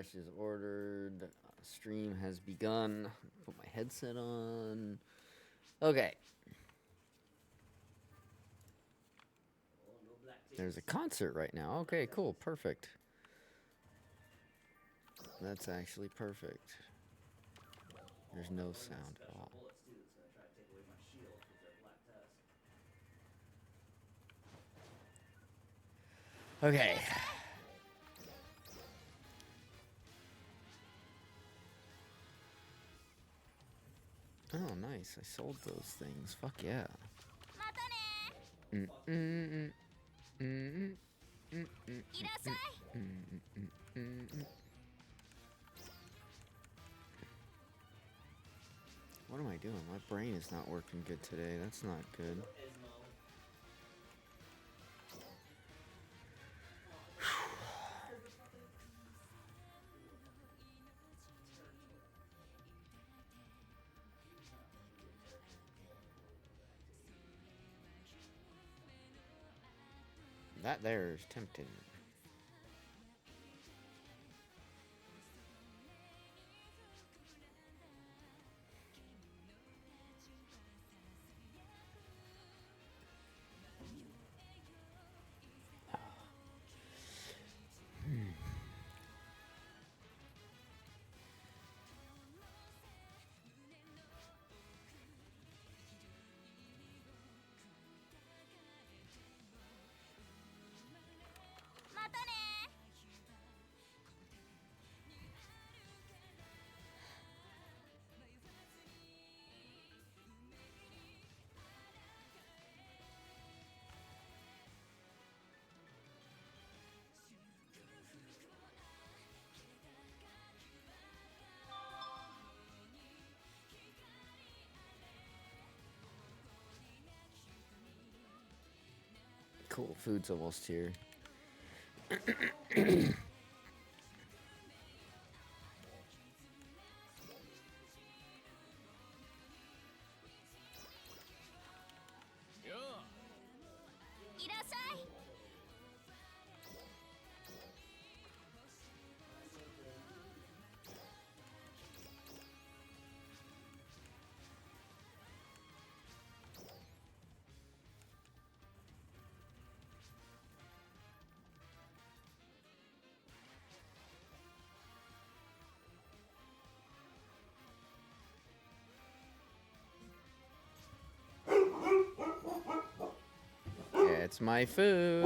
DoorDash is ordered. Stream has begun. Put my headset on. Okay. There's a concert right now. Okay, cool. Perfect. That's actually perfect. There's no sound at all. Okay. Oh, nice. I sold those things. Fuck yeah. What am I doing? My brain is not working good today. That's not good. That there is tempting. Cool, food's almost here. Yeah, it's my food.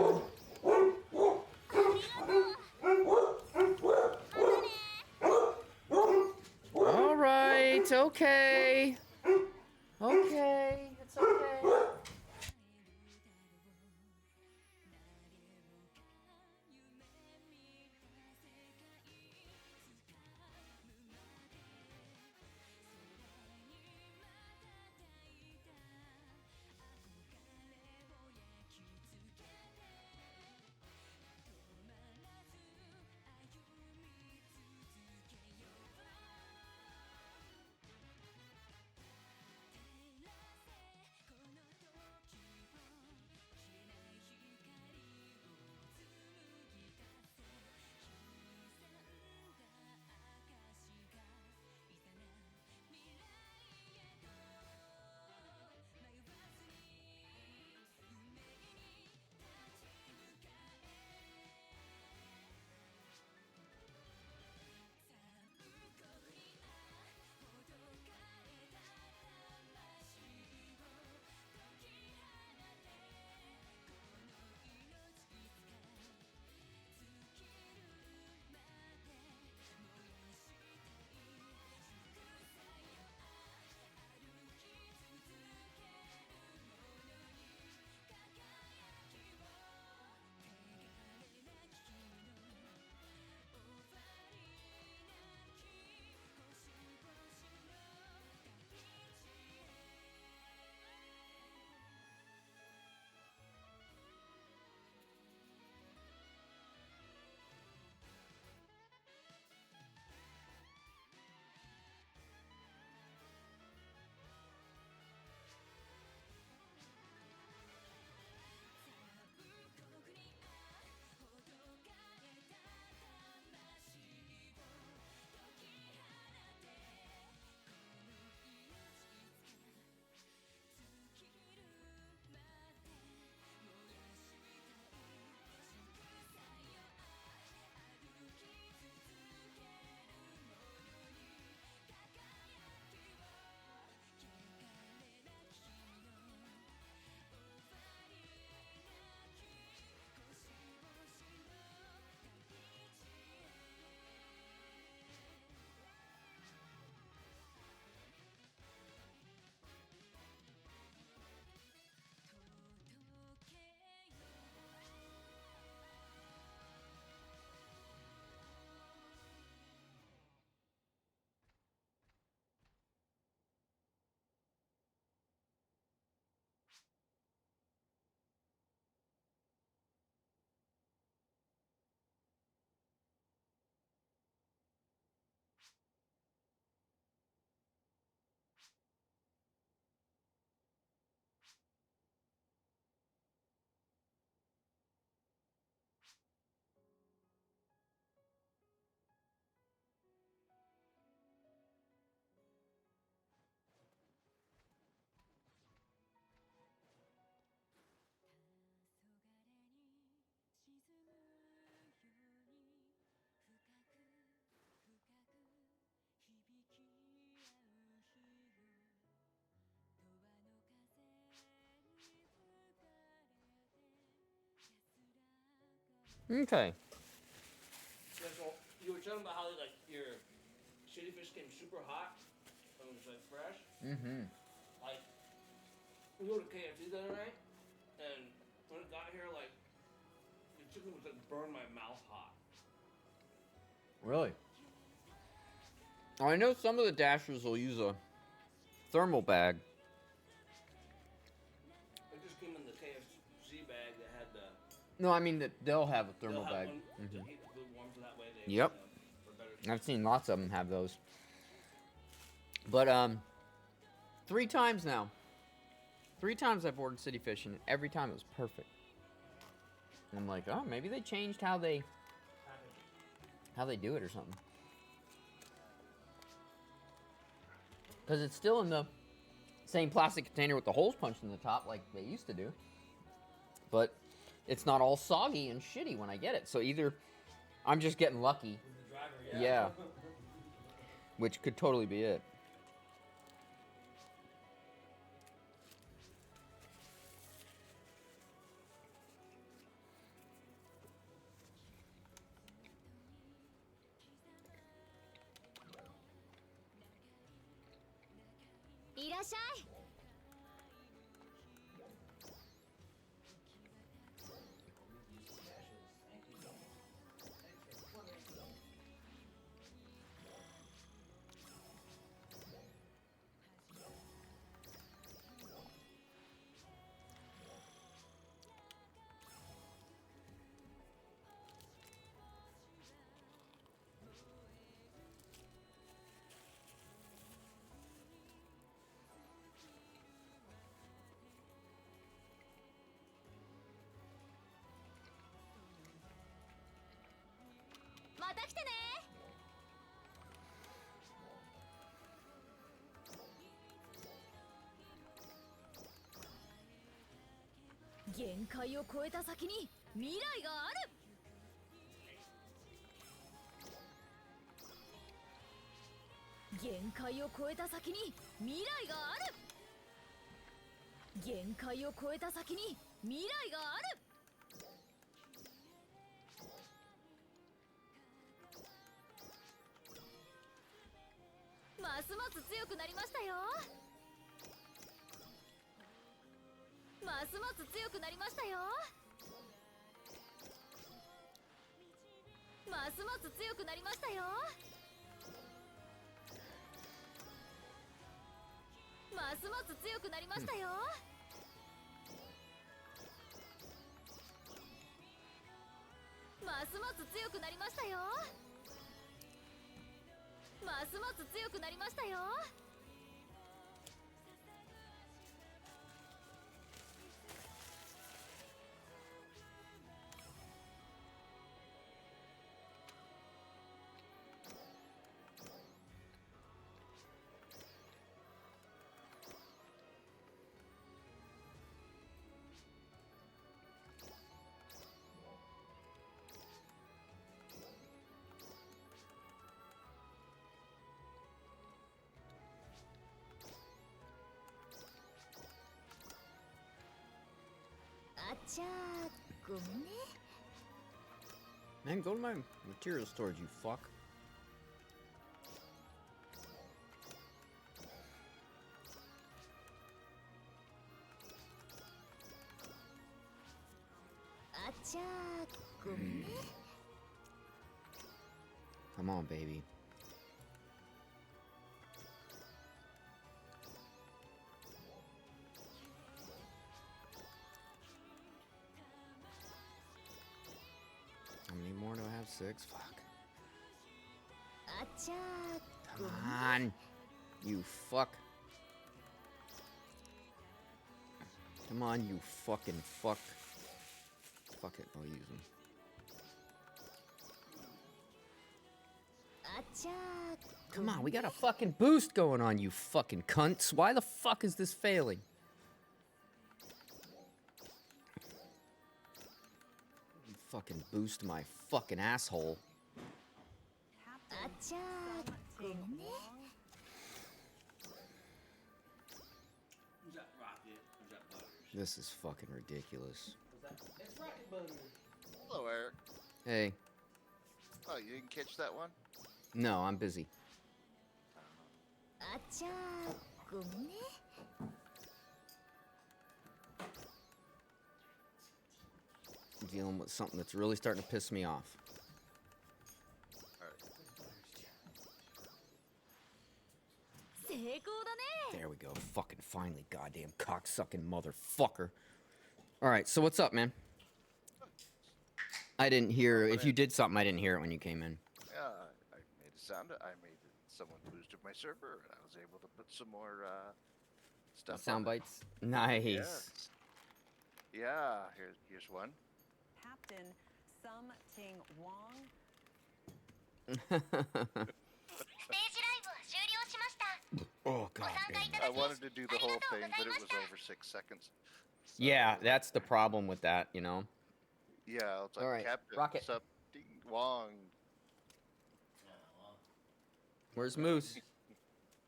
All right, okay. Okay, it's okay. Okay. Yeah, so you were talking about how like your city fish came super hot and it was like fresh. Mm-hmm. Like we go to KFC the other night, and when it got here, like the chicken was like burned my mouth hot. Really? I know some of the Dashers will use a thermal bag. It just came in the KFC bag that had the. No, I mean that they'll have a thermal They'll have bag. one to Mm-hmm. keep the food warm, so that way they. Yep. For better. I've seen lots of them have those. But 3 times now. 3 times I've ordered City Fish, and every time it was perfect. And I'm like, oh, maybe they changed how they do it or something. Because it's still in the same plastic container with the holes punched in the top like they used to do. But it's not all soggy and shitty when I get it. So either I'm just getting lucky. With the driver, Yeah. Which could totally be it. Man, go to my material storage, you fuck. Come on, baby. How many more do I have? 6? Fuck. Come on, you fuck. Come on, you fucking fuck. Fuck it, I'll use them. Come on, we got a fucking boost going on, you fucking cunts. Why the fuck is this failing? Fucking boost my fucking asshole. Who's that Rocket? Who's that Butters? This is fucking ridiculous. It's Rocket Butters. Hello, Eric. Hey. Oh, you didn't catch that one? No, I'm busy. あちゃーごめんね Dealing with something that's really starting to piss me off. Alright. 成功だね There we go. Fucking finally, goddamn cocksucking motherfucker. All right, so what's up, man? I didn't hear. If you did something, I didn't hear it when you came in. Yeah, I made a sound. Someone boosted my server, and I was able to put some more stuff. Sound on it. bites. Nice. Yes. Yeah. Here's one. Captain Sum Ting Wong. ステージライブは終了しました Oh god. ご参加いた I だき wanted to do the ありが whole とうご thing, ざい but ま it し was た over 6 seconds. So, Yeah, that's the problem with that, you know. Yeah, it's like All right, Captain Rocket. Something Wong. Where's Moose?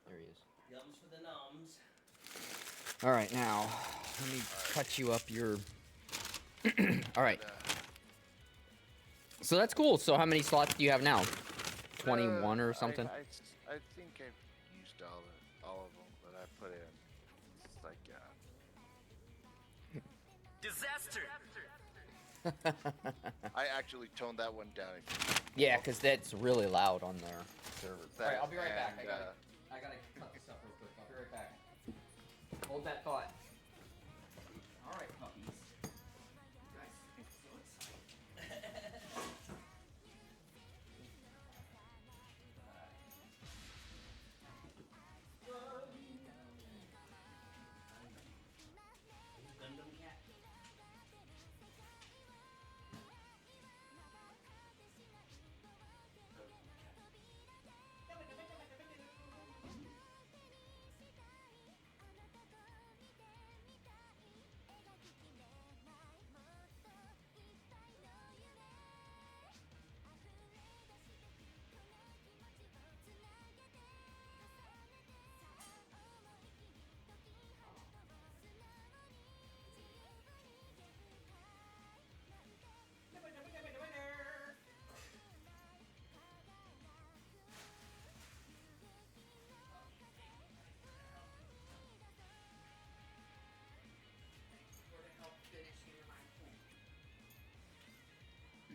There he is. Yums for the noms. All right, now let me cut you up your. All right. So that's cool. So how many slots do you have now? 21 or something? I think I've used all of them that I put in. It's like Disaster! I actually toned that one down. Yeah, because that's really loud on their server. That, All right, I'll be right back. and, I gotta cut this up real quick. I'll be right back. Hold that thought. All right, puppies. You guys are so excited. Gundam cat.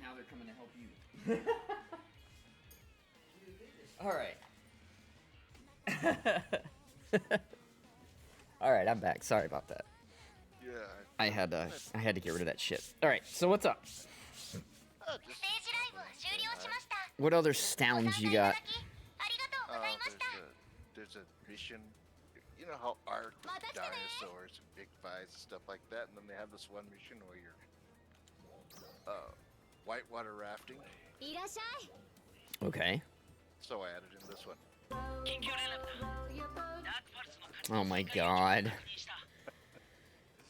Now they're coming to help you. All right. All right, I'm back. Sorry about that. yeah, I had to get rid of that shit. All right, so what's up? just ステージライブは終了しました What other sounds you got? ありがとうございました there's a mission. You know how Ark with また来てね dinosaurs and big fights and stuff like that, and then they have this one mission where you're whitewater rafting. いらっしゃい Okay. So I added in this one. 緊急連絡だ。ダークパルスの管理 Oh my を god. 確認した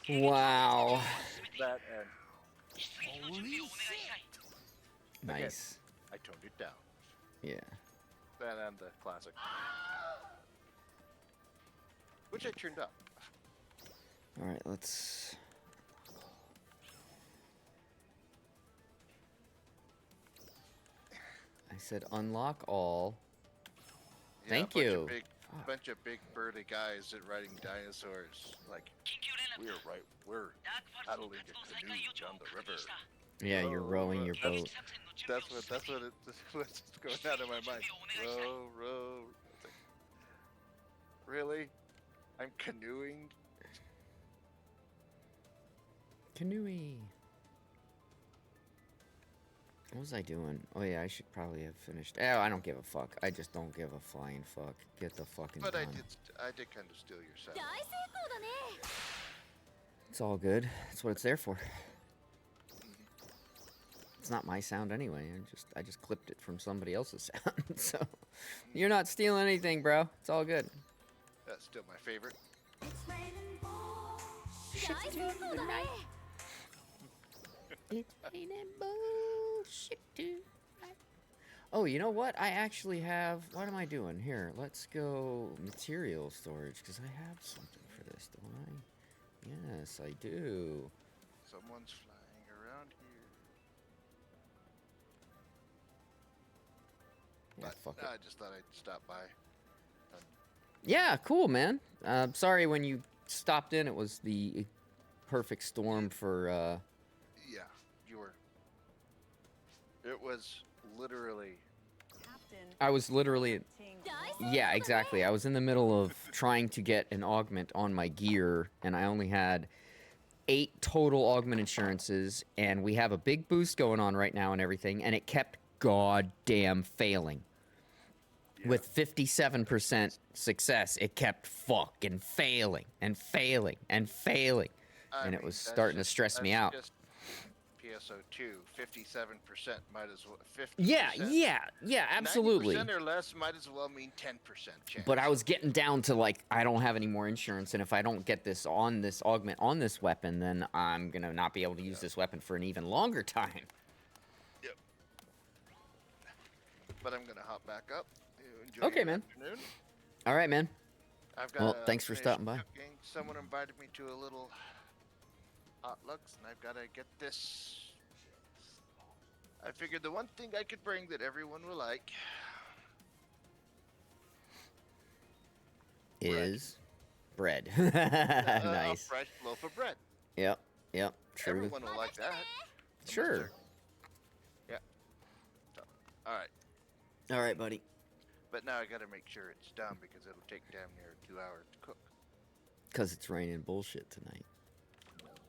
Wow. That and 出撃の準備をお願いしたい Nice. I toned it down. Yeah. That and the classic, which I turned up. All right, let's. I said unlock all. Yeah, Thank bunch you. Of bunch of big birdy guys that riding dinosaurs. Like 緊急連絡だ we're ダークパルスの paddling 活 a 動再開予 canoe 兆を down the 確認 river. した Yeah, you're rowing your 迎 boat. 撃作戦の準備を That's 進めている what's going out of my mind. Row. It's like, really? I'm canoeing? Canoeing. What was I doing? Oh yeah, I should probably have finished. Oh, I don't give a fuck. I just don't give a flying fuck. Get the fucking But done. I did kind of steal your sound. 大成功だね It's all good. That's what it's there for. It's not my sound anyway. I just clipped it from somebody else's sound. So you're not stealing anything, bro. It's all good. That's still my favorite. 大成功だね It's raining bullshit tonight. Oh, you know what? I actually have. What am I doing here? Let's go material storage because I have something for this, don't I? Yes, I do. Someone's flying around here. Yeah, But fuck it. I just thought I'd stop by. Yeah, cool, man. Sorry when you stopped in, it was the perfect storm for. Yeah, you were. It was literally. Captain I was literally. Ting Yeah, exactly. I was in the middle of trying to get an augment on my gear, and I only had 8 total augment insurances, and we have a big boost going on right now and everything, and it kept goddamn failing. Yeah. With 57% success, it kept fucking failing and failing and failing. I And it mean, was that's starting to just- stress me that's out. Just PSO2, 57% might as well. 50%. Yeah, absolutely. 90% or less might as well mean 10% chance. But I was getting down to like, I don't have any more insurance, and if I don't get this augment on this weapon, then I'm gonna not be able to use this weapon for an even longer time. Yep. But I'm gonna hop back up. You enjoy Okay, your man. afternoon. All right, man. I've got. Well, thanks for stopping by. Cooking. Someone invited me to a little potlucks, and I've got to get this. I figured the one thing I could bring that everyone will like Is bread. a Nice. fresh loaf of bread. Yep. True. Everyone will like that. Sure. Yeah. So, all right. All right, buddy. But now I got to make sure it's done because it'll take damn near 2 hours to cook. Cause it's raining bullshit tonight.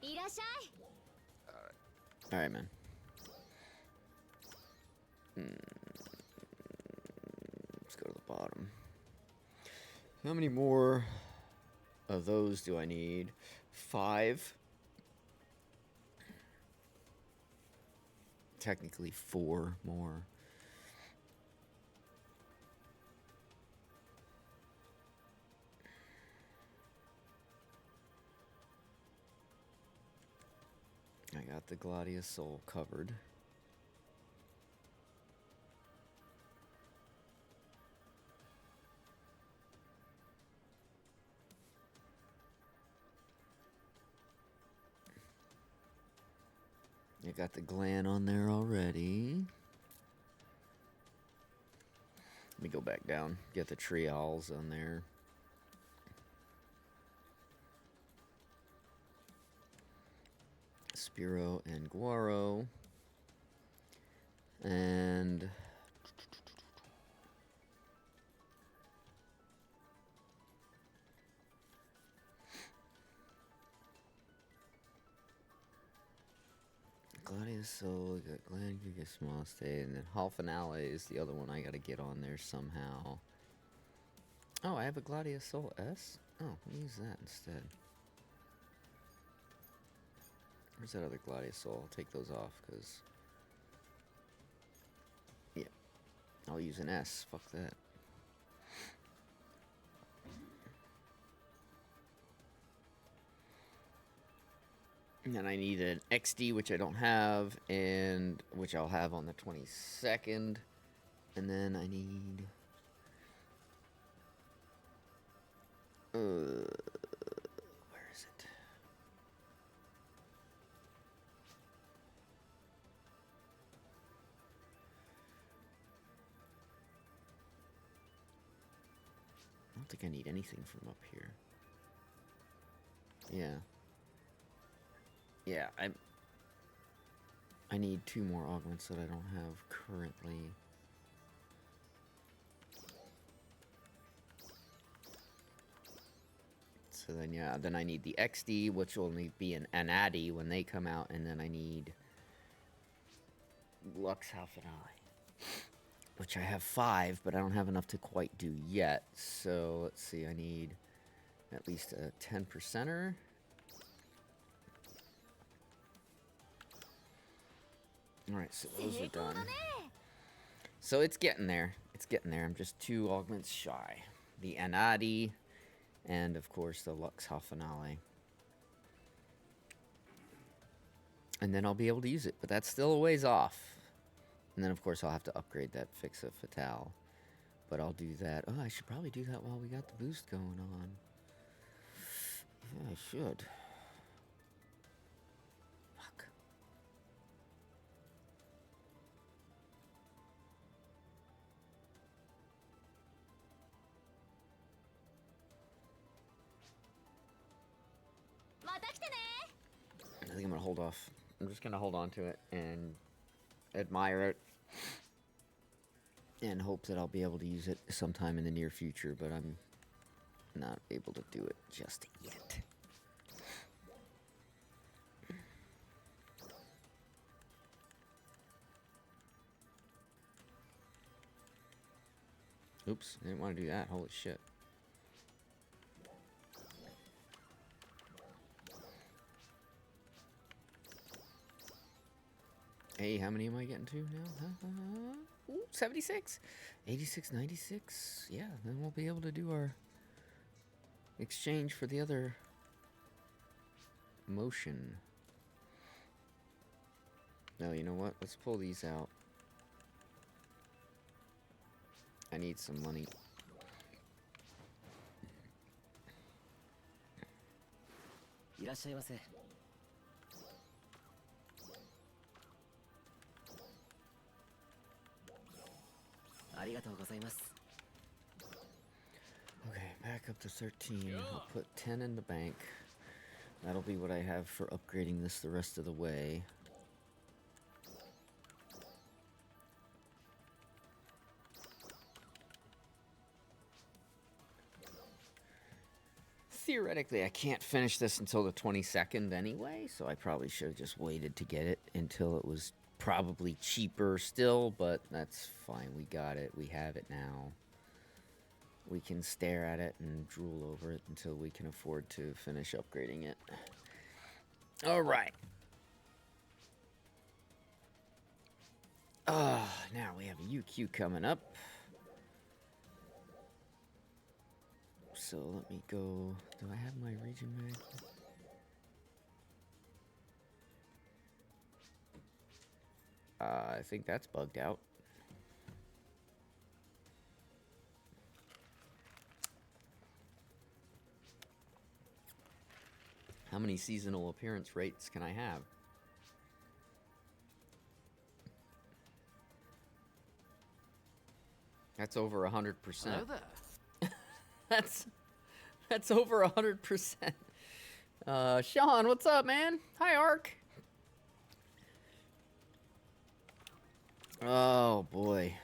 いらっしゃい All right, man. Let's go to the bottom. How many more of those do I need? 5. Technically 4 more. I got the Gladius Soul covered. I got the Glan on there already. Let me go back down. Get the Trials on there. Spiro and Guaro. And Gladius Soul, got Glenn, you get Small State, and then Hall Finale is the other one I gotta get on there somehow. Oh, I have a Gladius Soul S? Oh, let me use that instead. Where's that other Gladius Soul? I'll take those off, because... Yeah. I'll use an S. Fuck that. And then I need an XD, which I don't have, and which I'll have on the 22nd. And then I need... where is it? I don't think I need anything from up here. Yeah. Yeah, I need 2 more augments that I don't have currently. So then, yeah, then I need the XD, which will only be an Addy when they come out, and then I need Lux Halfinale, which I have 5, but I don't have enough to quite do yet. So let's see, I need at least a 10%er. Alright, so those are done. So it's getting there. It's getting there. I'm just 2 augments shy. The Anadi, and of course the Lux Halfinale. And then I'll be able to use it, but that's still a ways off. And then of course I'll have to upgrade that Fixa Fatale. But I'll do that. Oh, I should probably do that while we got the boost going on. Yeah, I should. Fuck. I think I'm gonna hold off. I'm just gonna hold on to it and admire it and hope that I'll be able to use it sometime in the near future, but I'm not able to do it just yet. Oops, I didn't want to do that. Holy shit. Hey, how many am I getting to now? Ooh, 76. 86, 96. Yeah, then we'll be able to do our exchange for the other motion. No, you know what? Let's pull these out. I need some money. Okay, back up to 13. I'll put 10 in the bank. That'll be what I have for upgrading this the rest of the way. Theoretically, I can't finish this until the 22nd anyway, so I probably should have just waited to get it until it was probably cheaper still, but that's fine. We got it. We have it now. We can stare at it and drool over it until we can afford to finish upgrading it. All right. Now we have a UQ coming up. So let me go. Do I have my region mag? I think that's bugged out. How many seasonal appearance rates can I have? That's over 100%. Hello there. That's over 100%. Sean, what's up, man? Hi, Ark. Oh boy.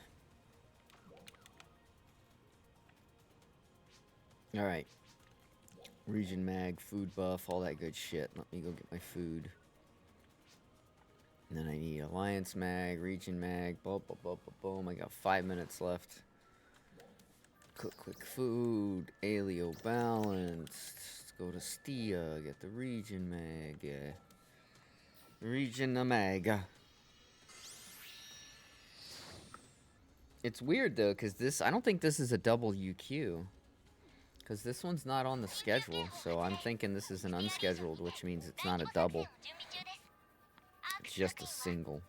All right. Region mag, food buff, all that good shit. Let me go get my food. And then I need alliance mag, region mag, boom, boom, boom, boom, boom. I got 5 minutes left. Cook quick food, Alio balanced. Let's go to Stia, get the region mag. Region mag. It's weird though, cause I don't think this is a double UQ. Cause this one's not on the schedule, so I'm thinking this is an unscheduled, which means it's not a double. It's just a single.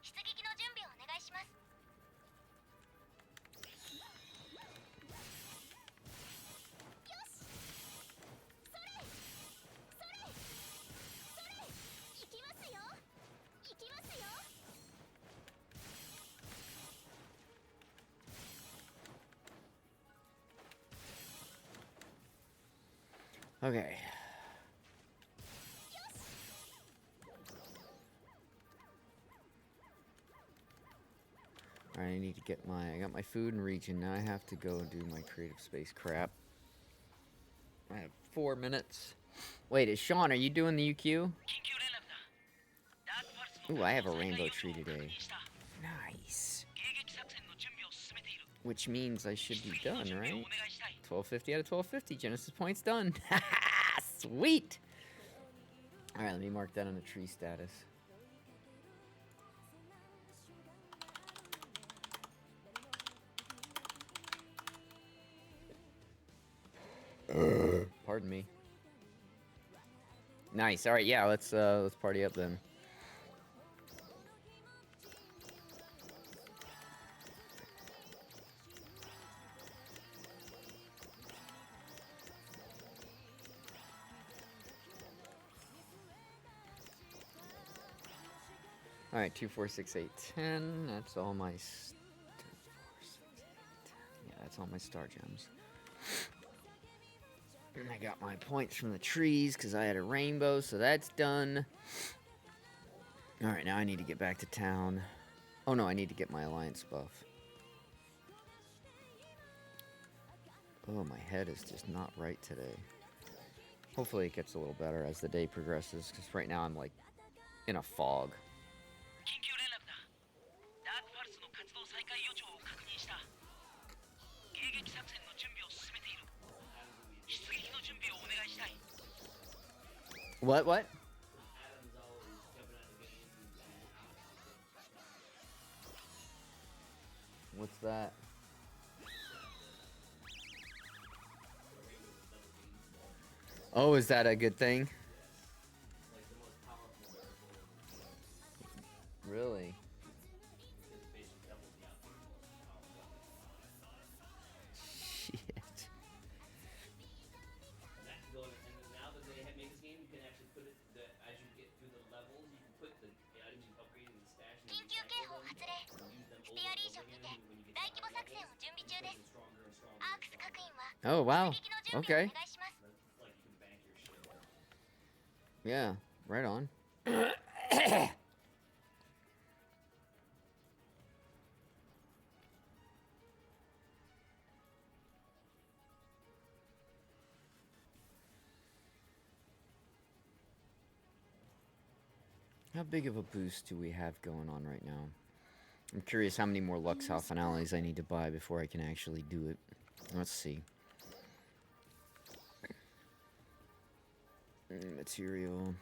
Okay. Alright, I need to get I got my food and region. Now I have to go and do my creative space crap. I have 4 minutes. Wait, Sean, are you doing the UQ? Ooh, I have a rainbow tree today. Nice. Which means I should be done, right? 1250 out of 1250. Genesis points done. Sweet. All right, let me mark that on the tree status. Pardon me. Nice. All right, yeah, let's party up then. All right, 2, 4, 6, 8, 10. That's all my. 2, 4, 6, 8, 10. Yeah, that's all my star gems. And I got my points from the trees because I had a rainbow, so that's done. Alright, now I need to get back to town. Oh no, I need to get my alliance buff. Oh, my head is just not right today. Hopefully it gets a little better as the day progresses, because right now I'm like in a fog. 緊急連絡だ。ダークパルスの活動再開予兆を確認した。迎撃作戦の準備を進めている。出撃の準備をお願いしたい。What? Adam's always jumping out of the game and What's that? Oh, is that a good thing? like the most powerful wearable. Really? It's basically double the output of the most powerful. Shit. And that can go in, and now that they have made this game, you can actually put it as you get through the levels, you can put the items you've upgraded in the stash and then 緊急警報 recycle 発 them 令 and use them ス over ペア and リージョ over ンに again て when you get 大 to 規模 higher 作戦を levels. 準備中 It で makes す it stronger and stronger アー and クス各 stronger. 員は Oh, wow. 出撃の準備を Okay. お願いします It's like you can bank your shit. Yeah, right on. How big of a boost do we have going on right now? I'm curious how many more Luxhal finales I need to buy before I can actually do it. Let's see. Material.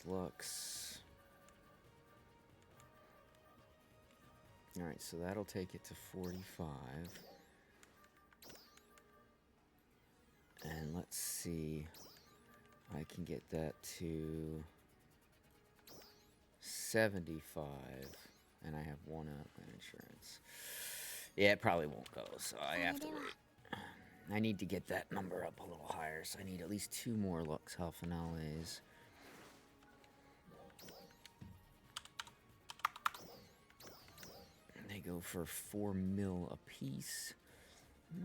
Lux. Alright, so that'll take it to 45. And let's see. I can get that to 75. And I have 1 up in insurance. Yeah, it probably won't go, so I have to wait. I need to get that number up a little higher, so I need at least 2 more Luxhal finales. They go for 4 mil a piece.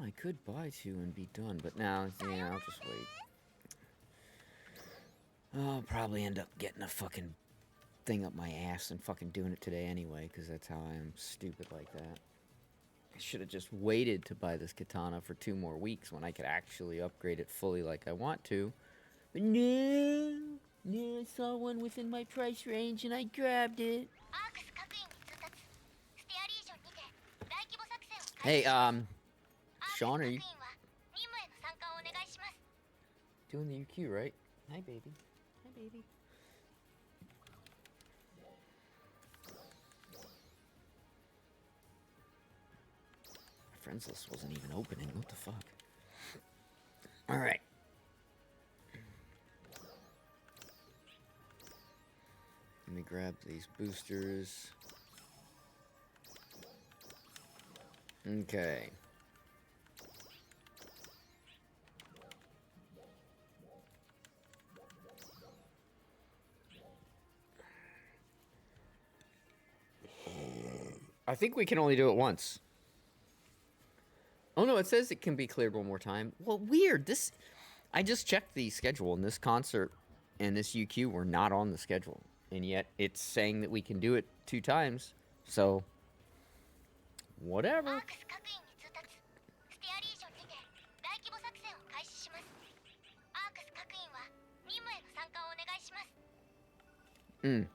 I could buy 2 and be done, but now, yeah, I'll just wait. I'll probably end up getting a fucking thing up my ass and fucking doing it today anyway, because that's how I am stupid like that. I should have just waited to buy this katana for 2 more weeks when I could actually upgrade it fully like I want to. But no, I saw one within my price range and I grabbed it. アークス各員に通達スペアリージョンにて大規模作戦を開 Hey, 始します Sean, アー are クス you 各員は任務への参加をお願いします doing the UQ, right? Hi, baby. Hi, baby. My friends list wasn't even opening. What the fuck? All right. Let me grab these boosters. Okay. I think we can only do it once. Oh no, it says it can be cleared one more time. Well, weird. I just checked the schedule, and this concert and this UQ were not on the schedule. And yet it's saying that we can do it 2 times. So, ア whatever. ークス各員に通達スペアリージョンにて大規模作戦を開始しますアークス各員は任務への参加をお願いします Mm.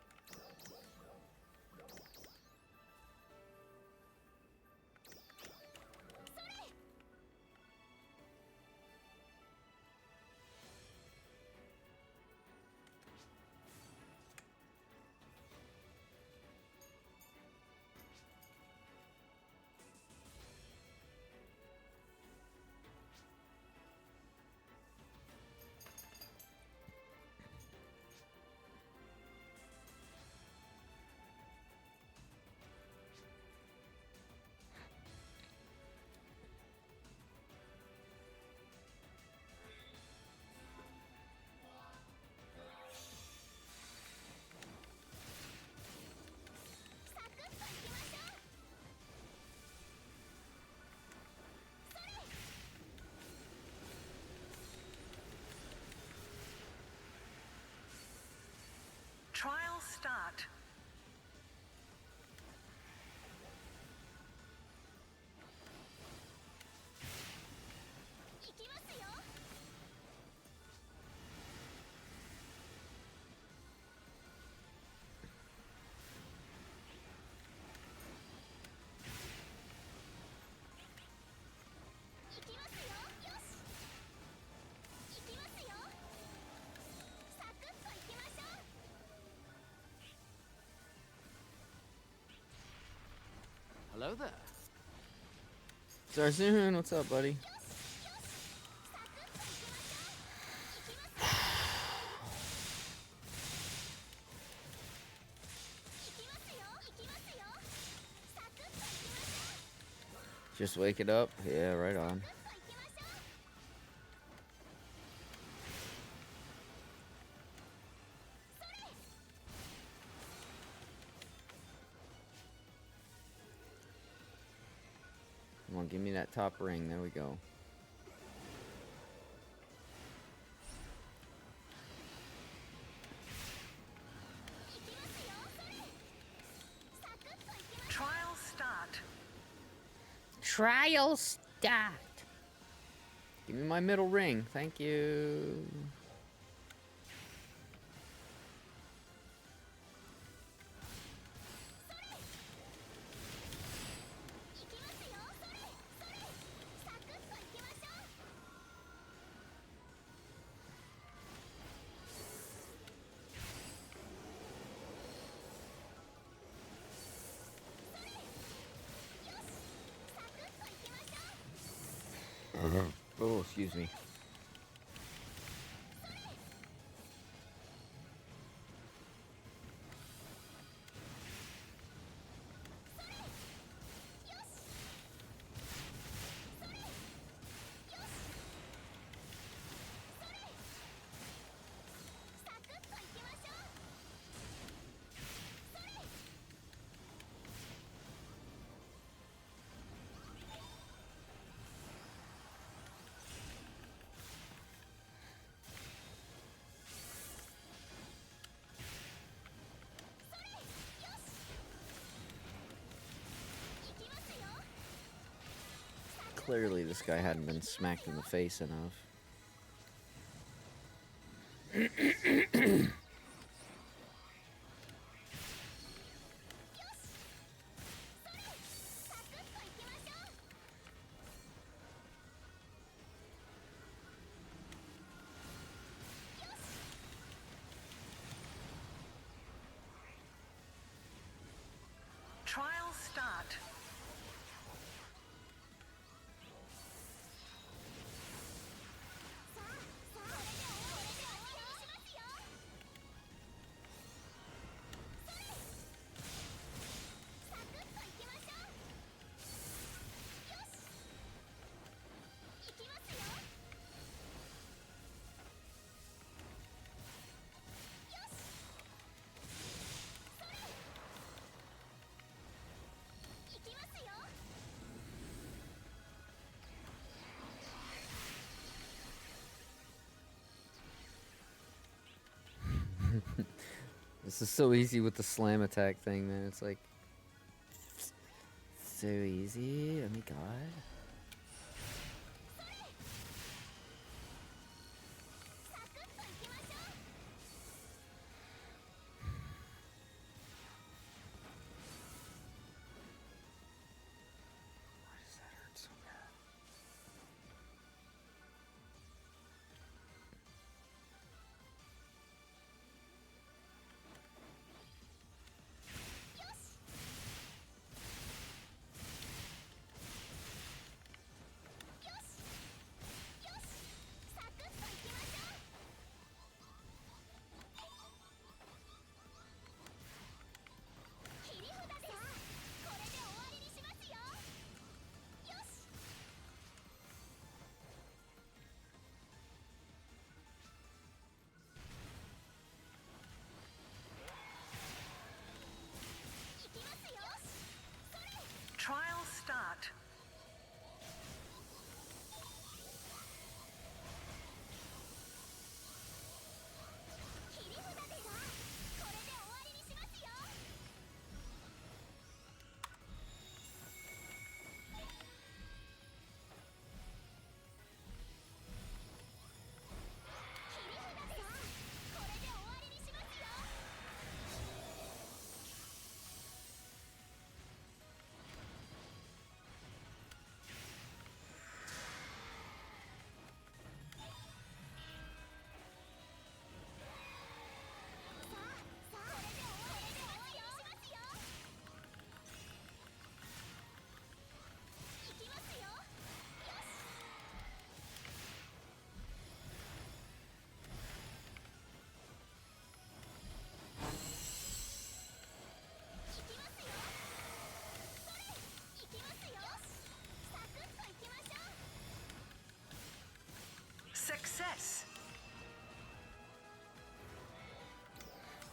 Zarzun, what's up, buddy? Just wake it up? Yeah, right on. Come on, give me that top ring. There we go. Trial start. Trial start. Give me my middle ring. Thank you. Oh, excuse me. Clearly, this guy hadn't been smacked in the face enough. Trial start. This is so easy with the slam attack thing, man. It's like so easy. Oh my god. Why does that hurt so bad?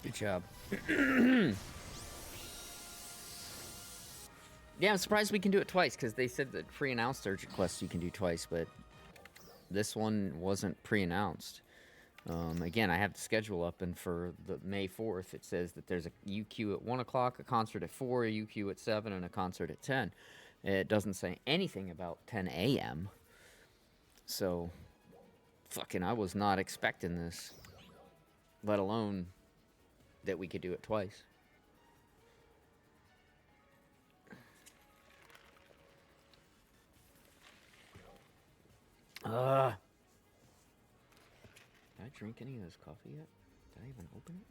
Good job. Yeah, I'm surprised we can do it twice because they said that pre-announced Urgent Quest you can do twice, but this one wasn't pre-announced. Again, I have the schedule up, and for the May 4th, it says that there's a UQ at 1 o'clock, a concert at 4, a UQ at 7, and a concert at 10. It doesn't say anything about 10 a.m. So, fucking, I was not expecting this, let alone that we could do it twice. Did I drink any of this coffee yet? Did I even open it?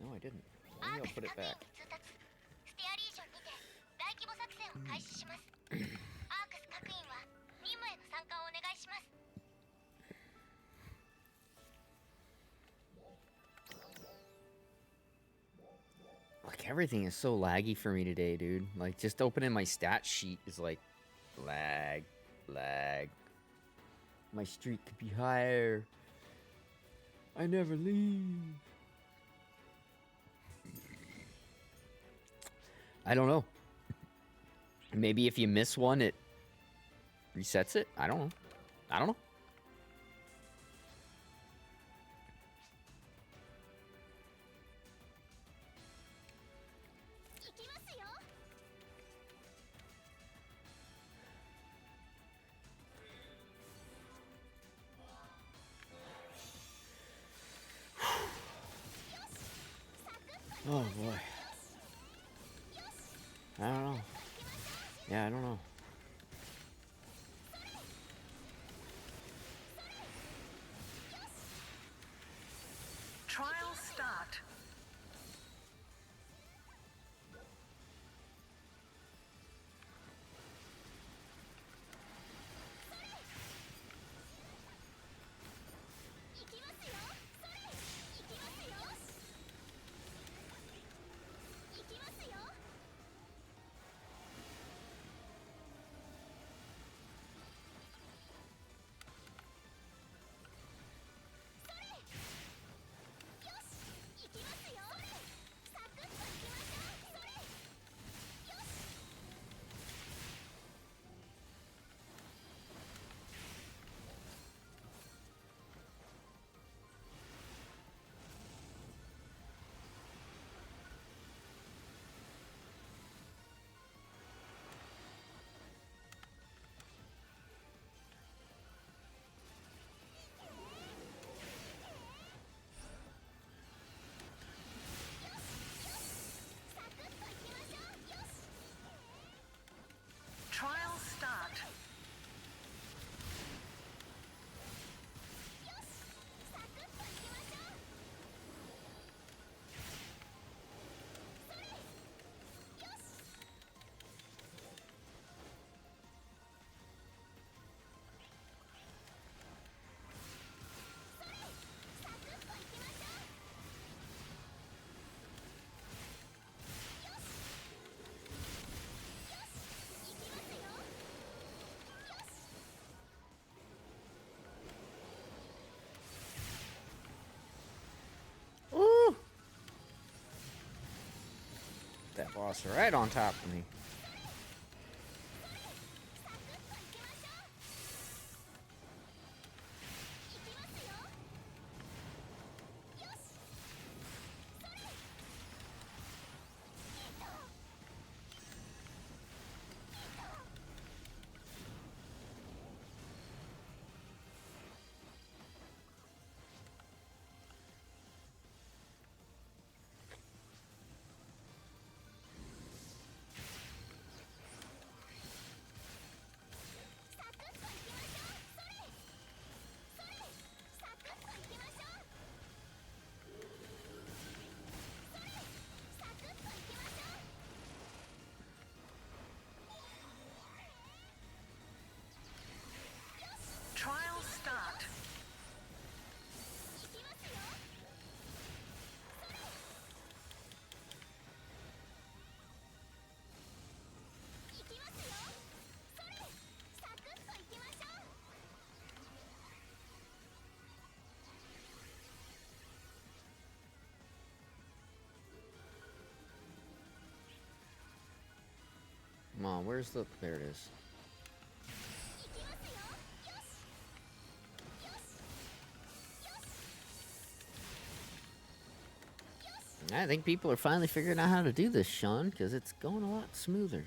No, I didn't. ア Maybe ー I'll クス put it 各員 back. に通達ステアリージョンにて大規模作戦を開始しますアークス各員は任務への参加をお願いします Like, everything is so laggy for me today, dude. Like, just opening my stat sheet is like, lag, lag. My streak could be higher. I never leave. I don't know. Maybe if you miss one, it resets it? I don't know. I don't know. 行きますよ Oh boy. I don't know. Yeah, I don't know. Trial start. Trial start. Ooh! That boss right on top of me. on, where's the... There it is. I think people are finally figuring out how to do this, Sean, because it's going a lot smoother.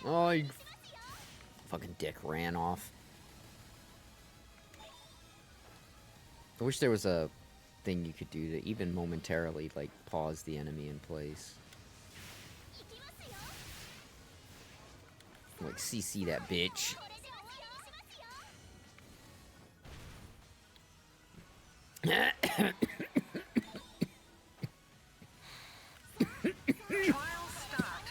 Oh, you fucking dick ran off. I wish there was a thing you could do to even momentarily, like, pause the enemy in place. Like, CC that bitch. Trial start.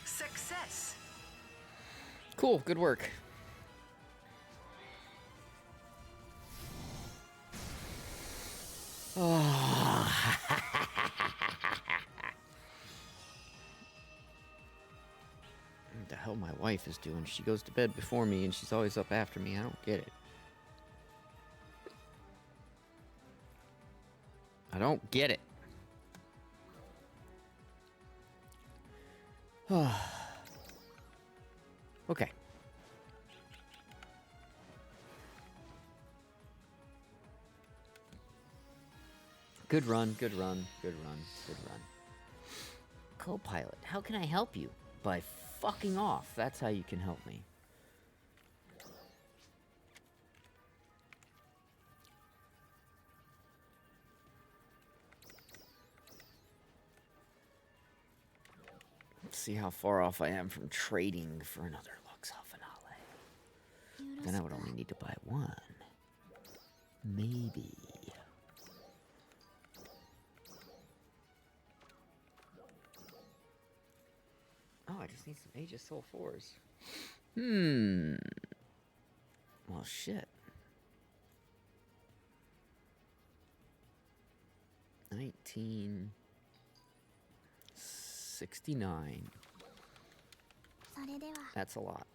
Success. Cool, good work. What the hell my wife is doing? She goes to bed before me and she's always up after me. I don't get it. I don't get it. Okay. Good run, good run, good run, good run. Co-pilot, how can I help you? By fucking off. That's how you can help me. Let's see how far off I am from trading for another Luxel finale. Then I would only need to buy one. Maybe. Oh, I just need some Aegis Soul 4s. Well, shit. 1969. それでは That's a lot.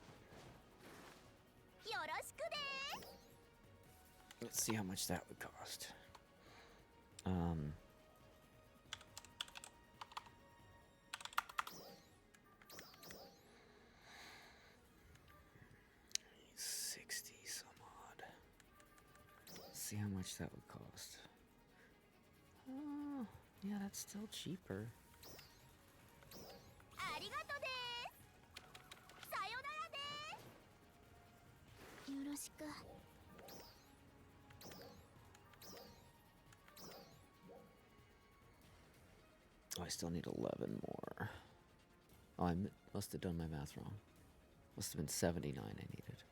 よろしくで Let's see how much that would cost. $60 some odd. Let's see how much that would cost. Oh, yeah, that's still cheaper. ありがとですさよならですよろしく Oh, I still need 11 more. Oh, must have done my math wrong. Must have been 79 I needed.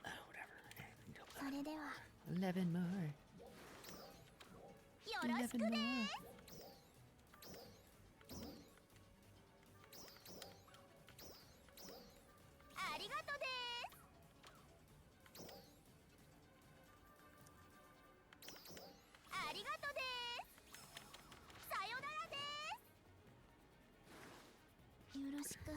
Whatever. I need それでは 11 more. よろしくで more. ありがとですありがとですさよならですよろしく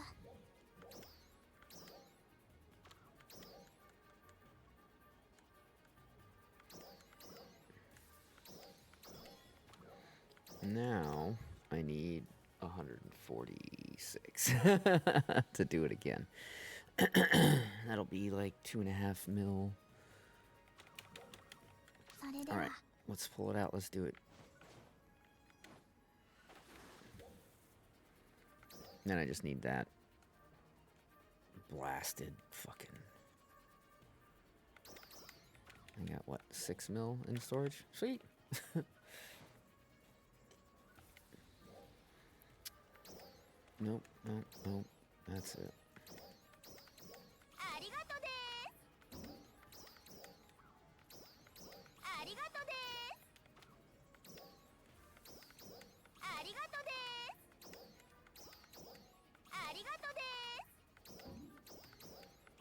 Now I need 146 to do it again. That'll be like 2.5 mil. それで All は right, let's pull it out. Let's do it. Then I just need that blasted fucking. I got what, 6 mil in storage? Sweet. Nope, nope, nope. That's it. ありがとですありがとですありがとですありがとです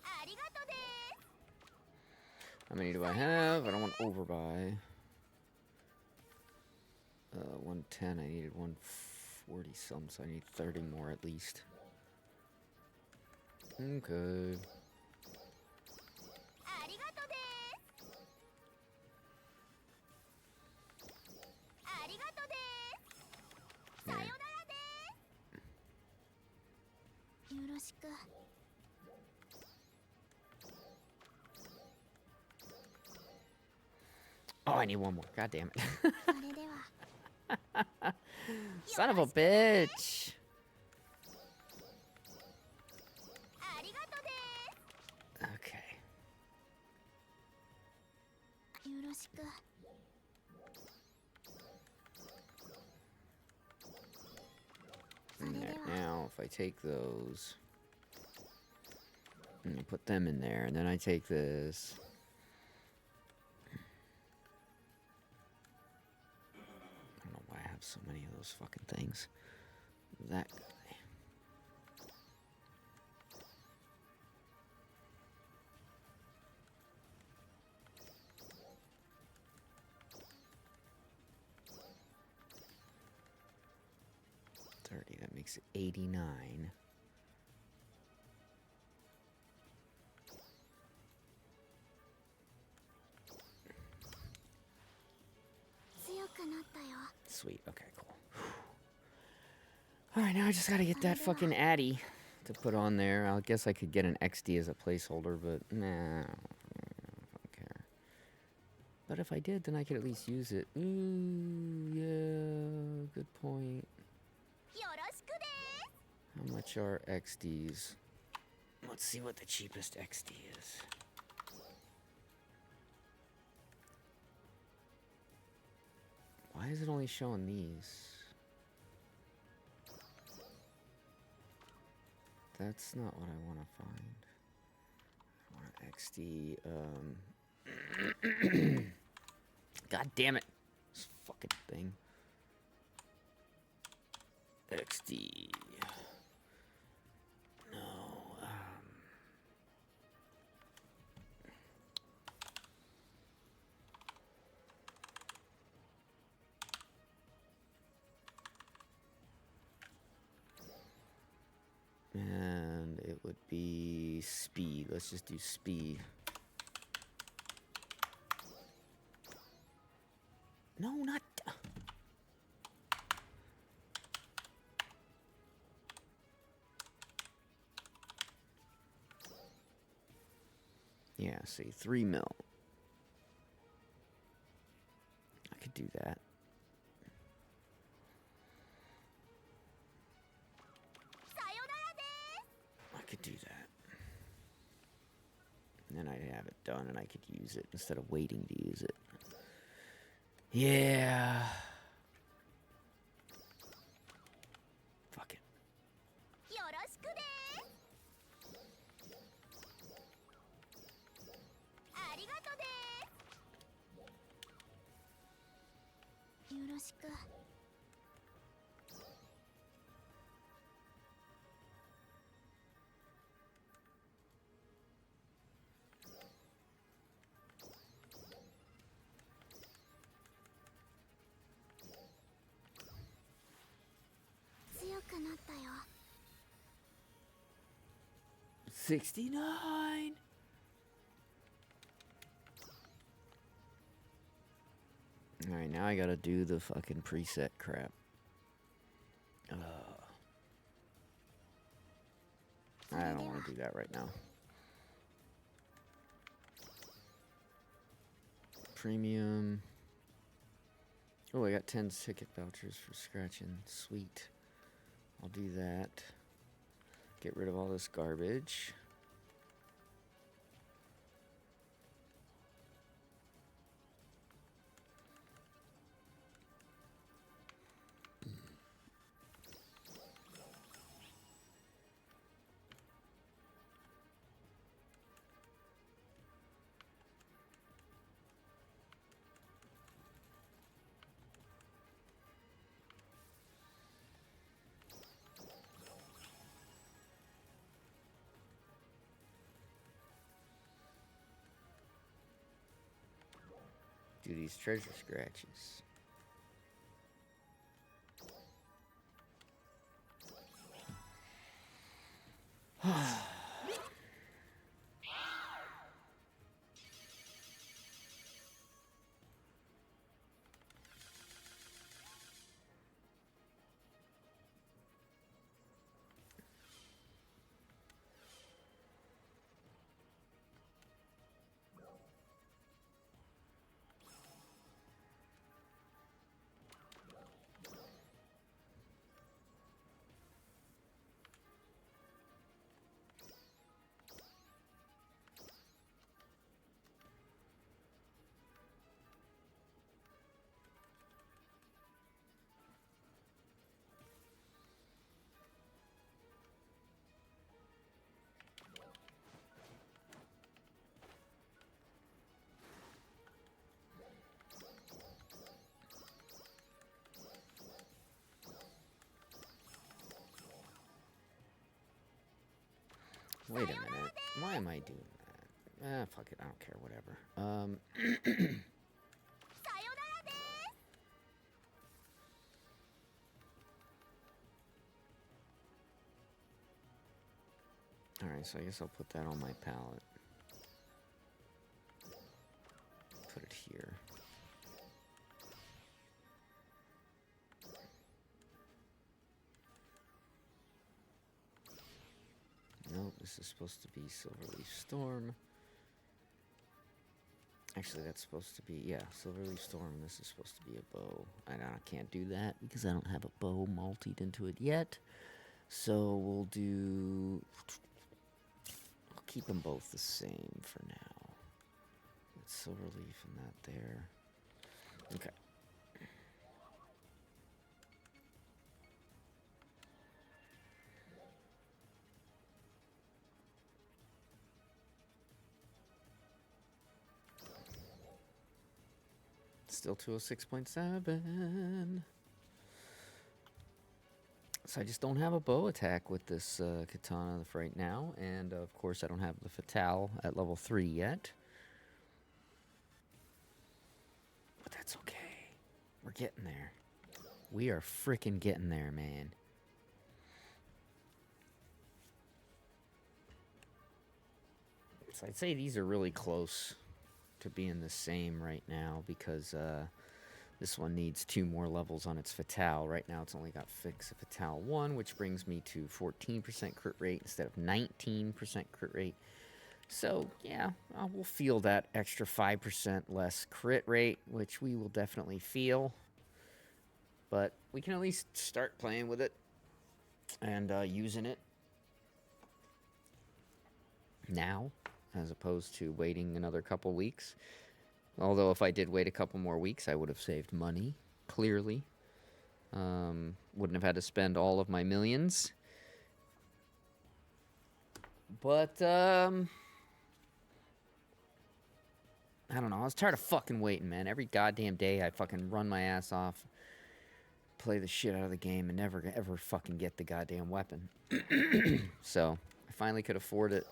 ありがとです How many do I have? I don't want overbuy. 110. I needed 140 some, so I need 30 more at least. Okay. ありがとですありがとですさよならですよろしく Oh, I need one more. God damn it. それでは Son of a bitch. ありがとで Okay. すよろしく And there. Now, if I take those and I put them in there, and then I take this. I don't know why I have so many of those fucking things. That guy. That makes it 89. Sweet. Okay, cool. All right, now I just gotta get that fucking Addy to put on there. I guess I could get an XD as a placeholder, but nah, I don't care. But if I did, then I could at least use it. Ooh, yeah, good point. よろしくです How much are XDs? Let's see what the cheapest XD is. Why is it only showing these? That's not what I want to find. I want XD, God damn it. This fucking thing. XD. No. And it would be speed. Let's just do speed. No, not. Yeah, see, 3 mil. I could do that. I could do that. And then I'd have it done and I could use it instead of waiting to use it. Yeah. Fuck it. よろしくですありがとですよろしく 強くなったよ 69. Alright, now I gotta do the fucking preset crap. I don't want to do that right now. Premium. Oh, I got 10 ticket vouchers for scratching. Sweet. I'll do that. Get rid of all this garbage. do these treasure scratches. Wait a minute. Why am I doing that? Ah, fuck it. I don't care. Whatever. さよならです。 Alright, so I guess I'll put that on my palette. Put it here. Nope, this is supposed to be Silverleaf Storm. Actually, that's supposed to be, yeah, Silverleaf Storm. This is supposed to be a bow. And I can't do that because I don't have a bow multied into it yet. So we'll do... I'll keep them both the same for now. It's Silverleaf and that there. Okay. Still 206.7. So I just don't have a bow attack with this katana right now. And of course I don't have the Fatale at level 3 yet. But that's okay. We're getting there. We are freaking getting there, man. So I'd say these are really close to being the same right now because this one needs 2 more levels on its Fatale. Right now it's only got Fix of Fatale 1, which brings me to 14% crit rate instead of 19% crit rate. So yeah, we'll feel that extra 5% less crit rate, which we will definitely feel. But we can at least start playing with it and using it now, as opposed to waiting another couple weeks. Although if I did wait a couple more weeks, I would have saved money, clearly. Wouldn't have had to spend all of my millions. But, I don't know. I was tired of fucking waiting, man. Every goddamn day I fucking run my ass off, play the shit out of the game, and never ever fucking get the goddamn weapon. So, I finally could afford it.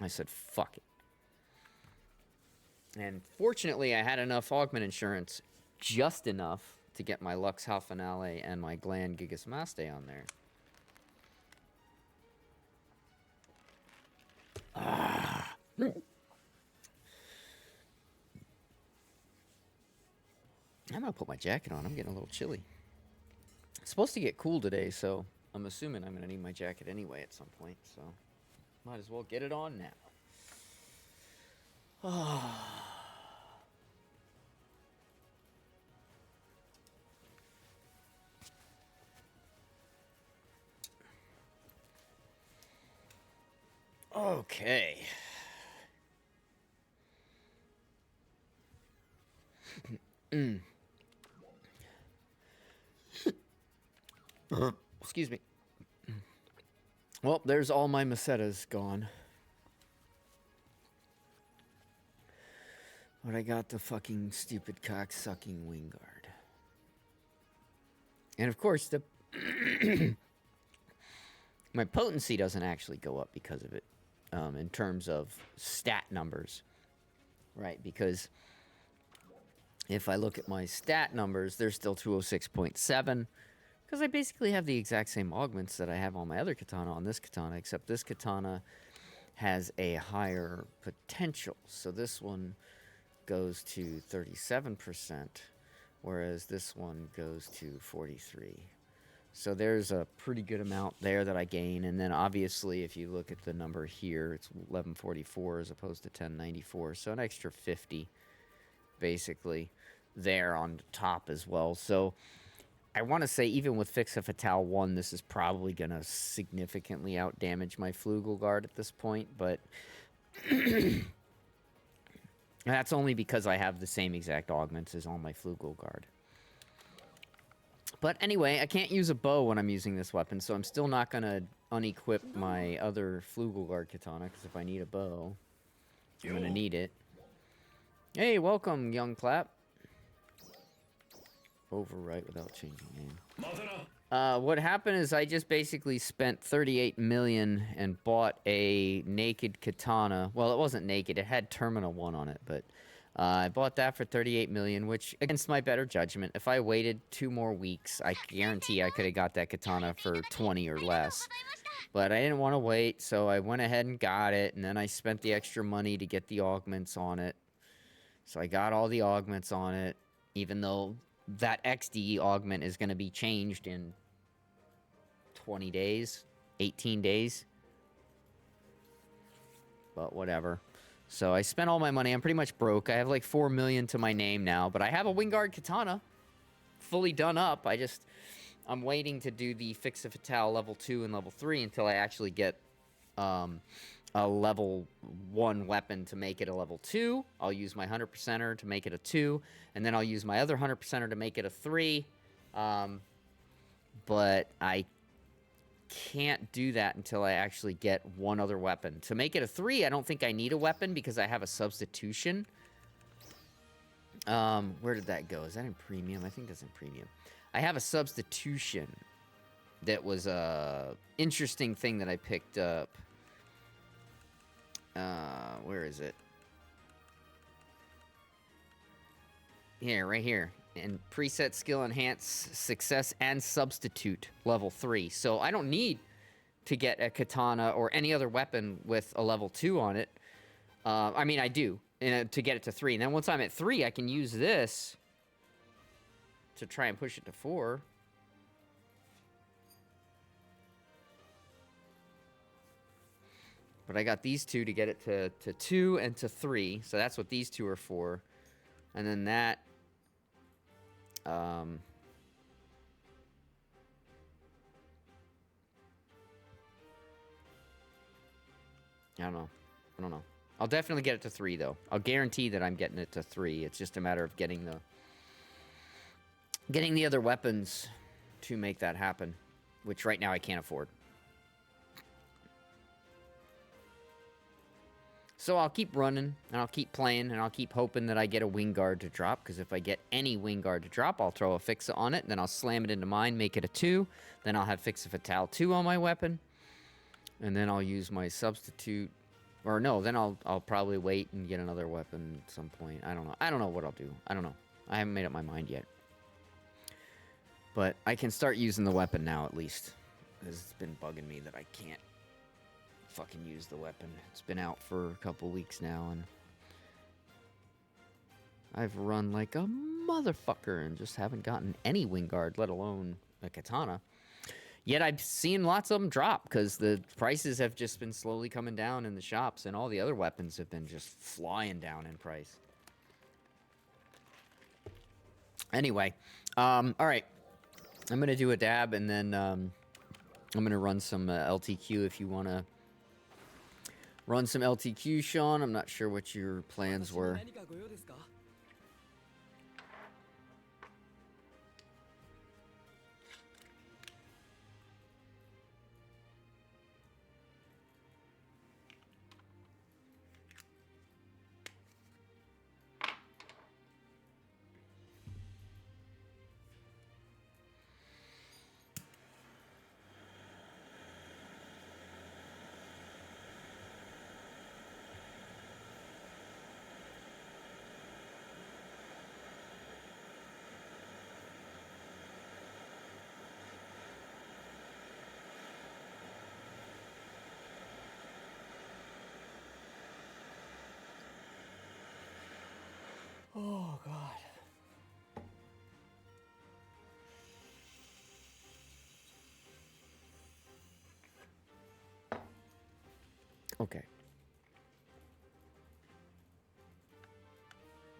I said, fuck it. And fortunately, I had enough augment insurance, just enough to get my Lux Halfinale and my Gland Gigasmaste on there. I'm gonna put my jacket on. I'm getting a little chilly. It's supposed to get cool today, so I'm assuming I'm gonna need my jacket anyway at some point, so might as well get it on now. Okay. Excuse me. Well, there's all my Mesetas gone. But I got the fucking stupid cock-sucking Wingard. And of course, the my potency doesn't actually go up because of it, in terms of stat numbers, right? Because if I look at my stat numbers, they're still 206.7. Because I basically have the exact same augments that I have on my other katana on this katana, except this katana has a higher potential. So this one goes to 37%, whereas this one goes to 43. So there's a pretty good amount there that I gain. And then obviously, if you look at the number here, it's 1144 as opposed to 1094. So an extra 50 basically there on the top as well. So I want to say even with Fixa Fatale 1, this is probably going to significantly outdamage my Flugelguard at this point, but that's only because I have the same exact augments as on my Flugelguard. But anyway, I can't use a bow when I'm using this weapon, so I'm still not going to unequip my other Flugelguard katana, because if I need a bow, I'm going to need it. Hey, welcome, Young Clap. Overwrite without changing name. What happened is I just basically spent 38 million and bought a naked katana. Well, it wasn't naked. It had Terminal 1 on it, but I bought that for 38 million, which against my better judgment, if I waited 2 more weeks, I guarantee I could have got that katana for 20 or less. But I didn't want to wait, so I went ahead and got it, and then I spent the extra money to get the augments on it. So I got all the augments on it, even though that XD augment is going to be changed in 20 days, 18 days. But whatever. So I spent all my money. I'm pretty much broke. I have like 4 million to my name now, but I have a Wingard katana fully done up. I'm waiting to do the Fixa Fatale level 2 and level 3 until I actually get a level 1 weapon to make it a level 2. I'll use my 100%er to make it a 2, and then I'll use my other 100%er to make it a 3. But I can't do that until I actually get one other weapon. To make it a 3, I don't think I need a weapon because I have a substitution. Where did that go? Is that in premium? I think that's in premium. I have a substitution that was a interesting thing that I picked up. Where is it? Here, right here. And preset skill enhance success and substitute level 3. So I don't need to get a katana or any other weapon with a level 2 on it. I mean, I do to get it to 3. And then once I'm at 3, I can use this to try and push it to 4. But I got these two to get it to 2 and to 3. So that's what these two are for. And then that... I don't know. I'll definitely get it to 3, though. I'll guarantee that I'm getting it to 3. It's just a matter of getting the other weapons to make that happen, which right now I can't afford. So I'll keep running, and I'll keep playing, and I'll keep hoping that I get a Wingard to drop, because if I get any Wingard to drop, I'll throw a Fixa on it, then I'll slam it into mine, make it a 2, then I'll have Fixa Fatale 2 on my weapon, and then I'll use my substitute, or no, then I'll probably wait and get another weapon at some point. I don't know. I don't know what I'll do. I don't know. I haven't made up my mind yet. But I can start using the weapon now, at least, because it's been bugging me that I can't fucking use the weapon. It's been out for a couple weeks now, and I've run like a motherfucker and just haven't gotten any Wingard, let alone a katana. Yet I've seen lots of them drop because the prices have just been slowly coming down in the shops, and all the other weapons have been just flying down in price. Anyway, all right. I'm going to do a dab, and then I'm going to run some LTQ if you want to run some LTQ, Sean. I'm not sure what your plans were.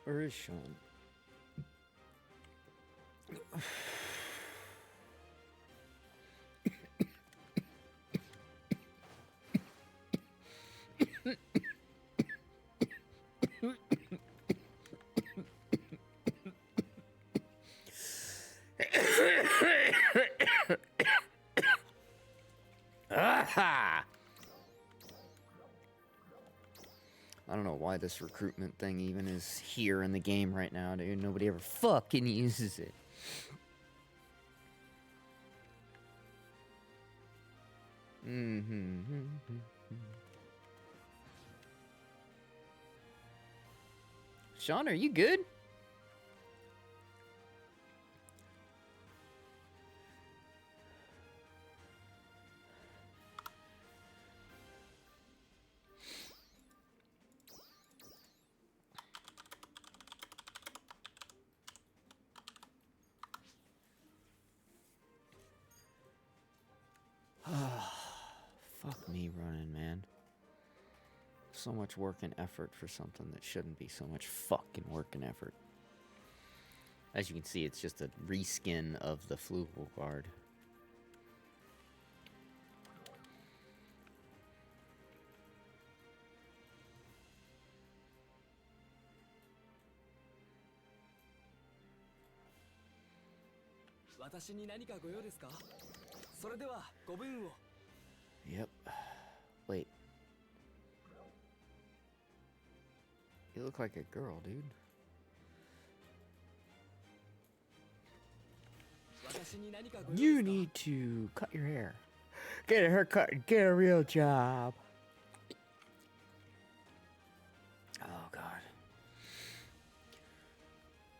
Where is Sean? Ah! I don't know why this recruitment thing even is here in the game right now, dude. Nobody ever fucking uses it. Sean, are you good? Fuck me running, man. So much work and effort for something that shouldn't be so much fucking work and effort. As you can see, it's just a reskin of the Flugel Guard. Yep. Wait. You look like a girl, dude. You need to cut your hair. Get a haircut and get a real job. Oh, God.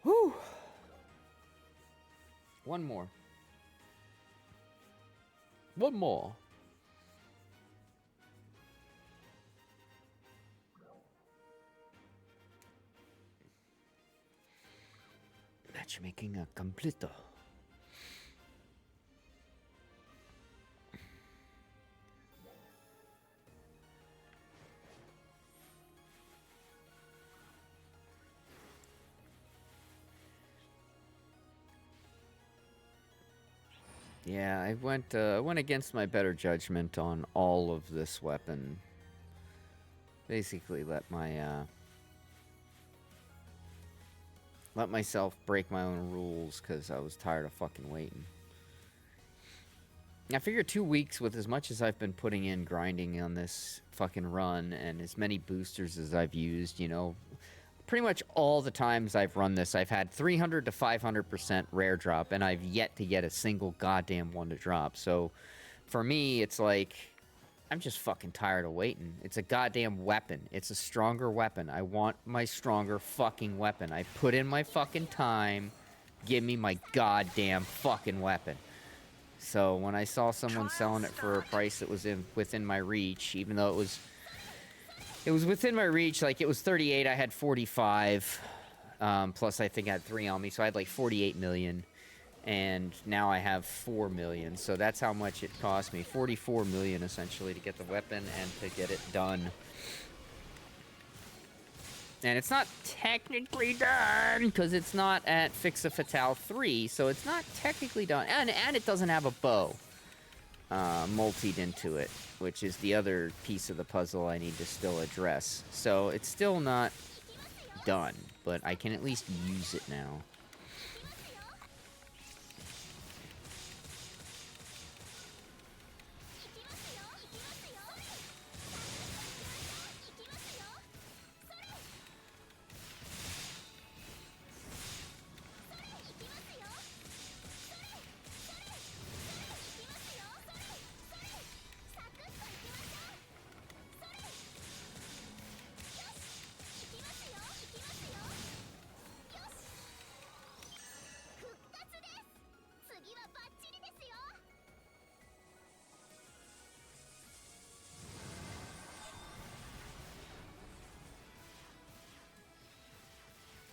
Whew. One more. One more. Matchmaking a completo. Yeah, I went against my better judgment on all of this weapon. Basically, let myself break my own rules because I was tired of fucking waiting. I figure 2 weeks with as much as I've been putting in grinding on this fucking run and as many boosters as I've used, you know, pretty much all the times I've run this, I've had 300 to 500% rare drop, and I've yet to get a single goddamn one to drop. So, for me, it's like, I'm just fucking tired of waiting. It's a goddamn weapon. It's a stronger weapon. I want my stronger fucking weapon. I put in my fucking time. Give me my goddamn fucking weapon. So, when I saw someone selling it for a price that was within my reach, even though it was within my reach, like, it was 38, I had 45, plus I think I had 3 on me, so I had, like, 48 million, and now I have 4 million, so that's how much it cost me, 44 million, essentially, to get the weapon and to get it done. And it's not technically done, because it's not at Fixa Fatale 3, so it's not technically done, and it doesn't have a bow multied into it, which is the other piece of the puzzle I need to still address. So it's still not done, but I can at least use it now.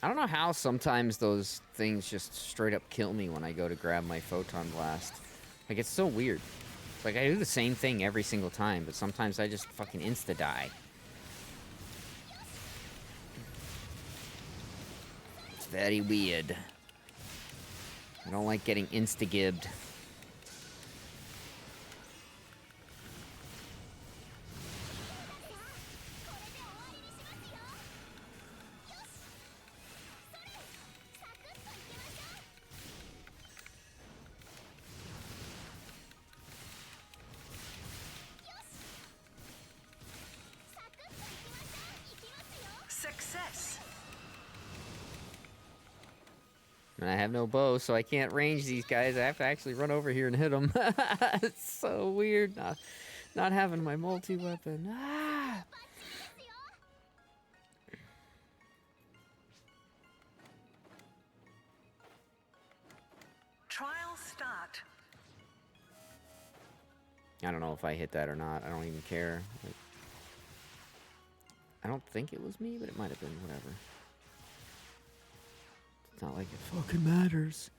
I don't know how sometimes those things just straight up kill me when I go to grab my Photon Blast. Like, it's so weird. It's like, I do the same thing every single time, but sometimes I just fucking insta-die. very weird. I don't like getting insta-gibbed. Success. And I have no bow, so I can't range these guys. I have to actually run over here and hit them. It's so weird not having my multi-weapon. Ah! Trial start. I don't know if I hit that or not. I don't even care. Like, I don't think it was me, but it might have been. Whatever. It's not like it fucking matters.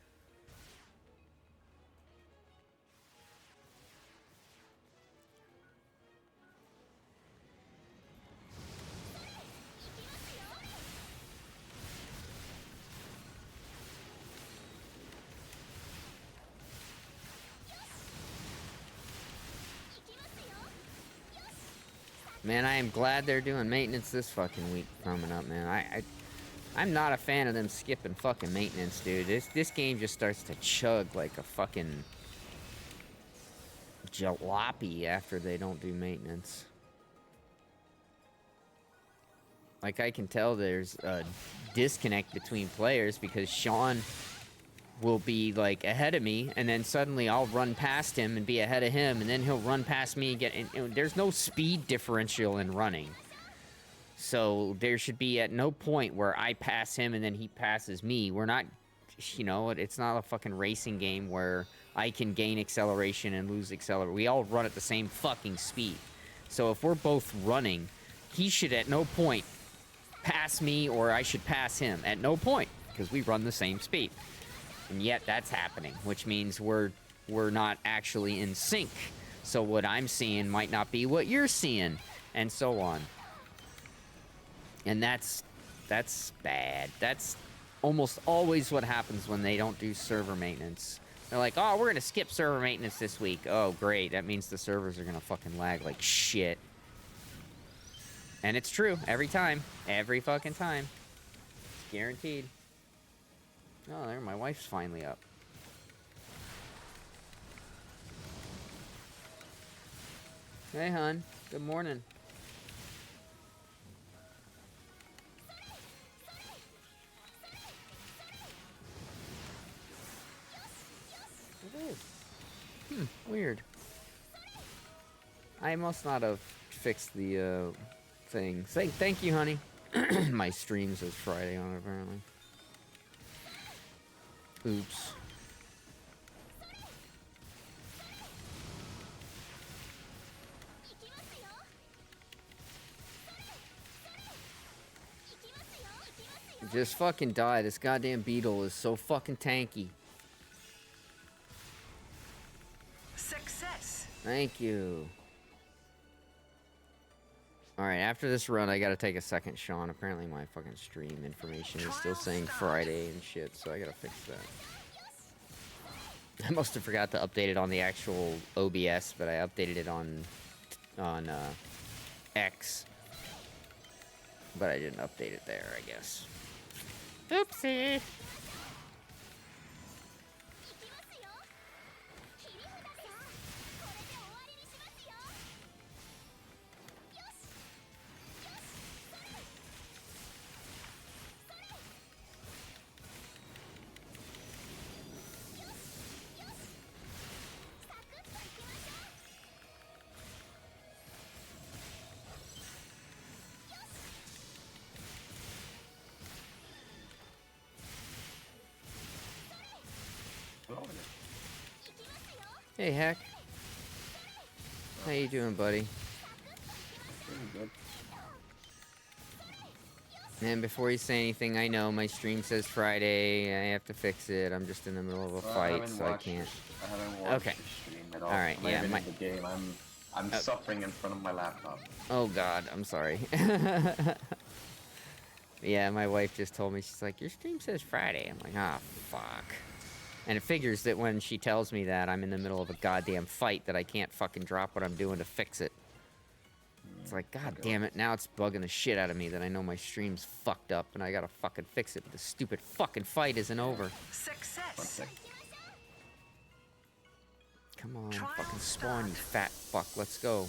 Man, I am glad they're doing maintenance this fucking week coming up, man. I'm not a fan of them skipping fucking maintenance, dude. This game just starts to chug like a fucking jalopy after they don't do maintenance. Like, I can tell there's a disconnect between players because Sean will be like ahead of me, and then suddenly I'll run past him and be ahead of him, and then he'll run past me again. And there's no speed differential in running. So there should be at no point where I pass him and then he passes me. We're not, you know, it's not a fucking racing game where I can gain acceleration and lose acceleration. We all run at the same fucking speed. So if we're both running, he should at no point pass me or I should pass him. At no point, because we run the same speed. And yet that's happening, which means we're not actually in sync. So what I'm seeing might not be what you're seeing, and so on. And that's bad. That's almost always what happens when they don't do server maintenance. They're like, oh, we're gonna skip server maintenance this week. Oh, great. That means the servers are gonna fucking lag like shit. And it's true every time. Every fucking time. It's guaranteed. Oh, there, my wife's finally up. Hey, hon. Good morning. It is. Weird. I must not have fixed the, thing. Thank you, honey. My stream says Friday on it, apparently. Oops. Just fucking die. This goddamn beetle is so fucking tanky. Success. Thank you. Alright, after this run, I gotta take a second, Sean. Apparently my fucking stream information is still saying Friday and shit, so I gotta fix that. I must have forgot to update it on the actual OBS, but I updated it on X. But I didn't update it there, I guess. Oopsie! Hey, Heck. How you doing, buddy? Good. And before you say anything, I know my stream says Friday. I have to fix it. I'm just in the middle of a fight, so I can't. I haven't watched Okay. the stream at all. Alright, I'm yeah, even my- in the game. I'm suffering in front of my laptop. Oh God, I'm sorry. Yeah, my wife just told me, she's like, your stream says Friday. I'm like, ah, fuck. And it figures that when she tells me that, I'm in the middle of a goddamn fight that I can't fucking drop what I'm doing to fix it. It's like, god damn it, now it's bugging the shit out of me that I know my stream's fucked up and I gotta fucking fix it, but the stupid fucking fight isn't over. One Success. sec. Come on, Trial fucking spawn, you start. fat fuck, let's go.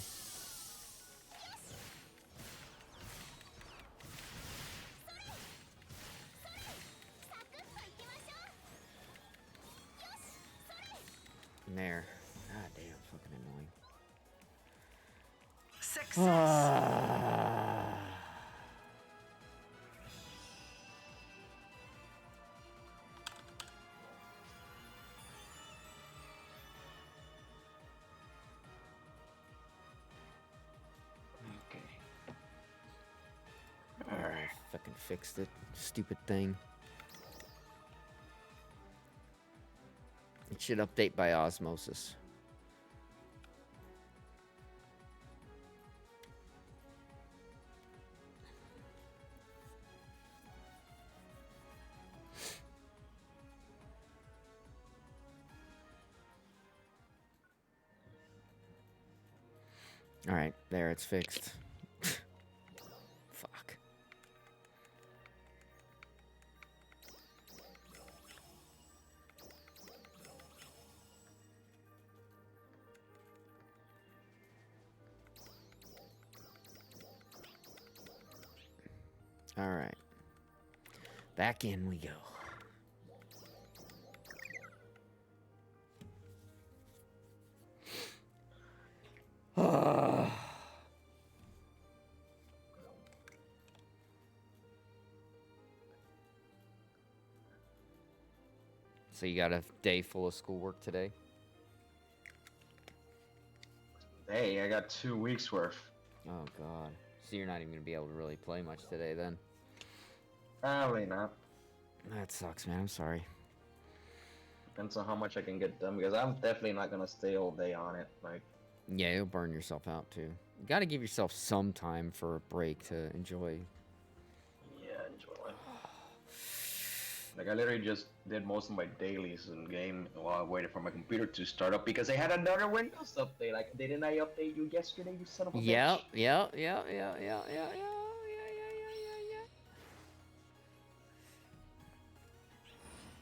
There. God damn, fucking annoying. Success. Okay. Alright, fucking fixed it. Stupid thing. It should update by osmosis. Alright, there, it's fixed. Fuck. Alright. Back in we go. So you got a day full of schoolwork today? Hey, I got 2 weeks worth. Oh god. So you're not even gonna be able to really play much today then? Probably not. That sucks, man. I'm sorry. Depends on how much I can get done because I'm definitely not gonna stay all day on it. Like, Yeah, you'll burn yourself out too. You gotta give yourself some time for a break to enjoy. yeah, enjoy life. Like I literally just did most of my dailies in game while I waited for my computer to start up because they had another Windows update. Like, didn't I update you yesterday, you son of a bitch? Yeah.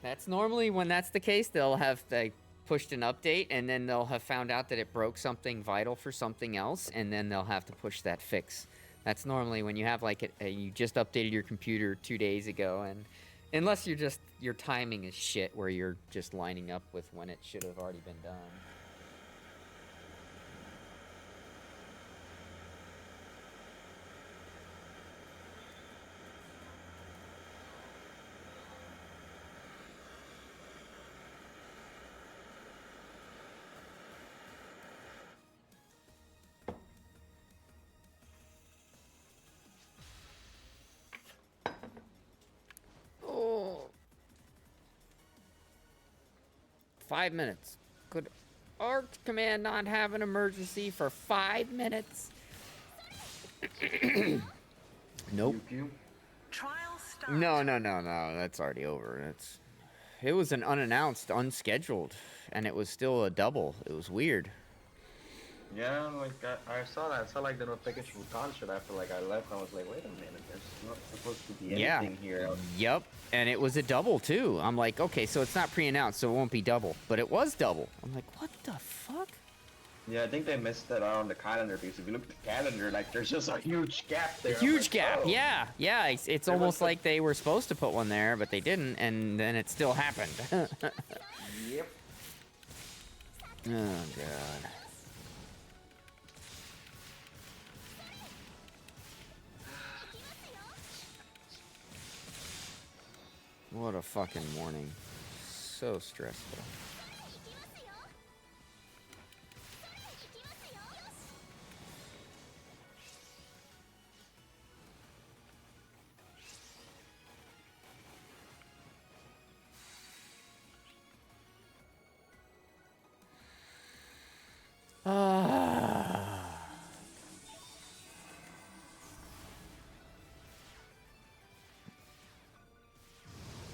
That's normally when that's the case, they'll have they pushed an update and then they'll have found out that it broke something vital for something else and then they'll have to push that fix. That's normally when you have like you just updated your computer 2 days ago, and unless you're just your timing is shit where you're just lining up with when it should have already been done. Oh. 5 minutes. Could Arc Command not have an emergency for 5 minutes? Nope. Pew, pew. Trial start. No. That's already over. It was an unannounced, unscheduled, and it was still a double. It was weird. Yeah, like I saw that. I saw like the notification from concert after like I left. I was like, wait a minute, there's not supposed to be Yeah. anything here. Yep. And it was a double too. I'm like, okay, so it's not pre-announced, so it won't be double. But it was double. I'm like, what the fuck? Yeah, I think they missed that out on the calendar because if you look at the calendar, like there's just a huge gap there. I'm Huge like, gap. oh. Yeah. It's There almost was a- like they were supposed to put one there, but they didn't, and then it still happened. Yep. Oh god. What a fucking morning. So stressful.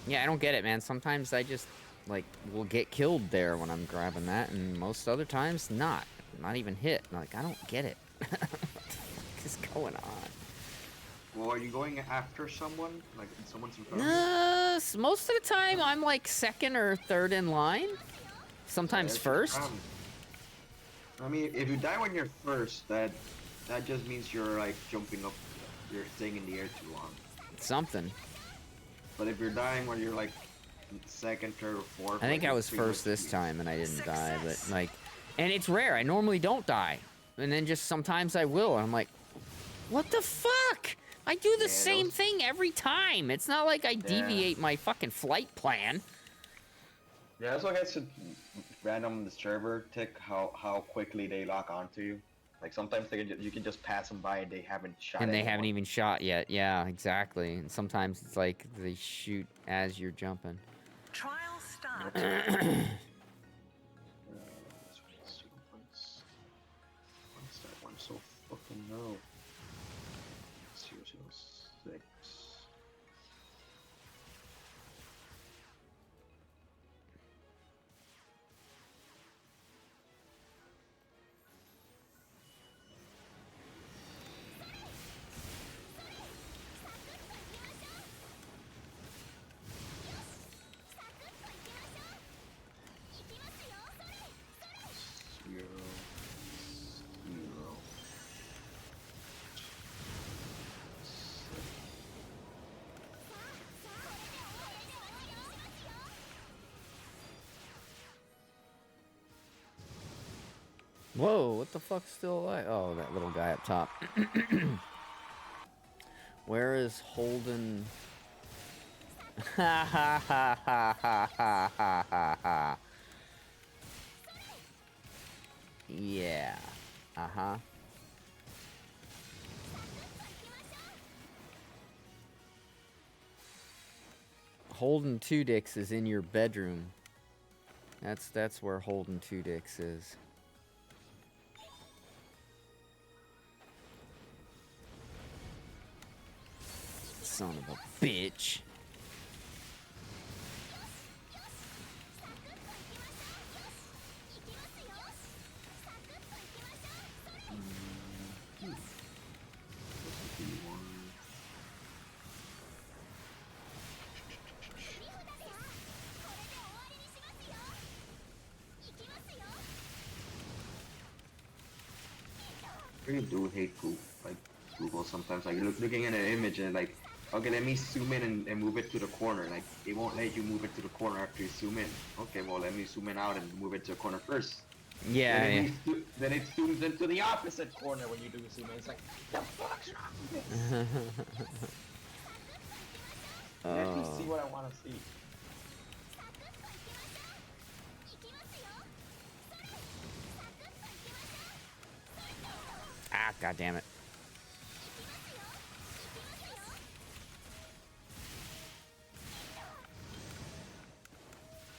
Yeah, I don't get it, man. Sometimes I just, like, will get killed there when I'm grabbing that, and most other times, not. Not even hit. Like, I don't get it. What the fuck is going on? Well, are you going after someone? Like, someone's in front of you? Most of the time, I'm, like, second or third in line. Sometimes That's the first. problem. I mean, if you die when you're first, that just means you're, like, jumping up. You're staying in the air too long. Something. But if you're dying when you're, like, second, third, or fourth... I think like, I you're was pretty first much this beat. time, and I didn't die, but, Success. like... And it's rare. I normally don't die. And then just sometimes I will, and I'm like, what the fuck? I do the Yeah, same those- thing every time. It's not like I deviate my fucking flight plan. Yeah, that's what gets to random server tick, how quickly they lock onto you. Like, sometimes you can just pass them by and they haven't shot And they anyone. haven't even shot yet. Yeah, exactly. And sometimes it's like they shoot as you're jumping. Trial start. What's that one so fucking low? 006. Zero. Whoa, what the fuck's still alive? Oh, that little guy up top. Where is Holden? Ha ha ha ha ha ha ha ha ha. Yeah. Uh-huh. Holden Two Dicks is in your bedroom. That's where Holden Two Dicks is. Son of a bitch. I really do hate Google sometimes. Like, looking at an image and like, okay, let me zoom in and move it to the corner. Like, it won't let you move it to the corner after you zoom in. Okay, well, let me zoom in out and move it to the corner first. Yeah, Then, then it zooms into the opposite corner when you do zoom in. It's like, the fuck's wrong with this? Let me see what I want to see. Ah, god damn it.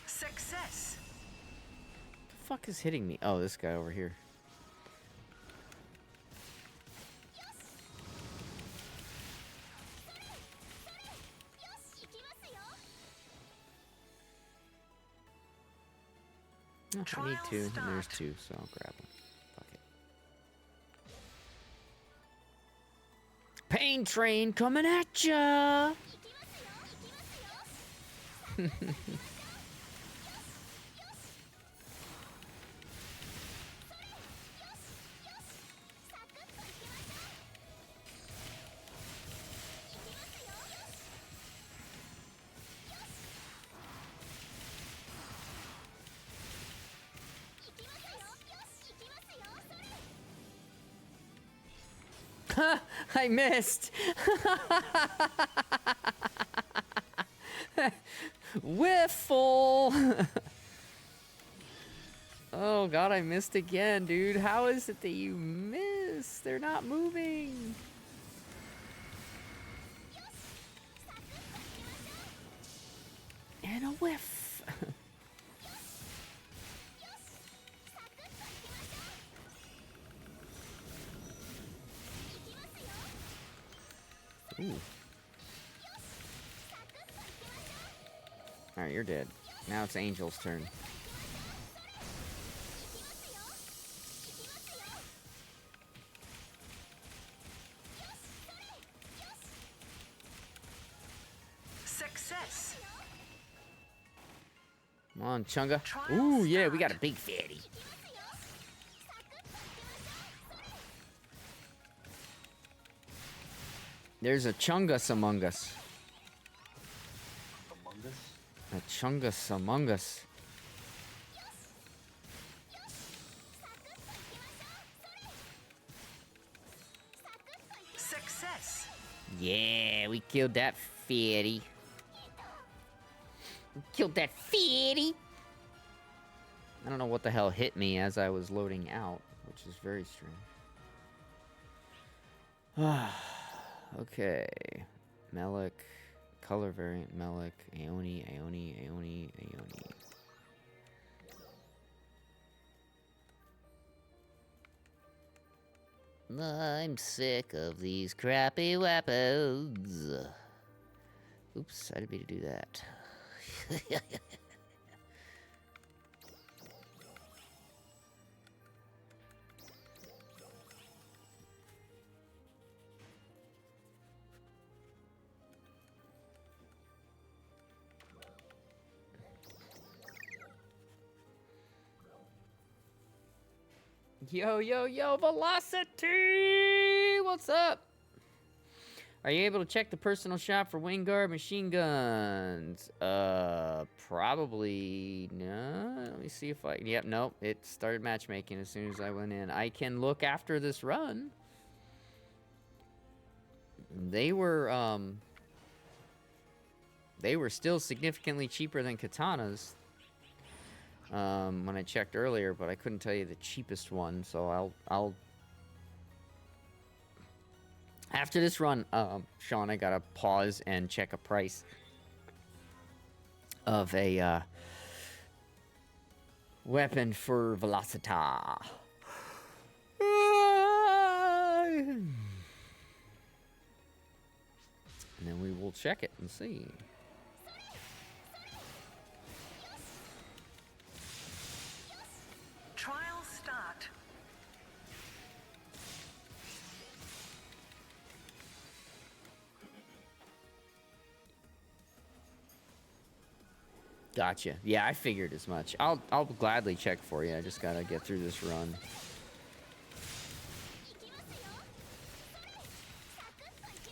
Success. The fuck is hitting me? Oh, this guy over here. Oh, I need Trial two, and there's start. two, so I'll grab one. Fuck it. Pain train coming at ya! I missed! Whiffle! Oh god, I missed again, dude. How is it that you miss? They're not moving. And a whiff. Ooh. Alright, you're dead. Now it's Angel's turn. Success. Come on, Chunga. Trial Ooh, yeah, we got a start. big fatty. There's a Chungus among us. Among Us. A Chungus among us. Success. Yeah, we killed that fatty. We killed that fatty. I don't know what the hell hit me as I was loading out, which is very strange. Okay. Melik, color variant Melik, Aoni, Aoni, Aoni, Aoni. I'm sick of these crappy weapons. Oops, I didn't mean to do that. Yo, yo, yo, Velocity! What's up? Are you able to check the personal shop for Wingard machine guns? Probably no. Let me see if I. Yep, nope. It started matchmaking as soon as I went in. I can look after this run. They were still significantly cheaper than katanas. When I checked earlier, but I couldn't tell you the cheapest one, so I'll after this run, Sean, I gotta pause and check a price of a weapon for Velocita. And then we will check it and see. Trial start. Gotcha. Yeah, I figured as much. I'll gladly check for you. I just gotta get through this run.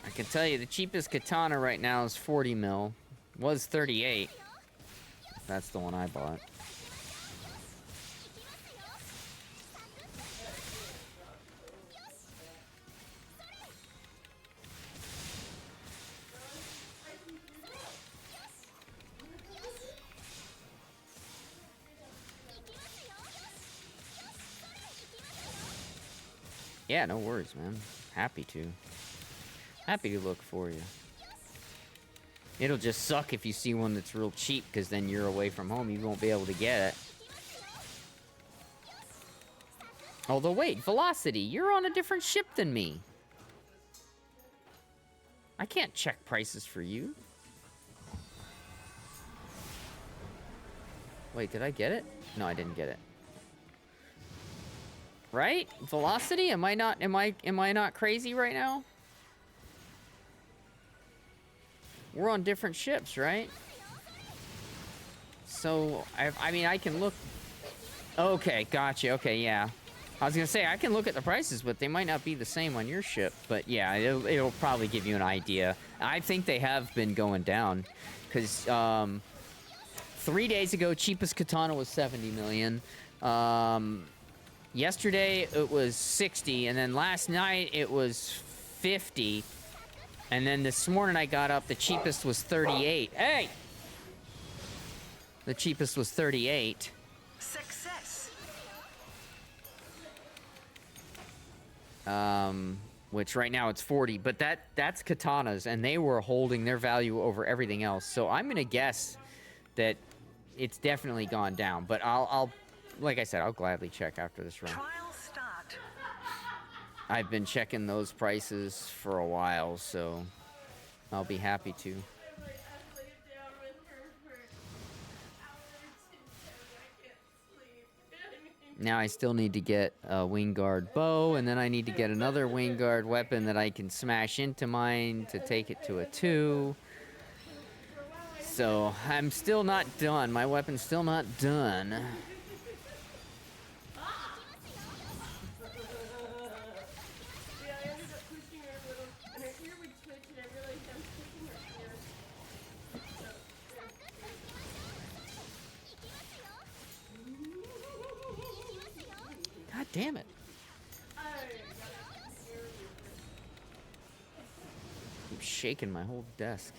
I can tell you the cheapest katana right now is 40 mil. Was 38. That's the one I bought. Yeah, no worries, man. Happy to. Happy to look for you. It'll just suck if you see one that's real cheap, because then you're away from home. You won't be able to get it. Although, wait, Velocity, you're on a different ship than me. I can't check prices for you. Wait, did I get it? No, I didn't get it. Right? Velocity? Am I not crazy right now? We're on different ships, right? So, I mean, I can look... Okay, gotcha. Okay, yeah. I was gonna say, I can look at the prices, but they might not be the same on your ship. But yeah, it'll probably give you an idea. I think they have been going down. Because, 3 days ago, cheapest katana was 70 million. Yesterday, it was 60. And then last night, it was 50. And then this morning I got up, the cheapest was 38. Hey! The cheapest was 38. Success. Which right now it's 40, but that's katanas, and they were holding their value over everything else. So I'm gonna guess that it's definitely gone down. But I'll like I said, I'll gladly check after this run. Trial start. I've been checking those prices for a while, so I'll be happy to. Now I still need to get a Wingguard bow, and then I need to get another Wingguard weapon that I can smash into mine to take it to a 2. So I'm still not done. My weapon's still not done. Yeah, I ended up pushing her a little, and her ear would twitch, and I realized I was pushing her ear. God damn it. Keep shaking my whole desk.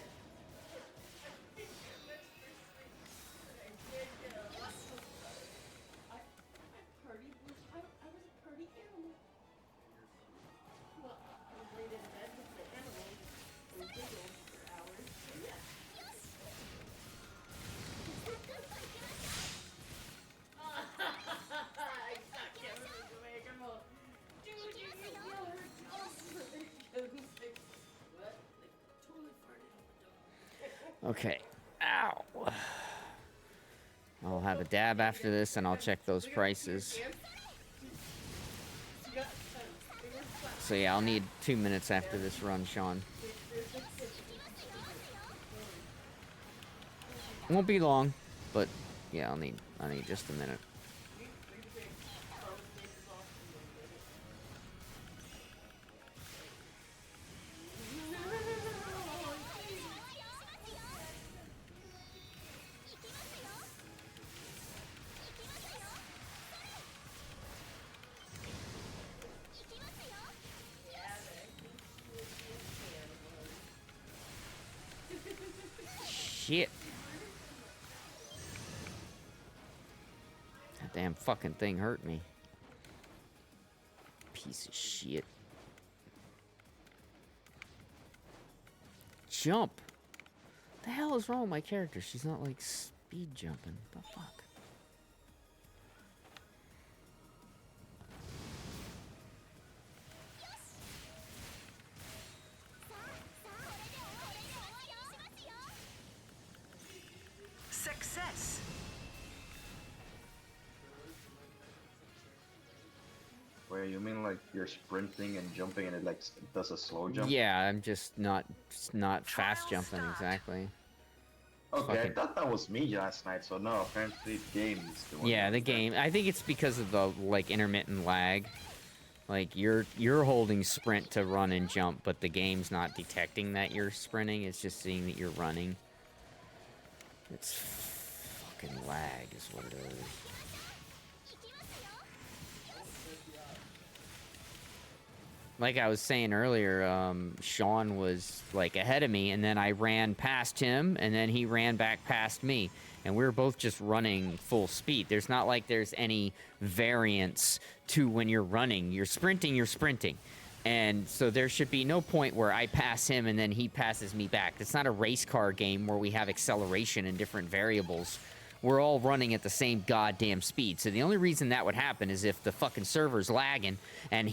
Okay. Ow. I'll have a dab after this, and I'll check those prices. So yeah, I'll need 2 minutes after this run, Sean. Won't be long, but yeah, I'll need just a minute. Shit. That damn fucking thing hurt me. Piece of shit. Jump. The hell is wrong with my character? She's not like speed jumping. The fuck? Success. Wait, you mean like you're sprinting and jumping and it like does a slow jump? Yeah, I'm just not fast jumping exactly. Okay, fucking- I thought that was me last night, so no, apparently the game is doing Yeah, the that. game. I think it's because of the like intermittent lag. Like you're holding sprint to run and jump, but the game's not detecting that you're sprinting. It's just seeing that you're running. It's fucking lag is what it is. Like I was saying earlier, Sean was like ahead of me, and then I ran past him, and then he ran back past me, and we were both just running full speed. There's not like there's any variance to when you're running. You're sprinting, and so there should be no point where I pass him and then he passes me back. It's not a race car game where we have acceleration and different variables. We're all running at the same goddamn speed. So the only reason that would happen is if the fucking server's lagging and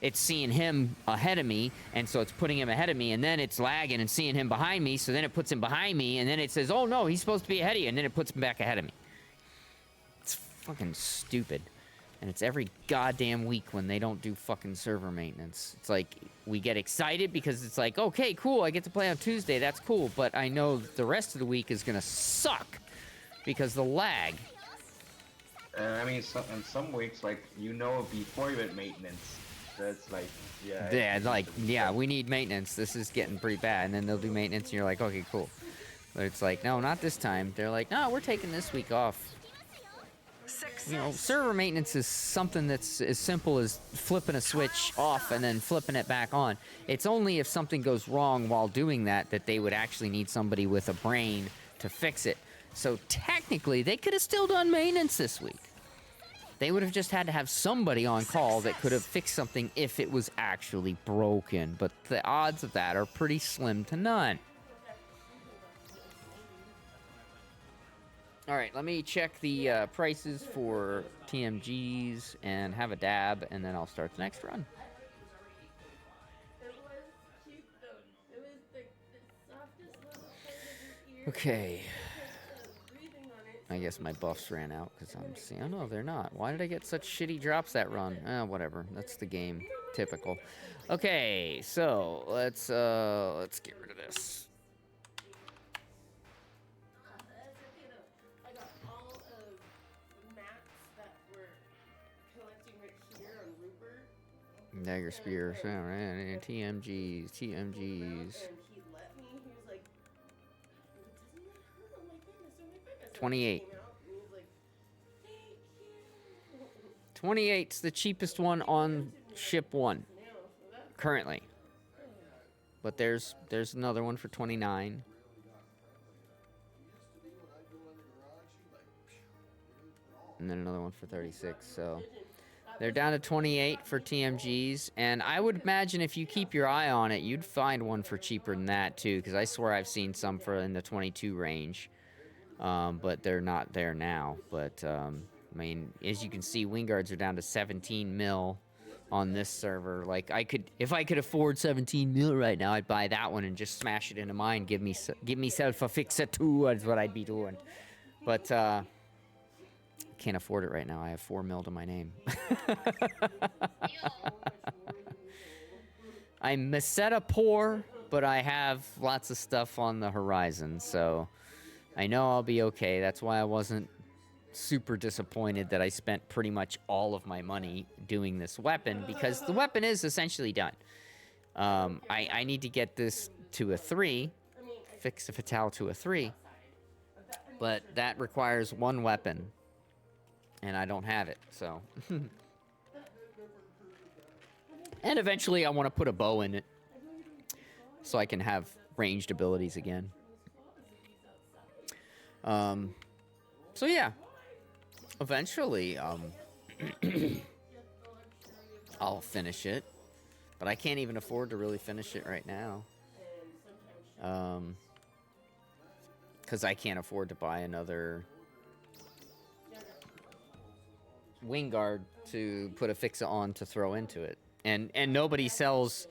it's seeing him ahead of me, and so it's putting him ahead of me, and then it's lagging and seeing him behind me, so then it puts him behind me, and then it says, oh no, he's supposed to be ahead of you, and then it puts him back ahead of me. It's fucking stupid. And it's every goddamn week when they don't do fucking server maintenance. It's like, we get excited because it's like, okay, cool, I get to play on Tuesday, that's cool, but I know that the rest of the week is gonna suck. Because the lag. I mean, in some weeks, like, you know before you had maintenance, that's like, yeah. Yeah, like, yeah, we need maintenance. This is getting pretty bad. And then they'll do maintenance, and you're like, okay, cool. But it's like, no, not this time. They're like, no, we're taking this week off. Success. You know, server maintenance is something that's as simple as flipping a switch off and then flipping it back on. It's only if something goes wrong while doing that that they would actually need somebody with a brain to fix it. So technically, they could have still done maintenance this week. They would have just had to have somebody on call that could have fixed something if it was actually broken. But the odds of that are pretty slim to none. All right, let me check the prices for TMGs and have a dab, and then I'll start the next run. It was cute though. It was the softest little part of his ear. Okay. Breathing on it, I guess my buffs ran out because I'm seeing. Oh no, they're not. Why did I get such shitty drops that run? Whatever. That's the game. Typical. Okay, so let's get rid of this. That's okay though. I got all of the mats that were collecting right here on Rupert. Dagger spears. All right. TMGs. TMGs. And he let me. He was like, "Doesn't that hurt? Oh my goodness! Oh my goodness!" 28. And he came out and he was like, "Thank you." 28's the cheapest one on ship 1 Now, so that's currently. But there's another one for 29. And then another one for 36. So they're down to 28 for TMGs. And I would imagine if you keep your eye on it, you'd find one for cheaper than that too. Because I swear I've seen some for in the 22 range. But they're not there now. But I mean, as you can see, Wingguards are down to 17 mil on this server. Like, if I could afford 17 mil right now, I'd buy that one and just smash it into mine. Give myself a Fixa 2 is what I'd be doing. But can't afford it right now. I have 4 mil to my name. I'm Meseta poor, but I have lots of stuff on the horizon, so I know I'll be okay. That's why I wasn't super disappointed that I spent pretty much all of my money doing this weapon, because the weapon is essentially done. I need to get this to a 3, fix the Fatale to a 3, but that requires 1 weapon, and I don't have it, so. And eventually I want to put a bow in it, so I can have ranged abilities again. So yeah. Eventually, I'll finish it, but I can't even afford to really finish it right now. Because I can't afford to buy another Wingguard to put a Fixa on to throw into it. And nobody sells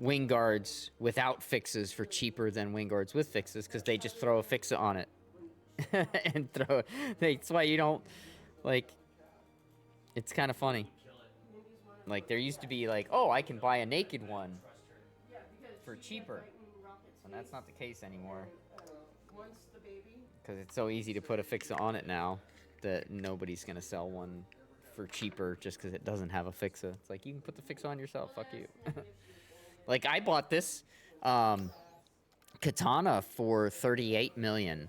Wingguards without fixes for cheaper than Wingguards with fixes, because they just throw a Fixa on it. And throw it. That's why you don't... Like, it's kind of funny. Like, there used to be like, oh, I can buy a naked one for cheaper. And that's not the case anymore. Because it's so easy to put a Fixa on it now that nobody's going to sell one for cheaper just because it doesn't have a Fixa. It's like, you can put the Fixa on yourself. Fuck you. Like, I bought this katana for 38 million.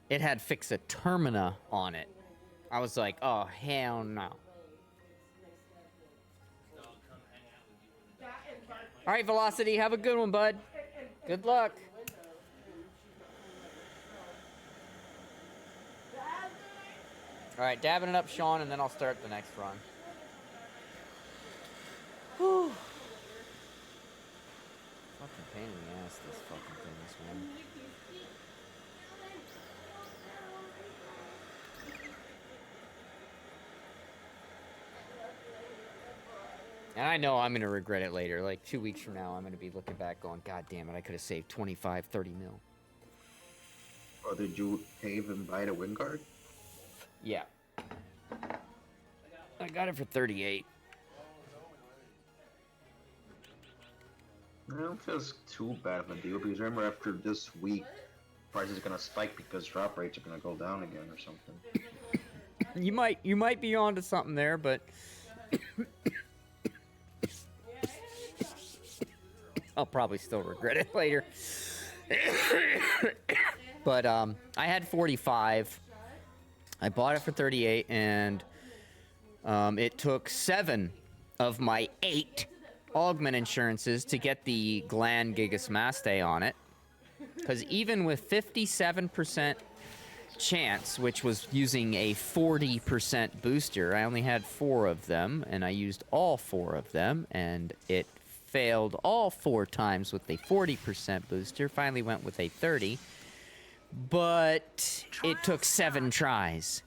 It had Fixa Termina on it. I was like, oh, hell no. All right, Velocity, have a good one, bud. Good luck. All right, dabbing it up, Sean, and then I'll start the next run. Whew. Fucking pain in the ass, this fucking thing, this one. And I know I'm going to regret it later. Like 2 weeks from now, I'm going to be looking back going, God damn it, I could have saved 25, 30 mil. Or did you cave and buy the Wingguard? Yeah. I got it for 38. I don't feel it's too bad of a deal, because remember after this week, prices are going to spike because drop rates are going to go down again or something. You might be onto something there, but... I'll probably still regret it later. But I had 45. I bought it for 38, and it took 7 of my 8 augment insurances to get the Gland Gigas Maste on it. Because even with 57% chance, which was using a 40% booster, I only had 4 of them, and I used all 4 of them, and it failed all 4 times with a 40% booster. Finally went with a 30, but it took 7 tries.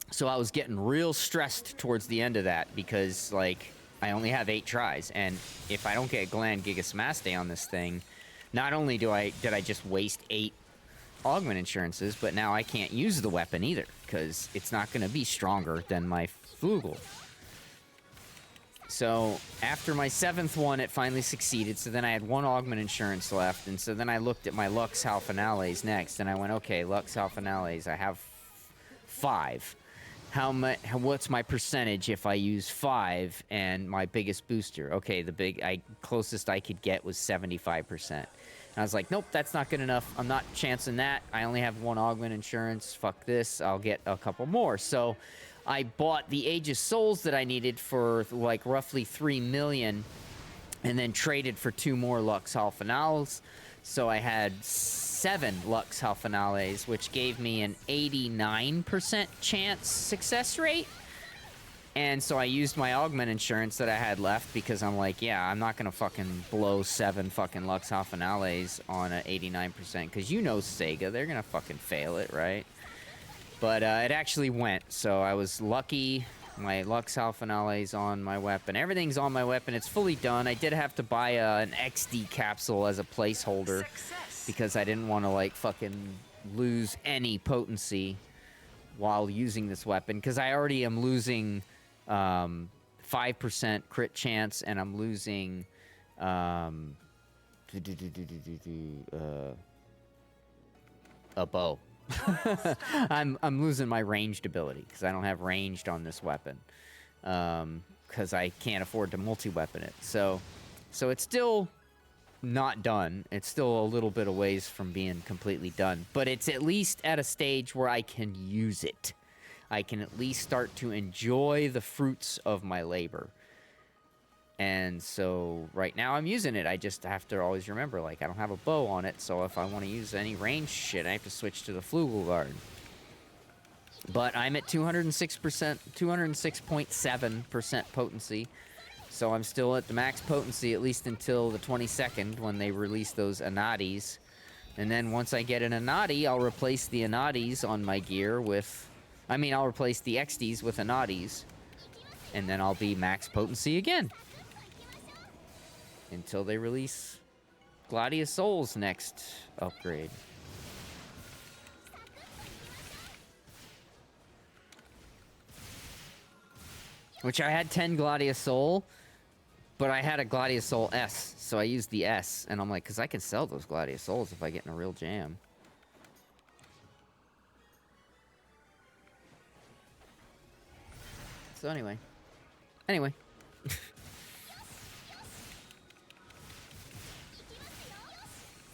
So I was getting real stressed towards the end of that, because like I only have 8 tries, and if I don't get Gland Gigas Maste on this thing, not only did I just waste 8 augment insurances, but now I can't use the weapon either, because it's not going to be stronger than my Flugel. So, after my 7th one, it finally succeeded, so then I had 1 augment insurance left, and so then I looked at my Lux Halfinales next, and I went, okay, Lux Halfinales, I have 5. What's my percentage if I use 5 and my biggest booster? Okay, closest I could get was 75%. And I was like, nope, that's not good enough. I'm not chancing that. I only have 1 augment insurance. Fuck this. I'll get a couple more. So I bought the Aegis Souls that I needed for like roughly 3 million and then traded for 2 more Lux Halfinales. So I had 7 Lux Halfinales, which gave me an 89% chance success rate. And so I used my augment insurance that I had left because I'm like, yeah, I'm not gonna fucking blow 7 fucking Lux Halfinales on an 89%, because you know Sega, they're gonna fucking fail it, right? But it actually went, so I was lucky. My Lux Halfinales on my weapon. Everything's on my weapon. It's fully done. I did have to buy an XD capsule as a placeholder because I didn't want to, like, fucking lose any potency while using this weapon, because I already am losing 5% crit chance, and I'm losing a bow. I'm losing my ranged ability because I don't have ranged on this weapon, because I can't afford to multi-weapon it. So it's still not done. It's still a little bit of ways from being completely done, but it's at least at a stage where I can use it. I can at least start to enjoy the fruits of my labor. And so right now I'm using it. I just have to always remember, like, I don't have a bow on it, so if I want to use any range shit, I have to switch to the Flugelguard. But I'm at 206%, 206.7% potency, so I'm still at the max potency at least until the 22nd when they release those Anadis. And then once I get an Anadi, I'll replace the Anadis on my gear with... I'll replace the XDs with Anadis, and then I'll be max potency again. Until they release Gladius Souls next upgrade. Which I had 10 Gladius Soul, but I had a Gladius Soul S, so I used the S, and I'm like, because I can sell those Gladius Souls if I get in a real jam. So anyway.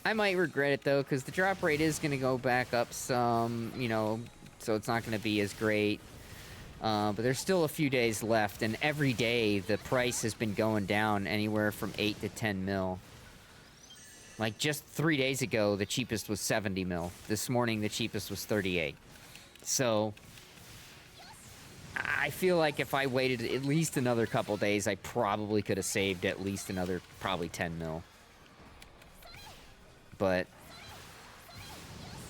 I might regret it, though, because the drop rate is going to go back up some, so it's not going to be as great. But there's still a few days left, and every day the price has been going down anywhere from 8 to 10 mil. Like, just 3 days ago, the cheapest was 70 mil. This morning, the cheapest was 38. So, I feel like if I waited at least another couple days, I probably could have saved at least another, probably 10 mil. But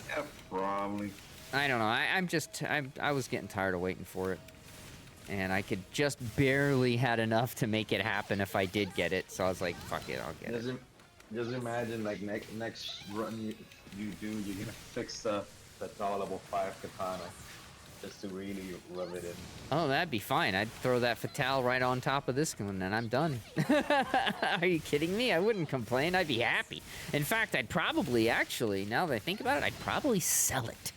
yeah, probably. I don't know. I was getting tired of waiting for it, and I could just barely had enough to make it happen if I did get it. So I was like, "Fuck it, I'll get it." Just imagine, like, next run you do, you're gonna fix the level 5 katana just to really rub it in. Oh, that'd be fine. I'd throw that Fatale right on top of this one, and I'm done. Are you kidding me? I wouldn't complain. I'd be happy. In fact, I'd probably, actually, now that I think about it, I'd probably sell it.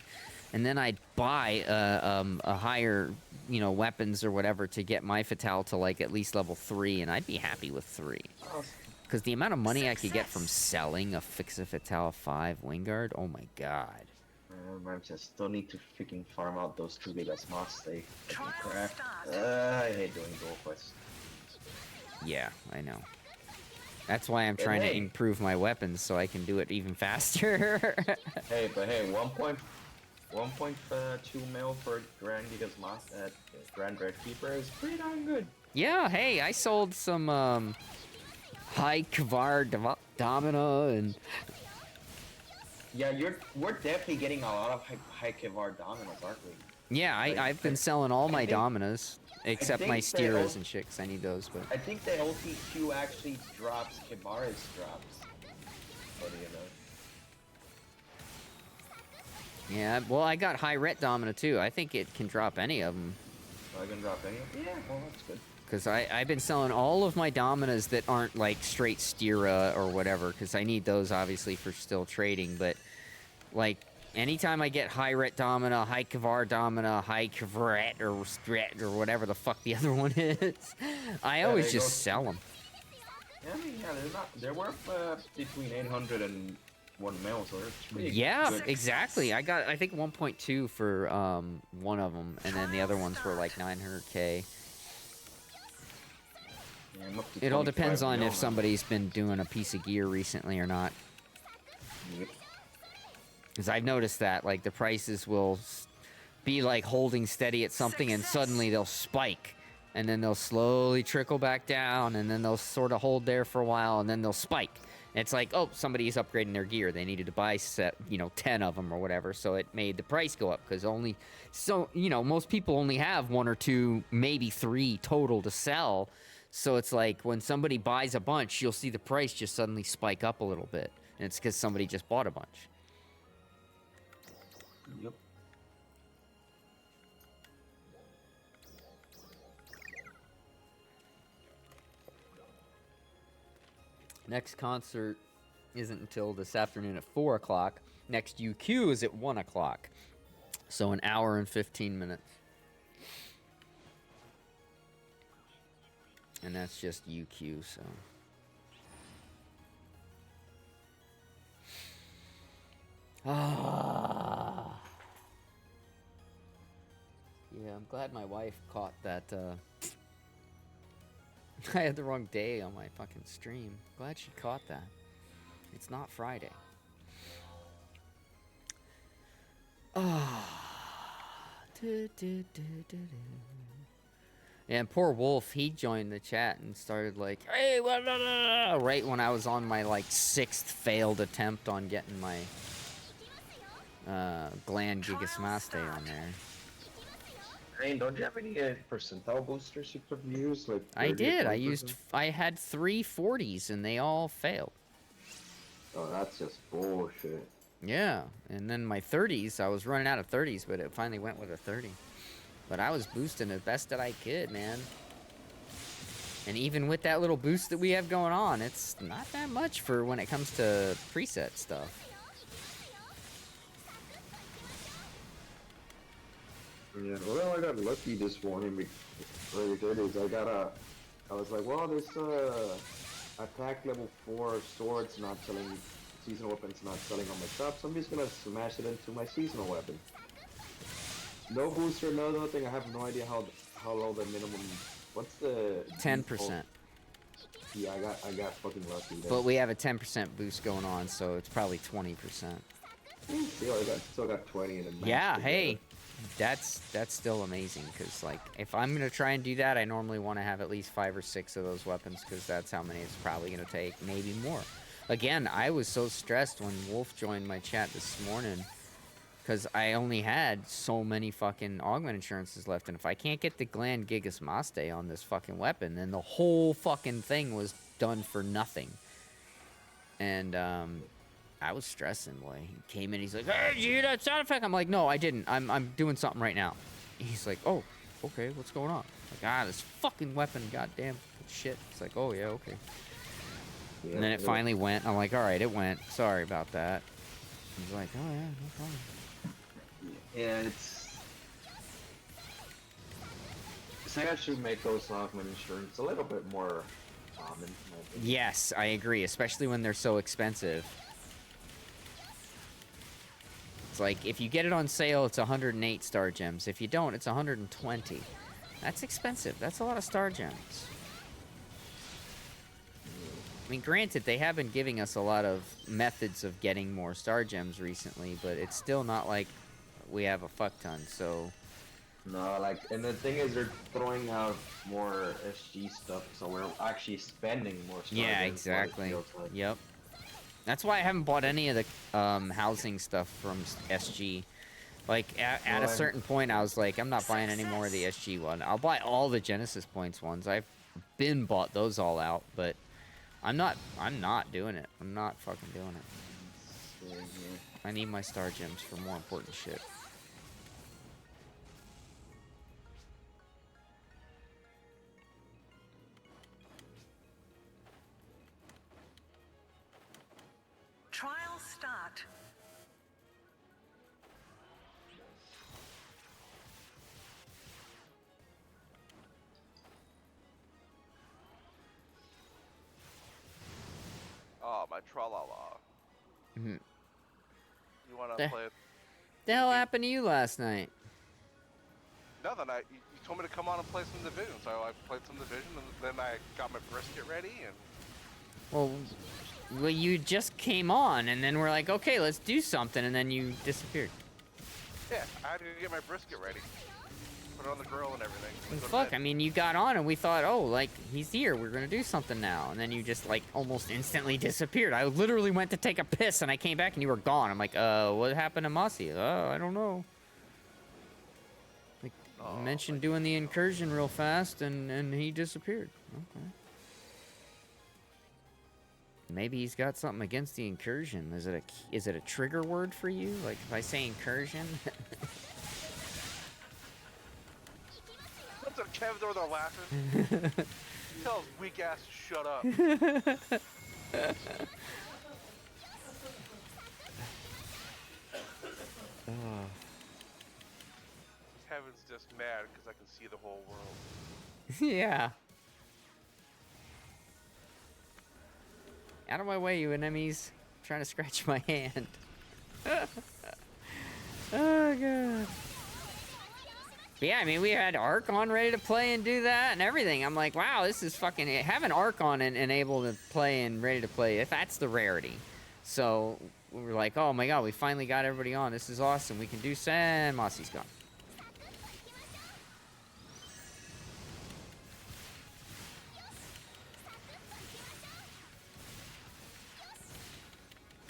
And then I'd buy a higher, weapons or whatever to get my Fatale to, like, at least level 3, and I'd be happy with 3. Because the amount of money I could get from selling a Fixa Fatale 5 Wingard, oh my god. I just still need to freaking farm out those 2 biggest mods. They crap. I hate doing dual quests. Yeah, I know. That's why I'm trying to improve my weapons so I can do it even faster. Hey, 1.2 mil for Grand Gigas Moss at Grand Red Keeper is pretty darn good. Yeah, hey, I sold some High Kvar Domina and... Yeah, we're definitely getting a lot of high Kivar Dominas, aren't we? Yeah, I've been selling all my Dominas, except my Steeras and shit, 'cause I need those, but... I think the LTQ actually drops Kivaris drops. What do you know? Yeah, well, I got high ret Domina too. I think it can drop any of them. I can drop any. Yeah, well, that's good. Because I've been selling all of my Dominas that aren't like straight Stira or whatever, because I need those obviously for still trading. But like anytime I get high ret Domina, high Kavar Domina, high Kavret or Stret or whatever the fuck the other one is, I always they just sell them. Yeah, I mean, yeah, they're worth between 800 and 1 mil, so it's pretty Yeah, good. exactly. I got I think 1.2 for one of them, and then the other ones were like 900K. Yeah, I'm up to It all depends 25 on mil if now. somebody's been doing a piece of gear recently or not. Yep. Because I've noticed that, like, the prices will be, like, holding steady at something, and suddenly they'll spike. And then they'll slowly trickle back down, and then they'll sort of hold there for a while, and then they'll spike. And it's like, oh, somebody's upgrading their gear. They needed to buy, 10 of them or whatever, so it made the price go up. Because most people only have 1 or 2, maybe 3 total to sell. So it's like, when somebody buys a bunch, you'll see the price just suddenly spike up a little bit. And it's because somebody just bought a bunch. Yep. Next concert isn't until this afternoon at 4 o'clock. Next UQ is at 1 o'clock. So an hour and 15 minutes. And that's just UQ, so. Ah. Yeah, I'm glad my wife caught that, I had the wrong day on my fucking stream. Glad she caught that. It's not Friday. Ah. Yeah, and poor Wolf, he joined the chat and started like, hey, right when I was on my like 6th failed attempt on getting my Gland Gigasmaste on there. Hey, don't you have any percentile boosters you could use? Like I 30 or did. 40%? I had 3 40s and they all failed. Oh, that's just bullshit. Yeah, and then my 30s, I was running out of 30s, but it finally went with a 30. But I was boosting the best that I could, man. And even with that little boost that we have going on, it's not that much for when it comes to preset stuff. Yeah, well, I got lucky this morning because what I did is I was like, well, this attack level 4 swords not selling, seasonal weapons not selling on my shop, so I'm just gonna smash it into my seasonal weapon. No booster, no nothing. I have no idea how low the minimum. What's the 10%. Yeah, I got fucking lucky there. But we have a 10% boost going on, so it's probably 20%. Still got 20 in the match. Yeah, together. hey, that's still amazing, because like if I'm gonna try and do that, I normally want to have at least 5 or 6 of those weapons, because that's how many it's probably gonna take, maybe more. Again, I was so stressed when Wolf joined my chat this morning, because I only had so many fucking augment insurances left, and if I can't get the Gland Gigasmaste on this fucking weapon, then the whole fucking thing was done for nothing. And I was stressing, boy. He came in, he's like, hey, did you hear that sound effect? I'm like, no, I didn't. I'm doing something right now. He's like, oh, okay, what's going on? I'm like, this fucking weapon, goddamn shit. It's like, oh, yeah, okay. Yeah, And then it finally went. I'm like, all right, it went. Sorry about that. He's like, oh, yeah, no problem. Yeah, Sega should make those augment insurance a little bit more common. Yes, I agree, especially when they're so expensive. It's like, if you get it on sale, it's 108 star gems. If you don't, it's 120. That's expensive. That's a lot of star gems. I mean, granted, they have been giving us a lot of methods of getting more star gems recently, but it's still not like we have a fuck ton, so... No, like, and the thing is, they're throwing out more SG stuff, so we're actually spending more star Yeah, gems, what it exactly. feels like. Yep. That's why I haven't bought any of the housing stuff from SG. Like, at a certain point, I was like, I'm not buying any more of the SG one. I'll buy all the Genesis points ones. I've been bought those all out, but I'm not doing it. I'm not fucking doing it. Yeah, yeah. I need my star gems for more important shit. Trial start. Oh, my tra-la-la. Mhm. You wanna The- play it? The hell happened to you last night? Nothing. You told me to come on and play some Division, so I played some Division, and then I got my brisket ready, and Well, you just came on, and then we're like, okay, let's do something, and then you disappeared. yeah, I had to get my brisket ready, put it on the grill and everything. And go to fuck, bed. I mean, you got on, and we thought, oh, like, he's here, we're gonna do something now, and then you just, like, almost instantly disappeared. I literally went to take a piss, and I came back, and you were gone. I'm like, what happened to Mossy? I don't know. Like, you mentioned doing the incursion real fast, and he disappeared. Okay. Maybe he's got something against the incursion. Is it a trigger word for you? Like, if I say incursion? What's up, Kevin's over there laughing? Tell his weak ass to shut up. Kevin's just mad because I can see the whole world. Yeah. Out of my way, you enemies. Trying to scratch my hand. Oh, God. But yeah, I mean, we had Archon ready to play and do that and everything. I'm like, wow, this is fucking... Having Archon and able to play and ready to play, that's the rarity. So, we were like, oh my God, we finally got everybody on. This is awesome. We can do San. Mossy's gone.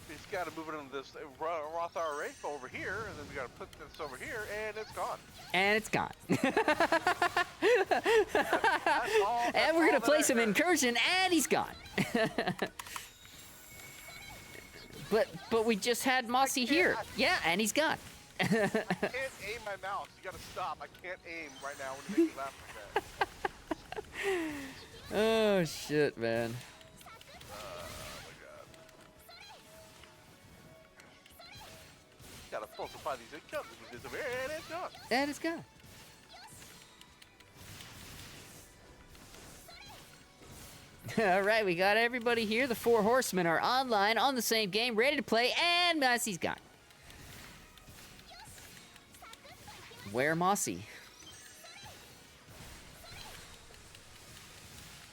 We just gotta move it into this Rothar Wraith over here, and then we gotta put this over here, and it's gone. And it's gone. That's And we're gonna all play that I some heard. incursion, and he's gone. but we just had Mossy here. Yeah, and he's gone. I can't aim my mouse. You gotta stop. I can't aim right now when you make me laugh like that. Oh shit, man. Oh my god. Gotta falsify these incomes. And it's gone. And it's gone. All right, we got everybody here. The 4 horsemen are online on the same game, ready to play, and Mossy's gone. Where Mossy?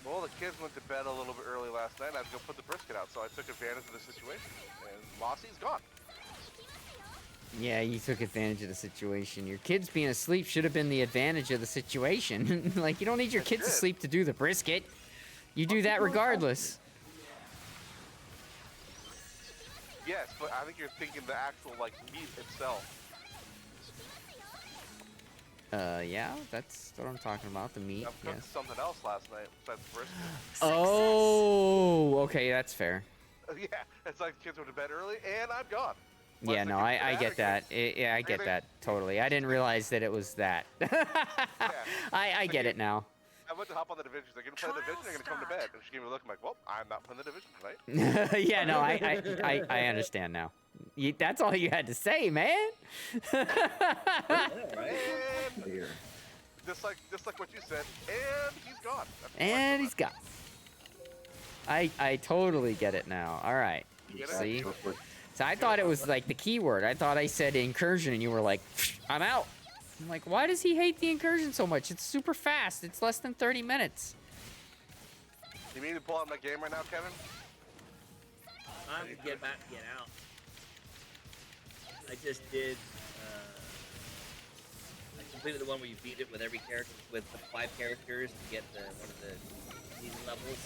Well, the kids went to bed a little bit early last night, and I had to go put the brisket out, so I took advantage of the situation. And Mossy's gone. Yeah, you took advantage of the situation. Your kids being asleep should have been the advantage of the situation. Like, you don't need your kids to did. sleep to do the brisket. You do that regardless. Yes, but I think you're thinking the actual, like, meat itself. Yeah, that's what I'm talking about, the meat, I cooked yes. something else last night besides brisket. Oh, okay, that's fair. Yeah, it's like the kids went to bed early, and I'm gone. Yeah, Unless no, they I get get that. Yeah, I get that, totally. I didn't realize that it was that. I get it now. I went to hop on the division. She's like, "You're gonna play the division? You're gonna come to bed." And she gave me a look. I'm like, "Well, I'm not playing the division tonight." Yeah, no, I understand now. That's all you had to say, man. And just like what you said, and he's gone. That's the And point. he's gone. I totally get it now. All right. You get it? See? So I thought it was like the keyword. I thought I said incursion, and you were like, I'm out. I'm like, why does he hate the incursion so much? It's super fast. It's less than 30 minutes. You mean to pull out my game right now, Kevin? I'm to get back, get out. I just did. I completed the one where you beat it with every character, with the 5 characters to get one of the season levels.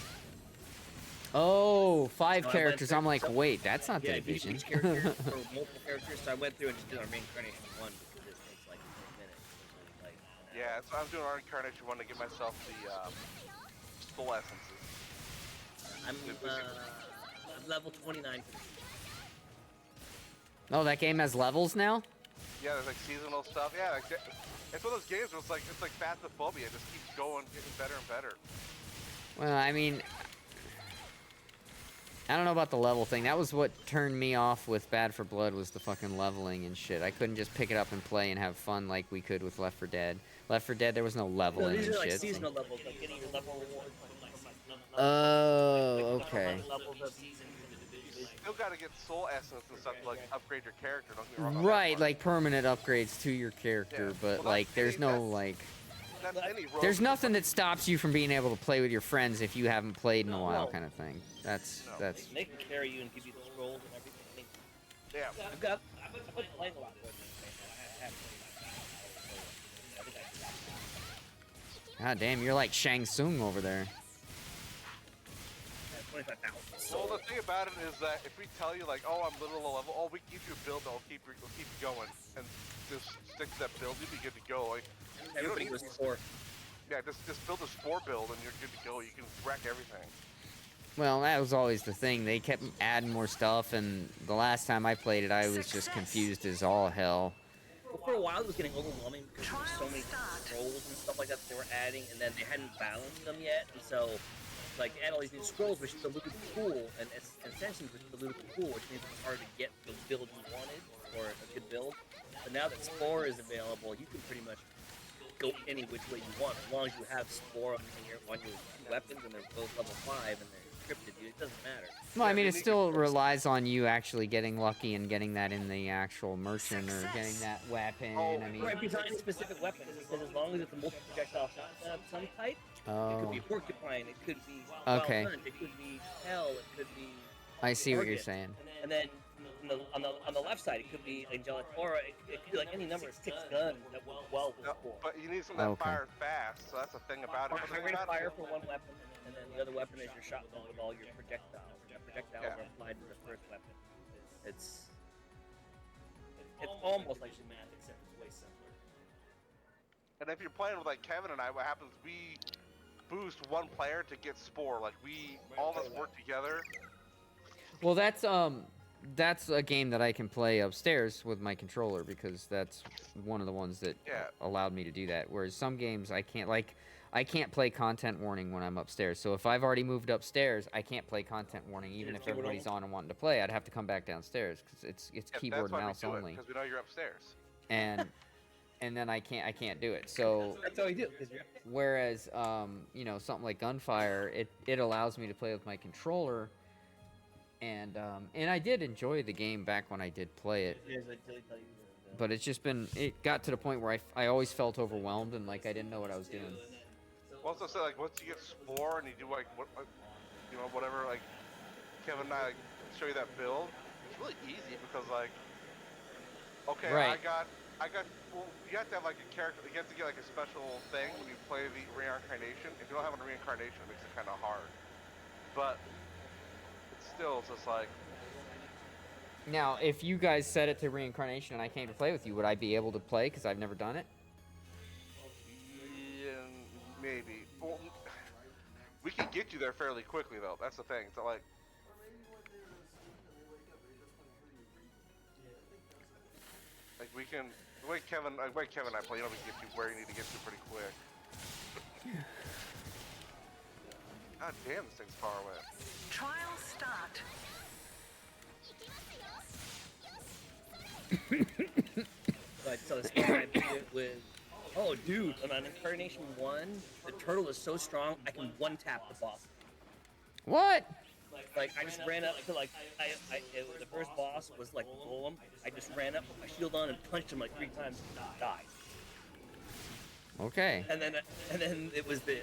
Oh, 5 So I went characters. through- I'm like, so- wait, that's not Yeah, the you beat division. each character for multiple characters. So I went through and just did our reincarnation one because it takes like 10 minutes. Like, Yeah, so I'm doing our incarnation one to give myself the full essences. I'm level 29. Oh, that game has levels now? Yeah, there's like seasonal stuff. Yeah, like, it's one of those games where it's like Phasmophobia. It just keeps going, getting better and better. Well, I mean, I don't know about the level thing. That was what turned me off with Bad for Blood, was the fucking leveling and shit. I couldn't just pick it up and play and have fun like we could with Left 4 Dead. Left 4 Dead, there was no leveling these and are like shit. so- seasonal levels, like getting your level rewards. Oh, okay. Levels of You still gotta get soul essence and stuff to like upgrade your character. Don't get me wrong on Right, that like permanent upgrades to your character, Yeah. but Well, like that's there's any- no that's- like part. That's any rogue. there's nothing that stops you from being able to play with your friends if you haven't played in a while, No. kind of thing. That's No. that's They can carry you and give you the scrolls and everything. Yeah. I've been playing a lot more than I have played. I think I God damn, you're like Shang Tsung over there. 25,000. Well, the thing about it is that if we tell you like, oh, I'm little low level, oh, we give you a build that'll keep you going, and just stick to that build, you'll be good to go. Like, you don't Everybody need was for. Yeah, just build a spore build and you're good to go. You can wreck everything. Well, that was always the thing. They kept adding more stuff, and the last time I played it, I was just confused as all hell. Well, for a while it was getting overwhelming because there were so many scrolls and stuff like that they were adding, and then they hadn't balanced them yet, and so like add all these new scrolls, which diluted the pool, and ascensions, which diluted the pool, which means it's hard to get the build you wanted or a good build. But now that Spore is available, you can pretty much go any which way you want, as long as you have Spore on your weapons and they're both level 5 and they're encrypted, dude. It doesn't matter. Well, I mean, it still relies on you actually getting lucky and getting that in the actual merchant or getting that weapon. I mean, Right, besides specific weapons, it says as long as it's a multi-projectile shotgun of some type, it could be oh, porcupine, it could be Okay. wild hunt, it could be hell, it could be I see what you're target. saying. And then on the left side, it could be angelic aura. It could be like any number of 6 guns that work well with No, Spore. but you need something that Okay. fires fast, so that's the thing about it. But the High thing rate of about fire it- for one weapon, and then the other weapon is your shotgun with all your projectiles. Your projectiles Yeah. are applied to the first weapon. It's almost like Shimano, except it's way simpler. And if you're playing with like Kevin and I, what happens? We boost one player to get Spore. Like we all of us work together. Well, that's a game that I can play upstairs with my controller because that's one of the ones that Yeah. allowed me to do that. Whereas some games I can't. Like, I can't play content warning when I'm upstairs. So if I've already moved upstairs, I can't play content warning even if keyboard everybody's on and wanting to play. I'd have to come back downstairs because it's Yeah, keyboard that's why and mouse we do only, because we know you're upstairs. and then I can't do it. So That's all you do. 'Cause you're whereas you know, something like Gunfire, it allows me to play with my controller. And I did enjoy the game back when I did play it, Here's what Tilly tell you. but it's just been, it got to the point where I always felt overwhelmed and like I didn't know what I was doing. Also, say like once you get Spore and you do like what, you know, whatever, like Kevin and I like, show you that build. It's really easy because like, okay, Right. I got. Well, you have to have like a character. You have to get like a special thing when you play the reincarnation. If you don't have a reincarnation, it makes it kind of hard. But it's still just like. Now, if you guys set it to reincarnation and I came to play with you, would I be able to play because I've never done it? Yeah, maybe. Well, we can get you there fairly quickly though. That's the thing. So like. Like we can, the way Kevin and I play, you know, we can get you where you need to get to pretty quick. God damn, this thing's far away. Trial start. But so this game I beat it with. Oh, dude! On Incarnation 1, the turtle is so strong I can one-tap the boss. What? Like I just ran up to like the first boss was like a golem. I just ran up with my shield on and punched him like 3 times and died. Okay. And then it was the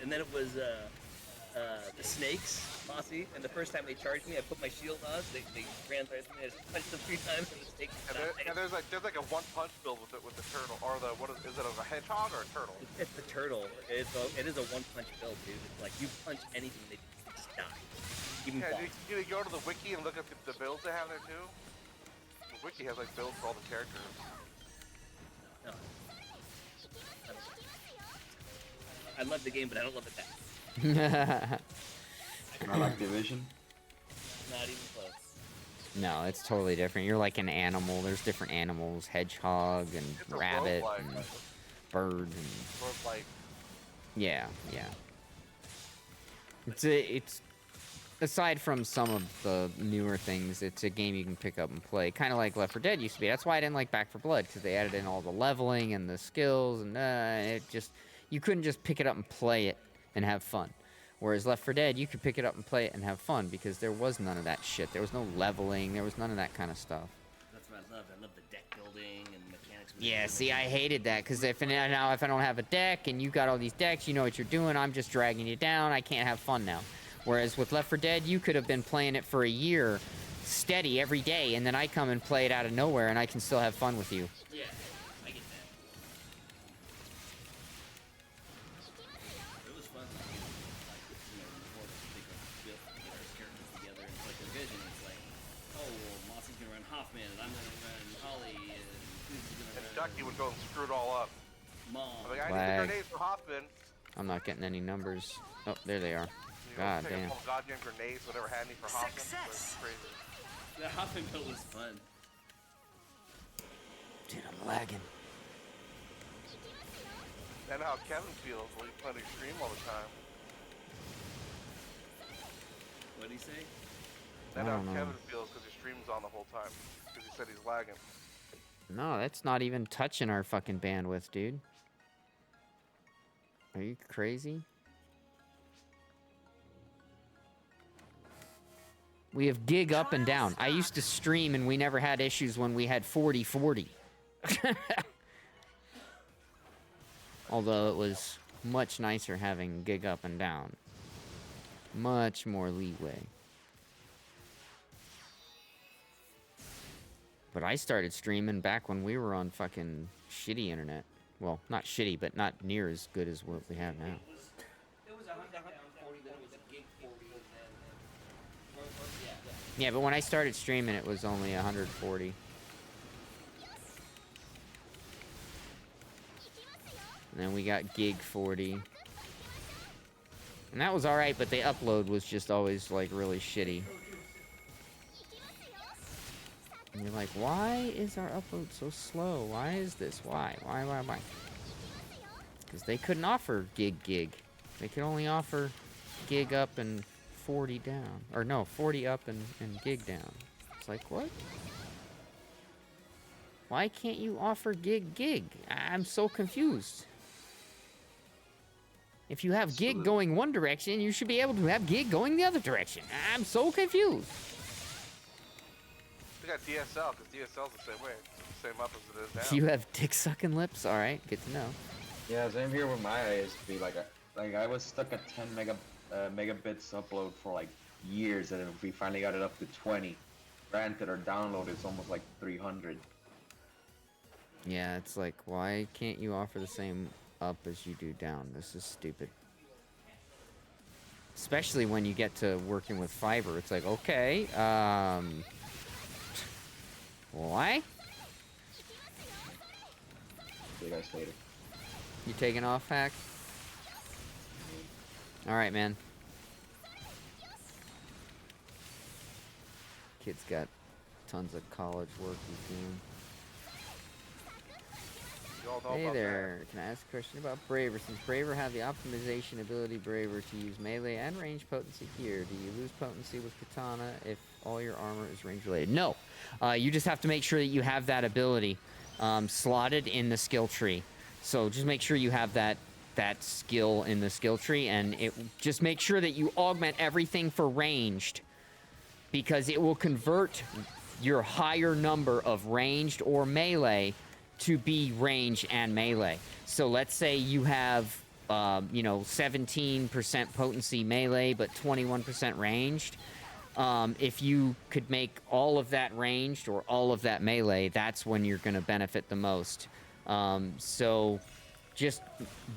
snakes posse. And the first time they charged me, I put my shield on. They ran through me. I just punched them 3 times and the snakes died. And there's like a one punch build with the turtle, or the what is it? A hedgehog or a turtle? It's the turtle. It is a one-punch build, dude. It's like you punch anything, they just die. Even Yeah, boss. you go to the wiki and look at the builds they have there too. The wiki has like builds for all the characters. No. I love the game, but I don't love it that. Not Activision. Not even close. No, it's totally different. You're like an animal. There's different animals, hedgehog and It's a rabbit roguelike. and bird and Roguelike. yeah. It's aside from some of the newer things, it's a game you can pick up and play, kind of like Left 4 Dead used to be. That's why I didn't like Back 4 Blood, because they added in all the leveling and the skills, and you couldn't just pick it up and play it and have fun. Whereas Left 4 Dead, you could pick it up and play it and have fun, because there was none of that shit. There was no leveling, there was none of that kind of stuff. That's what I loved. I loved the deck building and mechanics. Yeah, see, I hated that, because if I don't have a deck, and you got all these decks, you know what you're doing, I'm just dragging you down, I can't have fun now. Whereas with Left 4 Dead, you could have been playing it for a year, steady, every day, and then I come and play it out of nowhere, and I can still have fun with you. Yeah, I get that. It was fun. Before they could get our characters together and like their vision. It's like, oh, well, Mossy's gonna run Hoffman, and I'm gonna run Holly, and who's gonna And run Ducky would go and screw it all up. Mom. I'm like, I need the Lag. grenades for Hoffman. I'm not getting any numbers. Oh, there they are. You know, God take damn. all the goddamn grenades, whatever handy for Hoffman. Success. But it's crazy. The Hoffman build was fun. Dude, I'm lagging. And how Kevin feels when he's playing Extreme all the time. What'd he say? And I how don't know. Kevin feels because Extreme's on the whole time. Because he said he's lagging. No, that's not even touching our fucking bandwidth, dude. Are you crazy? We have gig up and down. I used to stream and we never had issues when we had 40/40. Although it was much nicer having gig up and down. Much more leeway. But I started streaming back when we were on fucking shitty internet. Well, not shitty, but not near as good as what we have now. It was 140, then it was a gig 40, and then... Yeah, but when I started streaming, it was only 140. And then we got gig 40. And that was alright, but the upload was just always, like, really shitty. And you're like, why is our upload so slow? Why is this? Why? Why? Because they couldn't offer gig. They could only offer gig up and 40 down. Or no, 40 up and gig down. It's like, what? Why can't you offer gig? I'm so confused. If you have gig going one direction, you should be able to have gig going the other direction. I'm so confused. We got DSL, because DSL's the same way. It's the same up as it is now. You have dick-sucking lips? Alright, good to know. Yeah, same here with my ISP. Like I was stuck at 10 megabits upload for like years, and then we finally got it up to 20. Granted, our download is almost like 300. Yeah, it's like, why can't you offer the same up as you do down? This is stupid. Especially when you get to working with fiber. It's like, okay, why? You guys later. You taking off, Hack? Alright, man. Kid's got tons of college work he's doing. You all know Hey about there, can I ask a question about Braver? Since Braver have the optimization ability Braver to use melee and range potency here, do you lose potency with Katana if all your armor is range related? No, you just have to make sure that you have that ability slotted in the skill tree. So just make sure you have that skill in the skill tree, and just make sure that you augment everything for ranged, because it will convert your higher number of ranged or melee to be range and melee. So let's say you have, 17% potency melee, but 21% ranged. If you could make all of that ranged or all of that melee, that's when you're going to benefit the most. So just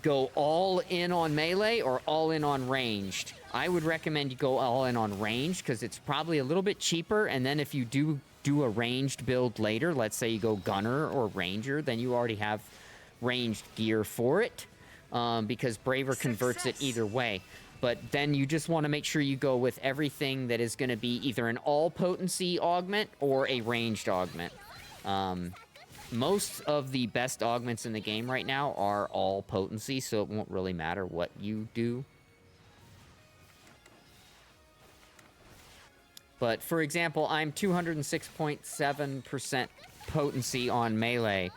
go all in on melee or all in on ranged. I would recommend you go all in on ranged, because it's probably a little bit cheaper, and then if you do a ranged build later, let's say you go gunner or ranger, then you already have ranged gear for it, because Braver converts it either way. But then you just want to make sure you go with everything that is going to be either an all potency augment or a ranged augment. Most of the best augments in the game right now are all potency, so it won't really matter what you do. But for example, I'm 206.7% potency on melee.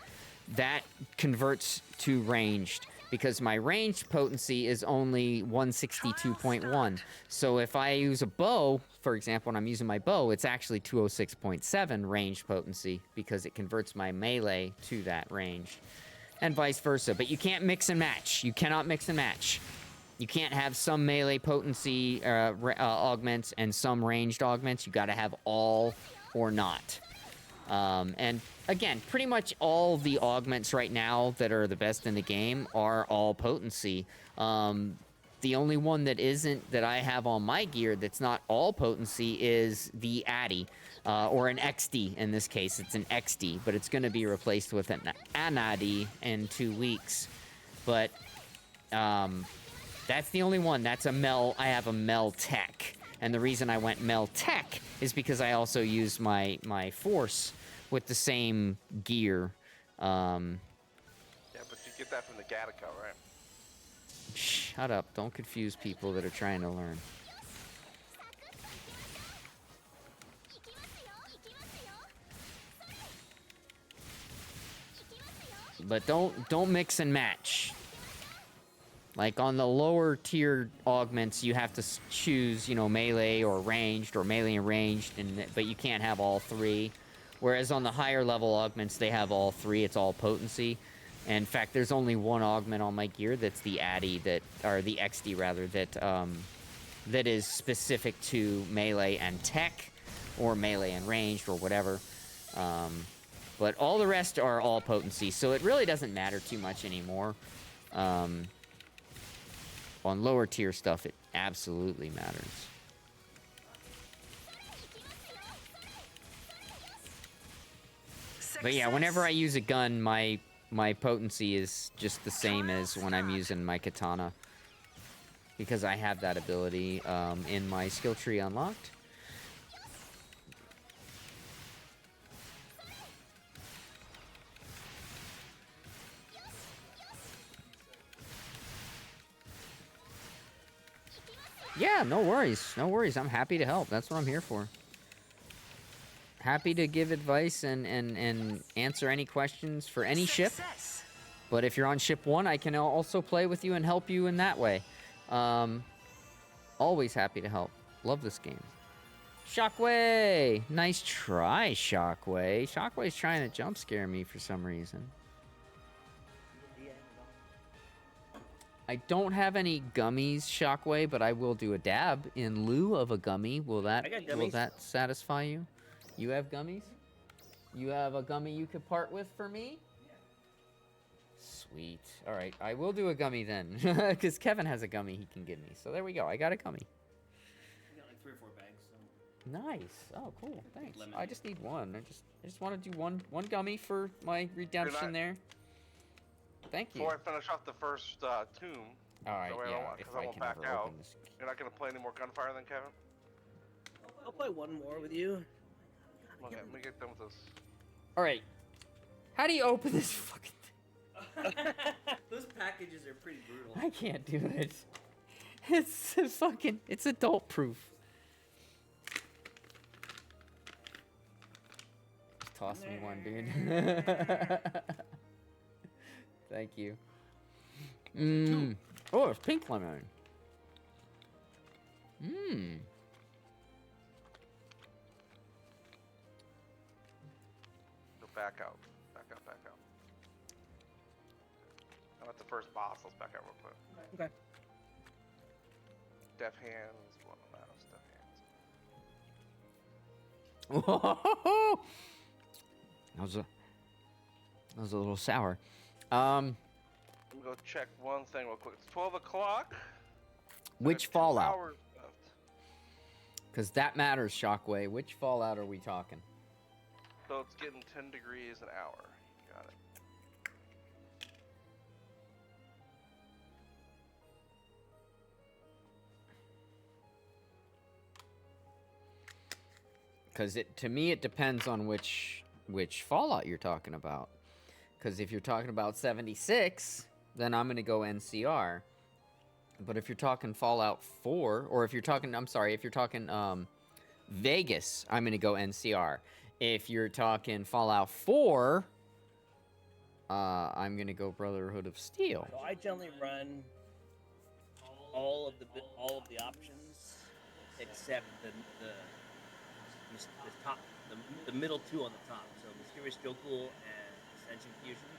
That converts to ranged, because my ranged potency is only 162.1. So if I use a bow, for example, when I'm using my bow, it's actually 206.7 ranged potency, because it converts my melee to that range, and vice versa. But you can't mix and match. You cannot mix and match. You can't have some melee potency augments and some ranged augments. You got to have all or not. And again, pretty much all the augments right now that are the best in the game are all potency. The only one that isn't, that I have on my gear that's not all potency, is the Addy, or an XD in this case. It's an XD, but it's going to be replaced with an Addy in 2 weeks. But that's the only one. That's a Mel. I have a Mel Tech. And the reason I went Mel Tech is because I also use my Force with the same gear. Yeah, but you get that from the Gattaca, right? Shut up. Don't confuse people that are trying to learn. But don't mix and match. Like on the lower tier augments, you have to choose, you know, melee or ranged, or melee and ranged, but you can't have all three. Whereas on the higher level augments, they have all three. It's all potency. And in fact, there's only one augment on my gear that's the Addy, or the XD rather, that is specific to melee and tech, or melee and ranged, or whatever. But all the rest are all potency, so it really doesn't matter too much anymore. On lower tier stuff, it absolutely matters. But yeah, whenever I use a gun, my potency is just the same as when I'm using my katana, because I have that ability in my skill tree unlocked. Yeah, no worries. No worries. I'm happy to help. That's what I'm here for. Happy to give advice and answer any questions for any ship. But if you're on ship 1, I can also play with you and help you in that way. Always happy to help. Love this game. Shockwave! Nice try, Shockwave. Shockwave's trying to jump scare me for some reason. I don't have any gummies, Shockwave, but I will do a dab in lieu of a gummy. Will that satisfy you? You have gummies? You have a gummy you could part with for me? Sweet. All right, I will do a gummy then, because Kevin has a gummy he can give me. So there we go. I got a gummy. I got like 3 or 4 bags. So. Nice. Oh, cool. Thanks. I just need one. I just want to do one gummy for my redemption there. Thank you. Before I finish off the first tomb, alright, yeah, because I won't back out. You're not gonna play any more Gunfire then, Kevin? I'll play one more with you. Okay, let me get done with this. Alright. How do you open this fucking thing? Those packages are pretty brutal. I can't do it. It's adult proof. Just toss me one, dude. Thank you. Oh, it's pink lemon. Go back out. Back out, back out. I'm at the first boss. Let's back out real quick. Okay. Deaf hands. Well, no, it's deaf hands. Whoa! That was a little sour. Let me go check one thing real quick. It's 12 o'clock. Which Fallout? Because that matters, Shockwave. Which Fallout are we talking? So it's getting 10 degrees an hour. Got it. Because to me, it depends on which Fallout you're talking about. Because if you're talking about 76, then I'm going to go NCR. But if you're talking Fallout 4, or if you're talking, Vegas, I'm going to go NCR. If you're talking Fallout 4, I'm going to go Brotherhood of Steel. So I generally run all of the options except the top, the middle two on the top. So Mysterious Jokul and Ascension Fusion.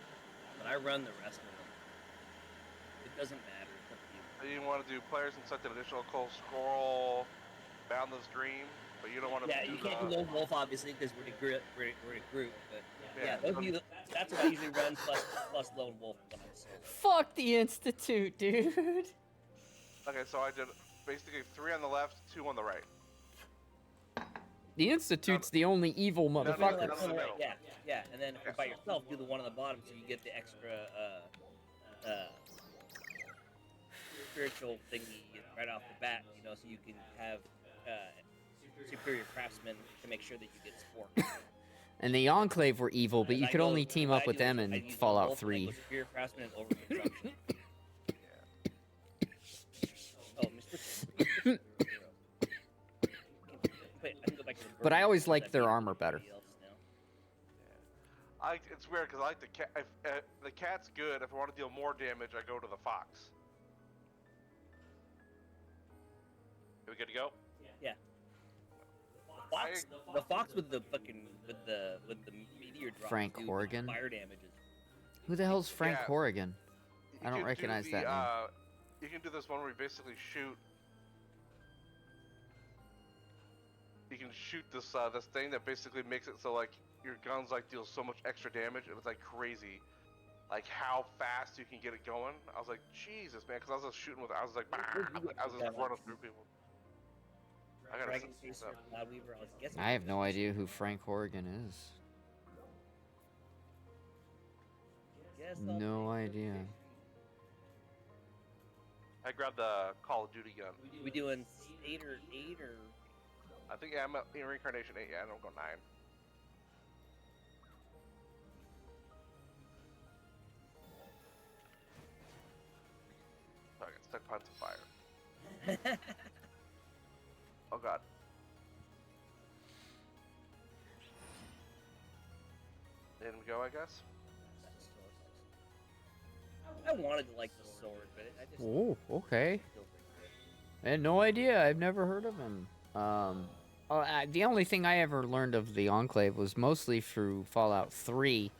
But I run the rest of them. It doesn't matter. It's up to you. So you want to do players and such an additional cold scroll, Boundless Dream, but you don't want to. Yeah, you can't do Lone Wolf obviously because we're a group. But yeah, that's what I usually run plus Lone Wolf. Fuck the Institute, dude. Okay, so I did basically 3 on the left, 2 on the right. The Institute's the only evil motherfucker. Yeah, and then if you're by yourself, do the one on the bottom so you get the extra spiritual thingy right off the bat, you know, so you can have superior craftsmen to make sure that you get sport. And the Enclave were evil, but you could only team up with them in Fallout 3. Superior craftsmen and overconstruction. But I always liked their armor better. It's weird because I like the cat. If the cat's good, if I want to deal more damage, I go to the fox. Are we good to go? Yeah. The fox with the fucking with the meteor drop. Frank Horrigan. Fire damages. Who the hell's Frank Horrigan? I don't recognize that name. You can do this one where you basically shoot. You can shoot this this thing that basically makes it so like your guns like deal so much extra damage and it's like crazy, like how fast you can get it going. I was like, Jesus, man, because I was just shooting with, I was like, I was just running through people. I gotta Dragon set this Chaser, up. Cloudweaver, I was guessing. I have no idea who Frank Horrigan is. No idea. I grabbed the Call of Duty gun. We doing 8 or? I think I'm in Reincarnation 8. Yeah, I don't go 9. Oh, I got stuck behind some fire. Oh god. In we go, I guess. I wanted to like the sword, but I just. Oh, okay. I had no idea. I've never heard of him. The only thing I ever learned of the Enclave was mostly through Fallout 3,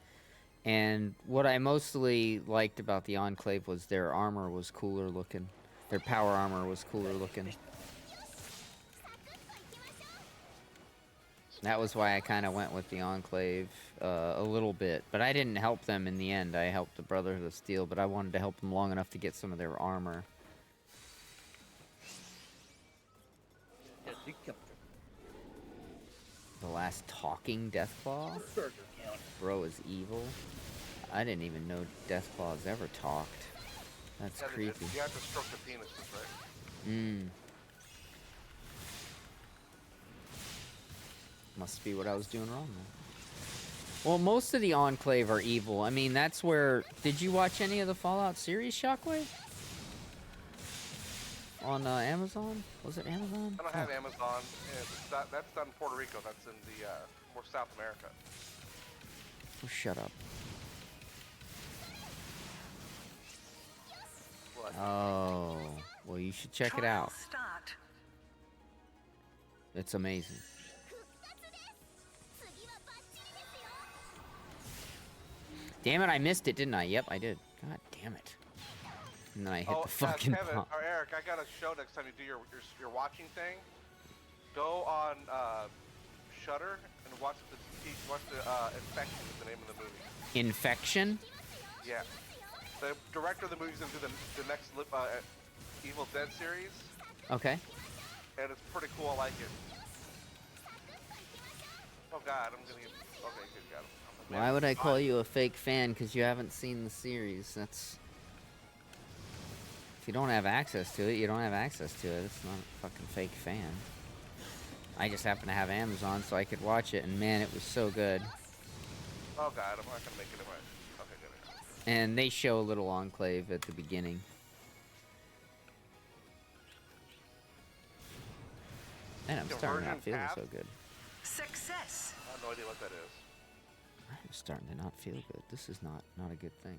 and what I mostly liked about the Enclave was their armor was cooler looking. Their power armor was cooler looking. That was why I kind of went with the Enclave a little bit, but I didn't help them in the end. I helped the Brotherhood of Steel, but I wanted to help them long enough to get some of their armor. The last talking Deathclaw? Bro is evil. I didn't even know Deathclaws ever talked. That's creepy. You have to stroke the penises, right? Must be what I was doing wrong then. Well, most of the Enclave are evil. I mean, that's where... Did you watch any of the Fallout series, Shockwave? On Amazon? Was it Amazon? I don't have Amazon. Yeah, that's not in Puerto Rico. That's in the more South America. Oh, shut up. What? Oh, well, you should check it out. Start. It's amazing. Damn it, I missed it, didn't I? Yep, I did. God damn it. And then I hit the fucking Kevin, pump. or Eric, I got a show next time you do your watching thing. Go on Shudder and watch the Infection is the name of the movie. Infection? Yeah. The director of the movie's gonna do the next Evil Dead series. Okay. And it's pretty cool. I like it. Oh god, I'm gonna get. Okay, good, got him. Why would I call you a fake fan? Because you haven't seen the series. That's... If you don't have access to it, you don't have access to it. It's not a fucking fake fan. I just happen to have Amazon, so I could watch it, and man, it was so good. Oh god, I'm not gonna make it in my. Okay, good. And they show a little enclave at the beginning. Man, I'm The starting to not version feel path? so good. Success. I have no idea what that is. I'm starting to not feel good. This is not a good thing.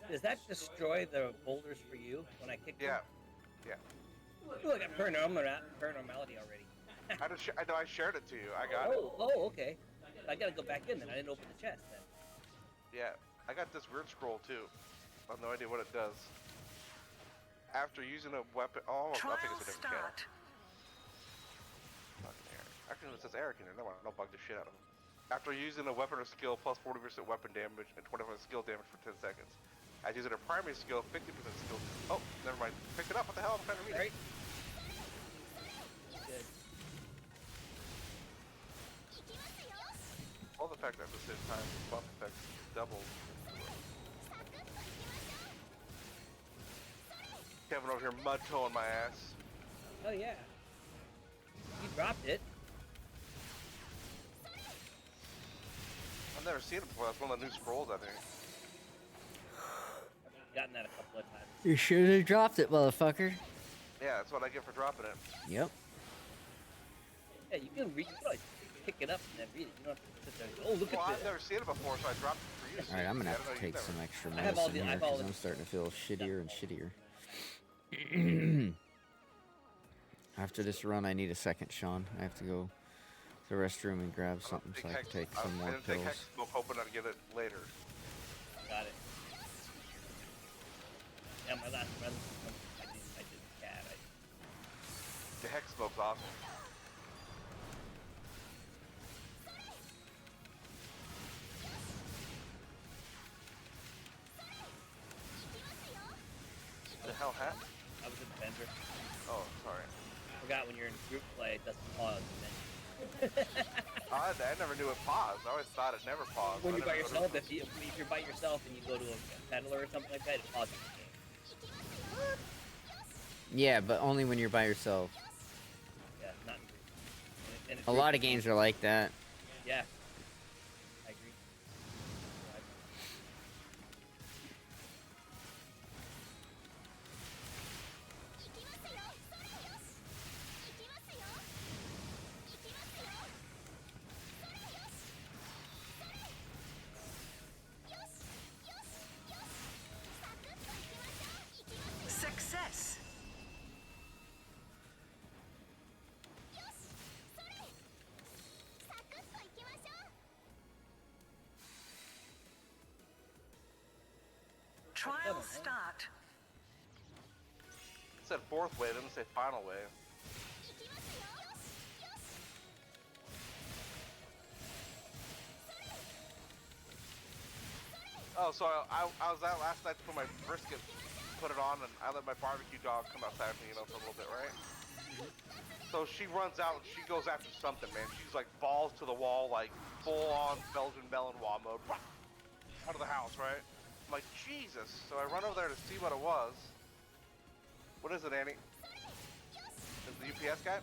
Does that destroy the boulders for you when I kick Yeah. them? Look, I got paranormality already. I know I shared it to you. I got it. Oh, okay. I gotta go back in then. I didn't open the chest then. Yeah, I got this weird scroll too. I have no idea what it does. After using a weapon, oh, I think Trial it's a different skill. start. Fucking Eric. Actually, it says Eric in there. No, I don't bug the shit out of him. After using a weapon or skill, plus 40% weapon damage and 20% skill damage for 10 seconds. As using a primary skill, 50% skill. Oh, never mind. Picked it up. What the hell? I'm trying to read it. Right? Good. All the fact that at the same time, buff effects double. Kevin over here mud toeing my ass. Oh yeah. You dropped it. I've never seen it before. That's one of the new scrolls, I think. I've gotten that a couple of times. You should have dropped it, motherfucker. Yeah, that's what I get for dropping it. Yep. Yeah, you can read. You can always pick it up and then read it. You don't have to sit there. And, oh, look Well, at I've this. never seen it before, so I dropped it for you. to All right, see. I'm gonna I have don't know, to you've take never- some extra I have all medicine the- I here have all because the- I'm starting to feel shittier and shittier. After this run, I need a second, Sean. I have to go to the restroom and grab something so I can take some I more didn't take pills. Hex Smoke, hoping I'd get it later. Got it. Yeah, my last run, I did cat. The Hex Smoke's awesome. The hell hat? I was in the Bender. Oh, sorry. Forgot when you're in group play, it doesn't pause. I never knew it paused. I always thought it never paused. When I you're by never yourself, noticed. if you're by yourself and you go to a peddler or something like that, it pauses the game. Yeah, but only when you're by yourself. Yeah, not in group. And A lot of games are like that. Yeah. I agree. Success. Trial start. It said fourth wave, it didn't say final wave. Oh, so I was out last night to put my brisket, put it on, and I let my barbecue dog come outside with me, for a little bit, right? So she runs out and she goes after something, man. She's like balls to the wall, like full on Belgian Malinois mode. Out of the house, right? I'm like, Jesus. So I run over there to see what it was. What is it, Annie? Is it the UPS guy?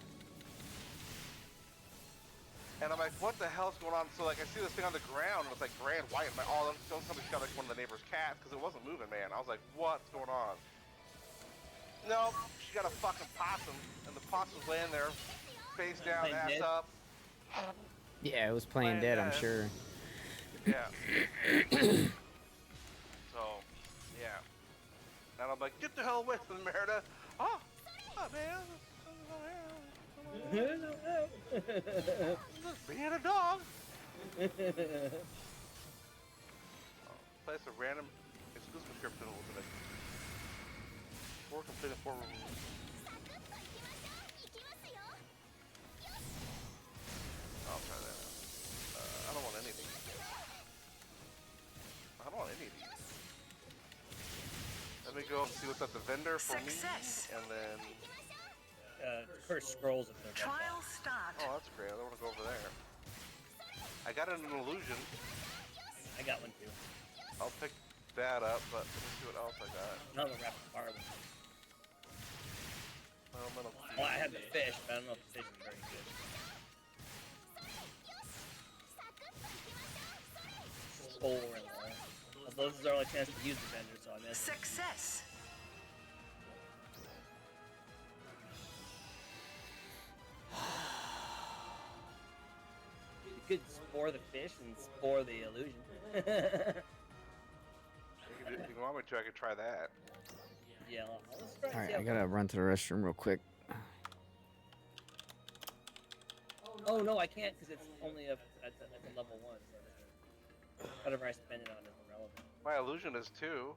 And I'm like, what the hell's going on? So like, I see this thing on the ground, and it's like gray and white. I'm like, oh, don't tell me she got like one of the neighbor's cats, because it wasn't moving, man. I was like, what's going on? No, she got a fucking possum, and the possum's laying there, face down, Playing ass dead? up. Yeah, it was playing Playing dead, I'm dead. sure. Yeah. So, yeah. And I'm like, get the hell away from Merida. Oh, man. Just being a dog. Place a random exclusive description will open it. Before completing 4 rooms. I'll try that out. I don't want any of these. I don't want any of these. Let me go and see what's at the vendor for Success. me, and then... First scrolls if they're Trial start. Oh, that's great. I don't want to go over there. I got an illusion. I got one too. I'll pick that up, but let me see what else I got. Not the rapid fire one. Elemental Well, I had the fish, but I don't know if the fish is very good. Spore and all. Although this is our only chance to use the vendor, so I missed. Success. You could spore the fish and spore the illusion. If you want me to, I could try that. Yeah, let's try and Alright, see I how- gotta run to the restroom real quick. Oh no, I can't because it's only a level 1. So whatever I spend it on is irrelevant. My illusion is 2.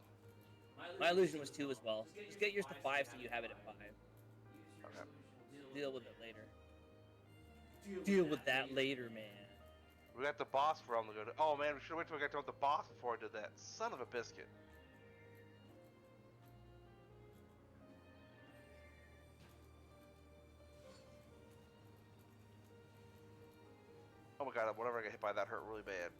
My illusion was 2 as well. Just get yours to 5 so you have it at 5. Okay. Deal with it later. Deal with that later, man. We got the boss realm to go to. Oh man, we should wait till we got to the boss before I did that. Son of a biscuit. Oh my god, whenever I get hit by that hurt really bad.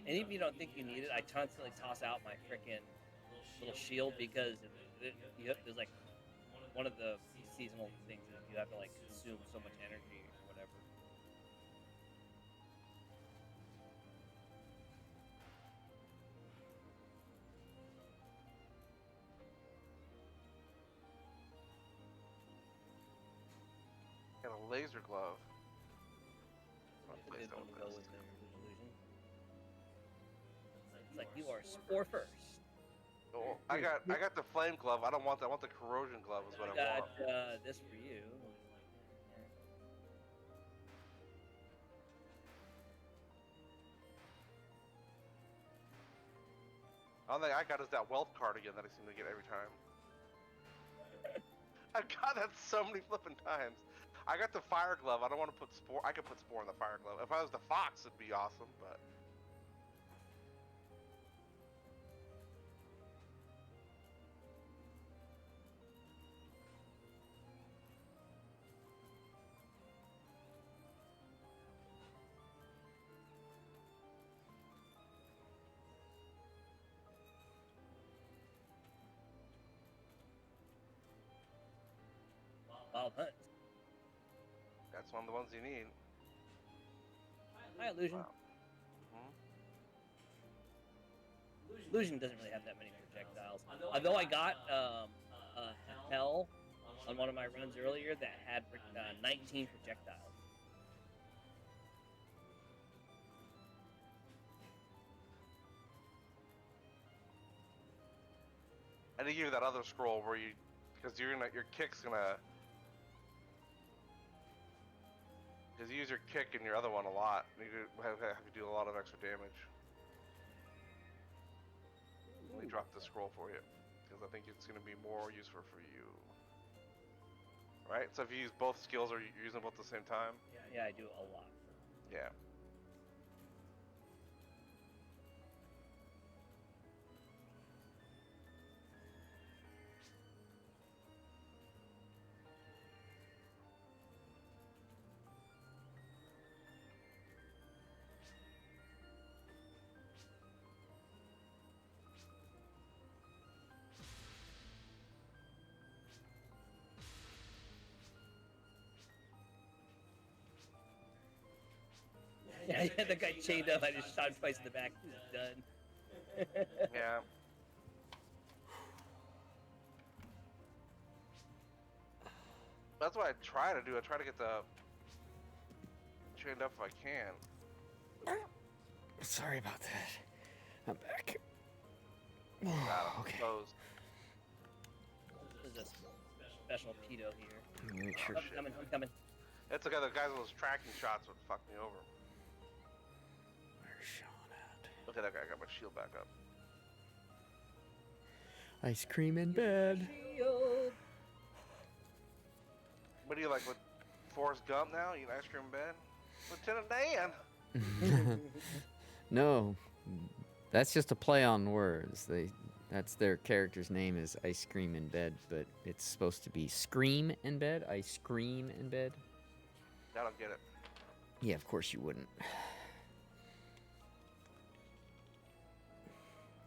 And even if you don't think you need it, I constantly toss out my freaking little shield because there's like one of the seasonal things is you have to like consume so much energy or whatever. Got a laser glove. I'll place Good that one one to go first. with the illusion. It's like you are spore first. Oh, I got the flame glove. I don't want that. I want the corrosion glove. Is what I I want. got this for you. All thing I got is that wealth card again that I seem to get every time. I got that so many flipping times. I got the fire glove. I don't want to put spore. I could put spore in the fire glove. If I was the fox, it'd be awesome. But Wild hunt. that's one of the ones you need. Hi, illusion. Wow. Illusion doesn't really have that many projectiles. Although I got hell on one of my runs earlier that had 19 projectiles. And they give you that other scroll where you, because your kick's gonna, because you use your kick in your other one a lot. You have to do a lot of extra damage. Let me drop the scroll for you, because I think it's gonna be more useful for you. Right? So if you use both skills, or you're using them both at the same time? Yeah, I do a lot. Yeah. Yeah, I had the guy chained up. I just shot him twice in the back. He's done. Yeah. That's what I try to do. I try to get the chained up if I can. Sorry about that. I'm back. God, I'm Okay. closed. There's a special pedo here. Make sure. I'm coming. It's like the guys with those tracking shots would fuck me over. Where's Sean at? Okay, that guy got my shield back up. Ice cream in bed. What do you like with Forrest Gump now? You eat ice cream in bed? Lieutenant Dan. No, that's just a play on words. That's their character's name is Ice Cream in Bed, but it's supposed to be Scream in Bed. I scream in bed. I don't get it. Yeah, of course you wouldn't.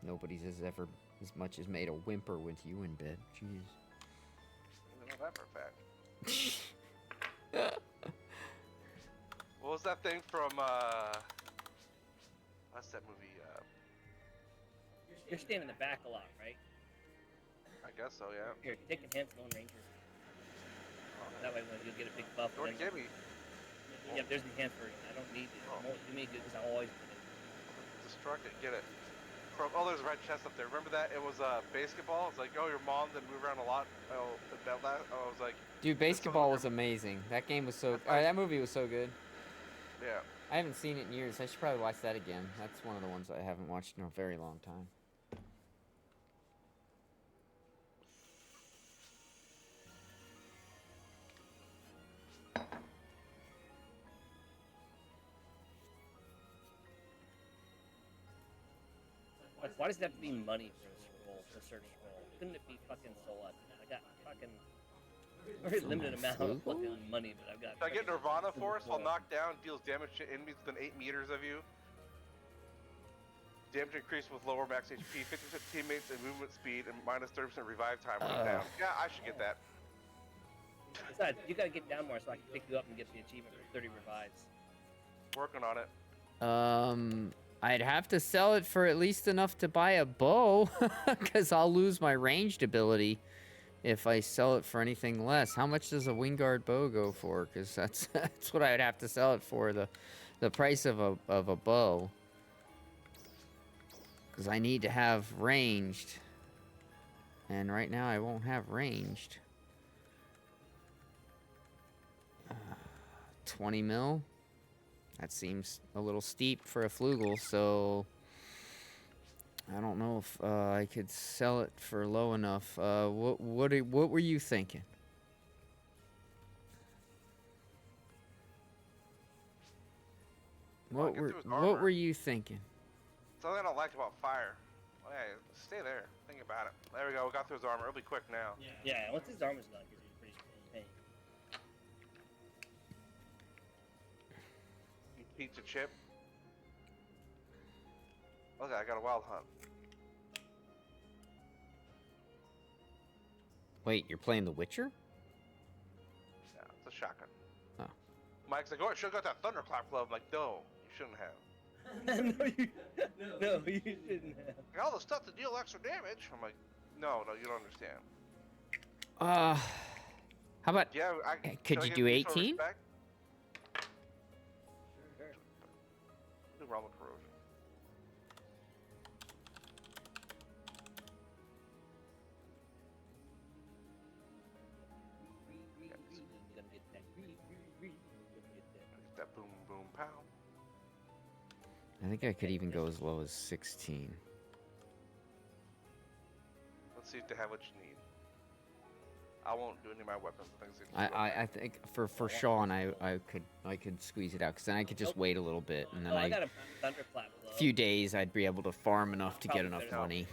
Nobody's has ever as much as made a whimper with you in bed. Jeez. I know that for a fact. What was that thing from, what's that movie? You're staying in the back a lot, right? I guess so, yeah. Here, take Enhanced Lone Ranger. That way, when you'll get a big buff. You already gave me. Yeah, there's the enhanced version. I don't need it. You need it because I always put it. Destruct it, get it. There's a red chest up there. Remember that? It was basketball. It's like, oh, your mom didn't move around a lot. Oh, I was like, Dude, basketball was amazing. That game was so. That movie was so good. yeah. I haven't seen it in years. I should probably watch that again. That's one of the ones I haven't watched in a very long time. Like, why does it have to be money for a scroll, for a certain scroll? Couldn't it be fucking Soul Edge? I got fucking very limited amount of fucking money, but I've got. If I get Nirvana Force while knocked down, deals damage to enemies within 8 meters of you. Damage increased with lower max HP, 50% teammates and movement speed, and minus 30% revive time when down. Yeah, I should get that. Besides, you gotta get down more so I can pick you up and get the achievement for 30 revives. Working on it. I'd have to sell it for at least enough to buy a bow, because I'll lose my ranged ability if I sell it for anything less. How much does a Wingard bow go for? Because that's what I'd have to sell it for, the price of a bow. Because I need to have ranged, and right now I won't have ranged. 20 mil? That seems a little steep for a Flugel, so I don't know if I could sell it for low enough. What were you thinking? What were you thinking? Something I don't like about fire. Well, yeah, stay there. Think about it. There we go. We got through his armor. It'll be quick now. Yeah, once his armor's done, because he's pretty pain. Pizza chip. Okay, I got a wild hunt. Wait, you're playing The Witcher? Yeah, it's a shotgun. Oh. Mike's like, oh, I should have got that thunderclap glove. I'm like, no, you shouldn't have. No, you shouldn't have. All the stuff to deal extra damage. I'm like, no, you don't understand. How about? Yeah, could you do 18? Do Realm of Corrosion. Get that boom, boom, pow. I think I could even go as low as 16. Let's see if they have what you need. I won't do any of my weapons. I think for Sean I could squeeze it out, because then I could just wait a little bit, and then I got a thunderclap glove. few days I'd be able to farm enough to get enough money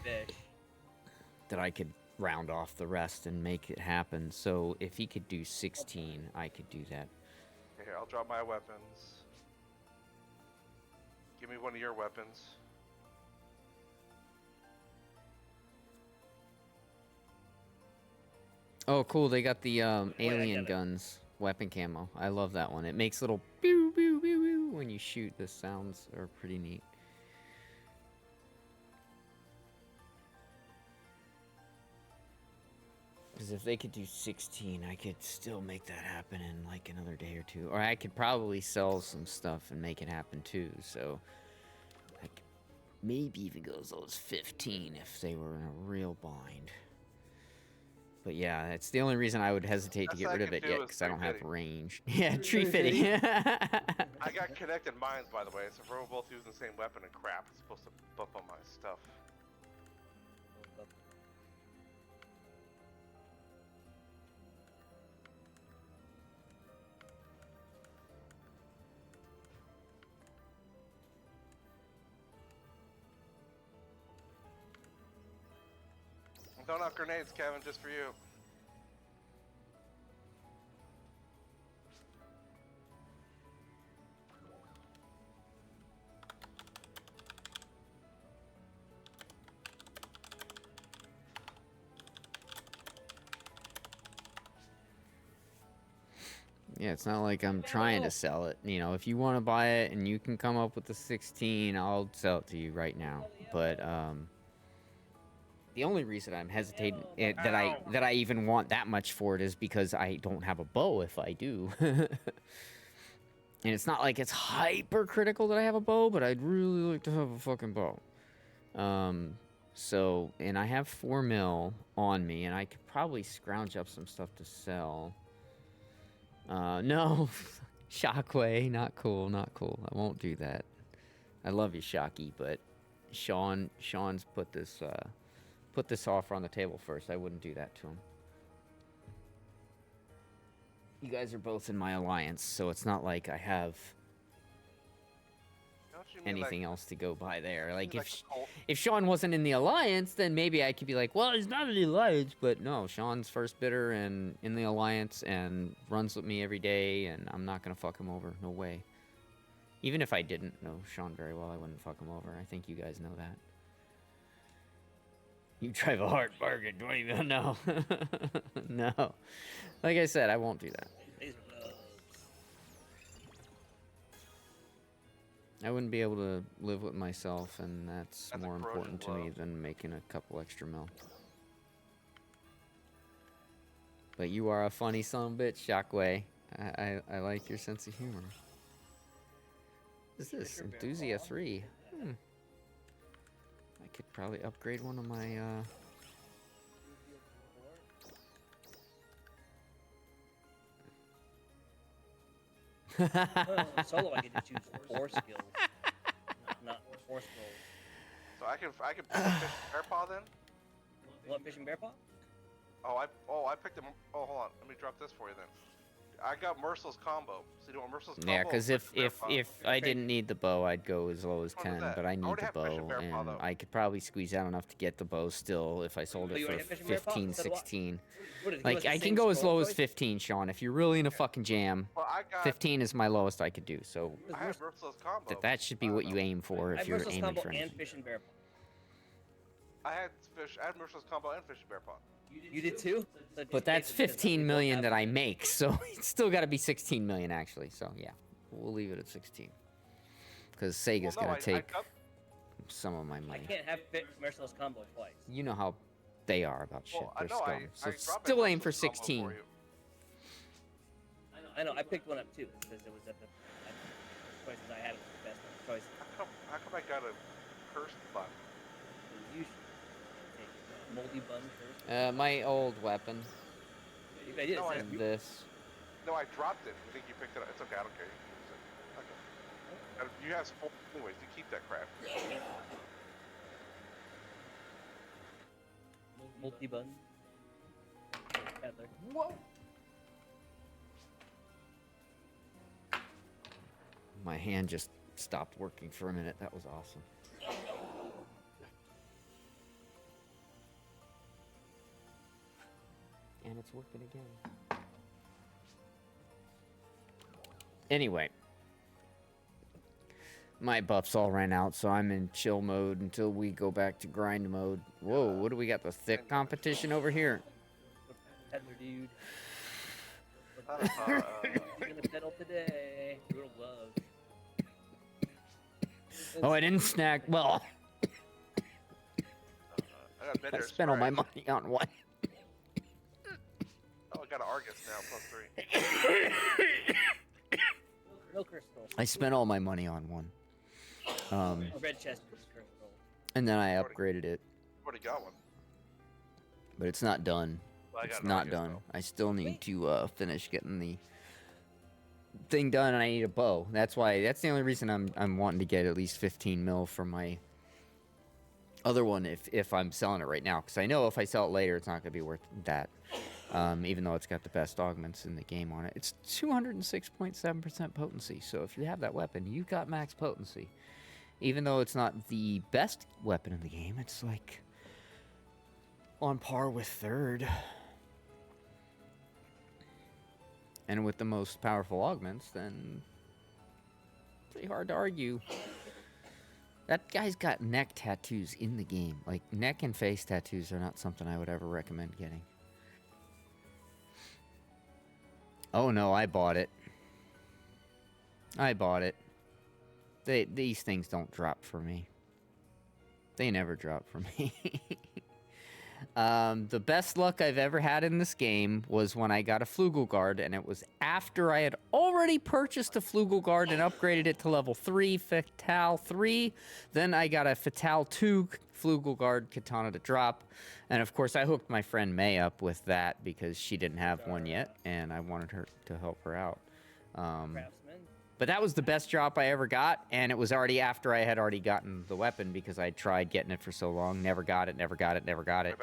that I could round off the rest and make it happen. So if he could do 16, I could do that. Here, I'll drop my weapons. Give me one of your weapons. Oh, cool! They got the alien guns weapon camo. I love that one. It makes little pew pew pew pew when you shoot. The sounds are pretty neat. Because if they could do 16, I could still make that happen in like another day or two. Or I could probably sell some stuff and make it happen too. So I could maybe even go as low as 15 if they were in a real bind. But yeah, that's the only reason I would hesitate to get rid of it yet, because I don't have range. Yeah, tree fitting. I got connected mines, by the way, so if we're both using the same weapon and crap, it's supposed to bump on my stuff. Throwing out grenades, Kevin, just for you. Yeah, it's not like I'm trying to sell it. You know, if you want to buy it and you can come up with the 16, I'll sell it to you right now. But the only reason I'm hesitating that I even want that much for it is because I don't have a bow if I do. And it's not like it's hyper critical that I have a bow, but I'd really like to have a fucking bow. So, and I have 4 mil on me, and I could probably scrounge up some stuff to sell. No, Shockwave, not cool, not cool. I won't do that. I love you, Shocky, but Sean's put this offer on the table first. I wouldn't do that to him. You guys are both in my alliance, so it's not like I have anything else to go by there. Like, if Sean wasn't in the alliance, then maybe I could be like, well, he's not in the alliance. But no, Sean's first bidder and in the alliance and runs with me every day, and I'm not gonna fuck him over. No way. Even if I didn't know Sean very well, I wouldn't fuck him over. I think you guys know that. You drive a hard bargain, don't even know. No. Like I said, I won't do that. I wouldn't be able to live with myself, and that's more important to me than making a couple extra mil. But you are a funny son of a bitch, Shockwave. I like your sense of humor. What is this? Enthusia 3. I could probably upgrade one of my, Solo, I get to choose 4 skills, not 4 scrolls. So I can pick a fish and bear paw then? You want fish and bear paw? I picked them. Oh, hold on. Let me drop this for you then. I got Merciless combo. So you know what Merciless combo? yeah, because if I didn't need the bow, I'd go as low as 10, but I need the bow, and I could probably squeeze out enough to get the bow still if I sold it for 15, 16. Like, I can go as low as 15, Sean. If you're really in a fucking jam, 15 is my lowest I could do, so I have Merciless combo. that should be what you aim for if you're aiming for and anything. fish and bear paw. I had Merciless combo and fish and bear paw. You did too? But that's 15 million that I make, so it's still got to be 16 million actually. So yeah, we'll leave it at 16. Because Sega's gonna take some of my money. I can't have Merciless combo twice. You know how they are about shit. They're know, scum. So dropped still my aim for Merciless combo 16. for you. I know. I picked one up too because it was at the choices I had. It was the best choice. How come I got a cursed button? You should take a moldy bun first. My old weapon. I did. No, it says This. No, I dropped it. I think you picked it up. It's okay. I don't care. You can use it. Okay. You have 4 anyways. You keep that crap. multi bun. Whoa. My hand just stopped working for a minute. That was awesome. And it's working again. Anyway. My buffs all ran out, so I'm in chill mode until we go back to grind mode. Whoa, what do we got? The thick competition over here. Peddler dude. You're gonna pedal today. Brutal glove. Oh, I didn't snack. Well, I spent all my money on one. Oh, I got an Argus now, +3. No curse roll. I spent all my money on one. Red chest curse roll. And then I upgraded it. Already got one. But it's not done. Well, I got It's an not Argus, done. though. I still need to finish getting the thing done, and I need a bow. That's the only reason I'm wanting to get at least 15 mil for my other one if I'm selling it right now, because I know if I sell it later, it's not gonna be worth that. Even though it's got the best augments in the game on it. It's 206.7% potency. So if you have that weapon, you've got max potency. Even though it's not the best weapon in the game, it's like on par with third. And with the most powerful augments, then pretty hard to argue. That guy's got neck tattoos in the game. Like, neck and face tattoos are not something I would ever recommend getting. Oh no, I bought it. I bought it. These things don't drop for me. They never drop for me. The best luck I've ever had in this game was when I got a Flugelguard, and it was after I had already purchased a Flugelguard and upgraded it to level 3, Fatale 3. Then I got a Fatale 2 Flugelguard katana to drop. And of course, I hooked my friend May up with that because she didn't have one yet, and I wanted her to help her out. Craftsman. But that was the best drop I ever got, and it was already after I had already gotten the weapon because I tried getting it for so long. Never got it, never got it, never got it.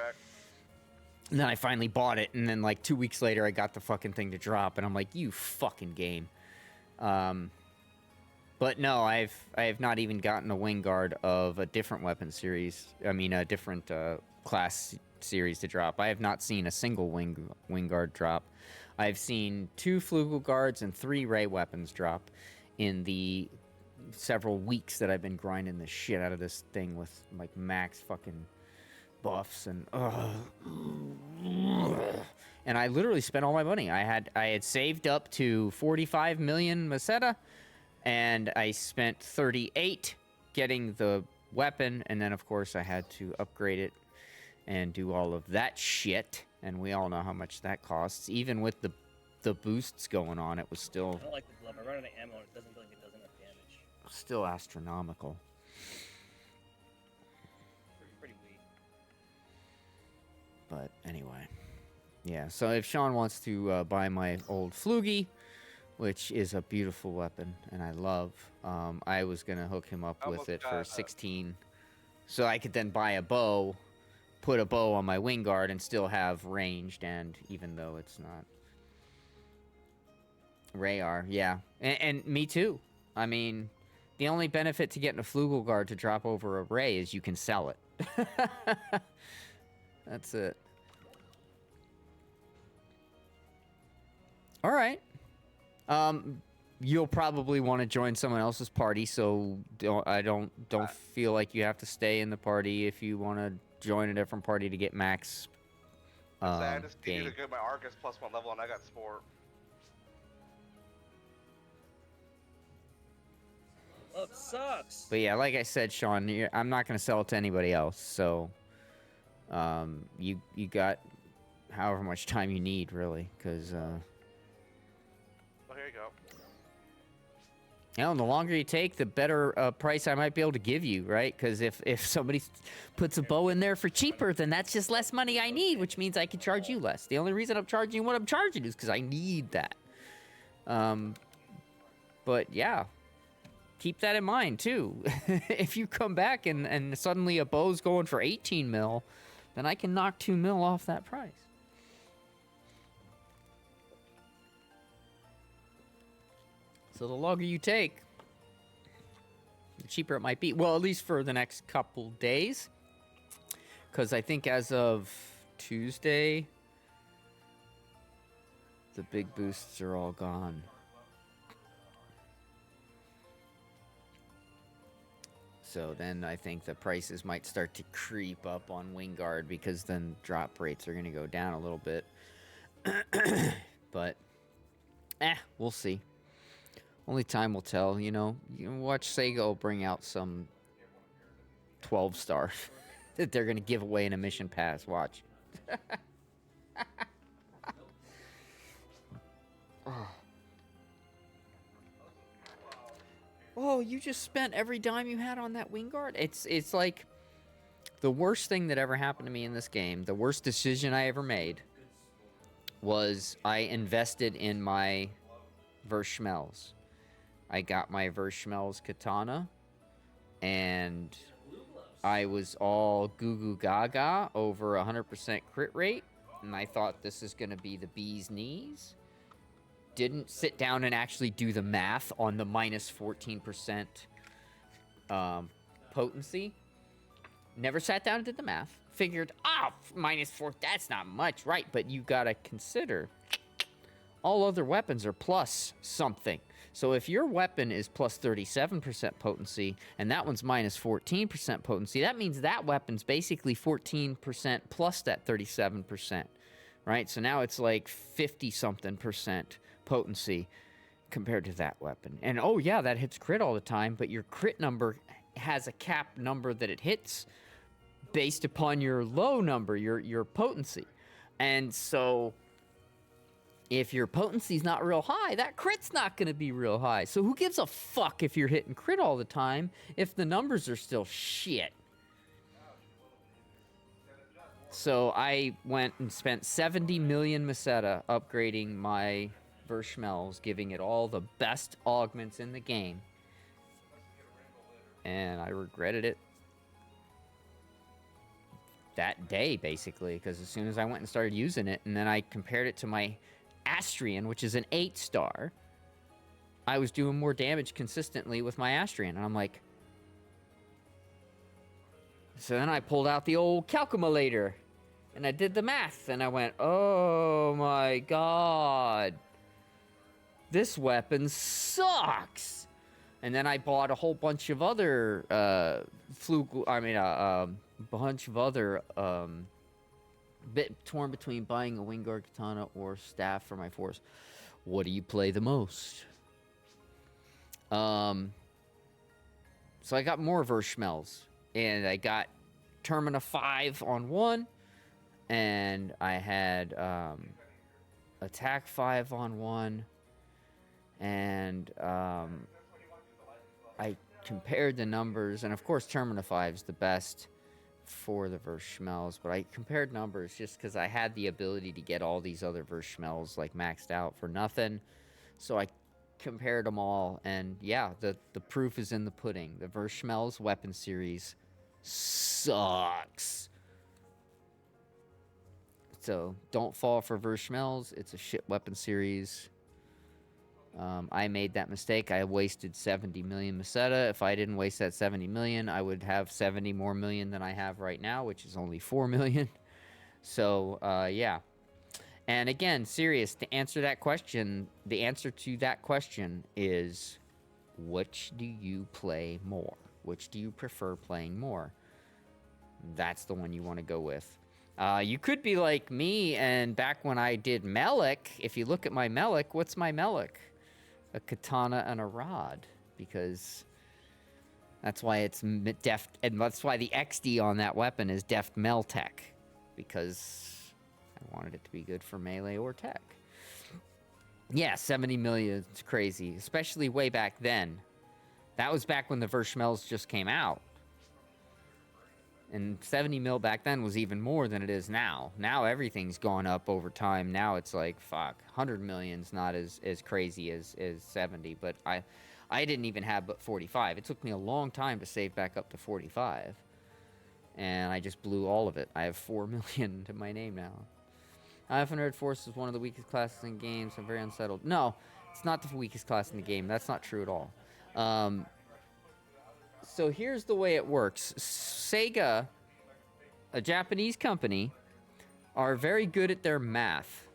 And then I finally bought it, and then like 2 weeks later, I got the fucking thing to drop, and I'm like, you fucking game. But no, I have not even gotten a wing guard of a different weapon series. I mean, a different class series to drop. I have not seen a single wing guard drop. I've seen 2 Flugelguards and 3 ray weapons drop in the several weeks that I've been grinding the shit out of this thing with like max fucking buffs and and I literally spent all my money. I had saved up to 45 million Meseta, and I spent 38 getting the weapon, and then of course I had to upgrade it and do all of that shit. And we all know how much that costs. Even with the boosts going on, it was still... I don't like the glove. I run out of ammo and it doesn't feel like it does enough damage. Still astronomical. Pretty weak. But anyway. Yeah, so if Sean wants to buy my old Flugie, which is a beautiful weapon, and I love, I was going to hook him up with it for 16. So I could then buy a bow, put a bow on my wing guard, and still have ranged, and even though it's not Rayar, yeah, and me too. I mean, the only benefit to getting a Flugelguard to drop over a Ray is you can sell it. That's it. All right. You'll probably want to join someone else's party, so don't feel like you have to stay in the party if you want to join a different party to get max I just game. needed to get my Argus plus 1 level, and I got Sport. Oh, it sucks. But yeah, like I said, Sean, I'm not going to sell it to anybody else, so you got however much time you need, really, because Well, here you go. you know, the longer you take, the better price I might be able to give you, right? Because if somebody puts a bow in there for cheaper, then that's just less money I need, which means I can charge you less. The only reason I'm charging you what I'm charging is because I need that. But yeah, keep that in mind too. If you come back and suddenly a bow's going for 18 mil, then I can knock 2 mil off that price. So the longer you take, the cheaper it might be. Well, at least for the next couple days. Because I think as of Tuesday, the big boosts are all gone. So then I think the prices might start to creep up on Wingguard because then drop rates are going to go down a little bit. But, we'll see. Only time will tell, you know. You can watch Sega bring out some 12-star that they're going to give away in a mission pass. Watch. Oh, you just spent every dime you had on that Wingguard? It's like the worst thing that ever happened to me in this game, the worst decision I ever made, was I invested in my Verschmelz. I got my Verschmelz katana, and I was all goo goo gaga over 100% crit rate, and I thought this is going to be the bee's knees. Didn't sit down and actually do the math on the minus 14% potency. Never sat down and did the math. figured, minus 4, that's not much, right? But you gotta consider all other weapons are plus something. So if your weapon is plus 37% potency and that one's minus 14% potency, that means that weapon's basically 14% plus that 37%, right? So now it's like 50-something% potency compared to that weapon. And oh yeah, that hits crit all the time, but your crit number has a cap number that it hits based upon your low number, your potency. And so if your potency's not real high, that crit's not going to be real high. So who gives a fuck if you're hitting crit all the time if the numbers are still shit? So I went and spent 70 million Meseta upgrading my Verschmells, giving it all the best augments in the game. And I regretted it that day, basically, because as soon as I went and started using it, and then I compared it to my Astrian, which is an 8-star, I was doing more damage consistently with my Astrian, and I'm like... So then I pulled out the old calculator, and I did the math, and I went, oh my god, this weapon sucks! And then I bought a whole bunch of other, bunch of other, bit torn between buying a Wingguard Katana or staff for my force. What do you play the most? So I got more Verschmells, and I got Termina 5 on one, and I had Attack 5 on one, and I compared the numbers, and of course Termina 5 is the best for the Verschmells, but I compared numbers just because I had the ability to get all these other Verschmells like maxed out for nothing. So I compared them all, and yeah, the proof is in the pudding. The Verschmells weapon series sucks. So don't fall for Verschmells. It's a shit weapon series. I made that mistake. I wasted 70 million Meseta. If I didn't waste that 70 million, I would have 70 more million than I have right now, which is only 4 million. So, yeah. And again, serious, to answer that question, the answer to that question is, which do you play more? Which do you prefer playing more? That's the one you want to go with. You could be like me, and back when I did Melik, if you look at my Melik, what's my Melik? A katana and a rod, because that's why it's deft, and that's why the XD on that weapon is Deft Meltech, because I wanted it to be good for melee or tech. Yeah, 70 million, it's crazy, especially way back then. That was back when the Verschmells just came out. And 70 mil back then was even more than it is now. Now everything's gone up over time. Now it's like, fuck, 100 million's not as crazy as 70. But I didn't even have but 45. It took me a long time to save back up to 45. And I just blew all of it. I have 4 million to my name now. I often heard Force is one of the weakest classes in games. I'm very unsettled. No, it's not the weakest class in the game. That's not true at all. So here's the way it works. Sega, a Japanese company, are very good at their math.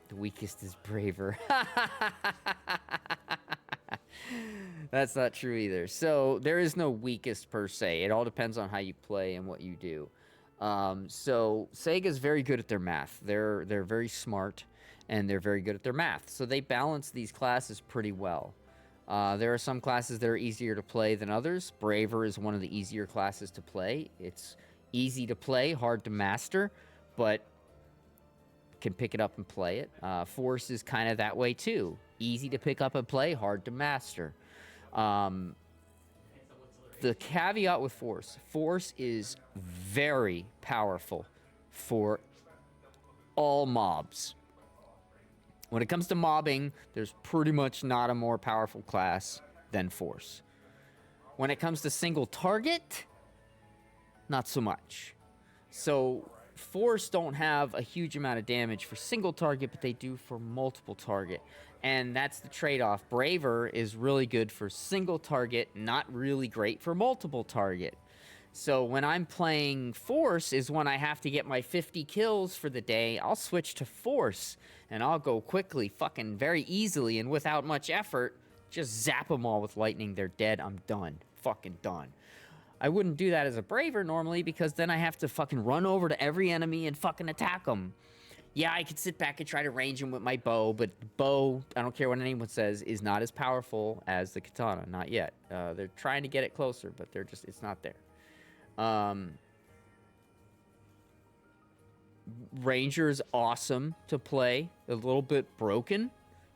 The weakest is braver. That's not true either. So there is no weakest per se. It all depends on how you play and what you do. So Sega's very good at their math. They're very smart, and they're very good at their math. So they balance these classes pretty well. There are some classes that are easier to play than others. Braver is one of the easier classes to play. It's easy to play, hard to master, but can pick it up and play it. Force is kind of that way too. Easy to pick up and play, hard to master. The caveat with Force is very powerful for all mobs. When it comes to mobbing, there's pretty much not a more powerful class than Force. When it comes to single target, not so much. So Force don't have a huge amount of damage for single target, but they do for multiple target. And that's the trade-off. Braver is really good for single target, not really great for multiple target. So when I'm playing Force is when I have to get my 50 kills for the day. I'll switch to Force, and I'll go quickly, fucking very easily, and without much effort, just zap them all with lightning. They're dead. I'm done. Fucking done. I wouldn't do that as a Braver normally, because then I have to fucking run over to every enemy and fucking attack them. Yeah, I could sit back and try to range them with my bow, but bow, I don't care what anyone says, is not as powerful as the katana. Not yet. They're trying to get it closer, but it's not there. Ranger's awesome to play. A little bit broken,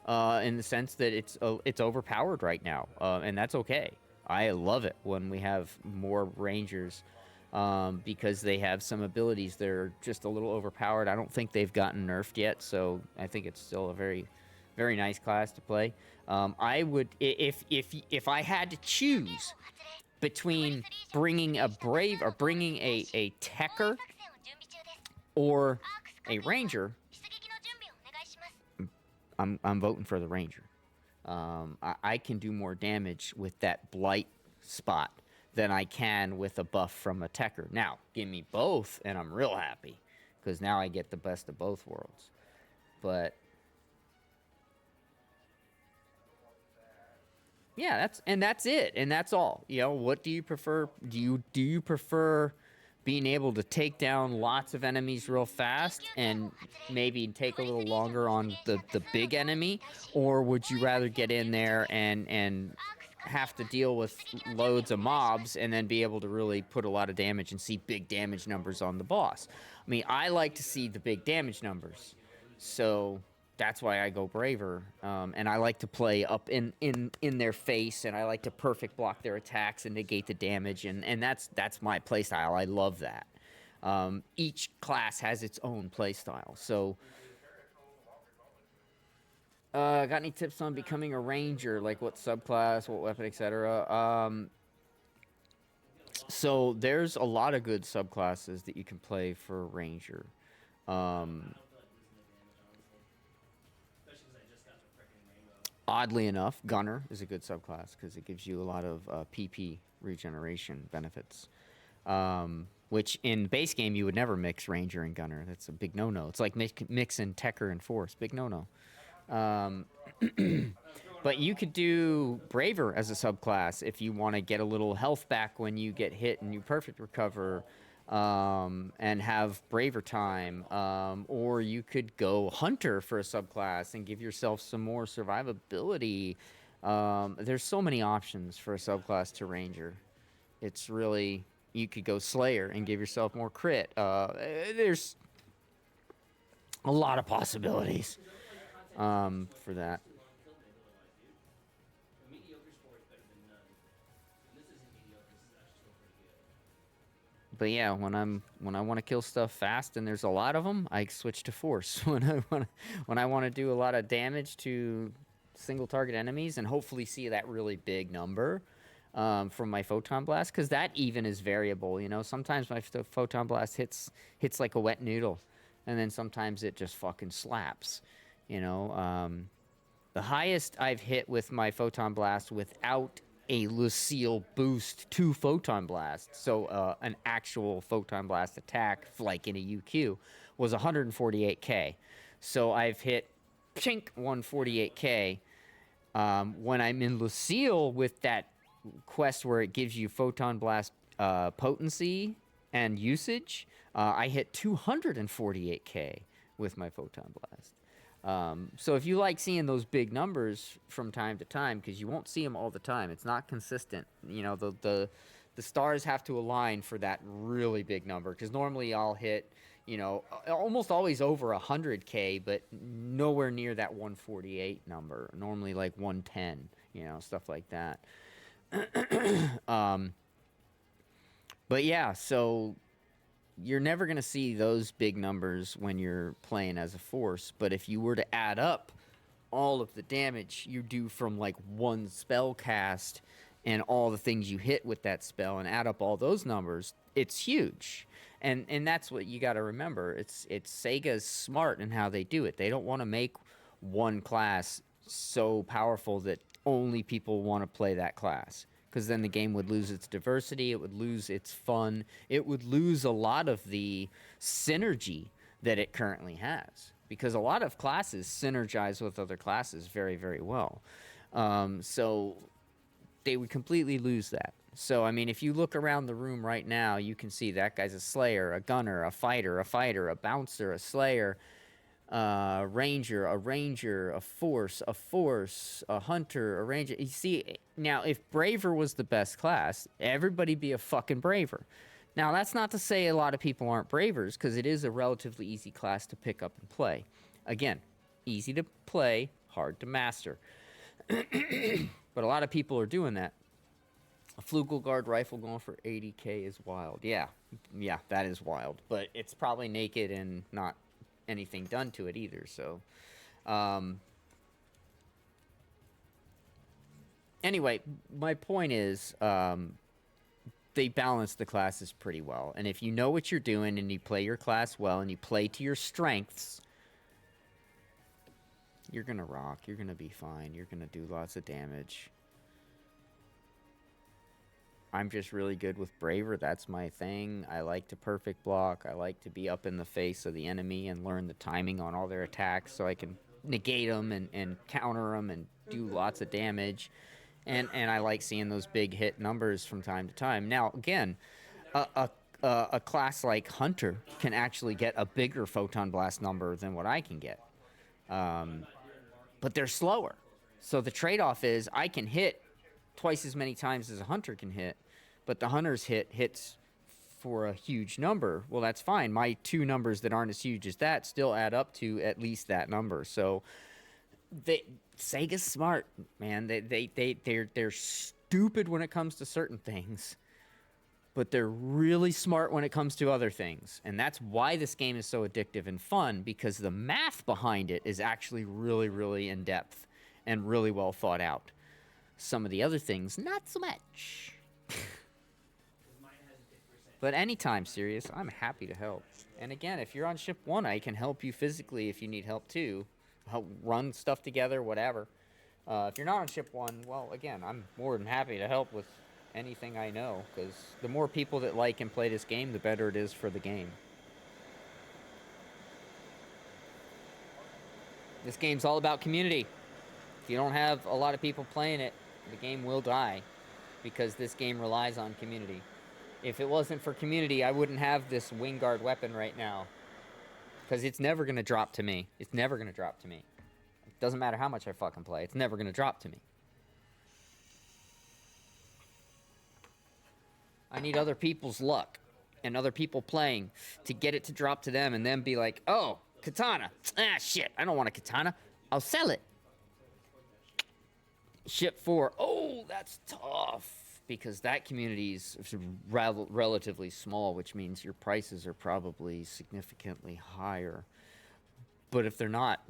in the sense that it's overpowered right now, and that's okay. I love it when we have more Rangers, because they have some abilities that are just a little overpowered. I don't think they've gotten nerfed yet, so I think it's still a very, very nice class to play. I would, if I had to choose between bringing a Brave or bringing a Tekker or a Ranger, I'm voting for the Ranger. I can do more damage with that Blight spot than I can with a buff from a Tekker. Now, give me both, and I'm real happy, because now I get the best of both worlds. But yeah, that's it, and that's all. You know, what do you prefer? Do you prefer being able to take down lots of enemies real fast and maybe take a little longer on the big enemy, or would you rather get in there and have to deal with loads of mobs and then be able to really put a lot of damage and see big damage numbers on the boss? I mean, I like to see the big damage numbers, so that's why I go Braver, and I like to play up in their face, and I like to perfect block their attacks and negate the damage, and that's my playstyle. I love that. Each class has its own playstyle, so got any tips on becoming a Ranger, like what subclass, what weapon, etc.? So there's a lot of good subclasses that you can play for Ranger. Oddly enough, Gunner is a good subclass because it gives you a lot of PP regeneration benefits, which in base game you would never mix Ranger and Gunner. That's a big no-no. It's like mixing Tekker and Force. Big no-no. But you could do Braver as a subclass if you want to get a little health back when you get hit and you perfect recover, and have Braver time. Or you could go Hunter for a subclass and give yourself some more survivability. There's so many options for a subclass to Ranger. It's really, you could go Slayer and give yourself more crit. There's a lot of possibilities for that. But yeah, when I want to kill stuff fast and there's a lot of them, I switch to Force. When I want to do a lot of damage to single target enemies and hopefully see that really big number from my Photon Blast, because that even is variable. You know, sometimes my Photon Blast hits like a wet noodle, and then sometimes it just fucking slaps. You know, the highest I've hit with my Photon Blast without a Lucille boost to Photon Blast, so an actual Photon Blast attack, like in a UQ, was 148k. So I've hit chink 148k. When I'm in Lucille with that quest where it gives you Photon Blast potency and usage, I hit 248k with my Photon Blast. So if you like seeing those big numbers from time to time, because you won't see them all the time, it's not consistent. You know, the stars have to align for that really big number, because normally I'll hit, you know, almost always over 100k, but nowhere near that 148 number. Normally like 110, you know, stuff like that. But yeah, so you're never going to see those big numbers when you're playing as a Force, but if you were to add up all of the damage you do from like one spell cast and all the things you hit with that spell and add up all those numbers, it's huge. And that's what you got to remember. It's Sega's smart in how they do it. They don't want to make one class so powerful that only people want to play that class, because then the game would lose its diversity, it would lose its fun, it would lose a lot of the synergy that it currently has, because a lot of classes synergize with other classes very, very well. So they would completely lose that. So, I mean, if you look around the room right now, you can see that guy's a slayer, a gunner, a fighter, a bouncer, a slayer, ranger, a force, a hunter, a ranger. You see, now, if Braver was the best class, everybody'd be a fucking Braver. Now, that's not to say a lot of people aren't Bravers, because it is a relatively easy class to pick up and play. Again, easy to play, hard to master. But a lot of people are doing that. A Flugelguard rifle going for 80k is wild. Yeah, that is wild. But it's probably naked and not anything done to it either, so... Anyway, my point is, they balance the classes pretty well. And if you know what you're doing and you play your class well and you play to your strengths, you're gonna rock. You're gonna be fine. You're gonna do lots of damage. I'm just really good with Braver. That's my thing. I like to perfect block. I like to be up in the face of the enemy and learn the timing on all their attacks so I can negate them and counter them and do lots of damage. And I like seeing those big hit numbers from time to time. Now, again, a class like Hunter can actually get a bigger Photon Blast number than what I can get. But they're slower. So the trade-off is I can hit twice as many times as a Hunter can hit, but the Hunter's hits for a huge number. Well, that's fine. My two numbers that aren't as huge as that still add up to at least that number. So Sega's smart, man. They're stupid when it comes to certain things, but they're really smart when it comes to other things. And that's why this game is so addictive and fun, because the math behind it is actually really, really in-depth and really well thought out. Some of the other things, not so much. But anytime, serious, I'm happy to help. And again, if you're on ship 1, I can help you physically if you need help too. Help run stuff together, whatever. If you're not on ship 1, well, again, I'm more than happy to help with anything I know, because the more people that like and play this game, the better it is for the game. This game's all about community. If you don't have a lot of people playing it, the game will die, because this game relies on community. If it wasn't for community, I wouldn't have this Wingguard weapon right now, because it's never going to drop to me. It's never going to drop to me. It doesn't matter how much I fucking play. It's never going to drop to me. I need other people's luck and other people playing to get it to drop to them and then be like, oh, katana. Ah, shit. I don't want a katana. I'll sell it. Ship 4. Oh, that's tough. Because that community is relatively small, which means your prices are probably significantly higher. But if they're not,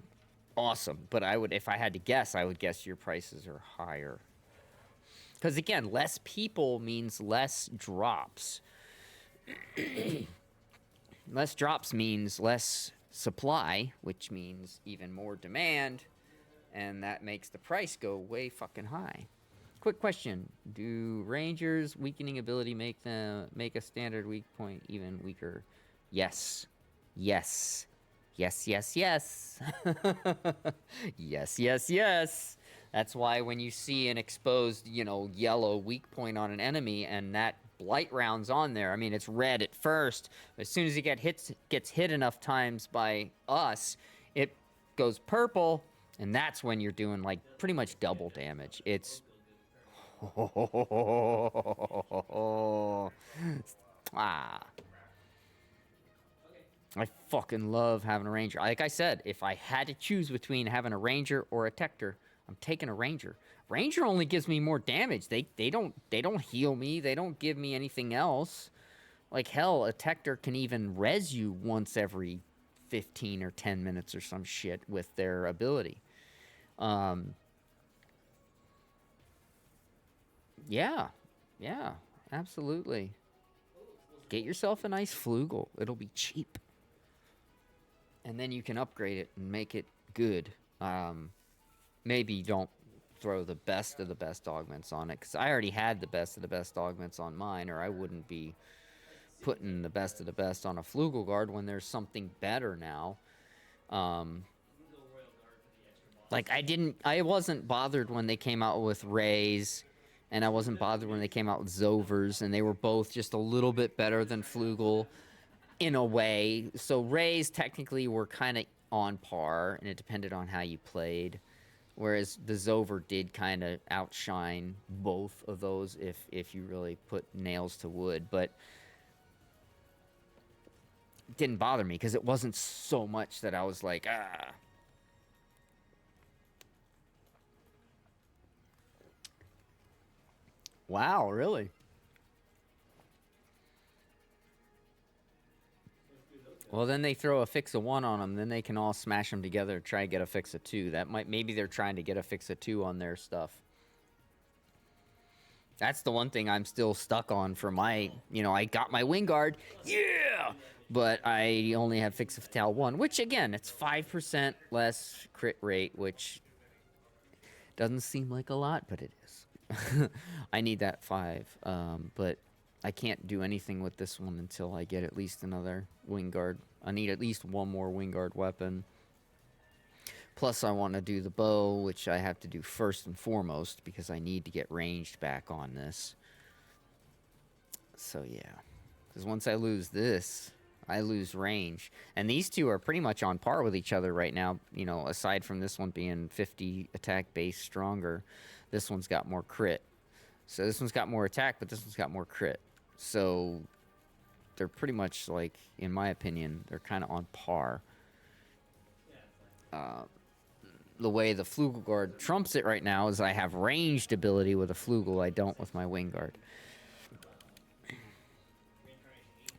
awesome. But if I had to guess, I would guess your prices are higher. Because again, less people means less drops. Less drops means less supply, which means even more demand. And that makes the price go way fucking high. Quick question. Do Rangers' weakening ability make a standard weak point even weaker? Yes. Yes. Yes, yes, yes. Yes, yes, yes. That's why when you see an exposed, yellow weak point on an enemy and that blight round's on there, I mean, it's red at first. As soon as it gets hit enough times by us, it goes purple, and that's when you're doing, pretty much double damage. It's... I fucking love having a ranger. Like I said, if I had to choose between having a ranger or a Tector, I'm taking a ranger. Ranger only gives me more damage. They don't heal me. They don't give me anything else. Like hell, a Tector can even res you once every 15 or 10 minutes or some shit with their ability. Yeah, absolutely. Get yourself a nice Flugel. It'll be cheap. And then you can upgrade it and make it good. Maybe don't throw the best of the best augments on it, because I already had the best of the best augments on mine, or I wouldn't be putting the best of the best on a Flugelguard when there's something better now. Like, I wasn't bothered when they came out with Rays, and I wasn't bothered when they came out with Zovers, and they were both just a little bit better than Flugel in a way. So Rays technically were kind of on par, and it depended on how you played. Whereas the Zover did kind of outshine both of those if you really put nails to wood. But it didn't bother me because it wasn't so much that I was like, ah. Wow, really? Well, then they throw a fix of 1 on them, then they can all smash them together and try to get a fix of 2. Maybe they're trying to get a fix of 2 on their stuff. That's the one thing I'm still stuck on for my, I got my Wingard, yeah! But I only have fix of Fatal 1, which again, it's 5% less crit rate, which doesn't seem like a lot, but it is. I need that 5, but I can't do anything with this one until I get at least another Wingard. I need at least one more Wingard weapon. Plus, I want to do the bow, which I have to do first and foremost, because I need to get ranged back on this. So, yeah. Because once I lose this, I lose range. And these two are pretty much on par with each other right now, aside from this one being 50 attack base stronger. This one's got more crit. So this one's got more attack, but this one's got more crit. So they're pretty much, like, in my opinion, they're kind of on par. The way the Flugelguard trumps it right now is I have ranged ability with a Flugel. I don't with my Wingard.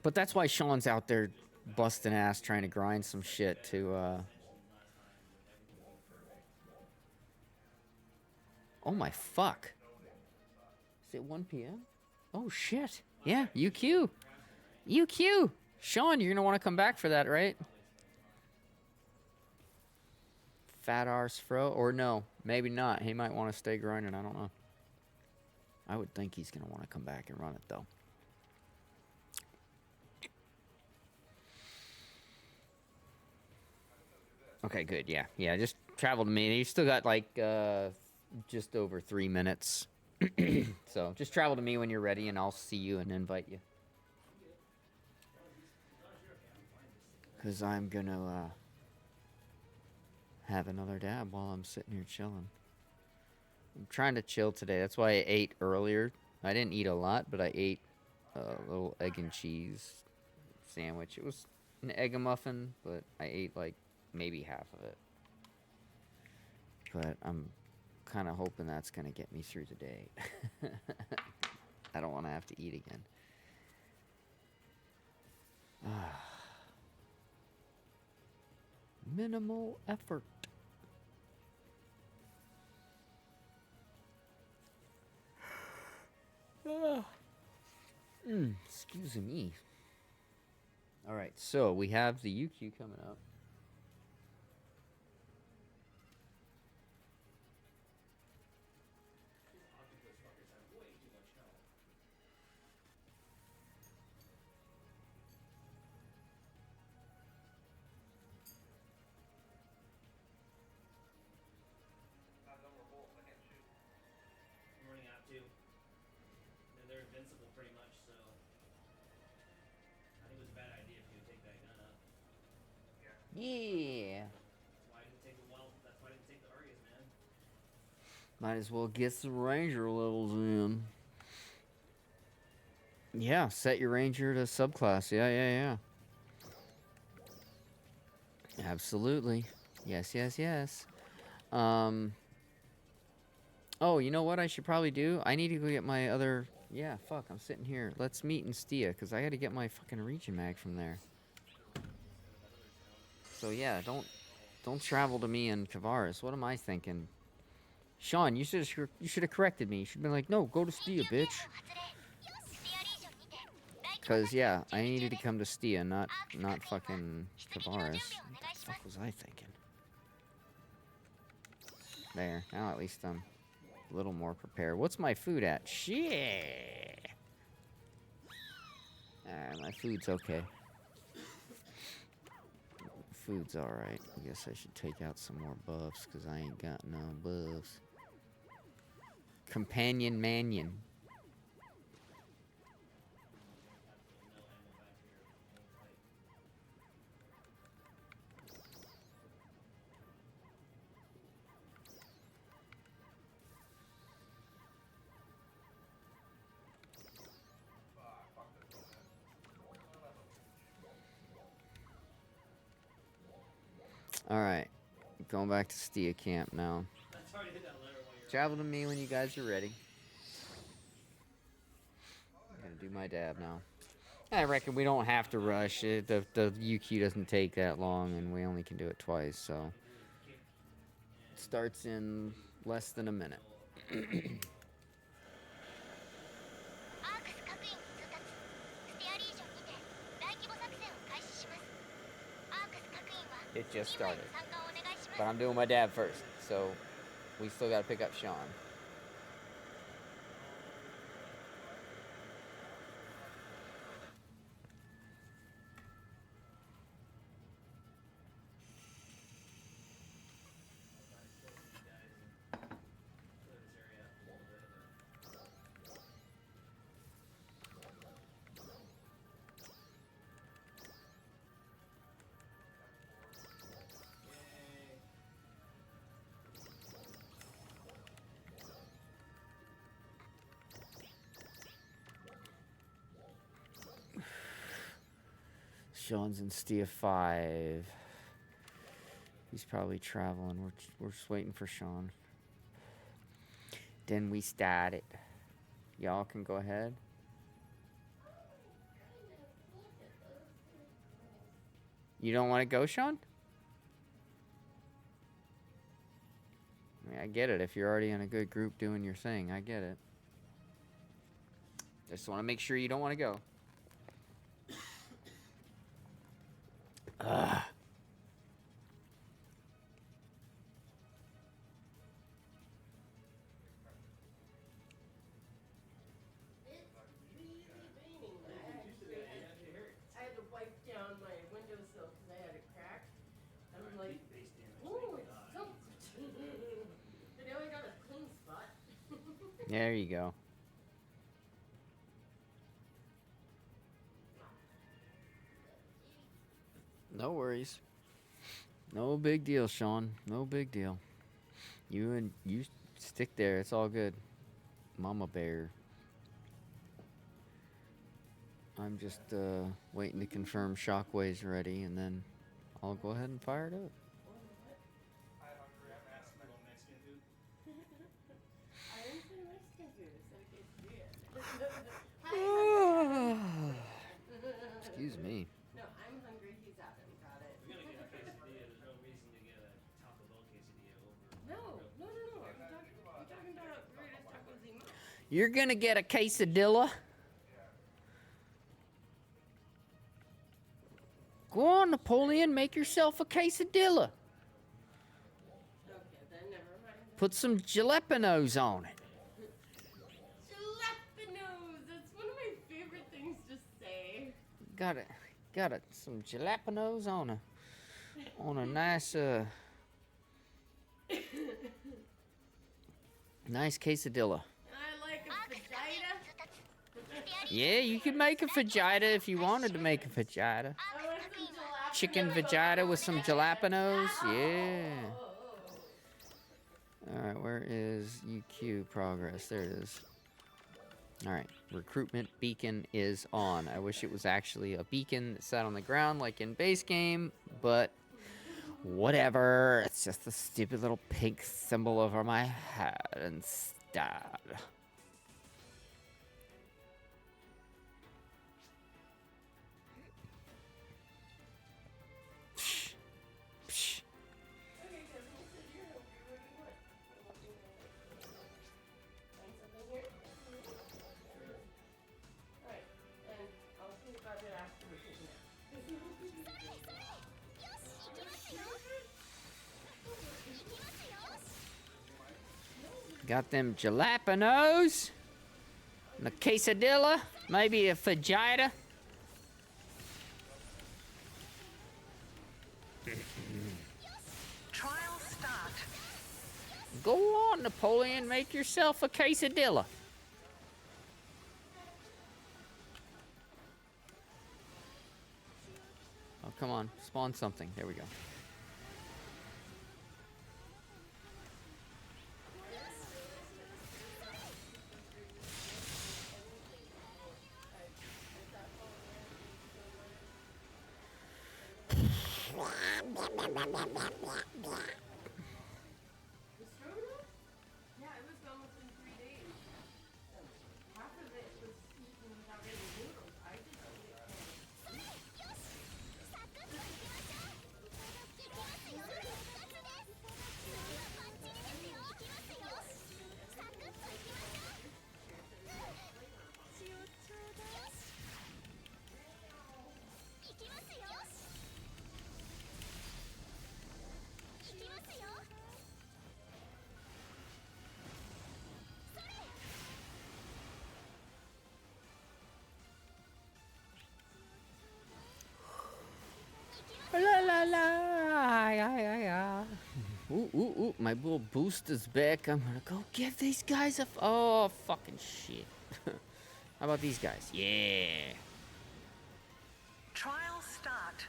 But that's why Sean's out there busting ass trying to grind some shit to... Oh my fuck. Is it 1 p.m.? Oh shit. Yeah, UQ. UQ. Sean, you're gonna want to come back for that, right? Fat arse fro. Or no, maybe not. He might want to stay grinding. I don't know. I would think he's gonna want to come back and run it though. Okay, good. Yeah. Yeah, just travel to me. You still got like just over 3 minutes. So just travel to me when you're ready and I'll see you and invite you. Because I'm going to have another dab while I'm sitting here chilling. I'm trying to chill today. That's why I ate earlier. I didn't eat a lot, but I ate a little egg and cheese sandwich. It was an egg and muffin, but I ate like maybe half of it. But I'm kind of hoping that's going to get me through the day. I don't want to have to eat again. Minimal effort. Excuse me. All right, so we have the UQ coming up. Yeah. Might as well get some ranger levels in. Yeah, set your ranger to subclass. Yeah. Absolutely. Yes. Oh, you know what I should probably do? I need to go get my other... Yeah, fuck, I'm sitting here. Let's meet in Stia, because I gotta get my fucking region mag from there. So yeah, don't travel to me in Kavaris. What am I thinking? Sean, you should have corrected me. You should have been like, no, go to Stia, bitch. Cause yeah, I needed to come to Stia, not fucking Kavaris. What the fuck was I thinking? There, now at least I'm a little more prepared. What's my food at? Shit. My food's okay. Food's alright. I guess I should take out some more buffs because I ain't got no buffs. Companion Manion. Alright, going back to Stia Camp now. Travel to me when you guys are ready. I'm gonna do my dab now. I reckon we don't have to rush it. The UQ doesn't take that long, and we only can do it twice, so. It starts in less than a minute. アークス各員通達ステアリージョンにて大規模作戦を開始しますアークス各員は It just チームへ started. の参加をお願いします But I'm doing my dab first, so we still gotta pick up Sean. Sean's in Stia 5. He's probably traveling. We're just waiting for Sean. Then we started. Y'all can go ahead. You don't want to go, Sean? I mean, I get it. If you're already in a good group doing your thing, I get it. Just want to make sure you don't want to go. Ugh. It's really raining. I had to wipe down my windowsill because I had it cracked. I'm like, oh, it's soaked. But now I got a clean spot. There you go. No worries. No big deal, Sean. No big deal. You stick there. It's all good. Mama bear. I'm just waiting to confirm Shockwave's ready, and then I'll go ahead and fire it up. I didn't say Mexican food. I said quesadilla. Excuse me. No, I'm hungry. He's out and got it. We're gonna get a quesadilla. There's no reason to get a Taco Bell quesadilla over. No. I'm talking about Burritos Tacos y Más. You're gonna get a quesadilla? Go on, Napoleon. Make yourself a quesadilla. Okay, then never mind. Put some jalapenos on it. Jalapenos. That's one of my favorite things to say. Got it. Some jalapenos on a nice nice quesadilla. I like a vagina. Yeah, you could make a vagina if you wanted to make a vagina. I want some jalapeno. Chicken vagina with some jalapenos. Yeah. All right, where is UQ progress? There it is. All right, recruitment beacon is on. I wish it was actually a beacon that sat on the ground like in base game, but whatever. It's just a stupid little pink symbol over my head instead. Psh, psh. Okay, Kevin, you said you're hungry. What do you want? Find something here? Alright, and I'll think about it after we take a nap. それそれよし行きますよ行きますよ got them jalapenos. And a quesadilla. Maybe a fajita. Trial start. Go on, Napoleon. Make yourself a quesadilla. Oh, come on. Spawn something. There we go. The stroganoff? Yeah, it was gone within 3 days. Half of it was eaten without any noodles. I just ate it cold. La la la, yeah. Ooh, my little booster's back. I'm gonna go give these guys a. Oh, fucking shit. How about these guys? Yeah. Trial start.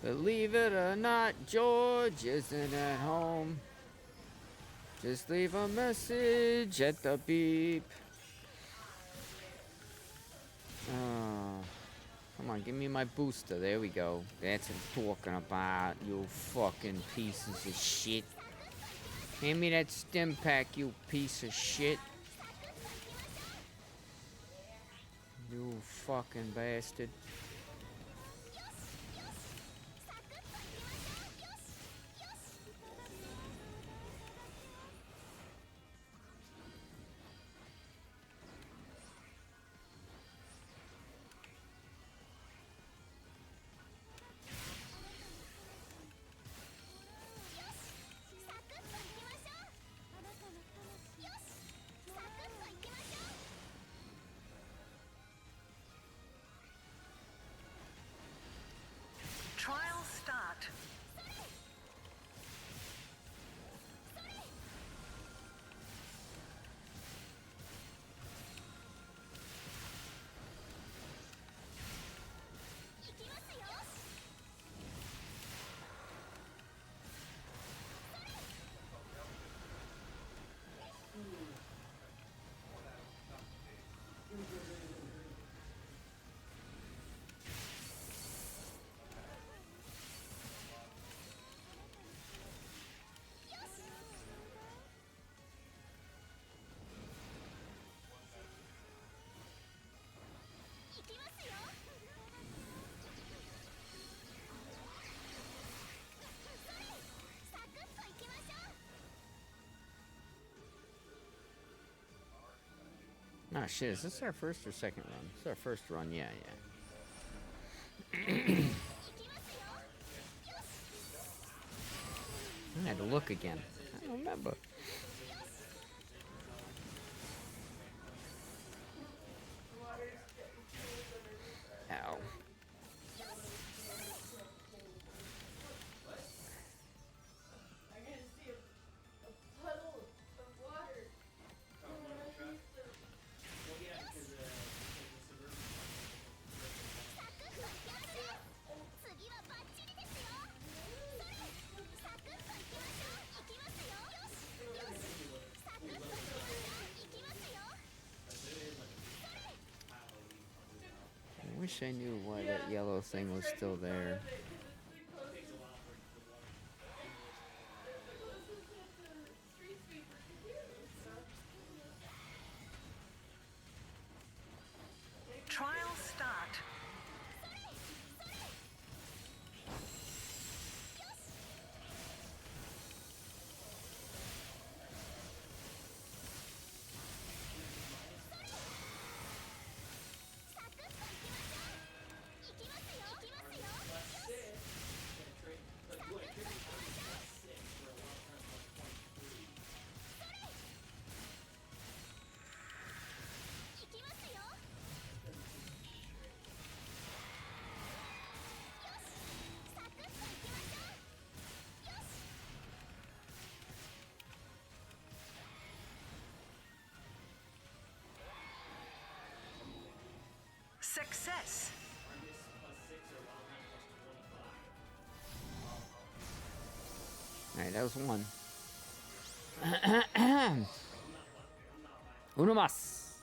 Believe it or not, George isn't at home. Just leave a message at the beep. Oh, come on, give me my booster. There we go. That's what I'm talking about, you fucking pieces of shit. Hand me that stim pack, you piece of shit. You fucking bastard. Trial start. Oh shit, is this our first or second run? It's our first run, yeah. I had to look again. I don't remember. Ow. I can see a puddle of water. wish I knew why that yellow thing was still there. Trial start. Success. Alright, that was one. Uno más.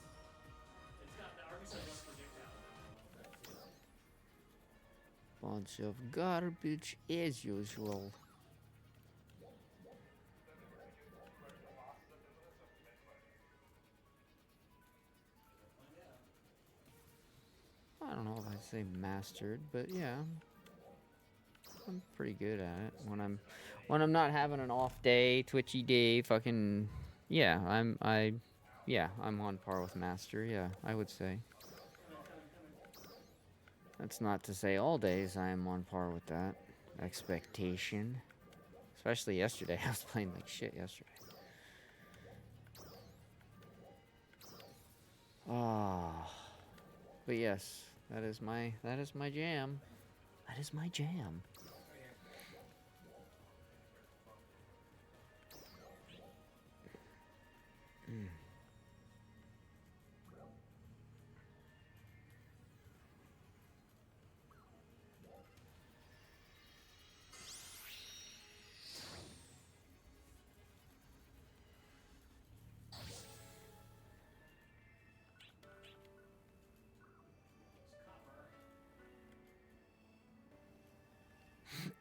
Bunch of garbage as usual. I don't know if I'd say mastered, but yeah, I'm pretty good at it. When I'm not having an off day, twitchy day, fucking yeah, I'm on par with master. Yeah, I would say. That's not to say all days I am on par with that expectation. Especially yesterday, I was playing like shit yesterday. Ah, but yes. That is my jam. That is my jam.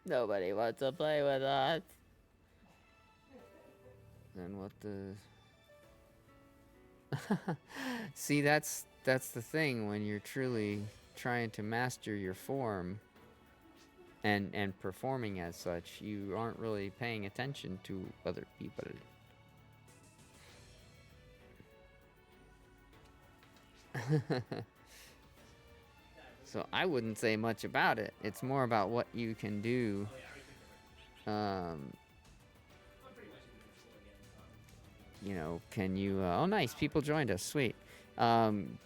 Nobody wants to play with us. Then what the... See, that's the thing when you're truly trying to master your form and performing as such, you aren't really paying attention to other people. So I wouldn't say much about it. It's more about what you can do. You know, can you... oh, nice. People joined us. Sweet. Can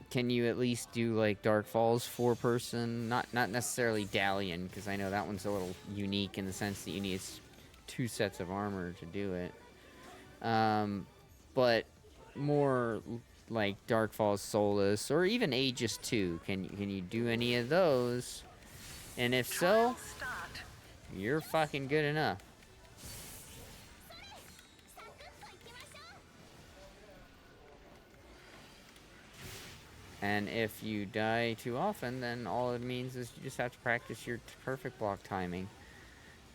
you at least do, like, Dark Falls 4-person? Not necessarily Dalian, because I know that one's a little unique in the sense that you need 2 sets of armor to do it. But more... like Dark Falls Solus, or even Aegis 2. Can you do any of those? And if so, you're fucking good enough. And if you die too often, then all it means is you just have to practice your perfect block timing.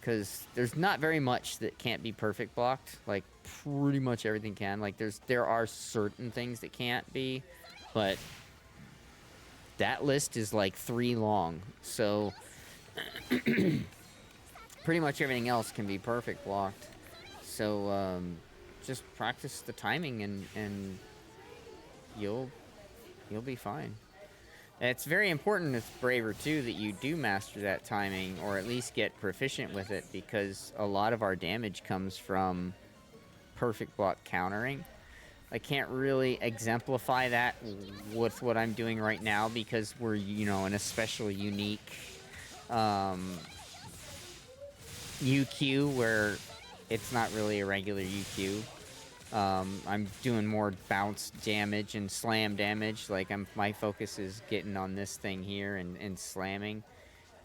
Because there's not very much that can't be perfect blocked. Like, pretty much everything can. Like, there are certain things that can't be. But that list is, like, 3 long. So, pretty much everything else can be perfect blocked. So, just practice the timing and you'll be fine. It's very important with Braver too that you do master that timing, or at least get proficient with it, because a lot of our damage comes from perfect block countering. I can't really exemplify that with what I'm doing right now because we're, you know, in a special unique UQ where it's not really a regular UQ. I'm doing more bounce damage and slam damage. Like, my focus is getting on this thing here and slamming,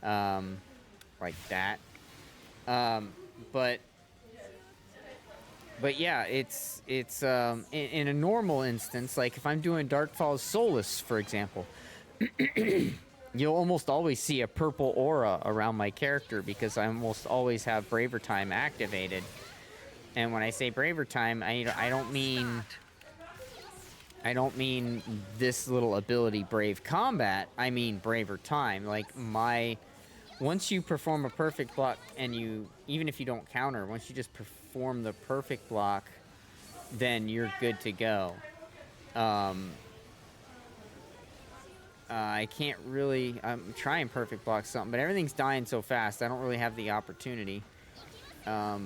like that. But But yeah, it's in a normal instance, like if I'm doing Darkfall's Solace, for example, you'll almost always see a purple aura around my character because I almost always have Braver Time activated. And when I say Braver Time, I don't mean this little ability, Brave Combat. I mean Braver Time. Like once you perform a perfect block and even if you don't counter, once you just perform the perfect block, then you're good to go. I can't really, I'm trying perfect block something, but everything's dying so fast, I don't really have the opportunity. But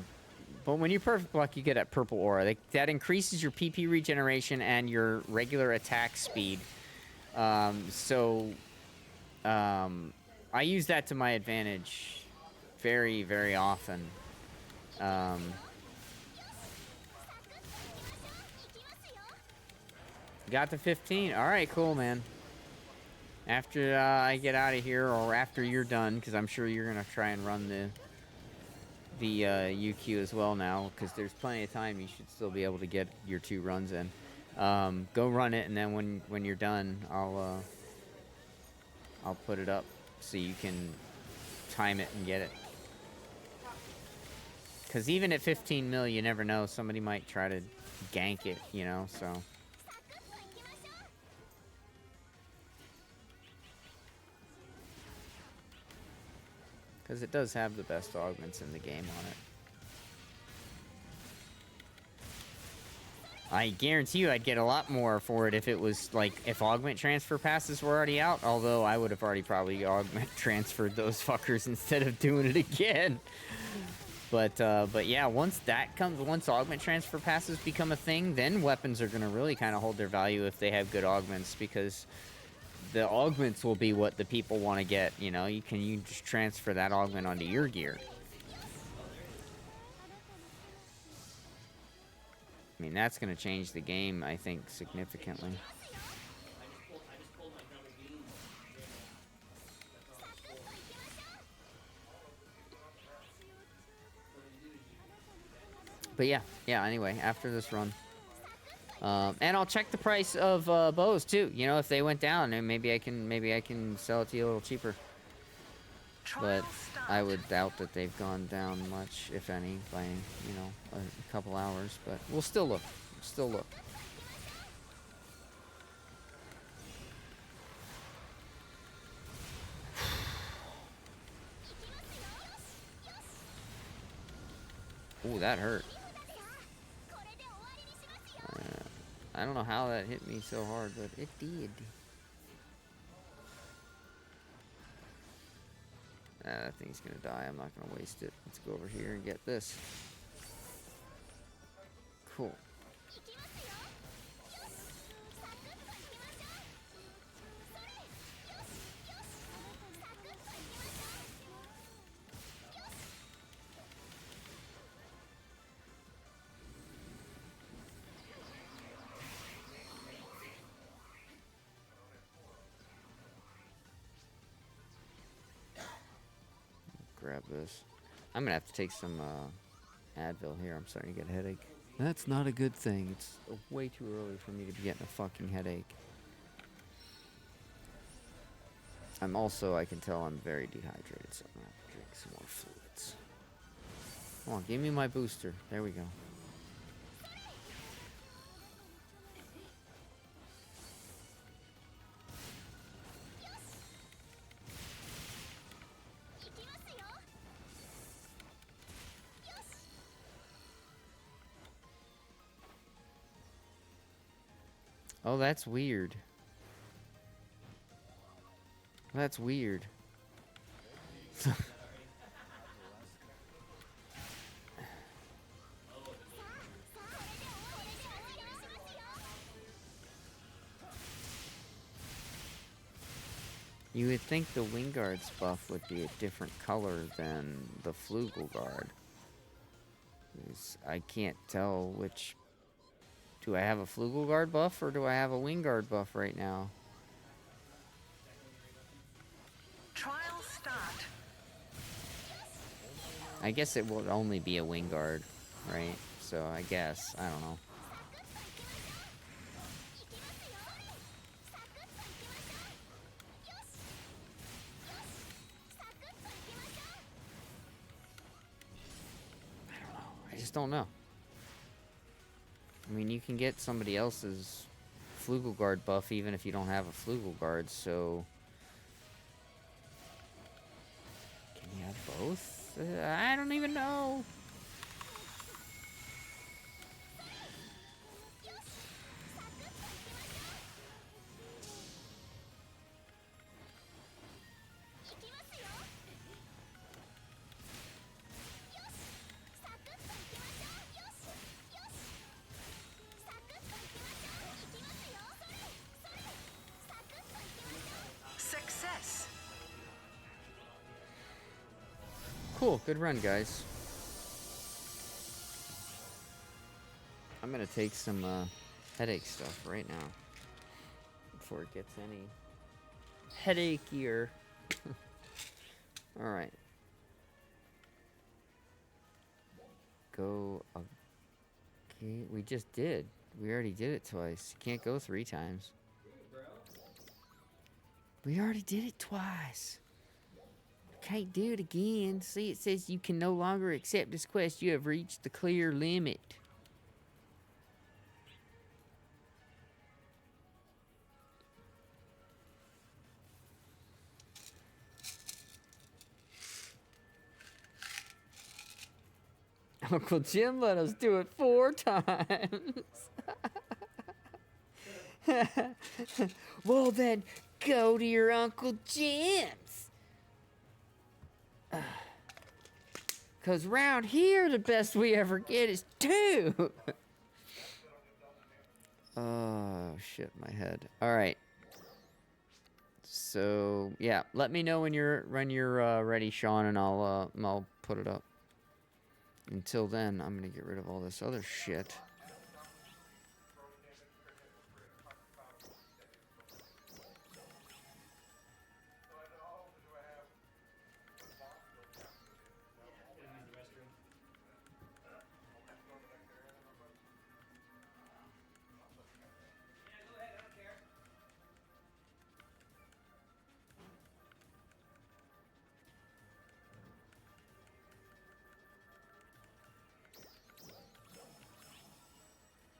when you perfect block, you get that purple aura. That increases your PP regeneration and your regular attack speed. I use that to my advantage very, very often. Got the 15. All right, cool, man. After I get out of here, or after you're done, because I'm sure you're gonna try and run the UQ as well now, because there's plenty of time. You should still be able to get your 2 runs in. Go run it, and then when you're done, I'll put it up so you can time it and get it. Because even at 15 mil, you never know. Somebody might try to gank it, you know, so. Because it does have the best augments in the game on it. I guarantee you I'd get a lot more for it if it was, like, if augment transfer passes were already out. Although I would have already probably augment transferred those fuckers instead of doing it again. But yeah, once augment transfer passes become a thing, then weapons are going to really kind of hold their value if they have good augments, because the augments will be what the people want to get, you know? You just transfer that augment onto your gear. I mean, that's going to change the game, I think, significantly. But yeah, anyway, after this run. And I'll check the price of bows too. You know, if they went down, and maybe I can sell it to you a little cheaper. But I would doubt that they've gone down much, if any, by, you know, a couple hours. But we'll still look. Ooh, that hurt. I don't know how that hit me so hard, but it did. That thing's gonna die. I'm not gonna waste it. Let's go over here and get this. Cool. Grab this. I'm gonna have to take some Advil here. I'm starting to get a headache. That's not a good thing. It's way too early for me to be getting a fucking headache. I can tell I'm very dehydrated, so I'm gonna have to drink some more fluids. Come on, give me my booster. There we go. Oh, that's weird. That's weird. You would think the Wingard's buff would be a different color than the Flugelguard. I can't tell which... Do I have a Flugelguard buff or do I have a Wingard buff right now? Trial start. I guess it would only be a Wingard, right? So so I guess. I don't know. I just don't know. I mean, you can get somebody else's Flugelguard buff even if you don't have a Flugelguard, so... Can you have both? I don't even know. Success. Cool, good run, guys. I'm gonna take some headache stuff right now before it gets any headaceier. All right. Go. Okay, we just did. We already did it twice. You can't go 3 times. We already did it twice. Can't do it again. See, it says you can no longer accept this quest. You have reached the clear limit. Uncle Jim let us do it 4 times. Well then, go to your Uncle Jim's. 'Cause round here, the best we ever get is 2. Oh, shit, my head. All right. So, yeah, let me know when you're ready, Sean, and I'll put it up. Until then, I'm gonna get rid of all this other shit.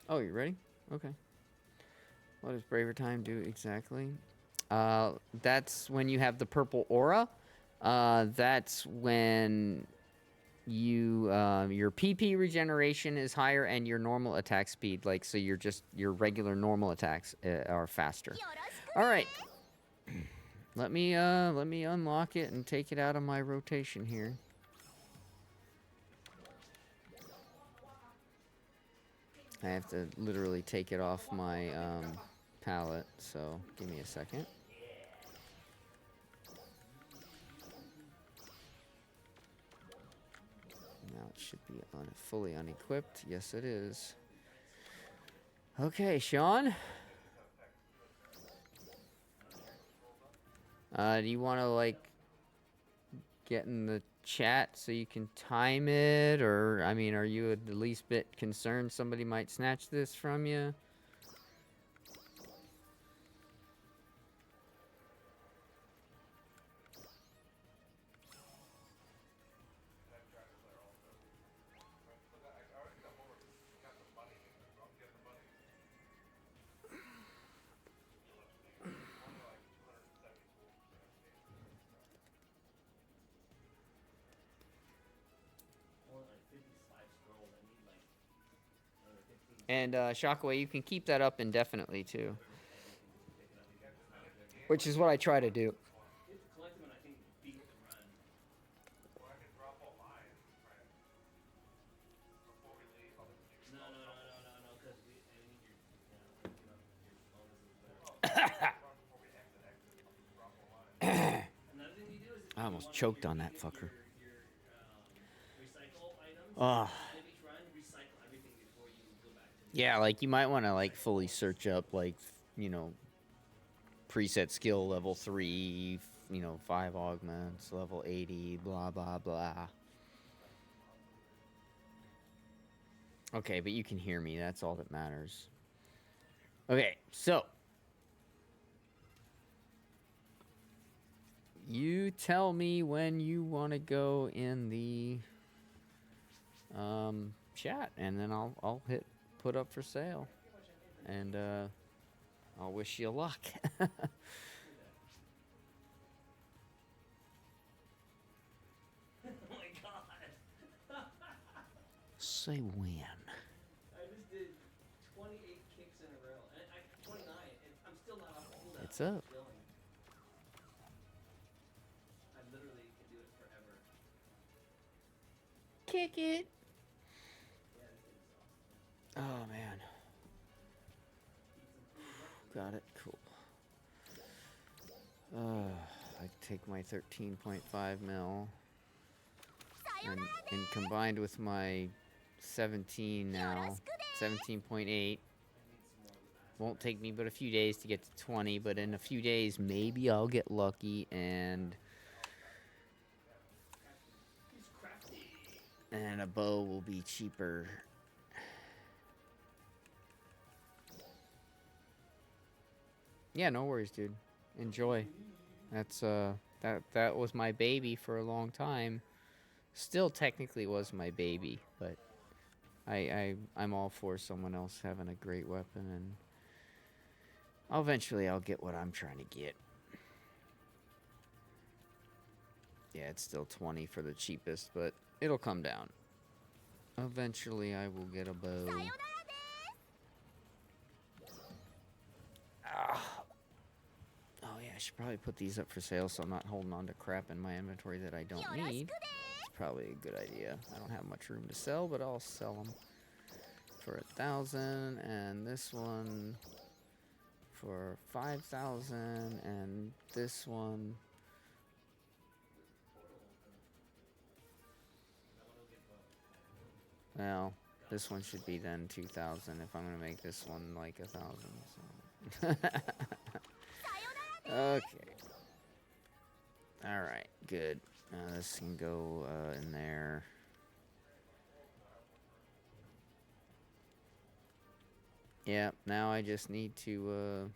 Oh, you ready? Okay. What does Braver Time do exactly? That's when you have the purple aura. That's when you your PP regeneration is higher and your normal attack speed, like, so your regular normal attacks are faster. All right. Let me unlock it and take it out of my rotation here. I have to literally take it off my palette, so give me a second. Now it should be fully unequipped. Yes, it is. Okay, Sean. Do you want to, like, get in the chat so you can time it, or, I mean, are you the least bit concerned somebody might snatch this from you? And Shockwave, you can keep that up indefinitely too, which is what I try to do. I almost choked on that fucker. Ah. Yeah, like, you might want to, like, fully search up, like, you know, preset skill level 3, you know, 5 augments, level 80, blah, blah, blah. Okay, but you can hear me. That's all that matters. Okay, so you tell me when you want to go in the chat, and then I'll hit put up for sale, and I'll wish you luck. Oh my god. Say when. I just did 28 kicks in a row. And 29. And I'm still not off hold out. It's up. I literally can do it forever. Kick it. Yeah, this is awesome. Oh man. Got it. Cool. I take my 13.5 mil, and combined with my 17 now, 17.8. Won't take me but a few days to get to 20, but in a few days maybe I'll get lucky and a bow will be cheaper. Yeah, no worries, dude. Enjoy. That's that was my baby for a long time. Still technically was my baby, but I'm all for someone else having a great weapon, and eventually I'll get what I'm trying to get. Yeah, it's still 20 for the cheapest, but it'll come down. Eventually I will get a bow. Oh yeah, I should probably put these up for sale so I'm not holding on to crap in my inventory that I don't need. It's probably a good idea. I don't have much room to sell, but I'll sell them for 1,000, and this one for 5,000, and this one. Well, this one should be then 2,000 if I'm gonna make this one like 1,000. So. Okay. All right. Good. This can go in there. Yeah. Now I just need to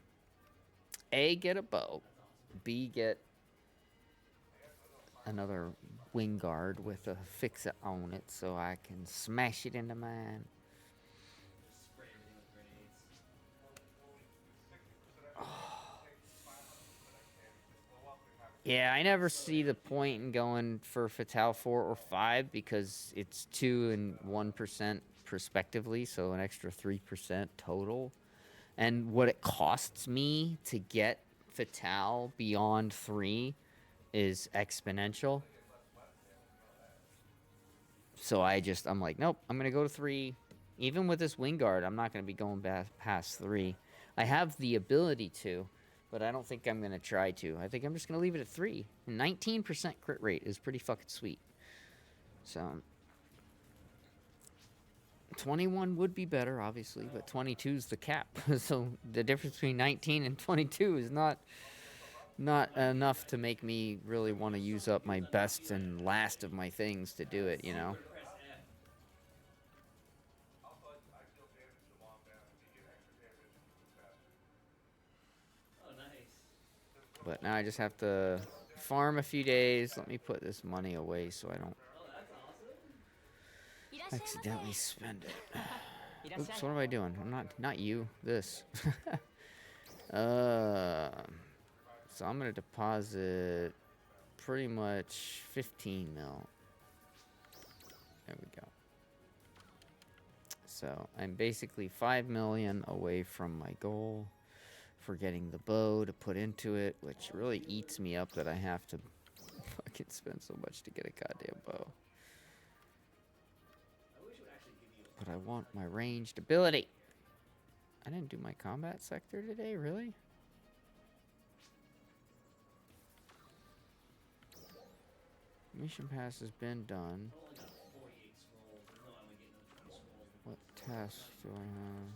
A, get a bow. B, get another wing guard with a fix-it on it so I can smash it into mine. Yeah, I never see the point in going for Fatale 4 or 5 because it's 2 and 1% respectively, so an extra 3% total. And what it costs me to get Fatale beyond 3 is exponential. So I'm like, nope, I'm going to go to 3. Even with this wing guard, I'm not going to be going past 3. I have the ability to, but I don't think I'm going to try to. I think I'm just going to leave it at 3. 19% crit rate is pretty fucking sweet. So 21 would be better, obviously, but 22 is the cap. So the difference between 19 and 22 is not enough to make me really want to use up my best and last of my things to do it, you know? But now I just have to farm a few days. Let me put this money away so I don't accidentally spend it. Oops, what am I doing? I'm not you. This. So I'm gonna deposit pretty much 15 mil. There we go. So I'm basically 5 million away from my goal for getting the bow to put into it, which really eats me up that I have to fucking spend so much to get a goddamn bow. But I want my ranged ability. I didn't do my combat sector today, really? Mission pass has been done. What tasks do I have?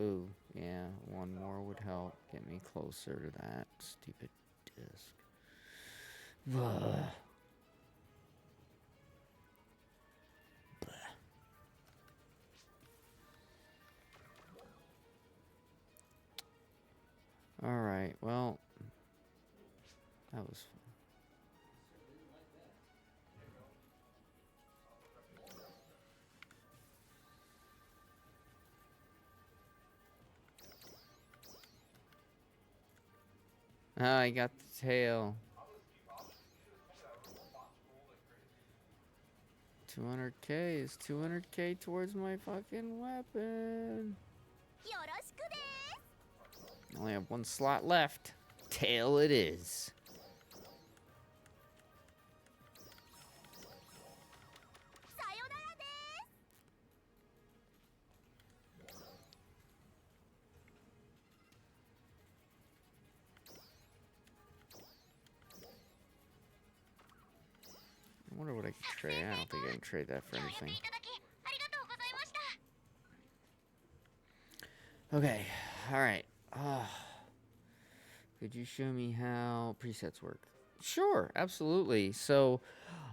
Ooh, yeah, one more would help get me closer to that stupid disc. Alright, well. That was fun. Ah, I got the tail. 200k is 200k towards my fucking weapon. よろしくです I only have one slot left. Tail it is. さよならです I wonder what I can trade. I don't think I can trade that for 協力 anything. いただきありがとうございました Okay, alright. Could you show me how presets work? Sure, absolutely. So,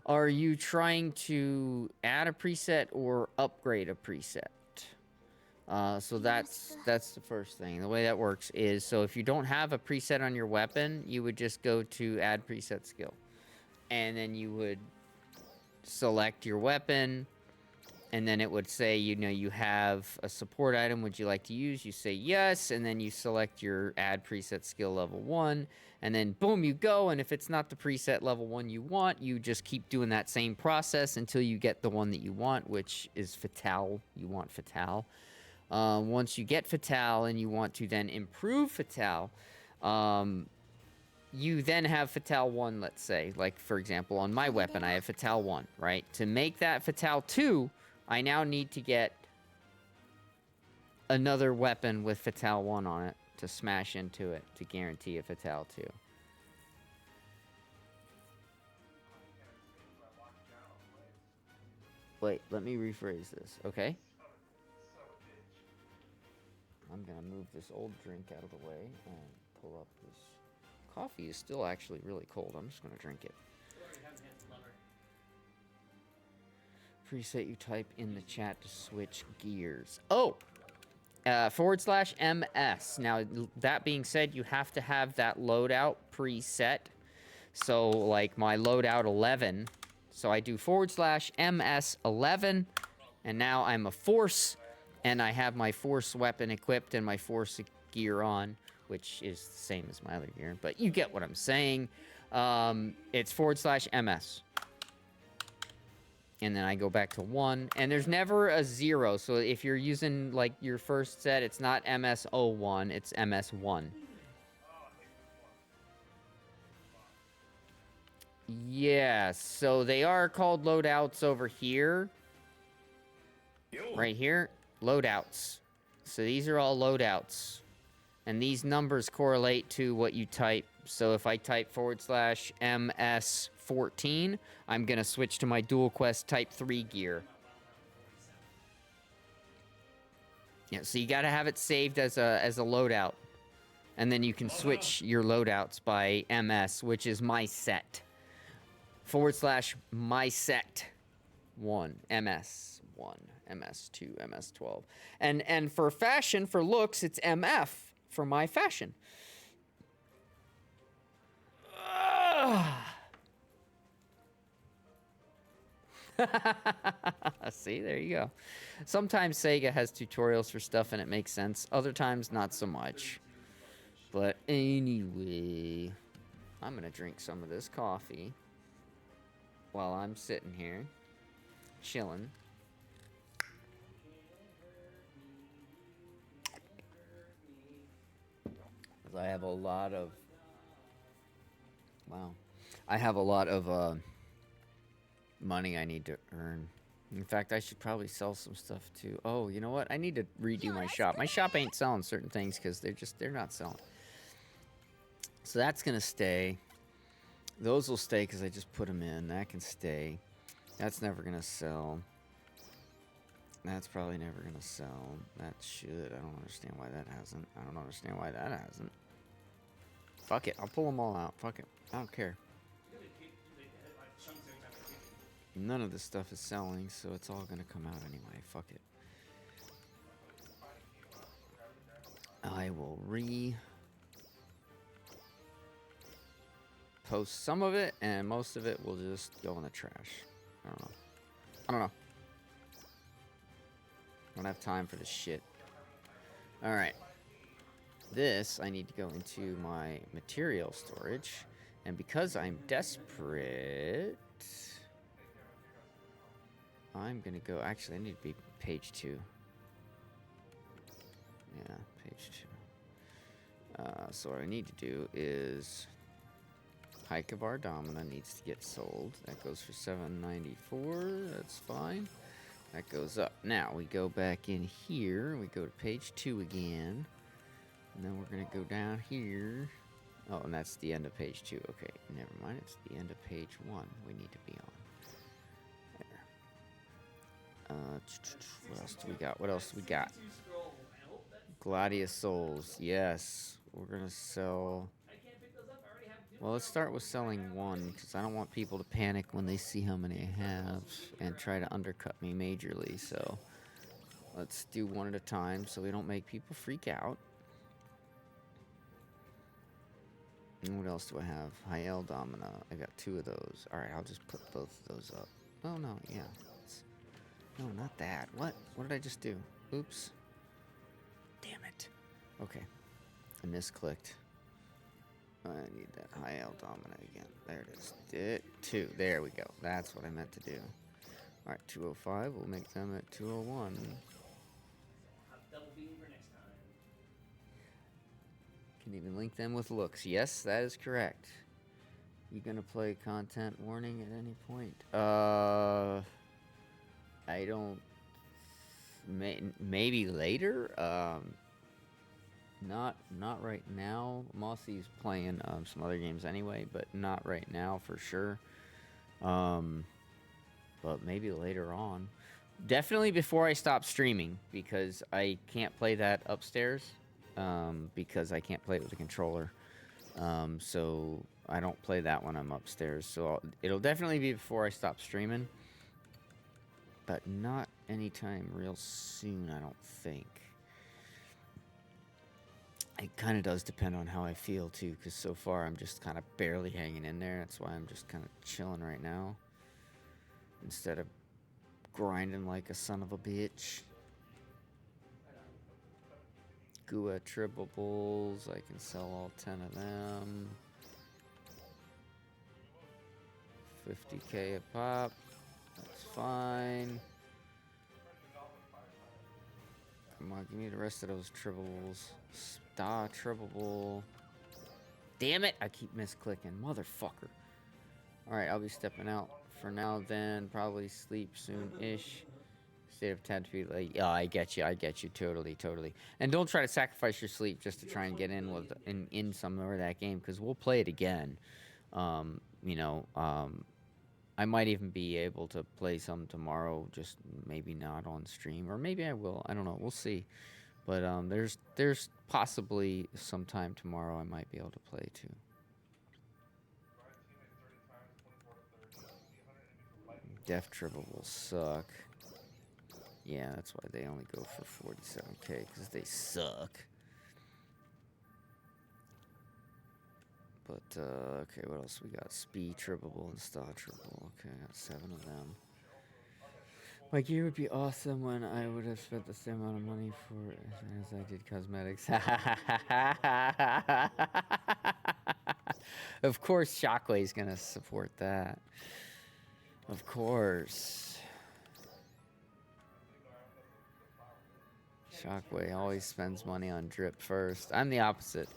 are you trying to add a preset or upgrade a preset? So that's the first thing. The way that works is, so if you don't have a preset on your weapon, you would just go to add preset skill. And then you would select your weapon, and then it would say, you know, you have a support item, would you like to use? You say yes, and then you select your add preset skill level 1, and then boom, you go, and if it's not the preset level 1 you want, you just keep doing that same process until you get the one that you want, which is Fatale. You want Fatale. Once you get Fatale and you want to then improve Fatale, you then have Fatale 1, let's say. Like, for example, on my weapon, I have Fatale 1, right? To make that Fatale 2, I now need to get another weapon with Fatale 1 on it to smash into it to guarantee a Fatale 2. Wait, let me rephrase this, okay? I'm gonna move this old drink out of the way and pull up this. Coffee is still actually really cold. I'm just gonna drink it. Preset you type in the chat to switch gears. Oh! /MS. Now, that being said, you have to have that loadout preset. So, like my loadout 11. So I do /MS 11. And now I'm a force. And I have my force weapon equipped and my force gear on, which is the same as my other gear. But you get what I'm saying. It's /MS. And then I go back to 1. And there's never a 0. So if you're using, like, your first set, it's not MS01. It's MS1. Yeah, so they are called loadouts over here. Right here. Loadouts. So these are all loadouts. And these numbers correlate to what you type. So if I type /MS14, I'm going to switch to my Dual Quest Type 3 gear. Yeah, so you got to have it saved as a loadout. And then you can switch your loadouts by MS, which is my set. /my set 1, MS1, MS2, MS12. And for fashion, for looks, it's MF for my fashion. See, there you go. Sometimes Sega has tutorials for stuff and it makes sense. Other times, not so much. But anyway, I'm gonna drink some of this coffee while I'm sitting here, chilling. Because I have a lot of... Wow. I have a lot of money I need to earn. In fact, I should probably sell some stuff too. Oh, you know what? I need to redo my shop. My shop ain't selling certain things because they're not selling. So that's gonna stay. Those will stay because I just put them in. That can stay. That's never gonna sell. That's probably never gonna sell. That should. I don't understand why that hasn't. I don't understand why that hasn't. Fuck it. I'll pull them all out. Fuck it. I don't care. None of this stuff is selling, so it's all gonna come out anyway. Fuck it. I will post some of it, and most of it will just go in the trash. I don't know. I don't know. I don't have time for this shit. Alright. This, I need to go into my material storage. And because I'm desperate, I'm gonna go, actually I need to be page 2. Yeah, page 2. So what I need to do is Hike of Our Domina needs to get sold. That goes for $7.94. That's fine. That goes up. Now we go back in here. We go to page 2 again. And then we're gonna go down here. Oh, and that's the end of page 2. Okay, never mind. It's the end of page 1 we need to be on. There. What else do we got? What else do we got? Gladius Souls. Yes. We're gonna sell... Well, let's start with selling 1, because I don't want people to panic when they see how many I have and try to undercut me majorly, so... Let's do 1 at a time so we don't make people freak out. And what else do I have? Hyel Domina. I got 2 of those. Alright, I'll just put both of those up. Oh, no, yeah. No, not that. What? What did I just do? Oops. Damn it. Okay. I misclicked. I need that Hyel Domina again. There it is. 2. There we go. That's what I meant to do. Alright, 205. We'll make them at 201. Can even link them with looks. Yes, that is correct. You gonna play content warning at any point? I don't... Maybe later? Not right now. Mossy's playing some other games anyway, but not right now for sure. But maybe later on. Definitely before I stop streaming, because I can't play that upstairs. Because I can't play it with a controller. So I don't play that when I'm upstairs. So it'll definitely be before I stop streaming. But not anytime real soon, I don't think. It kind of does depend on how I feel, too. Because so far, I'm just kind of barely hanging in there. That's why I'm just kind of chilling right now. Instead of grinding like a son of a bitch. Gua Tribables, I can sell all 10 of them. 50k a pop, that's fine. Come on, give me the rest of those Tribables. Star Tribable. Damn it, I keep misclicking, motherfucker. Alright, I'll be stepping out for now then, probably sleep soon-ish. State of 10 to be late. Yeah, I get you, totally. And don't try to sacrifice your sleep just to try and get in with in some of that game, because we'll play it again. I might even be able to play some tomorrow, just maybe not on stream, or maybe I will. I don't know. We'll see. But there's possibly sometime tomorrow I might be able to play too. Def Triple will suck. Yeah, that's why they only go for 47k, because they suck. But, okay, what else we got? Speed Triple and Star Triple. Okay, I got 7 of them. My gear would be awesome when I would have spent the same amount of money for as I did cosmetics. Of course, Shockwave's gonna support that. Of course. Shockwave always spends money on drip first. I'm the opposite.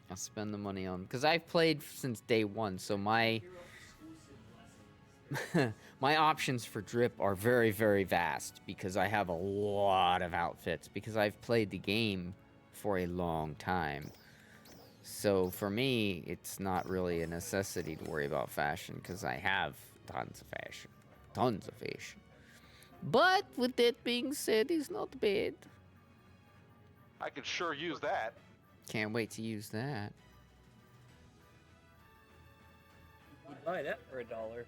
I'll spend the money on... Because I've played since day 1, so my... my options for drip are very, very vast. Because I have a lot of outfits. Because I've played the game for a long time. So for me, it's not really a necessity to worry about fashion. Because I have tons of fashion. Tons of fashion. But with that being said, it's not bad. I could sure use that. Can't wait to use that. You buy that for $1.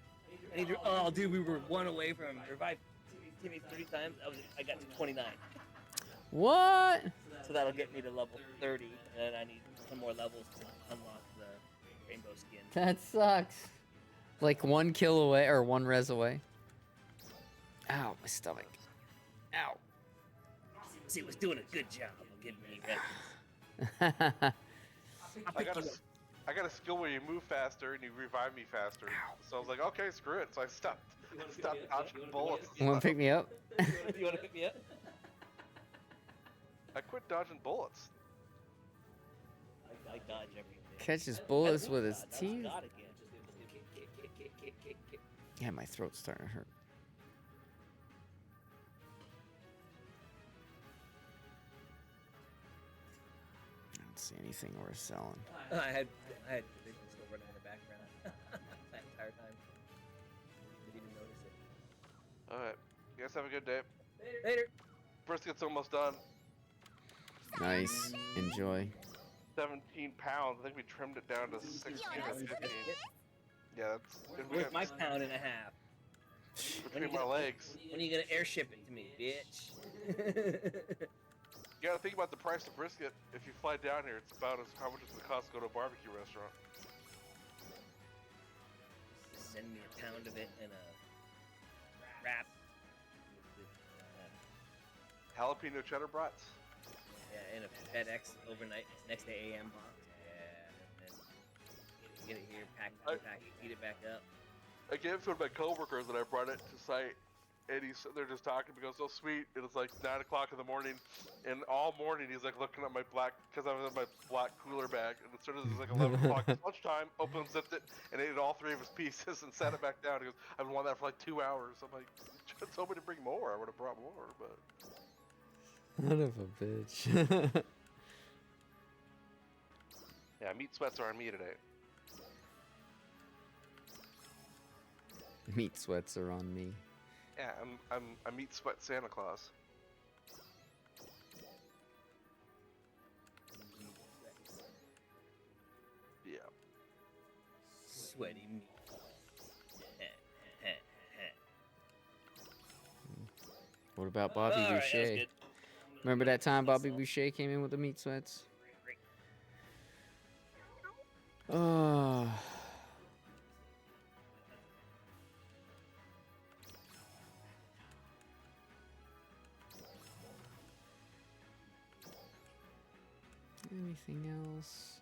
Oh, dude, we were 1 away from revive Timmy 3 times. I got to 29. What? So that'll get me to level 30, and I need some more levels to unlock rainbow skin. That sucks. Like 1 kill away or 1 res away. Ow, my stomach. Ow. See, was doing a good job of getting me ready. I got a skill where you move faster and you revive me faster. So I was like, okay, screw it. So I stopped dodging bullets. You want to pick me up? You want to pick me up? I quit dodging bullets. I dodge everything. Catches bullets with his That was teeth. God again. Yeah, my throat's starting to hurt. I don't see anything worth selling. I had vision still running in the background that entire time. Didn't even notice it. Alright. You guys have a good day. Later. Brisket's almost done. Nice. Enjoy. 17 pounds. I think we trimmed it down to 16 or 15. Yeah, that's. and we Where's got my pound and a half? between my legs. When are you gonna airship it to me, bitch? You gotta think about the price of brisket. If you fly down here, it's about how much it's gonna cost to go to a barbecue restaurant. Send me a pound of it in a wrap. Jalapeno cheddar brats. Yeah, in a FedEx overnight next to AM box. Yeah, and then get it here, pack it, heat it back up. I gave it to one of my coworkers and I brought it to site, and they're just talking because it's so sweet. And it's like 9 o'clock in the morning, and all morning he's like looking at my black, because I was in my black cooler bag. And as soon as it's like 11 o'clock, it's lunchtime, opened, zipped it, and ate all 3 of his pieces and sat it back down. He goes, "I've been wanting that for like 2 hours." I'm like, "You told me to bring more. I would have brought more, but." Son of a bitch. Yeah, meat sweats are on me today. Meat sweats are on me. Yeah, I'm meat sweat Santa Claus. Yeah. Sweaty meat. What about Bobby All right, that was Boucher? good. Remember that time Bobby Boucher came in with the meat sweats? Oh. Anything else?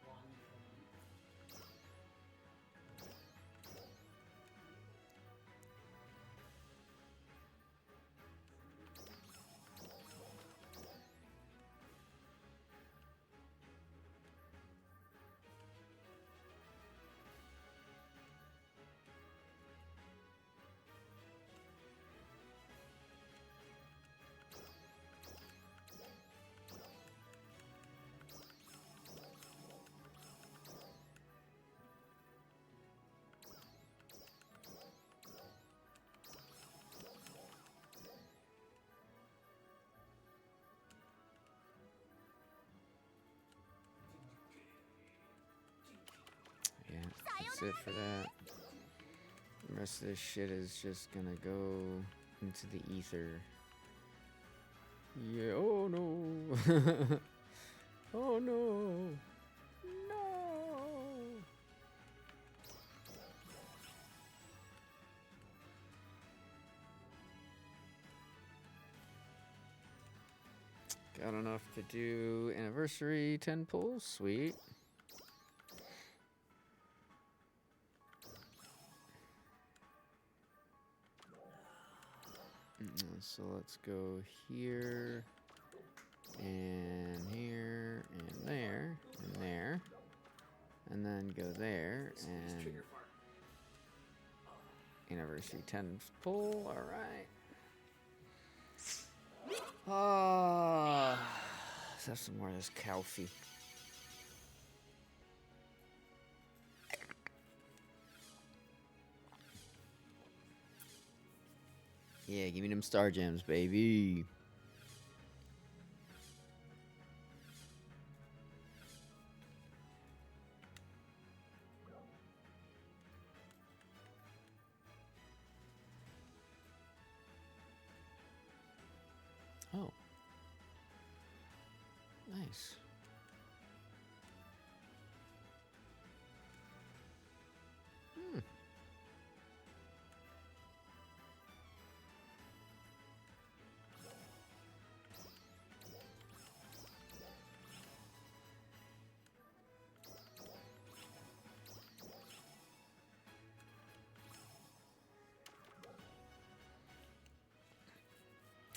Yeah, that's it for that. The rest of this shit is just gonna go into the ether. Yeah, oh no. Oh no. No. Got enough to do anniversary 10 pulls, sweet. So let's go here, and here, and there, and there, and then go there, and anniversary 10 pull, alright. Let's have some more of this coffee. Yeah, give me them star gems, baby. Oh. Nice.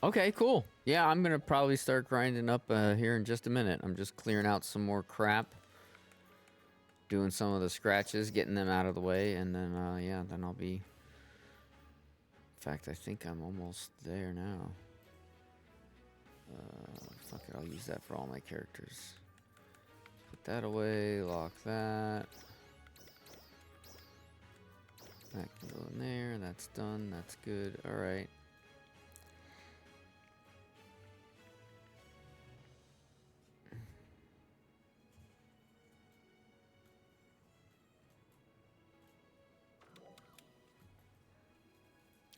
Okay, cool. Yeah, I'm gonna probably start grinding up here in just a minute. I'm just clearing out some more crap, doing some of the scratches, getting them out of the way, and then yeah, then I'll be. In fact, I think I'm almost there now. Fuck it, I'll use that for all my characters. Put that away, lock that. That can go in there, that's done, that's good, alright.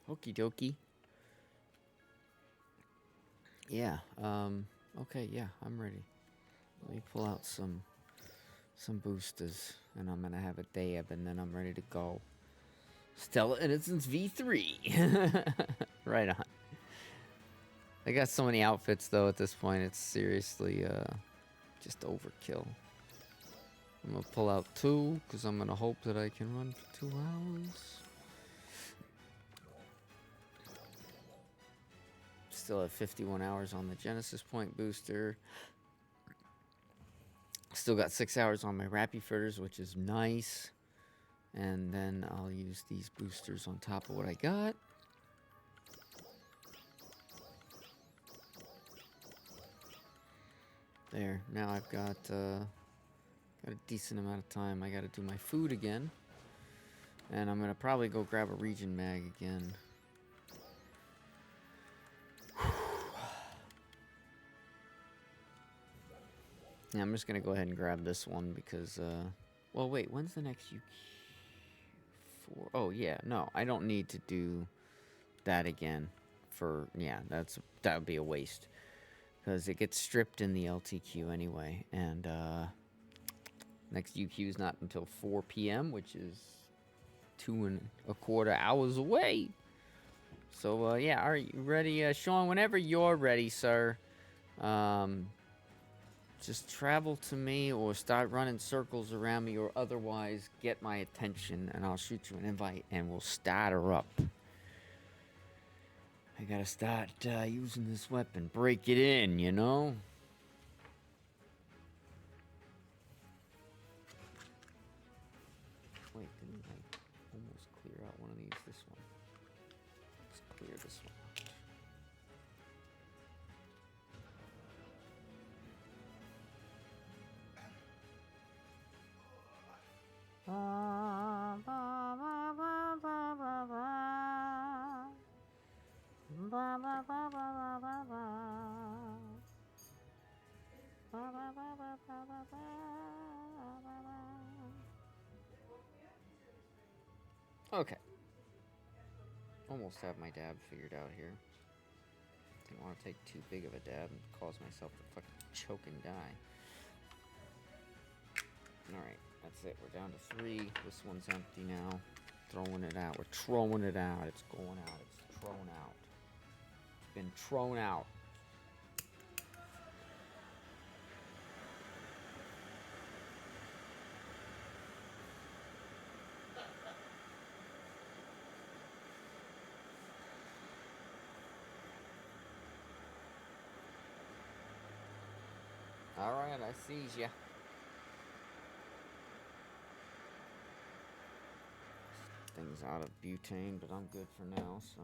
Okie dokie. Yeah, okay, yeah, I'm ready. Let me pull out some boosters, and I'm gonna have a dab, and then I'm ready to go. Stella Innocence V3. Right on. I got so many outfits, though, at this point, it's seriously, just overkill. I'm gonna pull out 2, because I'm gonna hope that I can run for 2 hours. Still have 51 hours on the Genesis Point booster. Still got 6 hours on my Rappy Fritters, which is nice. And then I'll use these boosters on top of what I got. There. Now I've got a decent amount of time. I got to do my food again. And I'm going to probably go grab a Region Mag again. Yeah, I'm just going to go ahead and grab this one because, well, wait, when's the next UQ4? Oh, yeah, no, I don't need to do that again for, yeah, that would be a waste because it gets stripped in the LTQ anyway, and, next UQ is not until 4 p.m., which is 2.25 hours away. So, yeah, are you ready, Sean? Whenever you're ready, sir, just travel to me or start running circles around me or otherwise get my attention and I'll shoot you an invite and we'll start her up. I gotta start using this weapon. Break it in, you know? Wait, didn't I almost clear out one of these? This one. Let's clear this one. Okay. Almost have my dab figured out here. Didn't want to take too big of a dab and cause myself to fucking choke and die. Alright, that's it. We're down to 3. This one's empty now. Throwing it out. We're throwing it out. It's going out. It's thrown out. It's been thrown out. Alright, I sees ya. Thing's out of butane, but I'm good for now, so.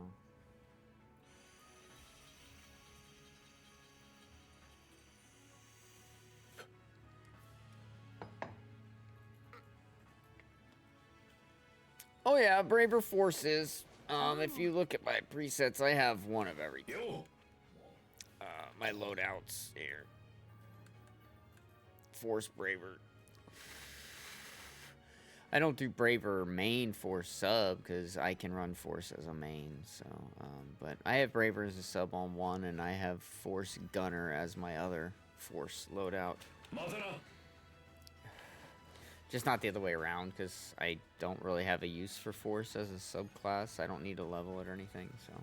Oh yeah, Braver Forces. If you look at my presets, I have one of everything. My loadouts here. Force Braver. I don't do Braver main Force sub because I can run Force as a main. So, but I have Braver as a sub on one, and I have Force Gunner as my other Force loadout. Just not the other way around because I don't really have a use for Force as a subclass. I don't need to level it or anything. So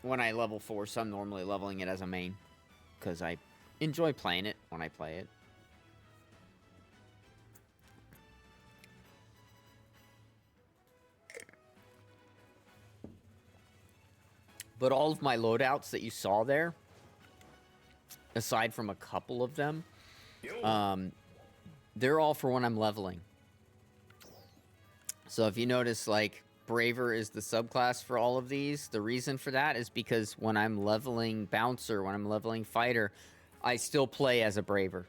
when I level Force, I'm normally leveling it as a main because I enjoy playing it when I play it. But all of my loadouts that you saw there, aside from a couple of them, they're all for when I'm leveling. So if you notice, like, Braver is the subclass for all of these. The reason for that is because when I'm leveling Bouncer, when I'm leveling Fighter, I still play as a Braver.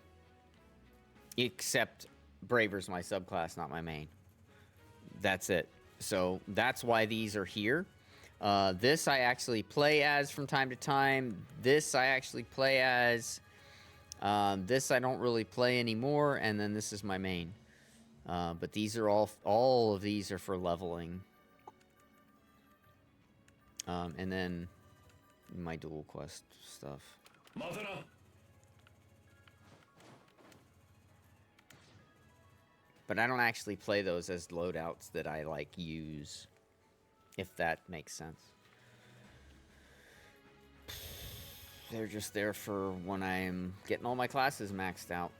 Except Braver's my subclass, not my main. That's it. So that's why these are here. This I actually play as from time to time. This I actually play as. This I don't really play anymore. And then this is my main. But these are all of these are for leveling. And then my dual quest stuff. But I don't actually play those as loadouts that I, like, use. If that makes sense. They're just there for when I'm getting all my classes maxed out.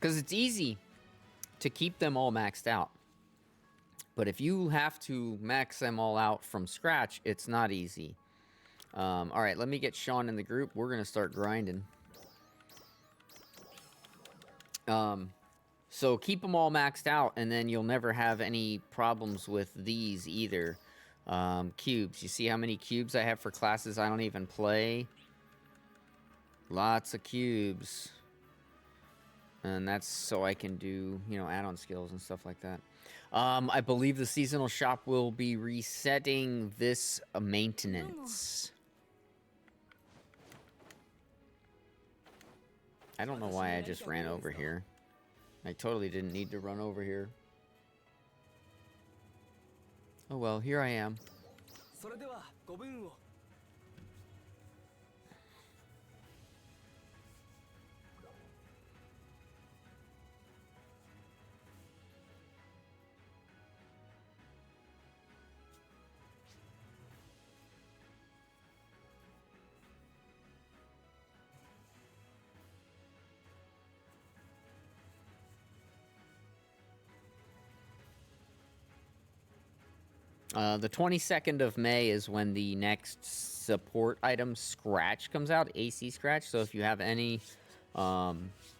Because it's easy to keep them all maxed out. But if you have to max them all out from scratch, it's not easy. All right, let me get Sean in the group. We're going to start grinding. So keep them all maxed out, and then you'll never have any problems with these either. Cubes. You see how many cubes I have for classes I don't even play? Lots of cubes. And that's so I can do, you know, add-on skills and stuff like that. I believe the seasonal shop will be resetting this maintenance. I don't know why I just ran over here. I totally didn't need to run over here. Oh well, here I am. The 22nd of May is when the next support item Scratch comes out, AC Scratch. So if you have any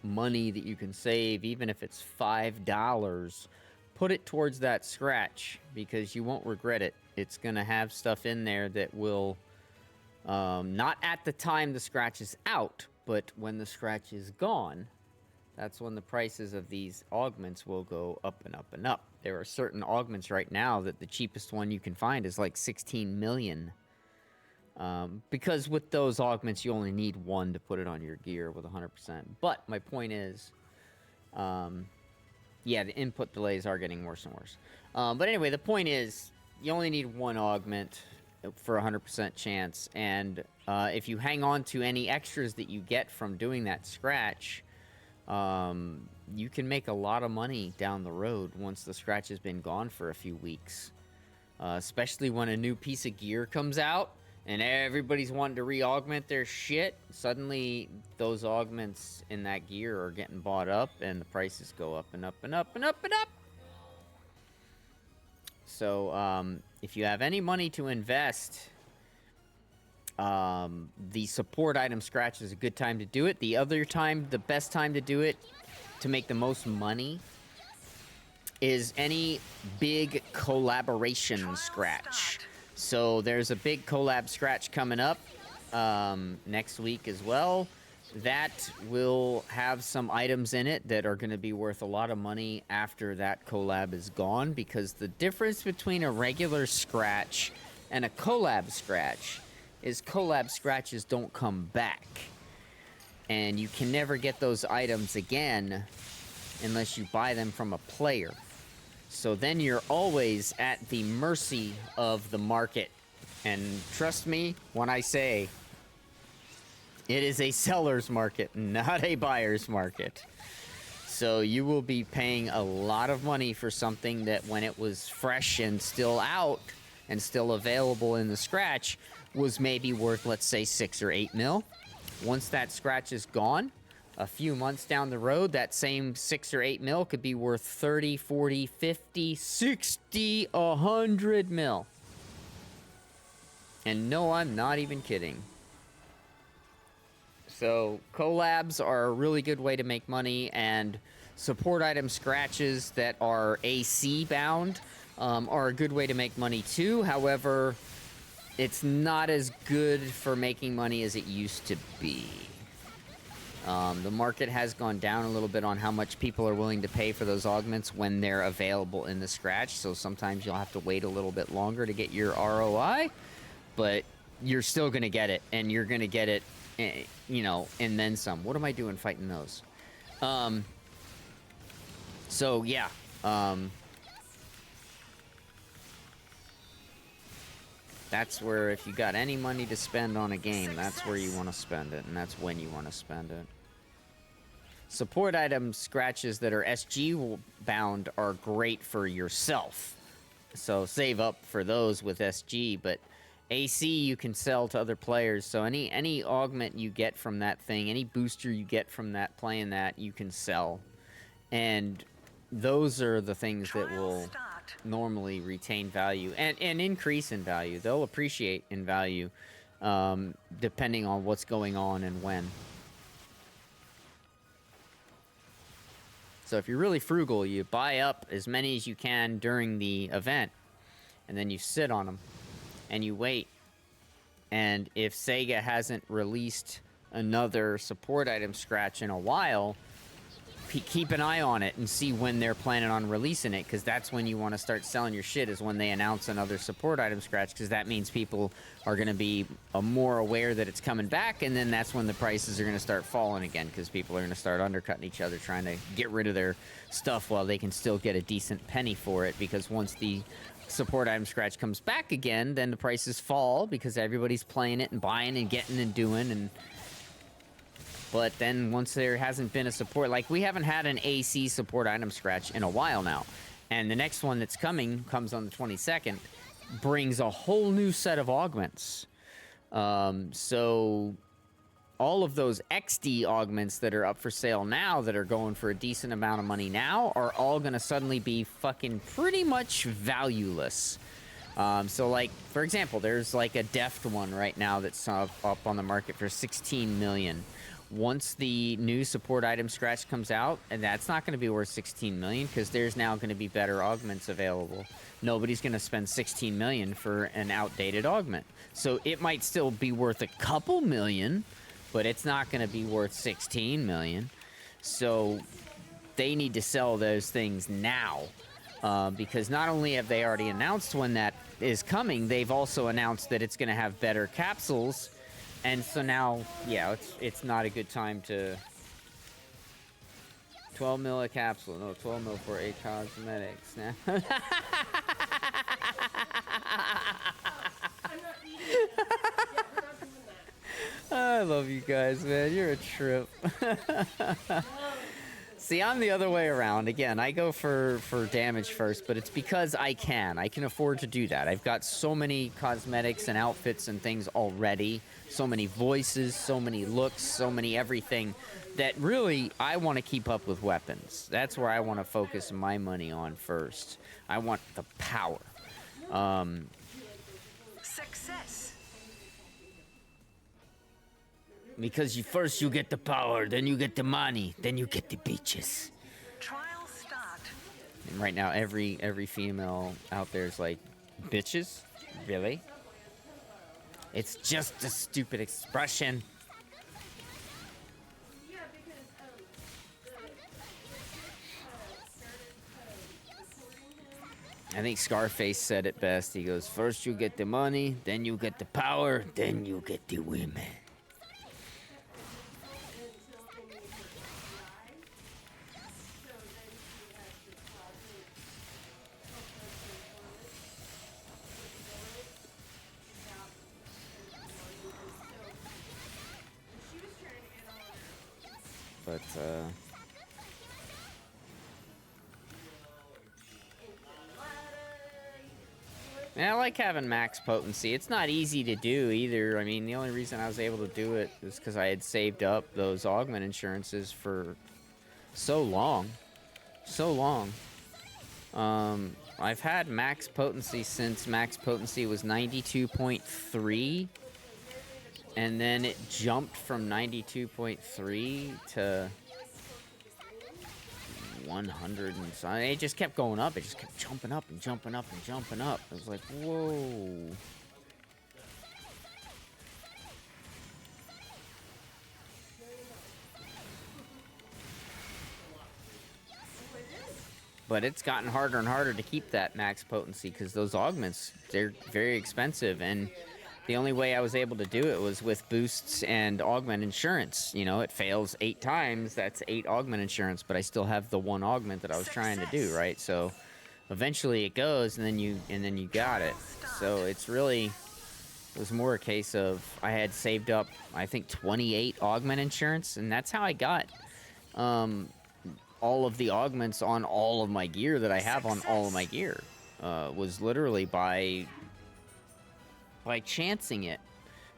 money that you can save, even if it's $5, put it towards that Scratch because you won't regret it. It's going to have stuff in there that will, not at the time the Scratch is out, but when the Scratch is gone, that's when the prices of these augments will go up and up and up. There are certain augments right now that the cheapest one you can find is like 16 million. Because with those augments, you only need one to put it on your gear with 100%. But my point is, yeah, the input delays are getting worse and worse. But anyway, the point is, you only need one augment for 100% chance. And if you hang on to any extras that you get from doing that Scratch, you can make a lot of money down the road once the Scratch has been gone for a few weeks. Especially when a new piece of gear comes out and everybody's wanting to re-augment their shit. Suddenly, those augments in that gear are getting bought up and the prices go up and up and up and up and up. So, if you have any money to invest, the support item Scratch is a good time to do it. The other time, the best time to do it to make the most money is any big collaboration Scratch. So there's a big collab Scratch coming up next week as well. That will have some items in it that are going to be worth a lot of money after that collab is gone, because the difference between a regular Scratch and a collab Scratch is collab Scratches don't come back. And you can never get those items again unless you buy them from a player. So then you're always at the mercy of the market. And trust me when I say it is a seller's market, not a buyer's market. So you will be paying a lot of money for something that when it was fresh and still out and still available in the Scratch was maybe worth, let's say, 6 or 8 mil. Once that scratch is gone, a few months down the road, that same 6 or 8 mil could be worth 30, 40, 50, 60, 100 mil. And no, I'm not even kidding. So collabs are a really good way to make money, and support item scratches that are AC bound are a good way to make money too. However, it's not as good for making money as it used to be. The market has gone down a little bit on how much people are willing to pay for those augments when they're available in the scratch. So sometimes you'll have to wait a little bit longer to get your ROI, but you're still going to get it, and you're going to get it, you know, and then some. What am I doing fighting those? So yeah, that's where, if you got any money to spend on a game, that's where you want to spend it, and that's when you want to spend it. Support item scratches that are SG bound are great for yourself, so save up for those with SG. But AC you can sell to other players, so any augment you get from that thing, any booster you get from that, playing that, you can sell. And those are the things that will normally retain value and increase in value. They'll appreciate in value depending on what's going on and when. So if you're really frugal, you buy up as many as you can during the event, and then you sit on them and you wait. And if Sega hasn't released another support item scratch in a while, keep an eye on it and see when they're planning on releasing it, because that's when you want to start selling your shit, is when they announce another support item scratch, because that means people are going to be more aware that it's coming back, and then that's when the prices are going to start falling again, because people are going to start undercutting each other, trying to get rid of their stuff while they can still get a decent penny for it, because once the support item scratch comes back again, then the prices fall, because everybody's playing it and buying and getting and doing. And but then once there hasn't been a support, like we haven't had an AC support item scratch in a while now, and the next one that's comes on the 22nd, brings a whole new set of augments. So all of those XD augments that are up for sale now, that are going for a decent amount of money now, are all gonna suddenly be fucking pretty much valueless. So like, for example, there's like a Deft one right now that's up on the market for 16 million. Once the new support item scratch comes out, and that's not going to be worth 16 million, because there's now going to be better augments available. Nobody's going to spend 16 million for an outdated augment. So it might still be worth a couple million, but it's not going to be worth 16 million. So they need to sell those things now, because not only have they already announced when that is coming, they've also announced that it's going to have better capsules. And so now, yeah, it's not a good time to... 12 mil a capsule. No, 12 mil for 8 cosmetics. Now. I'm not eating it. Yeah, we're not doing that. I love you guys, man. You're a trip. See, I'm the other way around. Again, I go for damage first, but it's because I can afford to do that. I've got so many cosmetics and outfits and things already, so many voices, so many looks, so many everything, that really I want to keep up with weapons. That's where I want to focus my money on first. I want the power. Success. Because first you get the power, then you get the money, then you get the bitches. Trial start. And right now, every female out there is like, bitches? Really? It's just a stupid expression. Yeah, because I think Scarface said it best. He goes, first you get the money, then you get the power, then you get the women. But, Yeah, I like having max potency. It's not easy to do either. I mean, the only reason I was able to do it is because I had saved up those augment insurances for so long. So long. I've had max potency since max potency was 92.3. And then it jumped from 92.3 to 100 and so it just kept going up. It just kept jumping up and jumping up and jumping up. I was like, whoa. But it's gotten harder and harder to keep that max potency because those augments, they're very expensive. And the only way I was able to do it was with boosts and augment insurance. You know, it fails 8 times. That's 8 augment insurance, but I still have the 1 augment that I was trying to do, right? So eventually it goes, and then you got it. So it's really, it was more a case of I had saved up, I think, 28 augment insurance, and that's how I got all of the augments on all of my gear that I have on all of my gear. Was literally by chancing it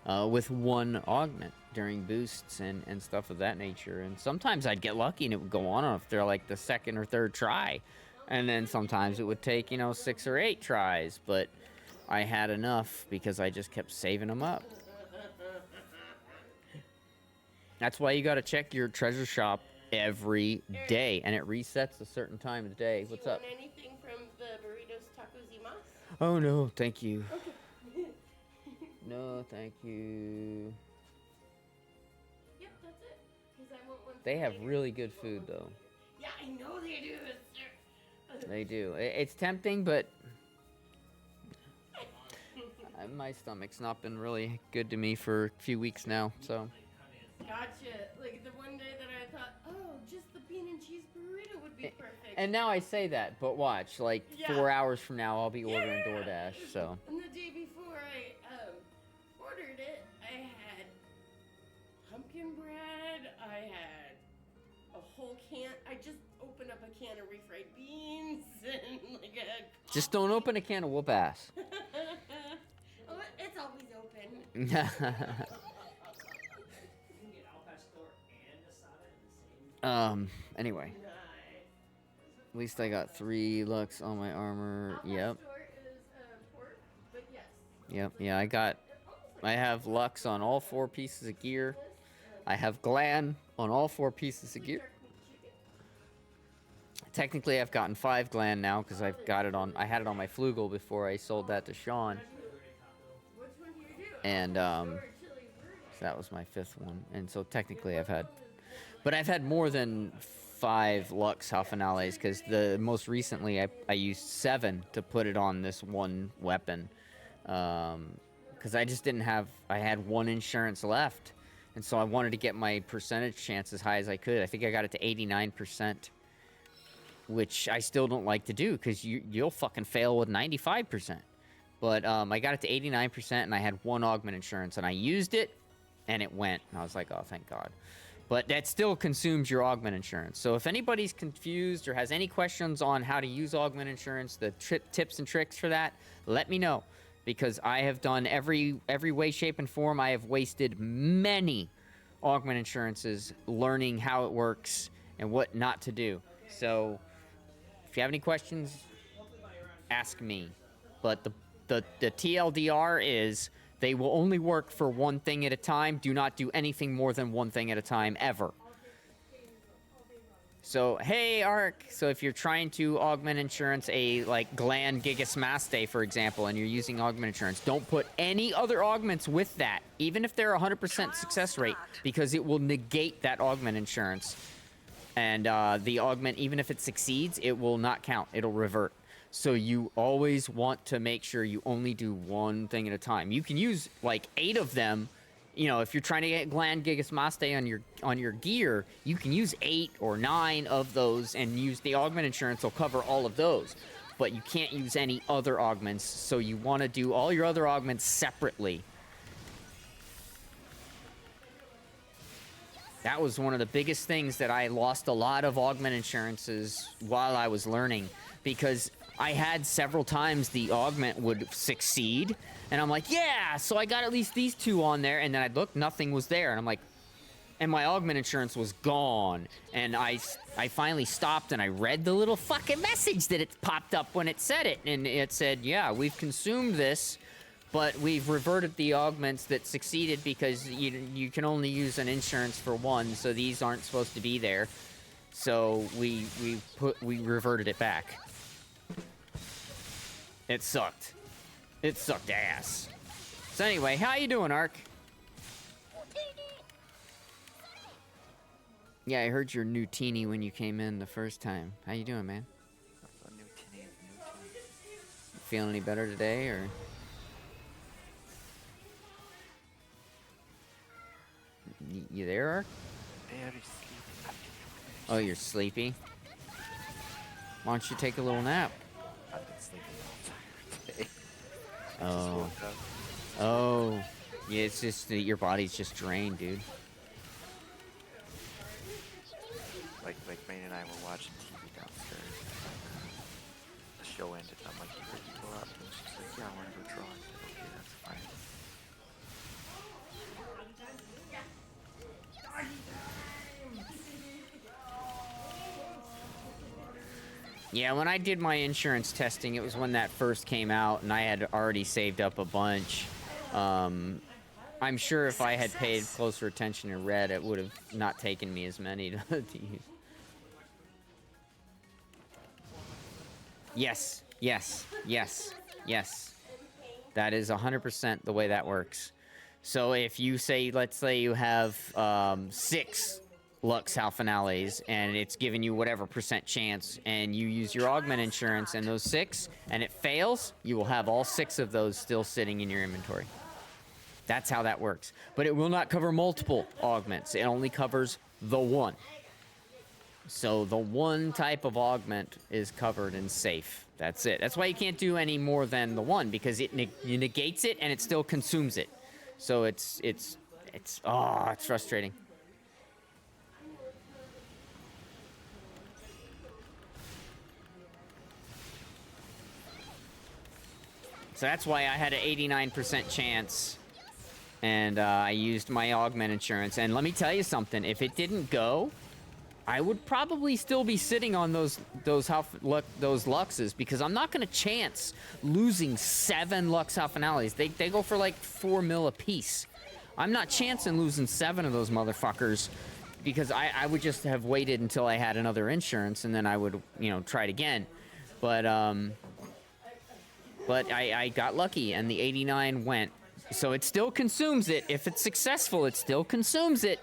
with 1 augment during boosts and stuff of that nature. And sometimes I'd get lucky and it would go on after like the 2nd or 3rd try. And then sometimes it would take, 6 or 8 tries. But I had enough because I just kept saving them up. That's why you got to check your treasure shop every day. And it resets a certain time of the day. What's up? Want anything from the Burritos Tacos y Mas? Oh, no. Thank you. Okay. No, thank you. Yep, that's it. 'Cause I want one They for have later. really good food, though. Yeah, I know they do, mister. They do. It's tempting, but my stomach's not been really good to me for a few weeks now, so. Gotcha. Like the one day that I thought, oh, just the bean and cheese burrito would be perfect. And now I say that, but watch, like Yeah. 4 hours from now, I'll be ordering DoorDash, so. And the day before I ordered it, I had pumpkin bread. I had a whole can. I just opened up a can of refried beans and like a. Just don't open a can of whoop ass. Oh, it's always open. Anyway. At least I got 3 Lux on my armor. Yep. Yep, yeah, I have Lux on all 4 pieces of gear. I have Glan on all 4 pieces of gear. Technically, I've gotten 5 Glan now because I've got it on. I had it on my Flugel before I sold that to Sean. And so that was my 5th one. And so technically, I've had more than 5 Lux Halfinales because the most recently I used 7 to put it on this one weapon. Because I just didn't have. I had 1 insurance left, and so I wanted to get my percentage chance as high as I could. I think I got it to 89%. Which I still don't like to do because you'll fucking fail with 95%. But I got it to 89% and I had 1 augment insurance and I used it and it went. And I was like, oh, thank God. But that still consumes your augment insurance. So if anybody's confused or has any questions on how to use augment insurance, the tips and tricks for that, let me know. Because I have done every way, shape, and form. I have wasted many augment insurances learning how it works and what not to do. So if you have any questions, ask me. But the TLDR is they will only work for 1 thing at a time. Do not do anything more than 1 thing at a time, ever. So, hey, Ark. So if you're trying to augment insurance, like Glan Gigas Maste, for example, and you're using augment insurance, don't put any other augments with that, even if they're 100% success rate, because it will negate that augment insurance. And the augment, even if it succeeds, it will not count. It'll revert. So you always want to make sure you only do 1 thing at a time. You can use like 8 of them. You know, if you're trying to get Glan Gigas Maste on your gear, you can use 8 or 9 of those and use the augment insurance. Will cover all of those. But you can't use any other augments. So you want to do all your other augments separately. That was one of the biggest things that I lost a lot of augment insurances while I was learning, because I had several times the augment would succeed, and I'm like, yeah, so I got at least these 2 on there, and then I'd look, nothing was there, and I'm like, and my augment insurance was gone, and I finally stopped, and I read the little fucking message that it popped up when it said it, and it said, yeah, we've consumed this, but we've reverted the augments that succeeded because you can only use an insurance for 1, so these aren't supposed to be there, so we reverted it back. It sucked. It sucked ass. So anyway, how you doing, Ark? Yeah, I heard your new teeny when you came in the first time. How you doing, man? A new tinny. Feeling any better today, or? You there, Ark? Very sleepy. Oh, you're sleepy? Why don't you take a little nap? I've been sleeping all entire day. Oh. Just woke up. Oh. Yeah, it's just that your body's just drained, dude. Like Maine and I were watching TV downstairs. The show ended. I'm like, you ready to go out? And she's like, yeah, I want to go draw. I said, okay, that's fine. Yeah, when I did my insurance testing, it was when that first came out, and I had already saved up a bunch. I'm sure if I had paid closer attention and read, it would have not taken me as many to use. Yes, yes, yes, yes. That is 100% the way that works. So if you say, let's say you have 6 Lux Halfinales, and it's giving you whatever percent chance, and you use your augment insurance and those 6, and it fails, you will have all 6 of those still sitting in your inventory. That's how that works. But it will not cover multiple augments. It only covers the one. So the one type of augment is covered and safe. That's it. That's why you can't do any more than the one, because it negates it and it still consumes it. So it's frustrating. So that's why I had an 89% chance, and I used my augment insurance. And let me tell you something, if it didn't go, I would probably still be sitting on those Luxes, because I'm not going to chance losing 7 Lux Halfinales. They go for like 4 mil a piece. I'm not chancing losing 7 of those motherfuckers, because I would just have waited until I had another insurance, and then I would, try it again. But I got lucky, and the 89 went. So it still consumes it. If it's successful, it still consumes it.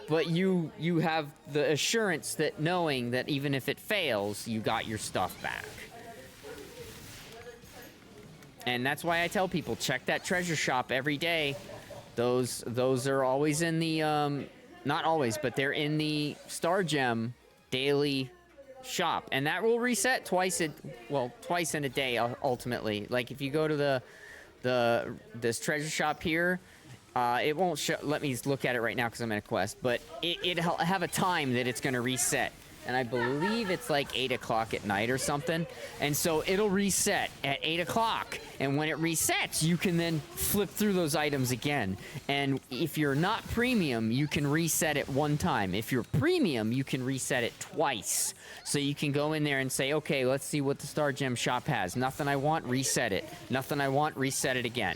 But you have the assurance that knowing that even if it fails, you got your stuff back. And that's why I tell people, check that treasure shop every day. Those are always in the, not always, but they're in the Star Gem daily shop. And that will reset twice in a day, ultimately. Like, if you go to this treasure shop here, it won't show. Let me look at it right now because I'm in a quest. But it'll have a time that it's going to reset. And I believe it's like 8 o'clock at night or something. And so it'll reset at 8 o'clock. And when it resets, you can then flip through those items again. And if you're not premium, you can reset it one time. If you're premium, you can reset it twice. So you can go in there and say, okay, let's see what the Star Gem shop has. Nothing I want, reset it. Nothing I want, reset it again.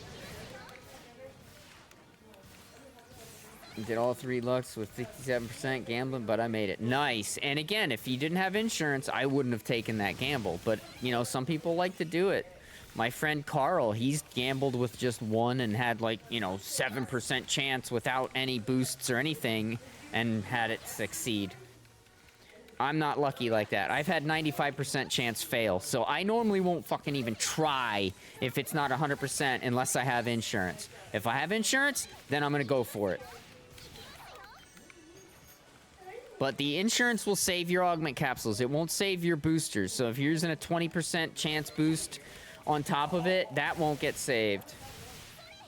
Did all 3 Lux with 57% gambling, but I made it. Nice. And again, if you didn't have insurance, I wouldn't have taken that gamble. But, some people like to do it. My friend Carl, he's gambled with just 1 and had 7% chance without any boosts or anything and had it succeed. I'm not lucky like that. I've had 95% chance fail. So I normally won't fucking even try if it's not 100% unless I have insurance. If I have insurance, then I'm going to go for it. But the insurance will save your augment capsules. It won't save your boosters. So if you're using a 20% chance boost on top of it, that won't get saved.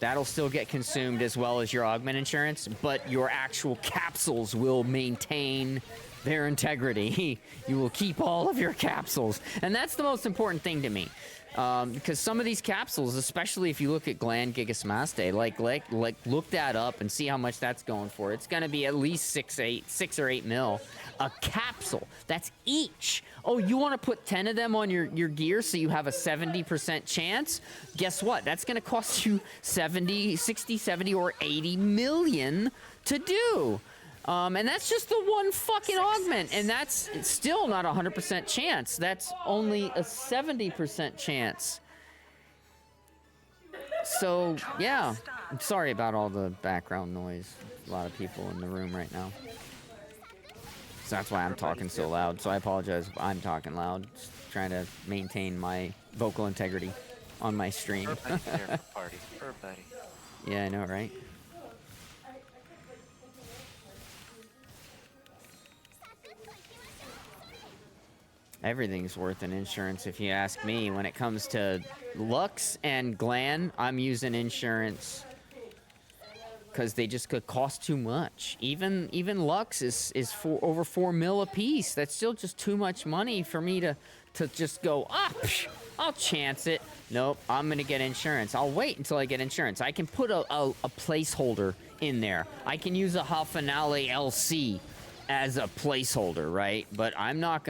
That'll still get consumed as well as your augment insurance. But your actual capsules will maintain their integrity. You will keep all of your capsules. And that's the most important thing to me. Because some of these capsules, especially if you look at Gland Gigasmaste, like look that up and see how much that's going for. It's going to be at least 6 or 8 mil a capsule. That's each. Oh, you want to put 10 of them on your gear so you have a 70% chance? Guess what? That's going to cost you 60, 70, or 80 million to do. And that's just the one fucking augment, and that's still not a 100% chance. That's only a 70% chance. So, yeah. I'm sorry about all the background noise. A lot of people in the room right now. So that's why I'm talking so loud. So I apologize if I'm talking loud. Just trying to maintain my vocal integrity on my stream. Party. Yeah, I know, right? Everything's worth an insurance if you ask me. When it comes to Lux and Glan, I'm using insurance because they just could cost too much. Even Lux is over 4 mil a piece. That's still just too much money for me to just go, I'll chance it. Nope, I'm gonna get insurance. I'll wait until I get insurance. I can put a placeholder in there. I can use a Hafenale LC as a placeholder, right? But I'm not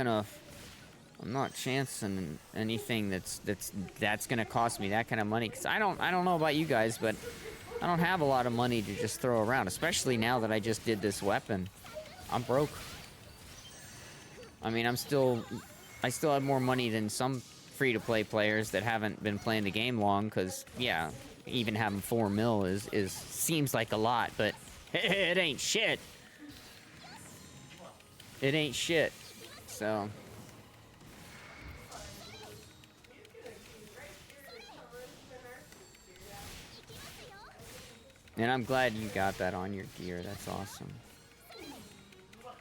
chancing anything that's gonna cost me that kind of money, because I don't know about you guys, but I don't have a lot of money to just throw around, especially now that I just did this weapon. I'm broke. I mean, I still have more money than some free-to-play players that haven't been playing the game long, because yeah, even having 4 mil seems like a lot, but it ain't shit. It ain't shit. So and I'm glad you got that on your gear. That's awesome.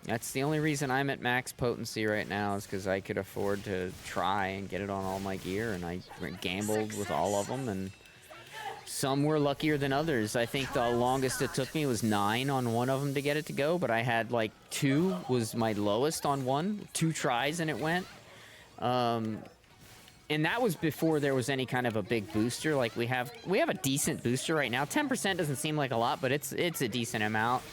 That's the only reason I'm at max potency right now, is because I could afford to try and get it on all my gear, and I gambled with all of them, and some were luckier than others. I think the longest it took me was 9 on one of them to get it to go, but I had like 2 was my lowest on one. 2 tries and it went. And that was before there was any kind of a big booster. Like we have a decent booster right now. 10% doesn't seem like a lot, but it's a decent amount.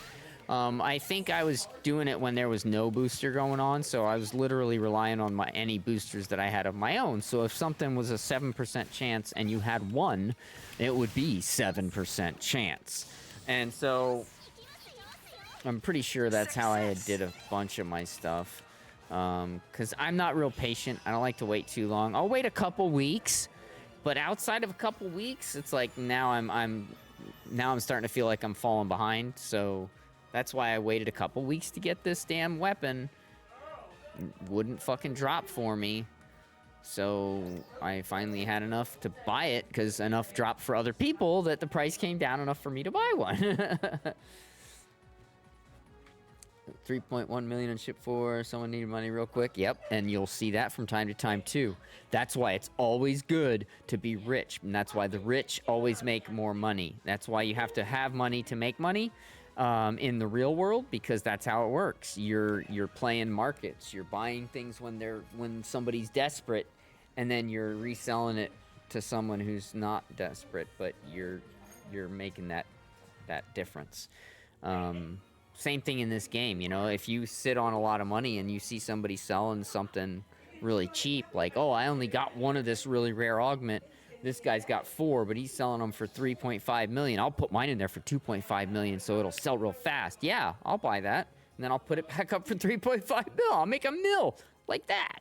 I think I was doing it when there was no booster going on, so I was literally relying on any boosters that I had of my own. So if something was a 7% chance and you had 1, it would be 7% chance. And so I'm pretty sure that's how I did a bunch of my stuff. Because I'm not real patient. I don't like to wait too long. I'll wait a couple weeks, but outside of a couple weeks, it's like now I'm starting to feel like I'm falling behind. So that's why I waited a couple weeks to get this damn weapon. Wouldn't fucking drop for me. So I finally had enough to buy it, because enough dropped for other people that the price came down enough for me to buy one. 3.1 million in ship for someone needed money real quick. Yep, and you'll see that from time to time too. That's why it's always good to be rich, and that's why the rich always make more money. That's why you have to have money to make money in the real world, because that's how it works. You're playing markets. You're buying things when somebody's desperate, and then you're reselling it to someone who's not desperate, but you're making that difference. Same thing in this game, you know, if you sit on a lot of money and you see somebody selling something really cheap, like, oh, I only got 1 of this really rare augment, this guy's got 4, but he's selling them for 3.5 million. I'll put mine in there for 2.5 million so it'll sell real fast. Yeah, I'll buy that. And then I'll put it back up for 3.5 mil. I'll make a mil like that.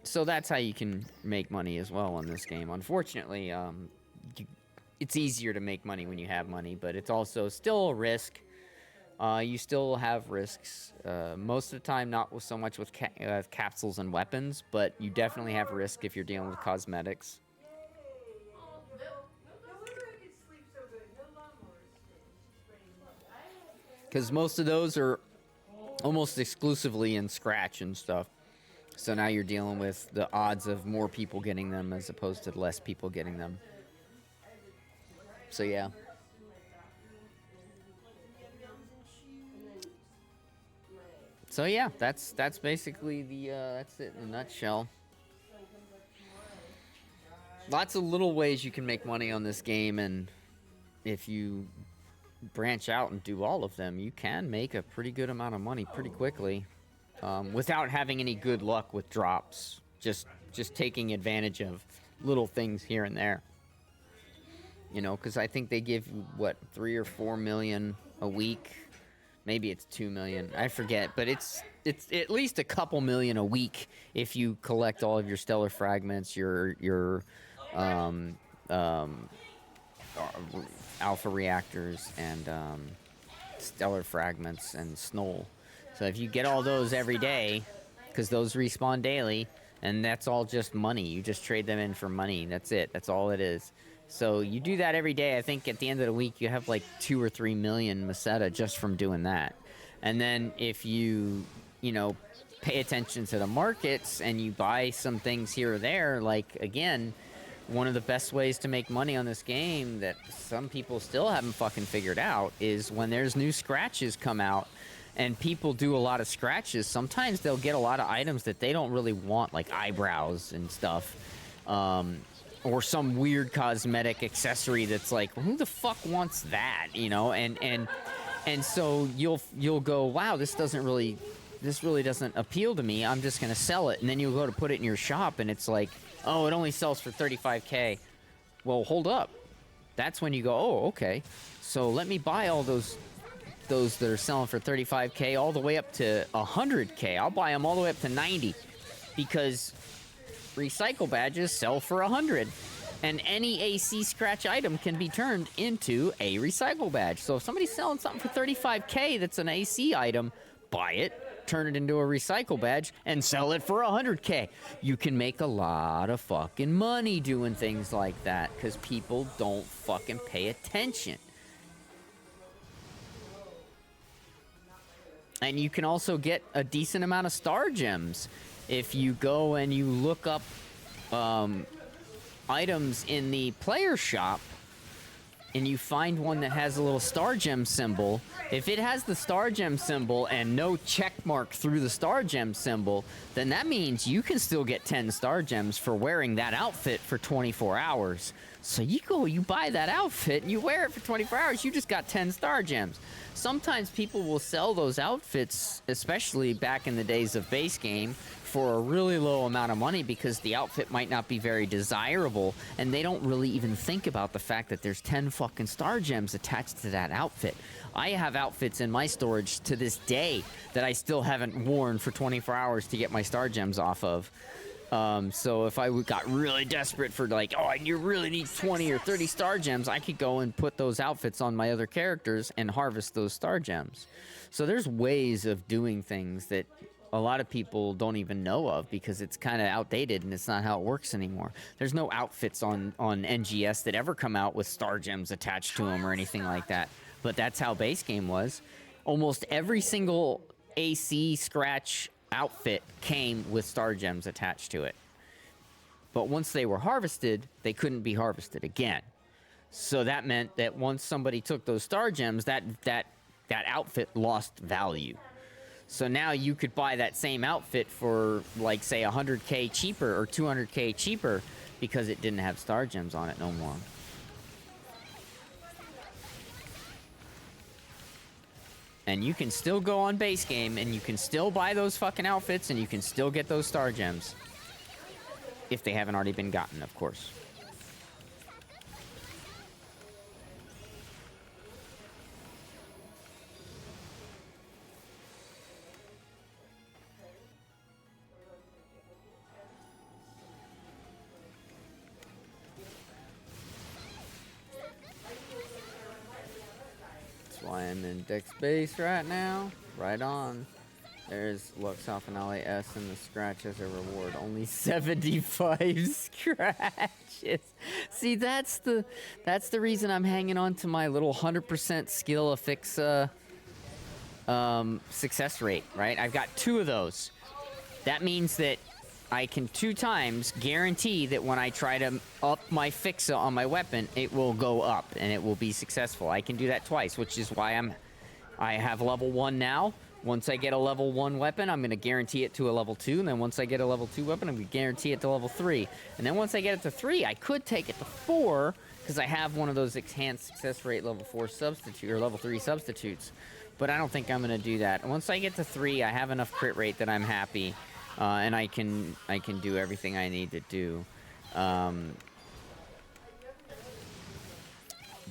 So that's how you can make money as well in this game. Unfortunately, it's easier to make money when you have money, but it's also still a risk. You still have risks. Most of the time, not so much with capsules and weapons, but you definitely have risk if you're dealing with cosmetics. Because most of those are almost exclusively in scratch and stuff. So now you're dealing with the odds of more people getting them as opposed to less people getting them. So yeah. So yeah, that's basically the that's it in a nutshell. Lots of little ways you can make money on this game, and if you branch out and do all of them, you can make a pretty good amount of money pretty quickly, without having any good luck with drops. Just taking advantage of little things here and there. You know, because I think they give you, what, 3 or 4 million a week. Maybe it's 2 million. I forget, but it's at least a couple million a week if you collect all of your stellar fragments, your alpha reactors, and stellar fragments and snow. So if you get all those every day, because those respawn daily, and that's all just money. You just trade them in for money. That's it. That's all it is. So you do that every day. I think at the end of the week, you have like 2 or 3 million Meseta just from doing that. And then if you know, pay attention to the markets and you buy some things here or there, like, again, one of the best ways to make money on this game that some people still haven't fucking figured out is when there's new scratches come out and people do a lot of scratches, sometimes they'll get a lot of items that they don't really want, like eyebrows and stuff. Or some weird cosmetic accessory that's like, who the fuck wants that, you know? And so you'll go, wow, this really doesn't appeal to me. I'm just gonna sell it. And then you'll go to put it in your shop, and it's like, oh, it only sells for 35K. Well, hold up. That's when you go, oh, okay. So let me buy all those that are selling for 35K all the way up to 100K. I'll buy them all the way up to 90, because recycle badges sell for 100, and any AC scratch item can be turned into a recycle badge. So if somebody's selling something for 35K that's an AC item, buy it, turn it into a recycle badge, and sell it for 100K. You can make a lot of fucking money doing things like that, because people don't fucking pay attention. And you can also get a decent amount of star gems if you go and you look up items in the player shop and you find one that has a little star gem symbol. If it has the star gem symbol and no check mark through the star gem symbol, then that means you can still get 10 star gems for wearing that outfit for 24 hours. So you go, you buy that outfit and you wear it for 24 hours, you just got 10 star gems. Sometimes people will sell those outfits, especially back in the days of base game, for a really low amount of money because the outfit might not be very desirable, and they don't really even think about the fact that there's 10 fucking star gems attached to that outfit. I have outfits in my storage to this day that I still haven't worn for 24 hours to get my star gems off of. So if I got really desperate for like, oh, you really need 20 or 30 star gems, I could go and put those outfits on my other characters and harvest those star gems. So there's ways of doing things that a lot of people don't even know of because it's kind of outdated and it's not how it works anymore. There's no outfits on NGS that ever come out with star gems attached to them or anything like that. But that's how base game was. Almost every single AC scratch outfit came with star gems attached to it. But once they were harvested, they couldn't be harvested again. So that meant that once somebody took those star gems, that outfit lost value. So now you could buy that same outfit for, like, say, 100K cheaper or 200K cheaper because it didn't have star gems on it no more. And you can still go on base game and you can still buy those fucking outfits and you can still get those star gems. If they haven't already been gotten, of course. Why I'm in Dex base right now. Right on. There's Luxal Finale S and the scratch as a reward. Only 75 scratches. See, that's the reason I'm hanging on to my little 100% skill affix success rate, right? I've got 2 of those. That means that I can 2 times guarantee that when I try to up my fixa on my weapon, it will go up and it will be successful. I can do that twice, which is why I have level 1 now, Once I get a level 1 weapon, I'm going to guarantee it to a level 2. And then once I get a level 2 weapon, I'm going to guarantee it to level 3. And then once I get it to 3, I could take it to 4 because I have one of those enhanced success rate level 4 substitute or level 3 substitutes. But I don't think I'm going to do that. Once I get to 3, I have enough crit rate that I'm happy. And I can do everything I need to do.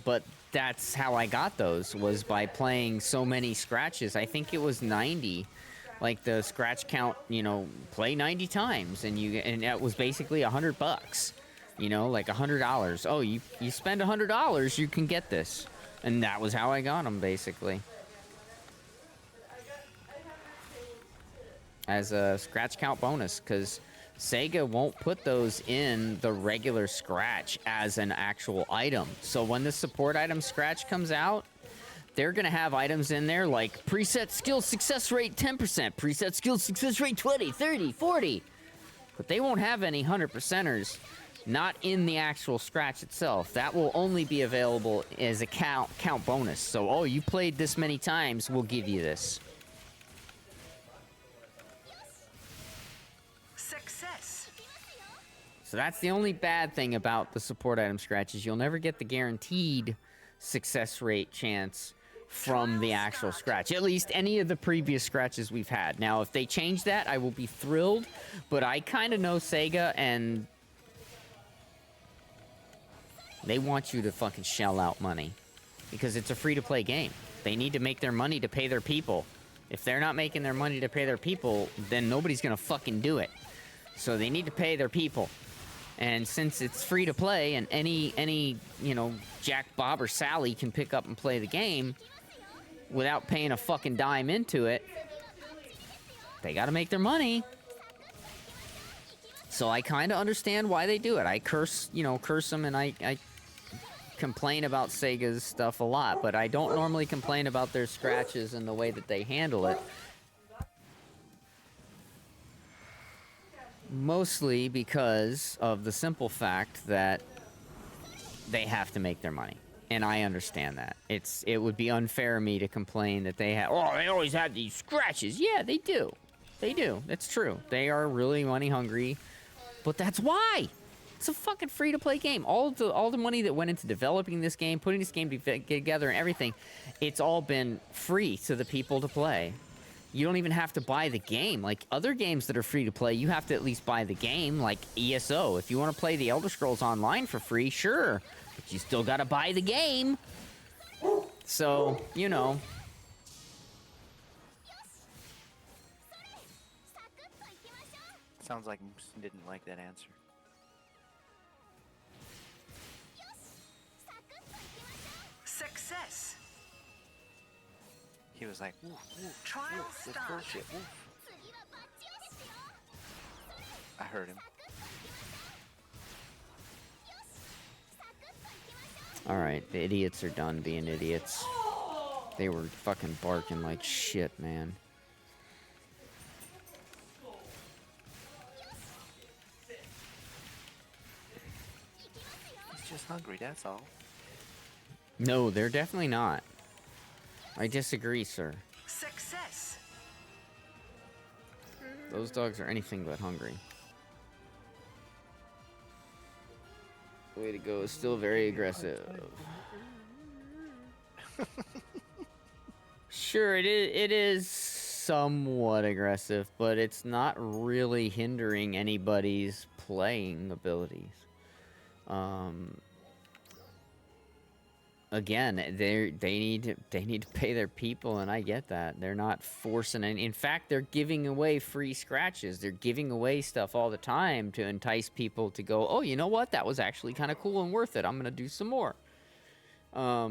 But that's how I got those, was by playing so many scratches. I think it was 90. Like the scratch count, you know, play 90 times and that was basically $100. You know, like $100. Oh, you spend $100, you can get this. And that was how I got them, basically. As a scratch count bonus, because Sega won't put those in the regular scratch as an actual item. So when the support item scratch comes out, they're going to have items in there like preset skill success rate 10%, preset skill success rate 20, 30, 40. But they won't have any 100%ers, not in the actual scratch itself. That will only be available as a count bonus. So, oh, you played this many times, we'll give you this. So that's the only bad thing about the support item scratches. You'll never get the guaranteed success rate chance from the actual scratch. At least any of the previous scratches we've had. Now, if they change that, I will be thrilled. But I kind of know Sega, and they want you to fucking shell out money. Because it's a free-to-play game. They need to make their money to pay their people. If they're not making their money to pay their people, then nobody's gonna fucking do it. So they need to pay their people. And since it's free to play and any you know, Jack, Bob, or Sally can pick up and play the game without paying a fucking dime into it, they gotta make their money. So I kind of understand why they do it. I curse them, and I complain about Sega's stuff a lot, but I don't normally complain about their scratches and the way that they handle it. Mostly because of the simple fact that they have to make their money. And I understand that. It would be unfair of me to complain that they always have these scratches. Yeah, they do. They do. It's true. They are really money hungry. But that's why. It's a fucking free-to-play game. All the money that went into developing this game, putting this game together and everything, it's all been free to the people to play. You don't even have to buy the game. Like other games that are free to play, you have to at least buy the game, like ESO. If you want to play the Elder Scrolls Online for free, sure. But you still gotta buy the game. So, you know. Sounds like Moose didn't like that answer. Success. He was like, woof, woof, Trial woof, that's start. bullshit, woof. I heard him. Alright, the idiots are done being idiots. They were fucking barking like shit, man. He's just hungry, that's all. No, they're definitely not. I disagree, sir. Success. Those dogs are anything but hungry. Way to go, still very aggressive. Sure, it is somewhat aggressive, but it's not really hindering anybody's playing abilities. Again, they need to pay their people, and I get that. They're not forcing any. In fact, they're giving away free scratches. They're giving away stuff all the time to entice people to go, oh, you know what? That was actually kind of cool and worth it. I'm gonna do some more. I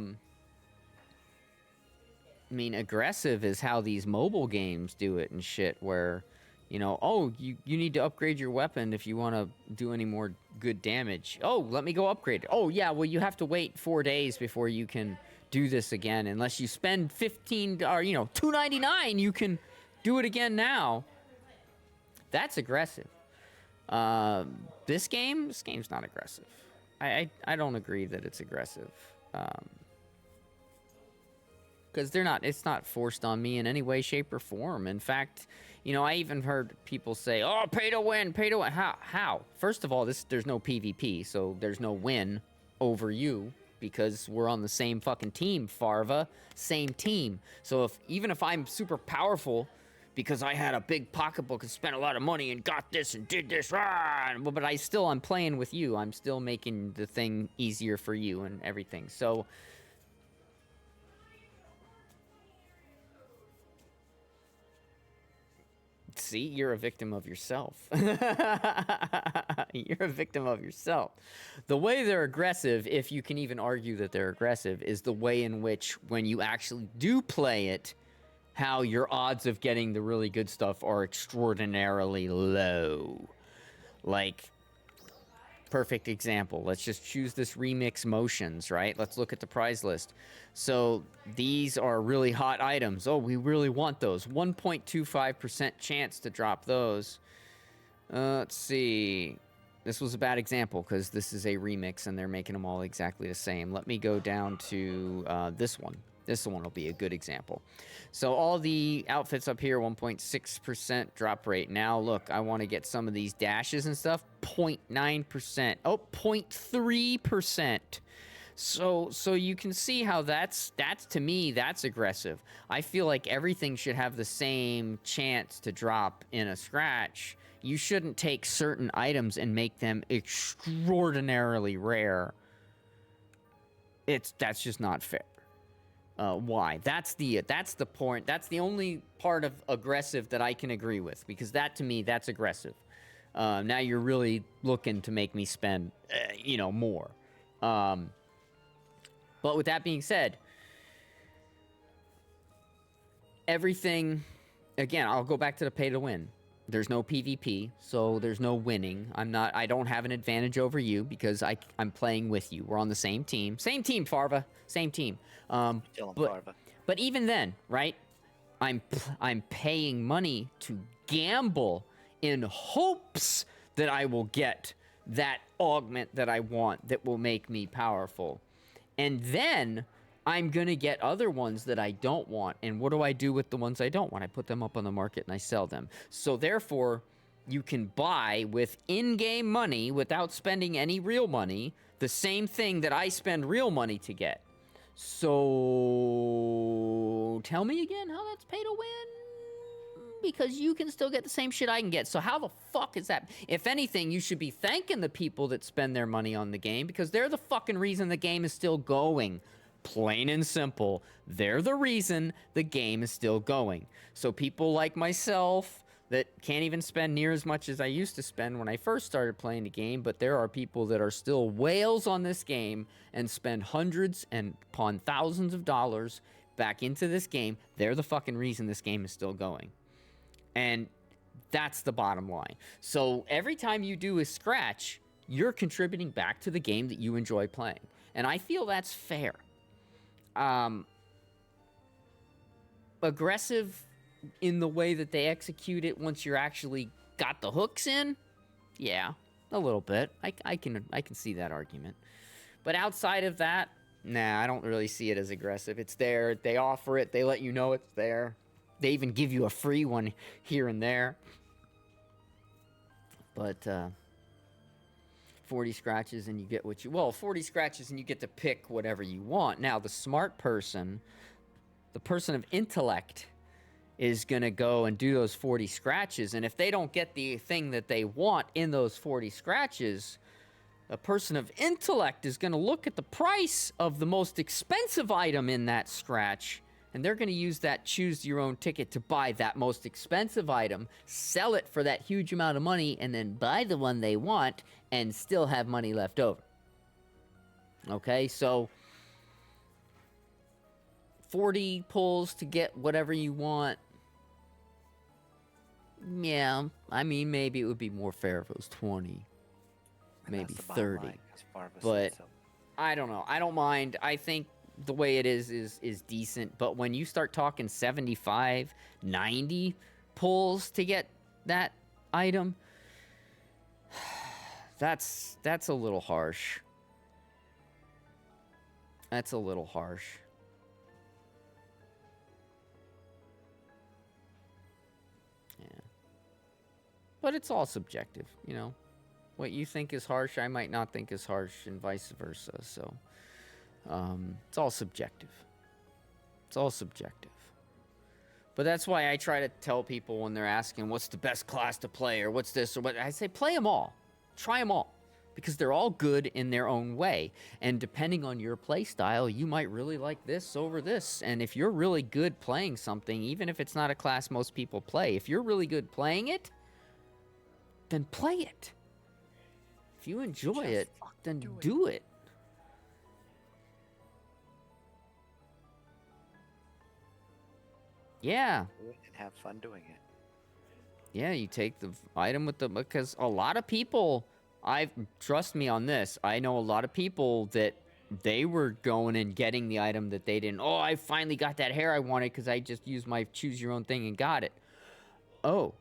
mean, aggressive is how these mobile games do it and shit, where, you know, oh, you need to upgrade your weapon if you want to do any more good damage. Oh, let me go upgrade it. Oh, yeah, well, you have to wait 4 days before you can do this again. Unless you spend $2.99, you can do it again now. That's aggressive. This game's not aggressive. I don't agree that it's aggressive. because it's not forced on me in any way, shape, or form. In fact, you know, I even heard people say, "Oh, pay to win, pay to win." How? First of all, there's no PvP, so there's no win over you because we're on the same fucking team, Farva. Same team. So even if I'm super powerful because I had a big pocketbook and spent a lot of money and got this and did this, but I'm playing with you. I'm still making the thing easier for you and everything. So see, you're a victim of yourself. You're a victim of yourself. The way they're aggressive, if you can even argue that they're aggressive, is the way in which when you actually do play it, how your odds of getting the really good stuff are extraordinarily low. Like, perfect example. Let's just choose this Remix Motions, right? Let's look at the prize list. So these are really hot items. Oh, we really want those. 1.25% chance to drop those. Let's see. This was a bad example because this is a remix and they're making them all exactly the same. Let me go down to this one. This one will be a good example. So all the outfits up here, 1.6% drop rate. Now, look, I want to get some of these dashes and stuff. 0.9%. Oh, 0.3%. So you can see how that's to me, that's aggressive. I feel like everything should have the same chance to drop in a scratch. You shouldn't take certain items and make them extraordinarily rare. That's just not fair. Why? That's the point. That's the only part of aggressive that I can agree with, because that to me, that's aggressive. Now you're really looking to make me spend, more. But with that being said, everything, again, I'll go back to the pay to win. There's no PvP, so there's no winning. I don't have an advantage over you because I'm playing with you. We're on the same team. Same team, Farva. Same team. But even then, right? I'm paying money to gamble in hopes that I will get that augment that I want that will make me powerful. And then I'm going to get other ones that I don't want. And what do I do with the ones I don't want? I put them up on the market and I sell them. So therefore, you can buy with in-game money without spending any real money the same thing that I spend real money to get. So tell me again how that's pay to win? Because you can still get the same shit I can get. So how the fuck is that? If anything, you should be thanking the people that spend their money on the game because they're the fucking reason the game is still going. Plain and simple. They're the reason the game is still going. So people like myself that can't even spend near as much as I used to spend when I first started playing the game, but there are people that are still whales on this game and spend hundreds and upon thousands of dollars back into this game. They're the fucking reason this game is still going. And that's the bottom line. So every time you do a scratch, you're contributing back to the game that you enjoy playing. And I feel that's fair. Aggressive in the way that they execute it once you're actually got the hooks in, yeah, a little bit. I can see that argument. But outside of that, nah, I don't really see it as aggressive. It's there. They offer it. They let you know it's there. They even give you a free one here and there. But 40 scratches and you get what you... Well, 40 scratches and you get to pick whatever you want. Now, the smart person, the person of intellect, is going to go and do those 40 scratches. And if they don't get the thing that they want in those 40 scratches, a person of intellect is going to look at the price of the most expensive item in that scratch, and they're going to use that choose your own ticket to buy that most expensive item, sell it for that huge amount of money, and then buy the one they want and still have money left over. Okay, so 40 pulls to get whatever you want. Yeah, I mean, maybe it would be more fair if it was 20. Maybe 30. But I don't know. I don't mind. I think the way it is decent. But when you start talking 75, 90 pulls to get that item, that's a little harsh. That's a little harsh. but it's all subjective, you know. What you think is harsh, I might not think is harsh, and vice versa. So, it's all subjective. It's all subjective. But that's why I try to tell people when they're asking, what's the best class to play, or what's this, or what, I say, play them all. Try them all. Because they're all good in their own way. And depending on your play style, you might really like this over this. And if you're really good playing something, even if it's not a class most people play, if you're really good playing it, then play it. If you enjoy it, then do it. Yeah. Do it and have fun doing it. Yeah, you take the item with the, because a lot of people, trust me on this, I know a lot of people that they were going and getting the item that they didn't. Oh, I finally got that hair I wanted because I just used my choose your own thing and got it. Oh,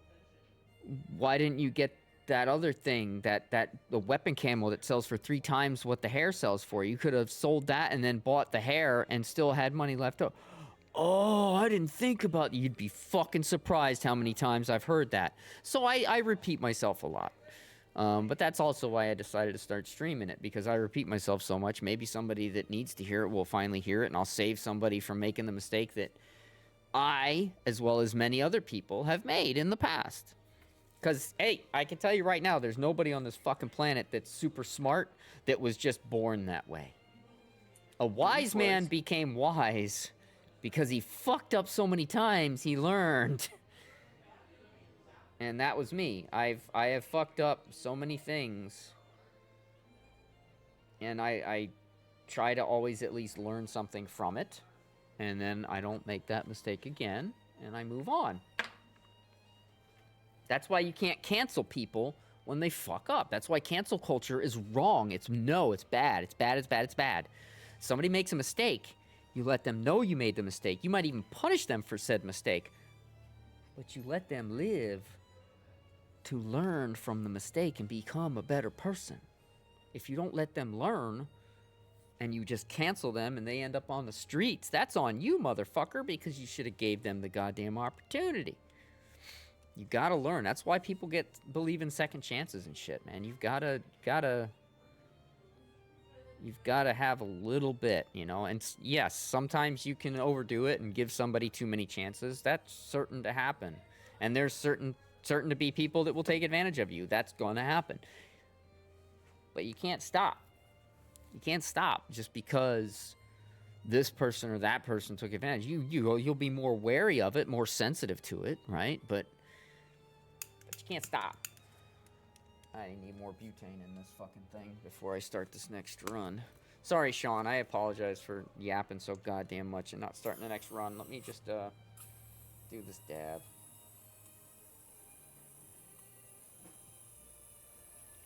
why didn't you get that other thing, the weapon camo that sells for 3 times what the hair sells for? You could have sold that and then bought the hair and still had money left over. Oh, I didn't think about it. You'd be fucking surprised how many times I've heard that. So I repeat myself a lot. But that's also why I decided to start streaming it, because I repeat myself so much. Maybe somebody that needs to hear it will finally hear it, and I'll save somebody from making the mistake that I, as well as many other people, have made in the past. Because, hey, I can tell you right now, there's nobody on this fucking planet that's super smart that was just born that way. A wise man became wise because he fucked up so many times, he learned. And that was me. I have fucked up so many things. And I try to always at least learn something from it. And then I don't make that mistake again, and I move on. That's why you can't cancel people when they fuck up. That's why cancel culture is wrong. It's bad. It's bad, it's bad, it's bad. Somebody makes a mistake, you let them know you made the mistake. You might even punish them for said mistake. But you let them live to learn from the mistake and become a better person. If you don't let them learn, and you just cancel them and they end up on the streets, that's on you, motherfucker, because you should have gave them the goddamn opportunity. You gotta learn. That's why people believe in second chances and shit, man. You've gotta have a little bit, you know. And yes, sometimes you can overdo it and give somebody too many chances. That's certain to happen. And there's certain to be people that will take advantage of you. That's gonna happen. But you can't stop. You can't stop just because this person or that person took advantage. You'll be more wary of it, more sensitive to it, right? But you can't stop. I need more butane in this fucking thing before I start this next run. Sorry, Sean. I apologize for yapping so goddamn much and not starting the next run. Let me just do this dab.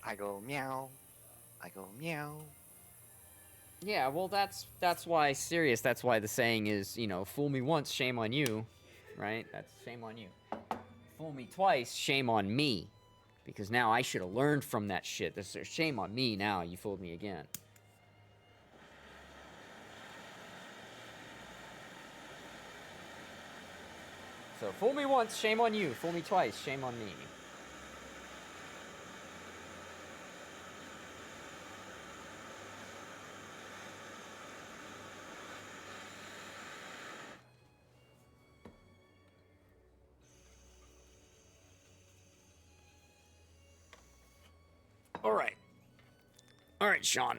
I go meow. I go meow. Yeah, well, that's why, serious, that's why the saying is, you know, fool me once, shame on you, right? That's shame on you. Fool me twice, shame on me. Because now I should have learned from that shit. This is shame on me now, you fooled me again. So, fool me once, shame on you. Fool me twice, shame on me. All right, Sean.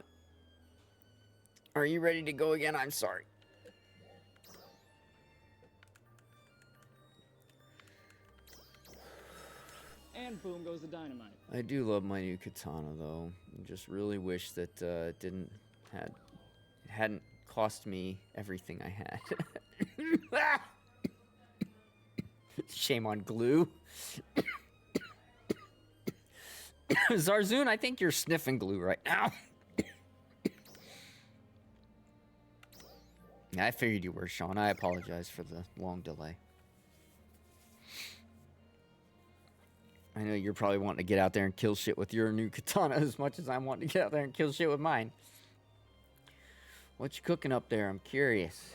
Are you ready to go again? I'm sorry. And boom goes the dynamite. I do love my new katana, though. I just really wish that it hadn't cost me everything I had. Shame on glue. Zarzoon, I think you're sniffing glue right now. I figured you were, Sean. I apologize for the long delay. I know you're probably wanting to get out there and kill shit with your new katana as much as I'm wanting to get out there and kill shit with mine. What you cooking up there? I'm curious.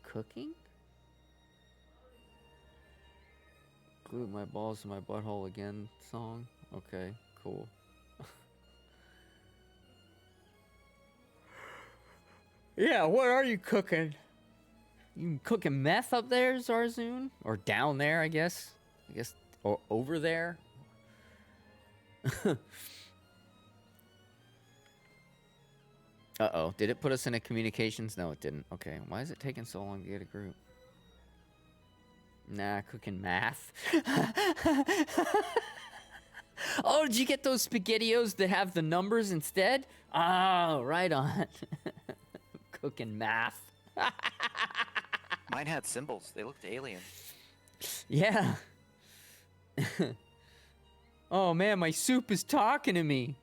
Cooking? Glued my balls to my butthole again song. Okay, cool. Yeah, what are you cooking? You cooking meth up there, Zarzun? Or down there, I guess? Or over there? Uh-oh, did it put us in a communications? No, it didn't. Okay, why is it taking so long to get a group? Nah, cooking math. Oh, did you get those SpaghettiOs that have the numbers instead? Oh, right on. Cooking math. Mine had symbols. They looked alien. Yeah. Oh man, my soup is talking to me.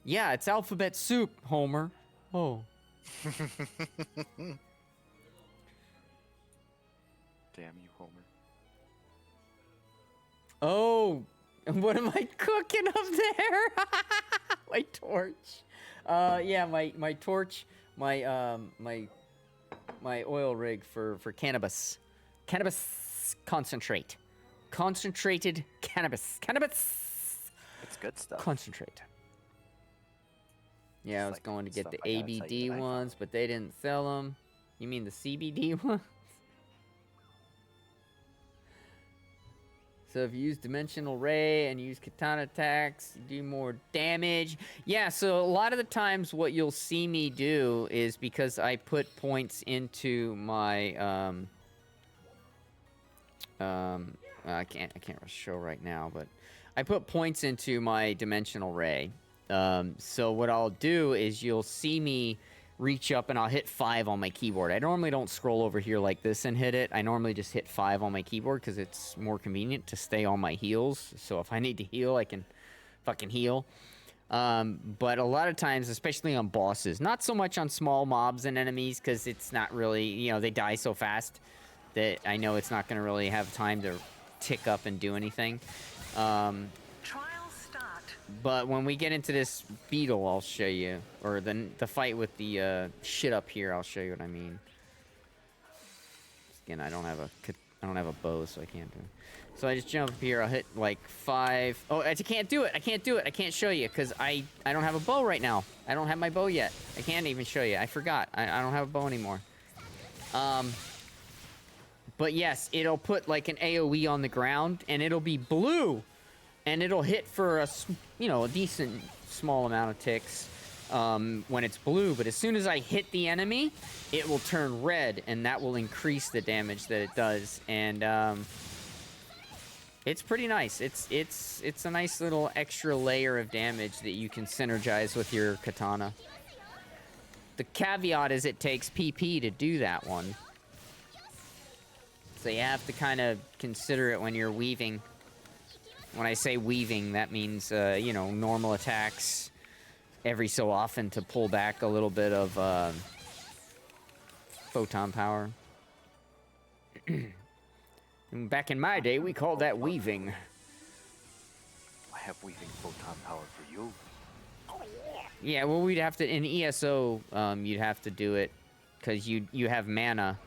Yeah, it's alphabet soup, Homer. Oh. Damn you, Homer. Oh, what am I cooking up there? My torch. Yeah, my torch, my oil rig for cannabis. Cannabis concentrate. Concentrated cannabis. Cannabis. It's good stuff. Concentrate. Yeah, I was like going to get the stuff I gotta tell you ABD that I ones, but they didn't sell them. You mean the CBD ones? So if you use Dimensional Ray and use Katana attacks, you do more damage. Yeah, so a lot of the times what you'll see me do is because I put points into my I can't show right now, but I put points into my Dimensional Ray. So what I'll do is you'll see me reach up and I'll hit 5 on my keyboard. I normally don't scroll over here like this and hit it. I normally just hit 5 on my keyboard because it's more convenient to stay on my heels. So if I need to heal, I can fucking heal. But a lot of times, especially on bosses, not so much on small mobs and enemies because it's not really, you know, they die so fast that I know it's not going to really have time to tick up and do anything. But when we get into this beetle, I'll show you. Or the fight with the shit up here, I'll show you what I mean. Again, I don't have a bow, so I can't do it. So I just jump up here, I'll hit like 5. Oh, I can't do it. I can't show you because I don't have a bow right now. I don't have my bow yet. I can't even show you. I forgot. I don't have a bow anymore. But yes, it'll put like an AoE on the ground and it'll be blue. And it'll hit for a decent small amount of ticks when it's blue. But as soon as I hit the enemy, it will turn red, and that will increase the damage that it does. And it's pretty nice. It's a nice little extra layer of damage that you can synergize with your katana. The caveat is it takes PP to do that one. So you have to kind of consider it when you're weaving. When I say weaving, that means, normal attacks every so often to pull back a little bit of photon power. Back in my day, we called that weaving. I have weaving photon power for you. Yeah, well, we'd have to, in ESO, you'd have to do it because you have mana.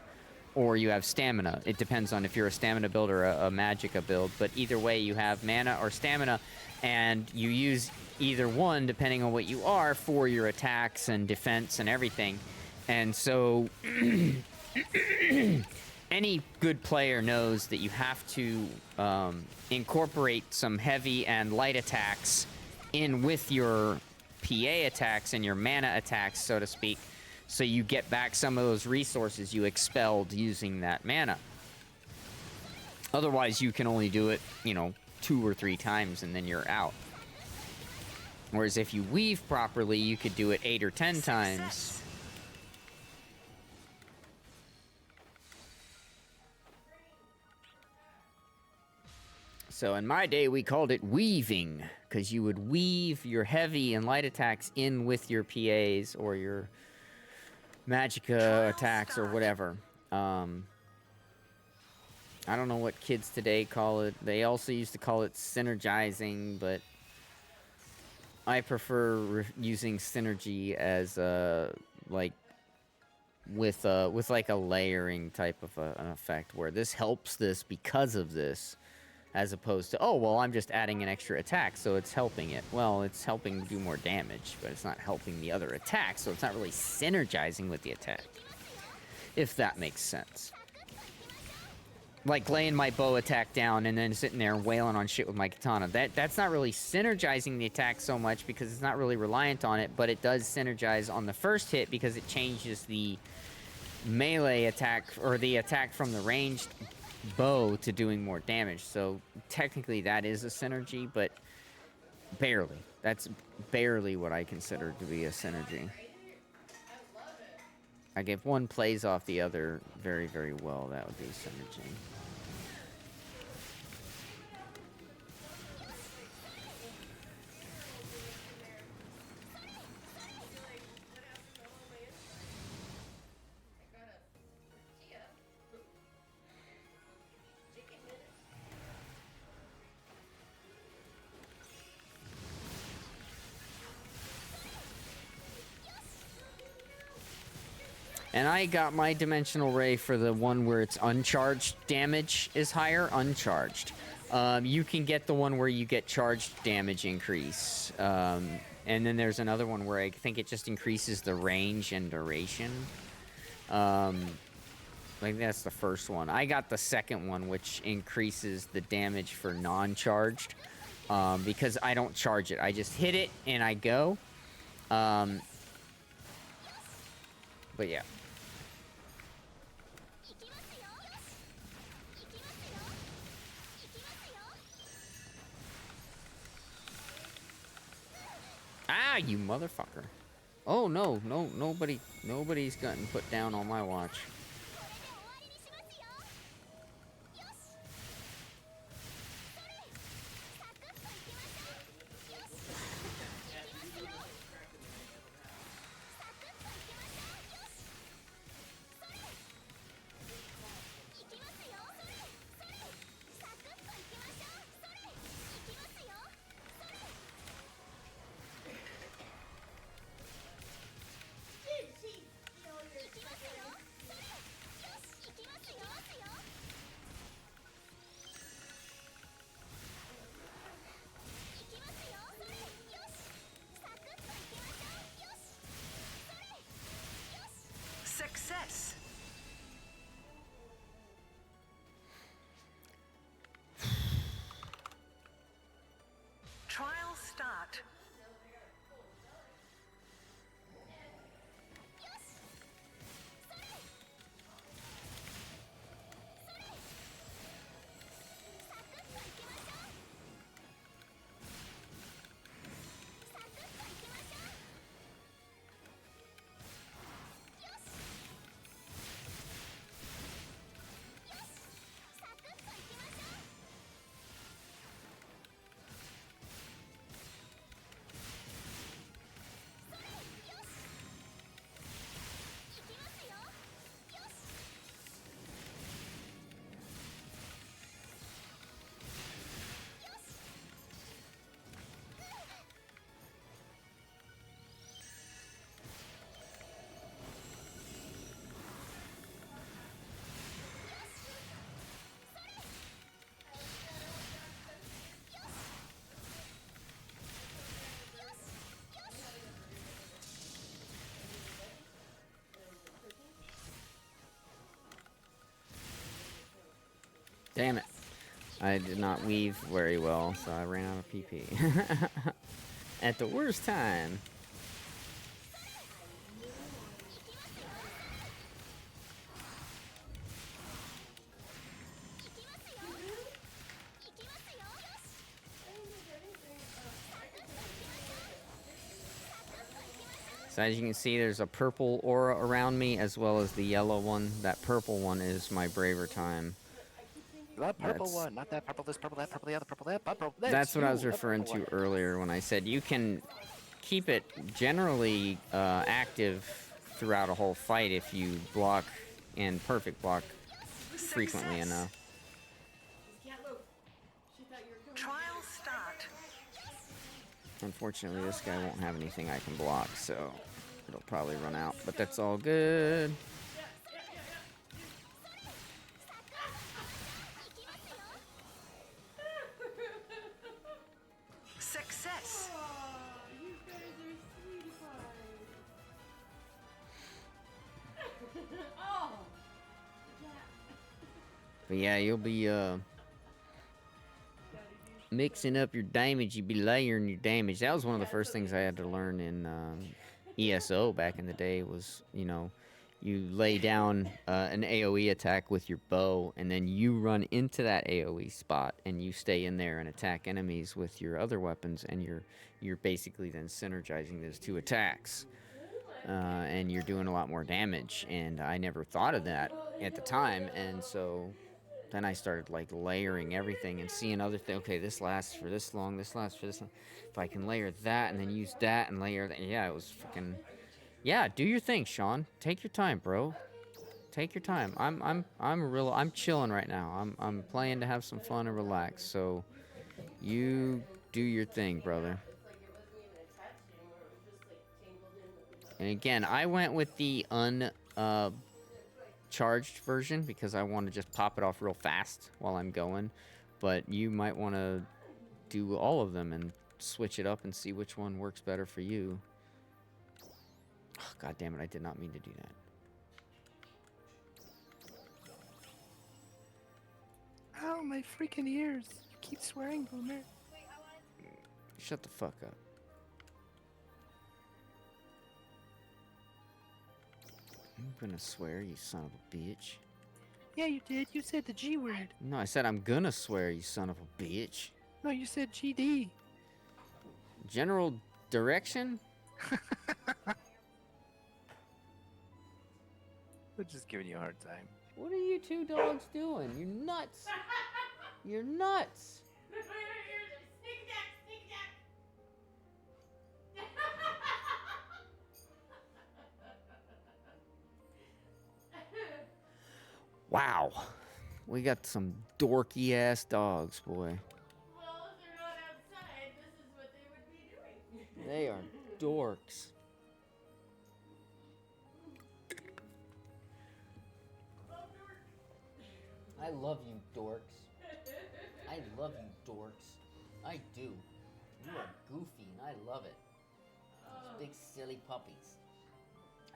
Or you have stamina. It depends on if you're a stamina build or a magicka build. But either way, you have mana or stamina, and you use either one, depending on what you are, for your attacks and defense and everything. And so, any good player knows that you have to incorporate some heavy and light attacks in with your PA attacks and your mana attacks, so to speak. So you get back some of those resources you expelled using that mana. Otherwise, you can only do it, 2 or 3 times and then you're out. Whereas if you weave properly, you could do it 8 or 10 times. So in my day, we called it weaving, because you would weave your heavy and light attacks in with your PAs or your magicka attacks or whatever. I don't know what kids today call it. They also used to call it synergizing, but I prefer using synergy as with like a layering type of an effect where this helps this because of this. as opposed to, oh, well, I'm just adding an extra attack, so it's helping it. Well, it's helping do more damage, but it's not helping the other attack, so it's not really synergizing with the attack, if that makes sense. Like laying my bow attack down and then sitting there wailing on shit with my katana. That's not really synergizing the attack so much because it's not really reliant on it, but it does synergize on the first hit because it changes the melee attack or the attack from the ranged bow to doing more damage. So technically that is a synergy, but barely. That's barely what I consider to be a synergy. Like if one plays off the other very, very well, that would be synergy. And I got my Dimensional Ray for the one where it's uncharged damage is higher, uncharged. You can get the one where you get charged damage increase. And then there's another one where I think it just increases the range and duration. Like that's the first one. I got the second one, which increases the damage for non-charged. Because I don't charge it. I just hit it and I go. But yeah. Ah, you motherfucker. Oh, no, nobody's gotten put down on my watch. Success. Trial start. Damn it. I did not weave very well, so I ran out of PP. At the worst time. So as you can see, there's a purple aura around me, as well as the yellow one. That purple one is my Braver time. That purple one, not that purple, this purple, that purple, the other purple, that purple. That's what I was referring to earlier when I said you can keep it generally active throughout a whole fight if you block and perfect block frequently enough. Trial start. Unfortunately, this guy won't have anything I can block, so it'll probably run out, but that's all good. But yeah, you'll be mixing up your damage. You'd be layering your damage. That was one of the first things I had to learn in ESO back in the day. Was, you know, you lay down an AOE attack with your bow, and then you run into that AOE spot, and you stay in there and attack enemies with your other weapons, and you're basically then synergizing those two attacks, and you're doing a lot more damage. And I never thought of that at the time, and so then I started like layering everything and seeing other things. Okay, this lasts for this long. This lasts for this long. If I can layer that and then use that and layer that, yeah, it was freaking. Yeah, do your thing, Sean. Take your time, bro. Take your time. I'm chilling right now. I'm playing to have some fun and relax. So you do your thing, brother. And again, I went with the charged version because I want to just pop it off real fast while I'm going. But you might want to do all of them and switch it up and see which one works better for you. Oh, God damn it, I did not mean to do that. Ow, my freaking ears. You keep swearing, Boomer. Shut the fuck up. I'm gonna swear, you son of a bitch. Yeah, you did. You said the G word. No, I said I'm gonna swear, you son of a bitch. No, you said GD. General direction? We're just giving you a hard time. What are you two dogs doing? You're nuts. You're nuts. Wow. We got some dorky ass dogs, boy. Well, if they're not outside, this is what they would be doing. They are dorks. I love you, dorks. I love you, dorks. I do. You are goofy, and I love it. Those big, silly puppies.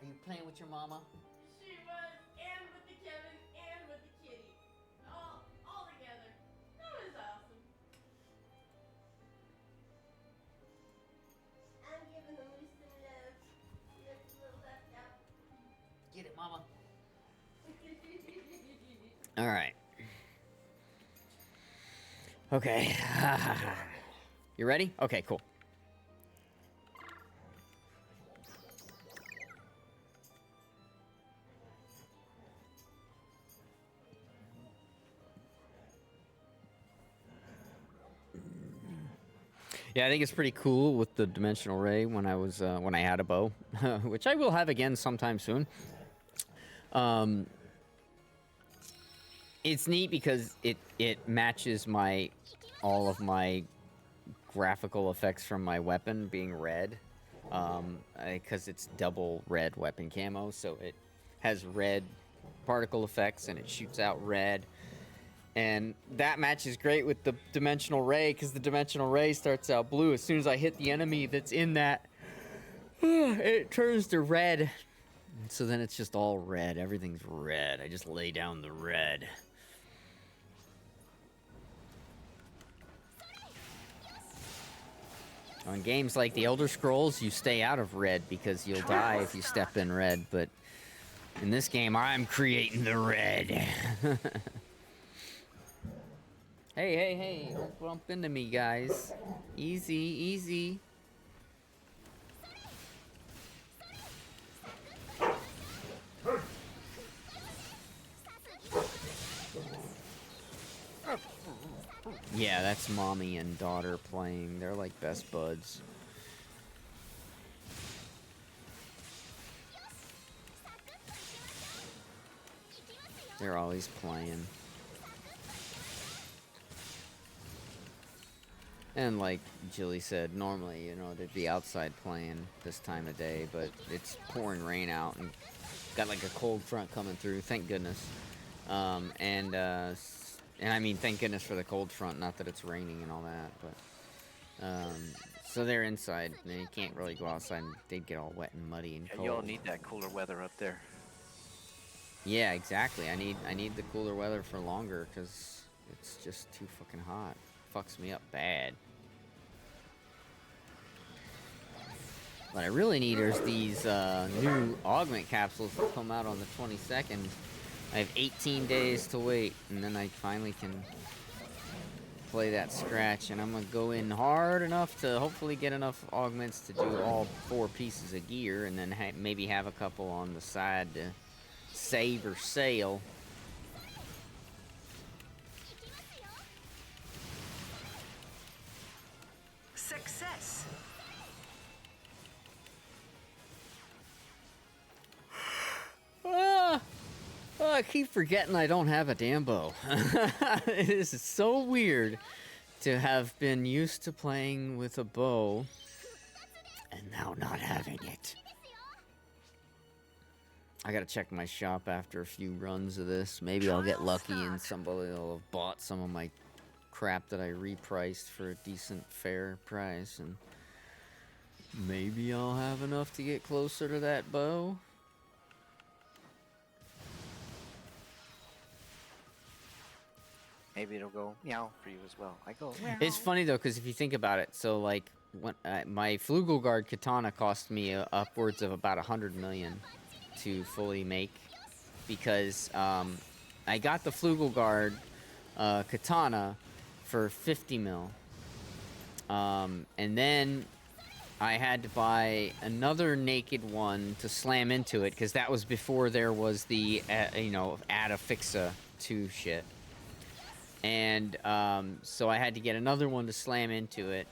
Are you playing with your mama? She was, and with the Kevin, and with the kitty. All together. That was awesome. I'm giving them some love. That's a little left out. Get it, mama. All right. Okay. You ready? Okay, cool. Yeah, I think it's pretty cool with the dimensional ray when I was when I had a bow, which I will have again sometime soon. It's neat because it matches all of my graphical effects from my weapon being red, because it's double red weapon camo, so it has red particle effects and it shoots out red, and that matches great with the dimensional ray because the dimensional ray starts out blue. As soon as I hit the enemy that's in that, it turns to red, so then it's just all red. Everything's red. I just lay down the red. On games like the Elder Scrolls, you stay out of red because you'll die if you step in red, but in this game, I'm creating the red. Hey, don't bump into me, guys. Easy, easy. Yeah, that's mommy and daughter playing. They're like best buds. They're always playing. And like Jilly said, normally, you know, they'd be outside playing this time of day, but it's pouring rain out and got like a cold front coming through, thank goodness. And I mean, thank goodness for the cold front, not that it's raining and all that, but, so they're inside, and you can't really go outside, and they'd get all wet and muddy and cold. You all need that cooler weather up there. Yeah, exactly. I need the cooler weather for longer because it's just too fucking hot. Fucks me up bad. What I really need is these new augment capsules that come out on the 22nd. I have 18 days to wait, and then I finally can play that scratch. And I'm gonna go in hard enough to hopefully get enough augments to do all 4 pieces of gear, and then maybe have a couple on the side to save or sail. Success. Oh, I keep forgetting I don't have a damn bow. It is so weird to have been used to playing with a bow and now not having it. I gotta check my shop after a few runs of this. Maybe I'll get lucky and somebody will have bought some of my crap that I repriced for a decent, fair price, and maybe I'll have enough to get closer to that bow. Maybe it'll go meow for you as well. I go meow. It's funny though, because if you think about it, so like when my Flugelguard katana cost me upwards of about 100 million to fully make, because I got the Flugelguard katana for 50 mil, and then I had to buy another naked one to slam into it, because that was before there was the add a fixa 2 shit. And so I had to get another one to slam into it,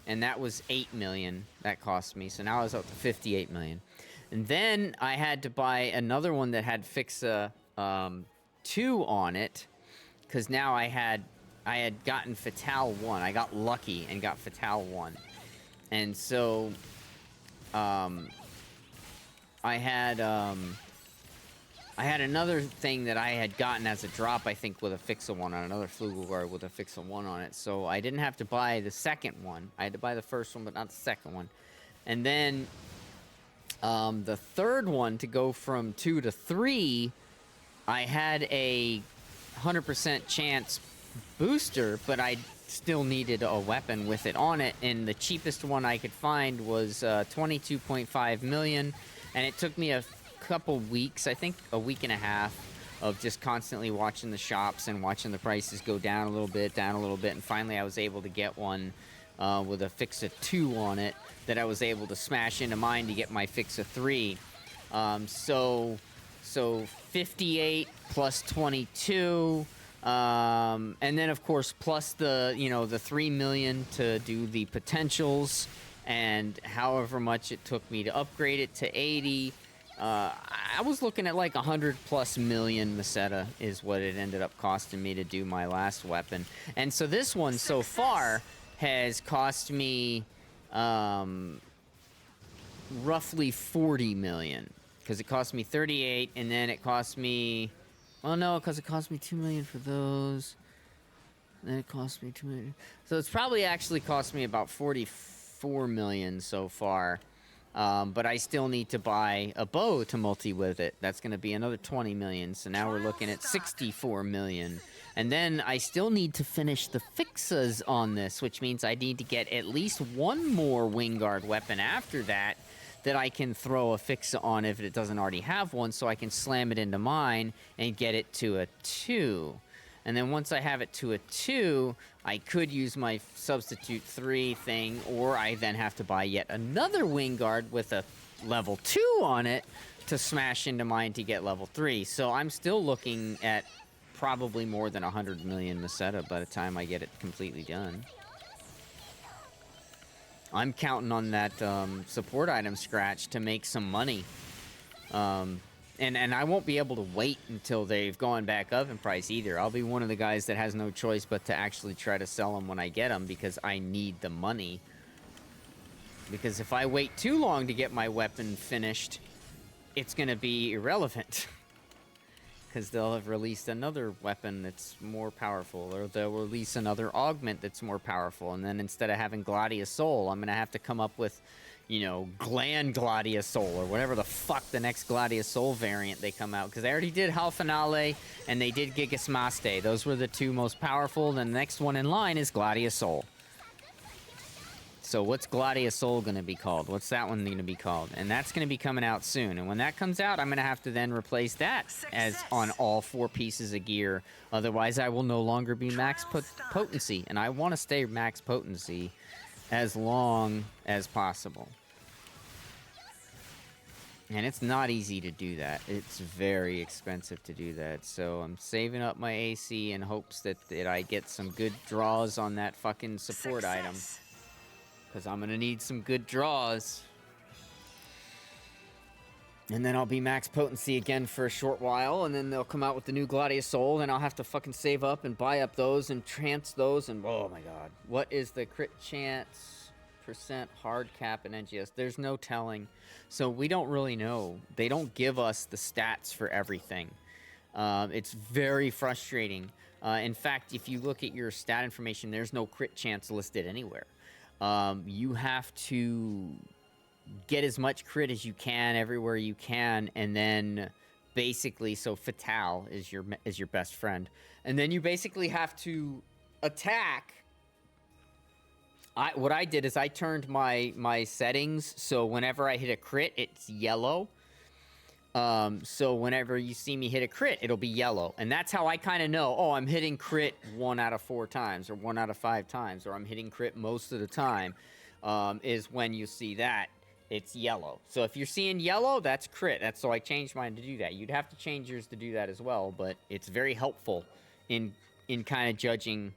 and that was 8 million that cost me. So now I was up to 58 million. And then I had to buy another one that had Fixa 2 on it, because now I had gotten Fatale 1. I got lucky and got Fatale 1. And so I had another thing that I had gotten as a drop, I think, with a Fixa 1 on another Flugelguard with a Fixa 1 on it. So I didn't have to buy the second one. I had to buy the first one, but not the second one. And then the third one, to go from 2 to 3, I had a 100% chance booster, but I still needed a weapon with it on it. And the cheapest one I could find was 22.5 million. And it took me a couple weeks, I think a week and a half, of just constantly watching the shops and watching the prices go down a little bit, and finally I was able to get one with a Fixa 2 on it that I was able to smash into mine to get my Fixa 3. So 58 plus 22, and then of course plus the 3 million to do the potentials, and however much it took me to upgrade it to 80. I was looking at like 100 plus million Meseta is what it ended up costing me to do my last weapon. And so this one so far has cost me roughly 40 million, because it cost me 38, and then it cost me, oh no, because it cost me 2 million for those, then it cost me 2 million, so it's probably actually cost me about 44 million so far. But I still need to buy a bow to multi with it. That's going to be another 20 million. So now we're looking at 64 million. And then I still need to finish the fixas on this, which means I need to get at least one more Wingguard weapon after that I can throw a fixa on if it doesn't already have one, so I can slam it into mine and get it to a 2. And then once I have it to a 2, I could use my substitute 3 thing, or I then have to buy yet another Wingguard with a level 2 on it to smash into mine to get level 3. So I'm still looking at probably more than 100 million Meseta by the time I get it completely done. I'm counting on that support item scratch to make some money. And I won't be able to wait until they've gone back up in price either. I'll be one of the guys that has no choice but to actually try to sell them when I get them, because I need the money. Because if I wait too long to get my weapon finished, it's going to be irrelevant. Because they'll have released another weapon that's more powerful, or they'll release another augment that's more powerful. And then instead of having Gladius Soul, I'm going to have to come up with, you know, Gland Gladiasoul or whatever the fuck the next Gladiasoul variant they come out. Because they already did Halfinale and they did Gigasmaste. Those were the two most powerful. And the next one in line is Gladiasoul. So what's Gladiasoul going to be called? What's that one going to be called? And that's going to be coming out soon. And when that comes out, I'm going to have to then replace that as on all 4 pieces of gear. Otherwise, I will no longer be max potency. And I want to stay max potency as long as possible. And it's not easy to do that. It's very expensive to do that. So I'm saving up my AC in hopes that I get some good draws on that fucking support item. Because I'm going to need some good draws. And then I'll be max potency again for a short while. And then they'll come out with the new Gladiasoul. And I'll have to fucking save up and buy up those and trance those. And oh my god. What is the crit chance percent hard cap in NGS? There's no telling. So we don't really know. They don't give us the stats for everything. It's very frustrating. In fact, if you look at your stat information, there's no crit chance listed anywhere. You have to get as much crit as you can everywhere you can, and then basically, so Fatale is your best friend, and then you basically have to attack. What I did is I turned my settings so whenever I hit a crit, it's yellow. So whenever you see me hit a crit, it'll be yellow. And that's how I kind of know, oh, I'm hitting crit 1 out of 4 times, or 1 out of 5 times, or I'm hitting crit most of the time, is when you see that, it's yellow. So if you're seeing yellow, that's crit. That's so I changed mine to do that. You'd have to change yours to do that as well, but it's very helpful in kind of judging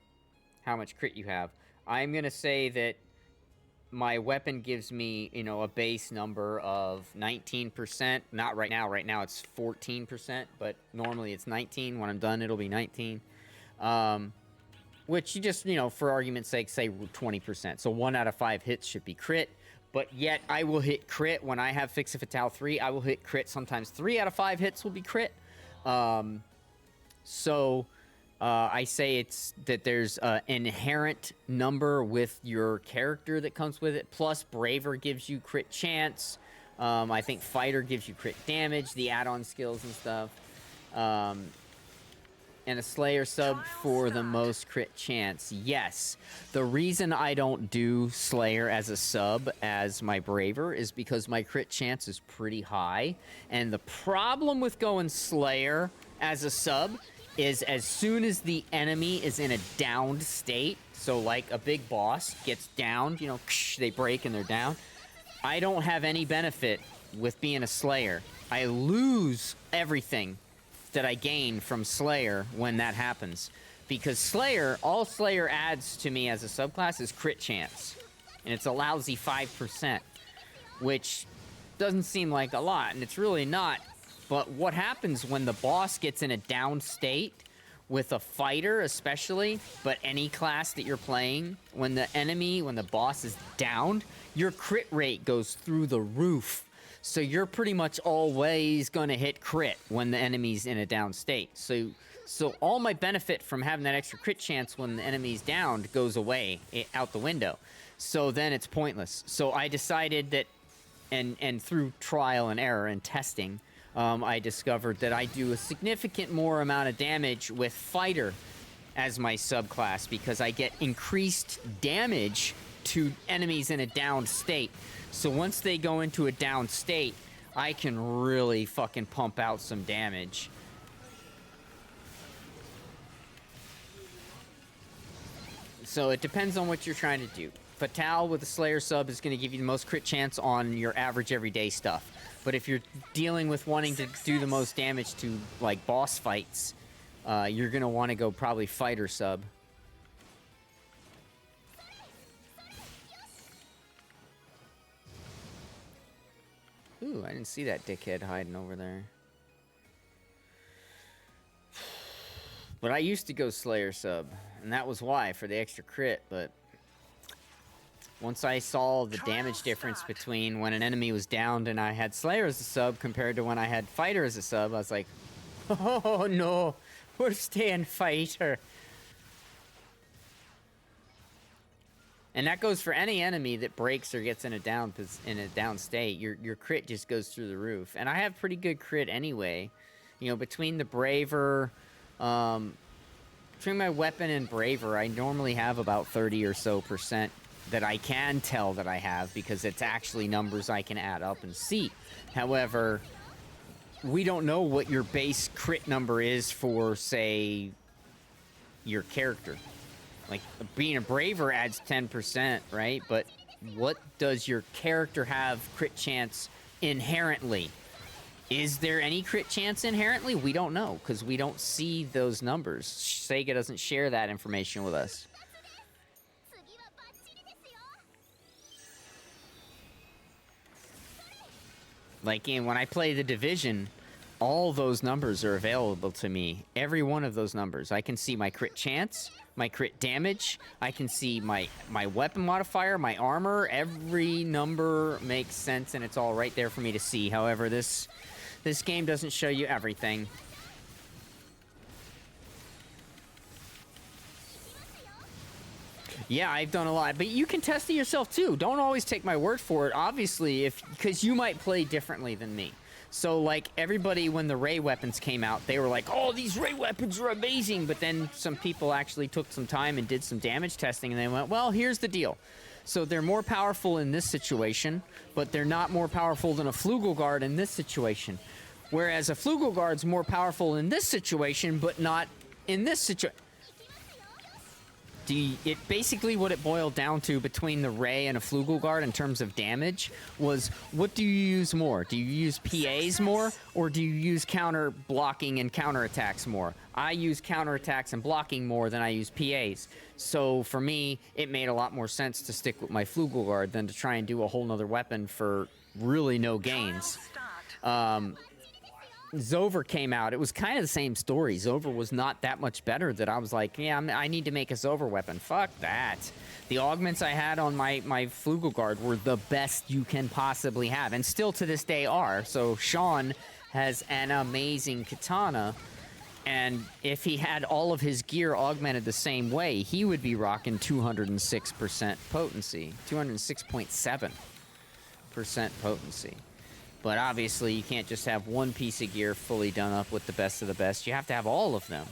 how much crit you have. I'm going to say that my weapon gives me, you know, a base number of 19%. Not right now. Right now it's 14%, but normally it's 19. When I'm done, it'll be 19. Which you just, you know, for argument's sake, say 20%. So 1 out of 5 hits should be crit. But yet I will hit crit when I have Fix It Fatale 3. I will hit crit. Sometimes 3 out of 5 hits will be crit. I say it's that there's an inherent number with your character that comes with it. Plus, Braver gives you crit chance. I think Fighter gives you crit damage, the add-on skills and stuff. And a Slayer sub for the most crit chance. Yes. The reason I don't do Slayer as a sub as my Braver is because my crit chance is pretty high. And the problem with going Slayer as a sub is as soon as the enemy is in a downed state, so like a big boss gets downed, you know, they break and they're down, I don't have any benefit with being a Slayer. I lose everything that I gain from Slayer when that happens. Because Slayer, all Slayer adds to me as a subclass is crit chance. And it's a lousy 5%, which doesn't seem like a lot, and it's really not. But what happens when the boss gets in a down state, with a fighter especially, but any class that you're playing, when the boss is downed, your crit rate goes through the roof. So you're pretty much always going to hit crit when the enemy's in a down state. So all my benefit from having that extra crit chance when the enemy's downed goes away, out the window. So then it's pointless. So I decided that, and through trial and error and testing, I discovered that I do a significant more amount of damage with Fighter as my subclass because I get increased damage to enemies in a downed state. So once they go into a downed state, I can really fucking pump out some damage. So it depends on what you're trying to do. Fatale with the Slayer sub is going to give you the most crit chance on your average everyday stuff. But if you're dealing with wanting to do the most damage to, like, boss fights, you're going to want to go probably Fighter sub. Ooh, I didn't see that dickhead hiding over there. But I used to go Slayer sub, and that was why, for the extra crit, but once I saw the damage difference between when an enemy was downed and I had Slayer as a sub compared to when I had Fighter as a sub, I was like, oh no, we're staying Fighter. And that goes for any enemy that breaks or gets in a down state. Your crit just goes through the roof. And I have pretty good crit anyway. You know, between the Braver, between my weapon and Braver, I normally have about 30 or so % that I can tell that I have, because it's actually numbers I can add up and see. However, we don't know what your base crit number is for, say, your character. Like, being a Braver adds 10%, right? But what does your character have crit chance inherently? Is there any crit chance inherently? We don't know, because we don't see those numbers. Sega doesn't share that information with us. Like, when I play The Division, all those numbers are available to me. Every one of those numbers. I can see my crit chance, my crit damage. I can see my weapon modifier, my armor. Every number makes sense, and it's all right there for me to see. However, this game doesn't show you everything. Yeah, I've done a lot, but you can test it yourself too. Don't always take my word for it, obviously, because you might play differently than me. So, like, everybody, when the Ray weapons came out, they were like, oh, these Ray weapons are amazing. But then some people actually took some time and did some damage testing, and they went, well, here's the deal. So they're more powerful in this situation, but they're not more powerful than a Flugelguard in this situation. Whereas a Flugelguard's more powerful in this situation, but not in this situation. Basically what it boiled down to between the Ray and a Flugelguard in terms of damage was, what do you use more? Do you use PAs more, or do you use counter blocking and counter attacks more? I use counter attacks and blocking more than I use PAs. So for me, it made a lot more sense to stick with my Flugelguard than to try and do a whole nother weapon for really no gains. Zover came out. It was kind of the same story. Zover was not that much better that I was like, yeah, I need to make a Zover weapon. Fuck that. The augments I had on my Flugelguard were the best you can possibly have, and still to this day are. So Sean has an amazing katana, and if he had all of his gear augmented the same way, he would be rocking 206% potency. 206.7% potency. But obviously, you can't just have one piece of gear fully done up with the best of the best. You have to have all of them.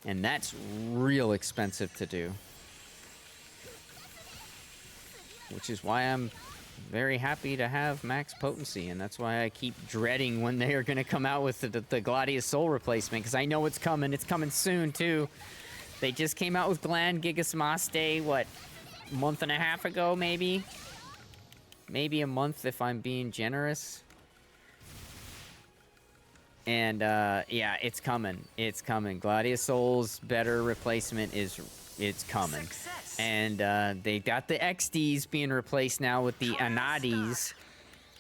And that's real expensive to do. Which is why I'm very happy to have max potency. And that's why I keep dreading when they are going to come out with the Gladius Soul replacement. Because I know it's coming. It's coming soon, too. They just came out with Gland Gigas Maste, what, a month and a half ago, maybe? Maybe a month if I'm being generous. And, yeah, it's coming. It's coming. Gladius Soul's better replacement it's coming. Success. And, they got the XDs being replaced now with the Anadis.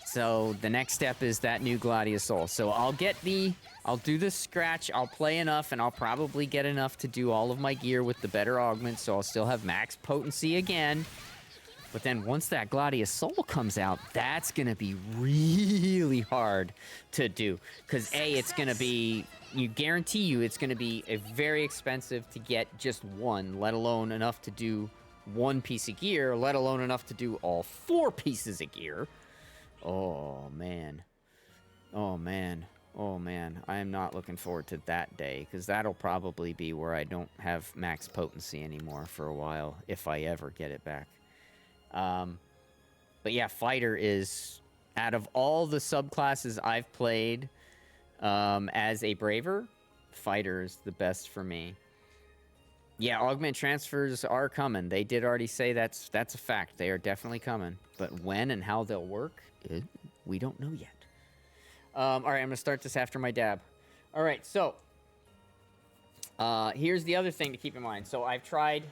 So, the next step is that new Gladius Soul. So, I'll do the scratch, I'll play enough, and I'll probably get enough to do all of my gear with the better augments, so I'll still have max potency again. But then once that Gladius Soul comes out, that's going to be really hard to do. Because A, it's going to be, guarantee you, it's going to be very expensive to get just one, let alone enough to do one piece of gear, let alone enough to do all 4 pieces of gear. Oh, man. Oh, man. Oh, man. I am not looking forward to that day, because that'll probably be where I don't have max potency anymore for a while, if I ever get it back. But yeah, Fighter is, out of all the subclasses I've played as a Braver, Fighter is the best for me. Yeah, augment transfers are coming. They did already say that's a fact. They are definitely coming. But when and how they'll work, we don't know yet. All right, I'm going to start this after my dab. All right, so here's the other thing to keep in mind. So I've tried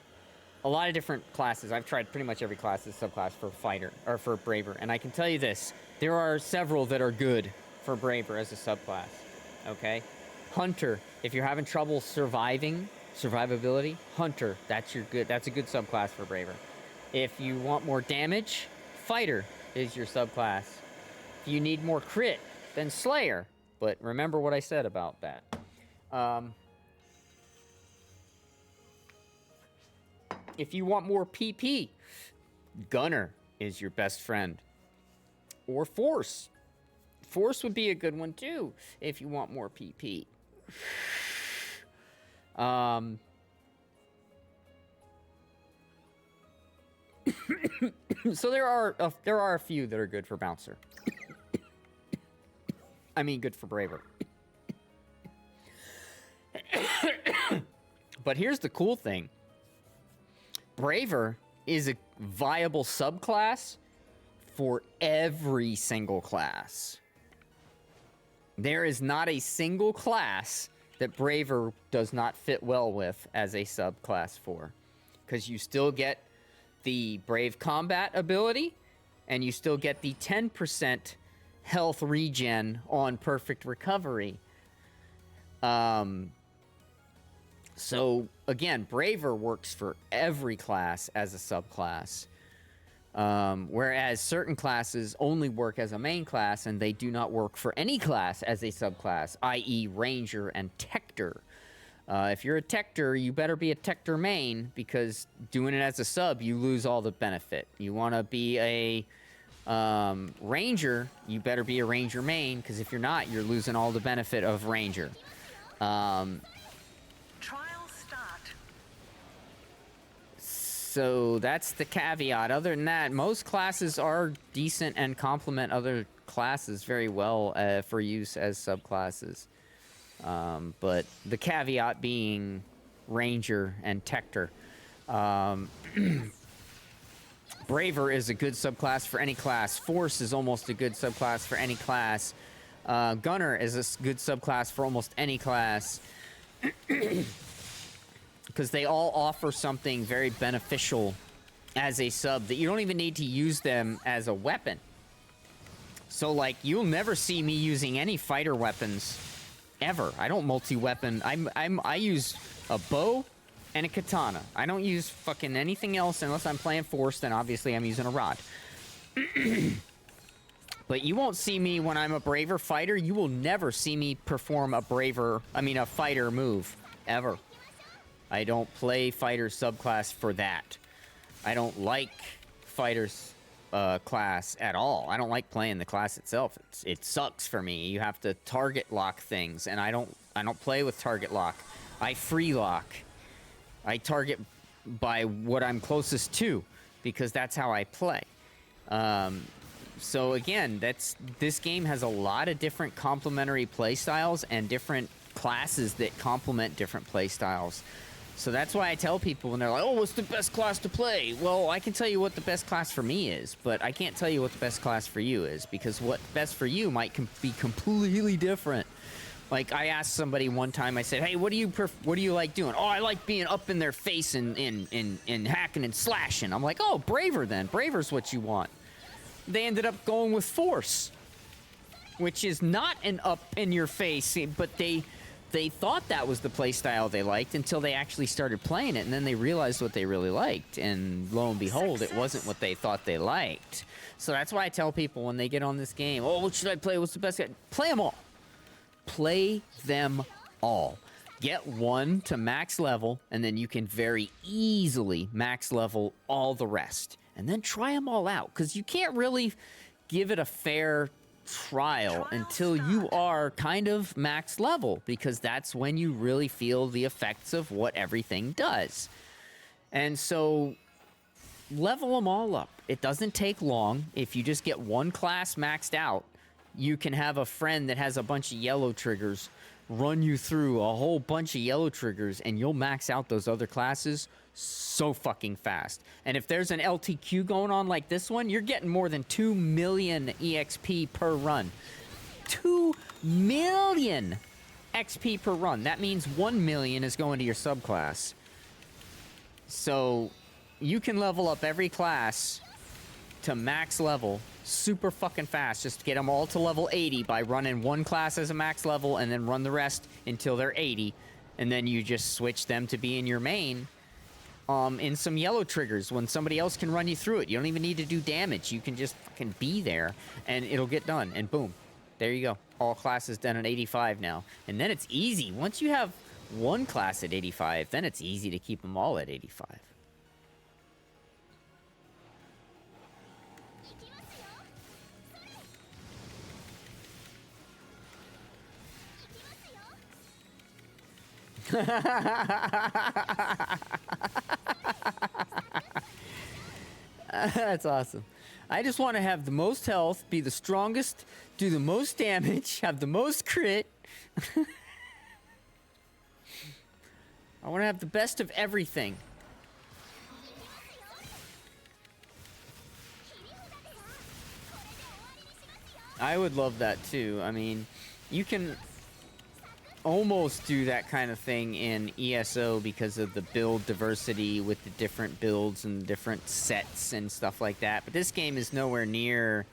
a lot of different classes. I've tried pretty much every class as subclass for Fighter, or for Braver. And I can tell you this, there are several that are good for Braver as a subclass, okay? Hunter, if you're having trouble survivability, Hunter, that's a good subclass for Braver. If you want more damage, Fighter is your subclass. If you need more crit, then Slayer. But remember what I said about that. If you want more PP, Gunner is your best friend. Or Force. Force would be a good one too if you want more PP. So there are a few that are good for Bouncer. I mean, good for Braver. But here's the cool thing. Braver is a viable subclass for every single class. There is not a single class that Braver does not fit well with as a subclass for. Because you still get the Brave Combat ability, and you still get the 10% health regen on Perfect Recovery. So, again, Braver works for every class as a subclass. Whereas certain classes only work as a main class, and they do not work for any class as a subclass, i.e. Ranger and Tector. If you're a Tector, you better be a Tector main, because doing it as a sub, you lose all the benefit. You want to be a Ranger, you better be a Ranger main, because if you're not, you're losing all the benefit of Ranger. So that's the caveat. Other than that, most classes are decent and complement other classes very well for use as subclasses. But the caveat being Ranger and Tector. Braver is a good subclass for any class. Force is almost a good subclass for any class. Gunner is a good subclass for almost any class. Because they all offer something very beneficial as a sub that you don't even need to use them as a weapon. So, like, you'll never see me using any fighter weapons ever. I don't multi-weapon. I use a bow and a katana. I don't use fucking anything else unless I'm playing Force, then obviously I'm using a rod. But you won't see me when I'm a Braver fighter. You will never see me perform a fighter move, ever. I don't play fighter subclass for that. I don't like fighters class at all. I don't like playing the class itself. It sucks for me. You have to target lock things, and I don't play with target lock. I free lock. I target by what I'm closest to, because that's how I play. So again, this game has a lot of different complementary play styles and different classes that complement different play styles. So that's why I tell people when they're like, oh, what's the best class to play? Well, I can tell you what the best class for me is, but I can't tell you what the best class for you is, because what best for you might be completely different. Like, I asked somebody one time, I said, hey, what do you like doing? Oh, I like being up in their face and hacking and slashing. I'm like, oh, Braver then. Braver's what you want. They ended up going with Force, which is not an up in your face, but they thought that was the play style they liked until they actually started playing it, and then they realized what they really liked, and lo and behold, it wasn't what they thought they liked. So that's why I tell people when they get on this game, oh, what should I play? What's the best guy? Play them all. Play them all. Get one to max level, and then you can very easily max level all the rest. And then try them all out, because you can't really give it a fair trial until you are kind of max level, because that's when you really feel the effects of what everything does. And so level them all up. It doesn't take long. If you just get one class maxed out, you can have a friend that has a bunch of yellow triggers run you through a whole bunch of yellow triggers, and you'll max out those other classes so fucking fast. And if there's an LTQ going on like this one, you're getting more than 2 million EXP per run. 2 million XP per run. That means 1 million is going to your subclass. So you can level up every class to max level super fucking fast. Just get them all to level 80 by running one class as a max level, and then run the rest until they're 80. And then you just switch them to be in your main in some yellow triggers when somebody else can run you through it. You don't even need to do damage. You can just fucking be there, and it'll get done. And boom, there you go. All classes done at 85 now. And then it's easy. Once you have one class at 85, then it's easy to keep them all at 85. That's awesome. I just want to have the most health, be the strongest, do the most damage, have the most crit. I want to have the best of everything. I would love that too. I mean, you can almost do that kind of thing in ESO because of the build diversity with the different builds and different sets and stuff like that. But this game is nowhere near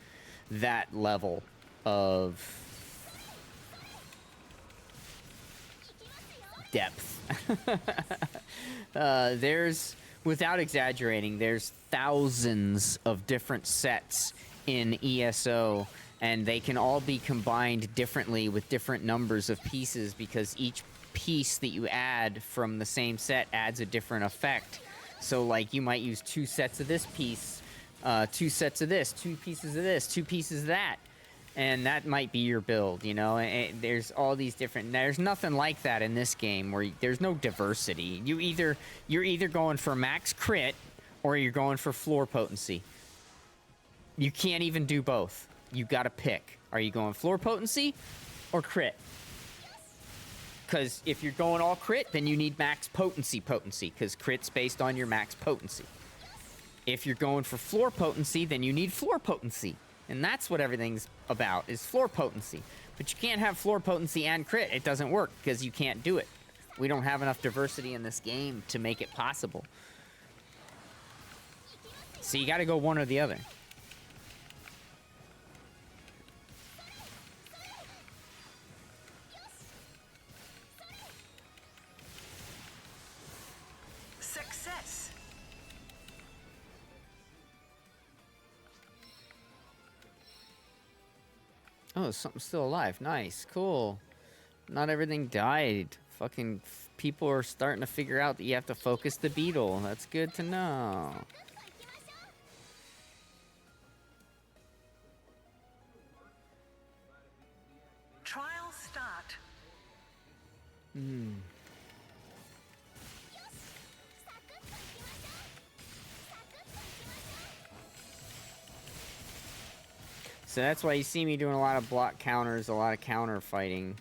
that level of depth. There's, without exaggerating, there's thousands of different sets in ESO, and they can all be combined differently with different numbers of pieces because each piece that you add from the same set adds a different effect. So like you might use 2 sets of this piece, 2 sets of this, 2 pieces of this, 2 pieces of that, and that might be your build, you know. There's all these different, there's nothing like that in this game where there's no diversity. You're either going for max crit or you're going for floor potency. You can't even do both. You gotta pick. Are you going floor potency or crit? Because if you're going all crit, then you need max potency, because crit's based on your max potency. If you're going for floor potency, then you need floor potency. And that's what everything's about, is floor potency. But you can't have floor potency and crit. It doesn't work, because you can't do it. We don't have enough diversity in this game to make it possible. So you gotta go one or the other. Success. Oh, something's still alive. Nice. Cool. Not everything died. Fucking people are starting to figure out that you have to focus the beetle. That's good to know. Trial start. Hmm. So that's why you see me doing a lot of block counters, a lot of counter fighting.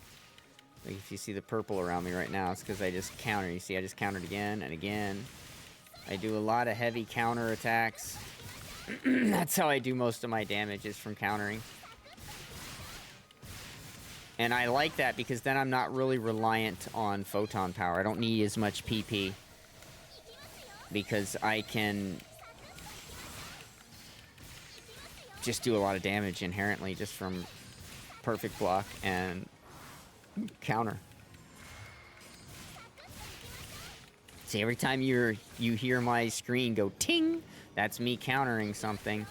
Like if you see the purple around me right now, it's because I just counter. You see I just countered again and again. I do a lot of heavy counter attacks. That's how I do most of my damage, is from countering. And I like that because then I'm not really reliant on photon power. I don't need as much PP. Because I can just do a lot of damage inherently just from perfect block and counter. See, every time you hear my screen go ting, that's me countering something.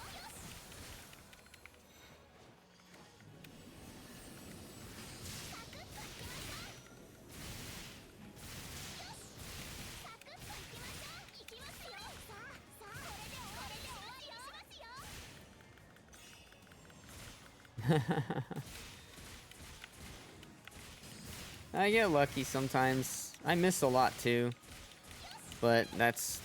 I get lucky sometimes. I miss a lot too. But that's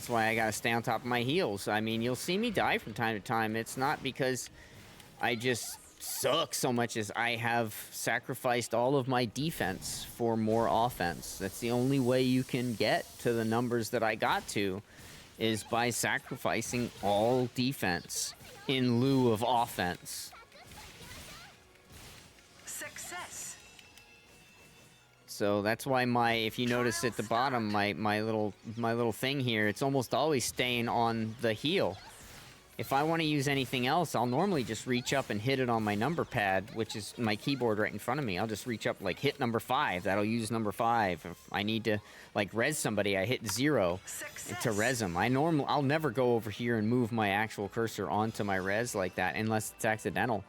why I gotta stay on top of my heels. I mean, you'll see me die from time to time. It's not because I just suck so much as I have sacrificed all of my defense for more offense. That's the only way you can get to the numbers that I got to, is by sacrificing all defense in lieu of offense. Success. So that's why if you notice at the bottom, my little thing here, it's almost always staying on the heel. If I want to use anything else, I'll normally just reach up and hit it on my number pad, which is my keyboard right in front of me. I'll just reach up, like, hit number 5. That'll use number 5. If I need to, like, res somebody, I hit 0 to res them. I'll never go over here and move my actual cursor onto my res like that unless it's accidental.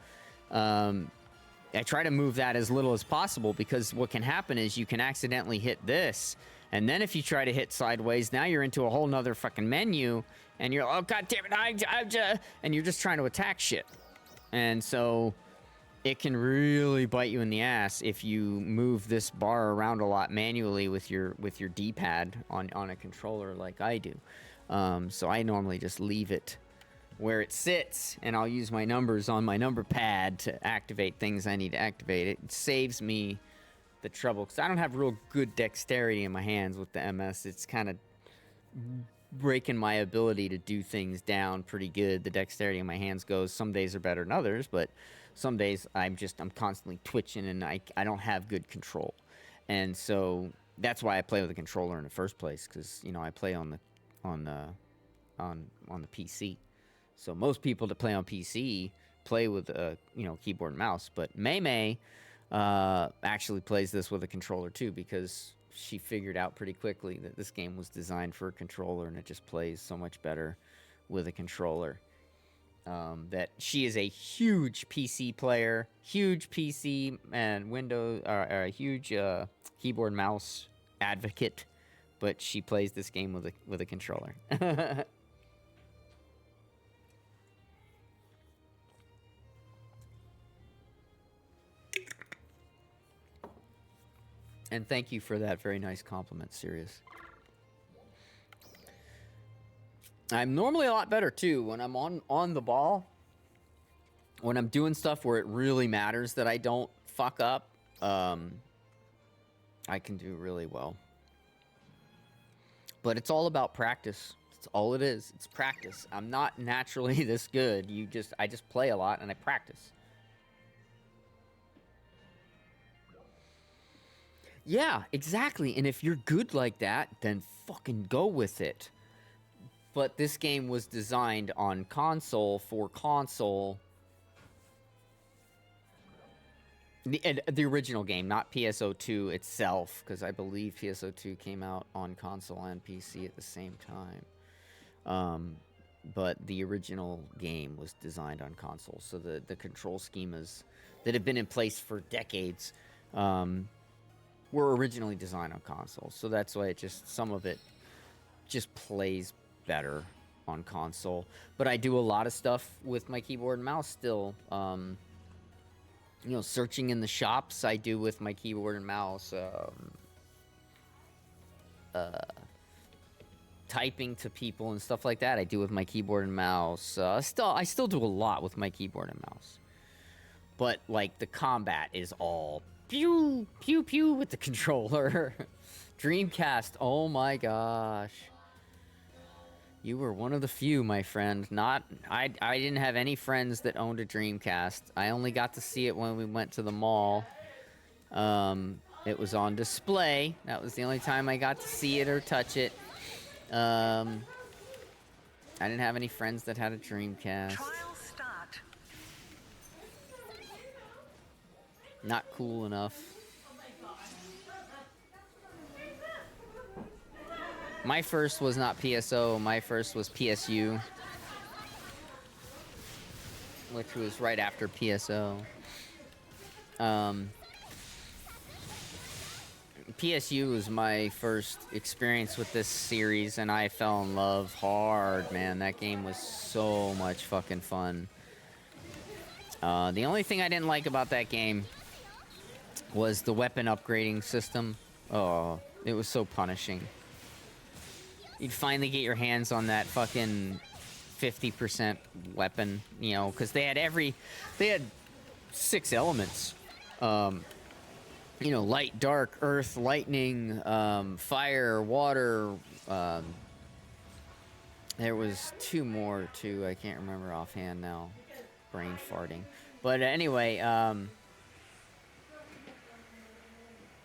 I try to move that as little as possible, because what can happen is you can accidentally hit this, and then if you try to hit sideways, now you're into a whole nother fucking menu, and you're, oh god damn it, and you're just trying to attack shit. And so it can really bite you in the ass if you move this bar around a lot manually with your D-pad on a controller like I do. So I normally just leave it where it sits, and I'll use my numbers on my number pad to activate things I need to activate. It saves me the trouble, because I don't have real good dexterity in my hands with the MS. It's kind of breaking my ability to do things down pretty good. The dexterity in my hands goes. Some days are better than others, but some days I'm constantly twitching, and I don't have good control. And so that's why I play with a controller in the first place, because I play on the PC. So most people that play on PC play with a keyboard and mouse, but May actually plays this with a controller too, because she figured out pretty quickly that this game was designed for a controller, and it just plays so much better with a controller. That she is a huge PC player, huge PC and Windows, a huge keyboard and mouse advocate, but she plays this game with a controller. And thank you for that very nice compliment, Sirius. I'm normally a lot better too when I'm on the ball. When I'm doing stuff where it really matters that I don't fuck up, I can do really well. But it's all about practice. It's all it is. It's practice. I'm not naturally this good. I just play a lot and I practice. Yeah, exactly. And if you're good like that, then fucking go with it. But this game was designed on console for console. The original game, not PSO2 itself, because I believe PSO2 came out on console and PC at the same time. But the original game was designed on console, so the control schemas that have been in place for decades were originally designed on console. So that's why some of it just plays better on console. But I do a lot of stuff with my keyboard and mouse still. Searching in the shops I do with my keyboard and mouse. Typing to people and stuff like that I do with my keyboard and mouse. I still do a lot with my keyboard and mouse. But like the combat is all pew pew pew with the controller. Dreamcast, oh my gosh. You were one of the few, my friend. I didn't have any friends that owned a Dreamcast. I only got to see it when we went to the mall. It was on display. That was the only time I got to see it or touch it. I didn't have any friends that had a Dreamcast. Not cool enough. My first was not PSO, my first was PSU, which was right after PSO. PSU was my first experience with this series, and I fell in love hard, man. That game was so much fucking fun. The only thing I didn't like about that game was the weapon upgrading system. Oh, it was so punishing. You'd finally get your hands on that fucking 50% weapon, because they had 6 elements. Light, dark, earth, lightning, fire, water. There was 2 more too. I can't remember offhand now. Brain farting. But anyway,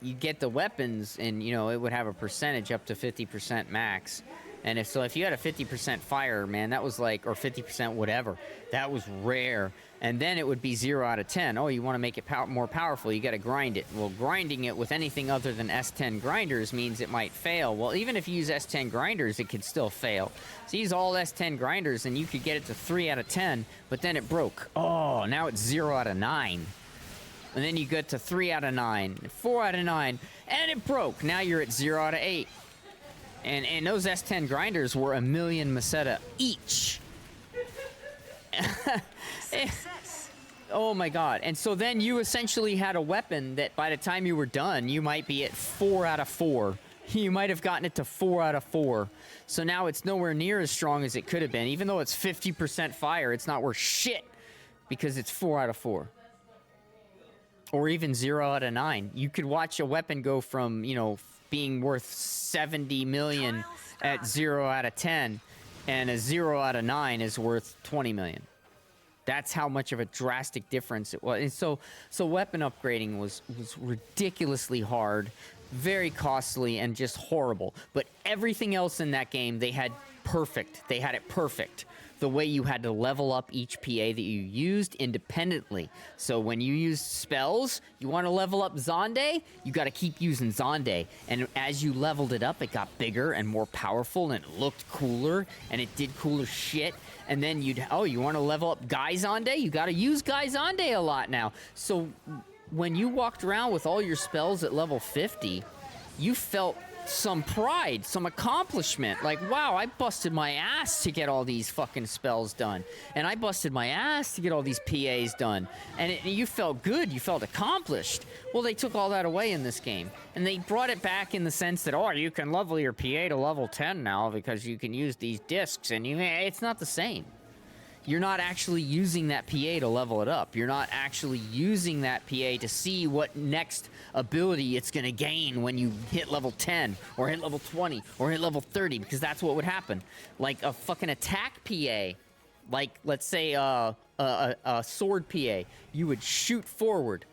you get the weapons, and it would have a percentage up to 50% max. And if you had a 50% fire, man, that was like, or 50% whatever, that was rare. And then it would be 0 out of 10. Oh, you want to make it more powerful, you got to grind it. Well, grinding it with anything other than S10 grinders means it might fail. Well, even if you use S10 grinders, it could still fail. So use all S10 grinders, and you could get it to 3 out of 10, but then it broke. Oh, now it's 0 out of 9. And then you get to 3 out of 9, 4 out of 9, and it broke. Now you're at 0 out of 8. And those S10 grinders were 1,000,000 Meseta each. Oh my god. And so then you essentially had a weapon that by the time you were done, you might be at 4 out of 4. You might have gotten it to 4 out of 4. So now it's nowhere near as strong as it could have been. Even though it's 50% fire, it's not worth shit because it's 4 out of 4. Or even 0 out of 9. You could watch a weapon go from, you know, being worth 70 million at 0 out of 10, and a 0 out of 9 is worth 20 million. That's how much of a drastic difference it was. And so weapon upgrading was ridiculously hard, very costly, and just horrible. But everything else in that game, they had perfect. They had it perfect. The way you had to level up each PA that you used independently. So when you used spells, you want to level up Zonde, you got to keep using Zonde. And as you leveled it up, it got bigger and more powerful, and it looked cooler, and it did cooler shit. And then you want to level up Guy Zonde? You got to use Guy Zonde a lot now. So when you walked around with all your spells at level 50, you felt some pride, some accomplishment. Like, wow, I busted my ass to get all these fucking spells done. And I busted my ass to get all these PAs done. And you felt good. You felt accomplished. Well, they took all that away in this game. And they brought it back in the sense that, oh, you can level your PA to level 10 now because you can use these discs. And it's not the same. You're not actually using that PA to level it up. You're not actually using that PA to see what next ability it's going to gain when you hit level 10 or hit level 20 or hit level 30, because that's what would happen. Like a fucking attack PA, like let's say a sword PA, you would shoot forward,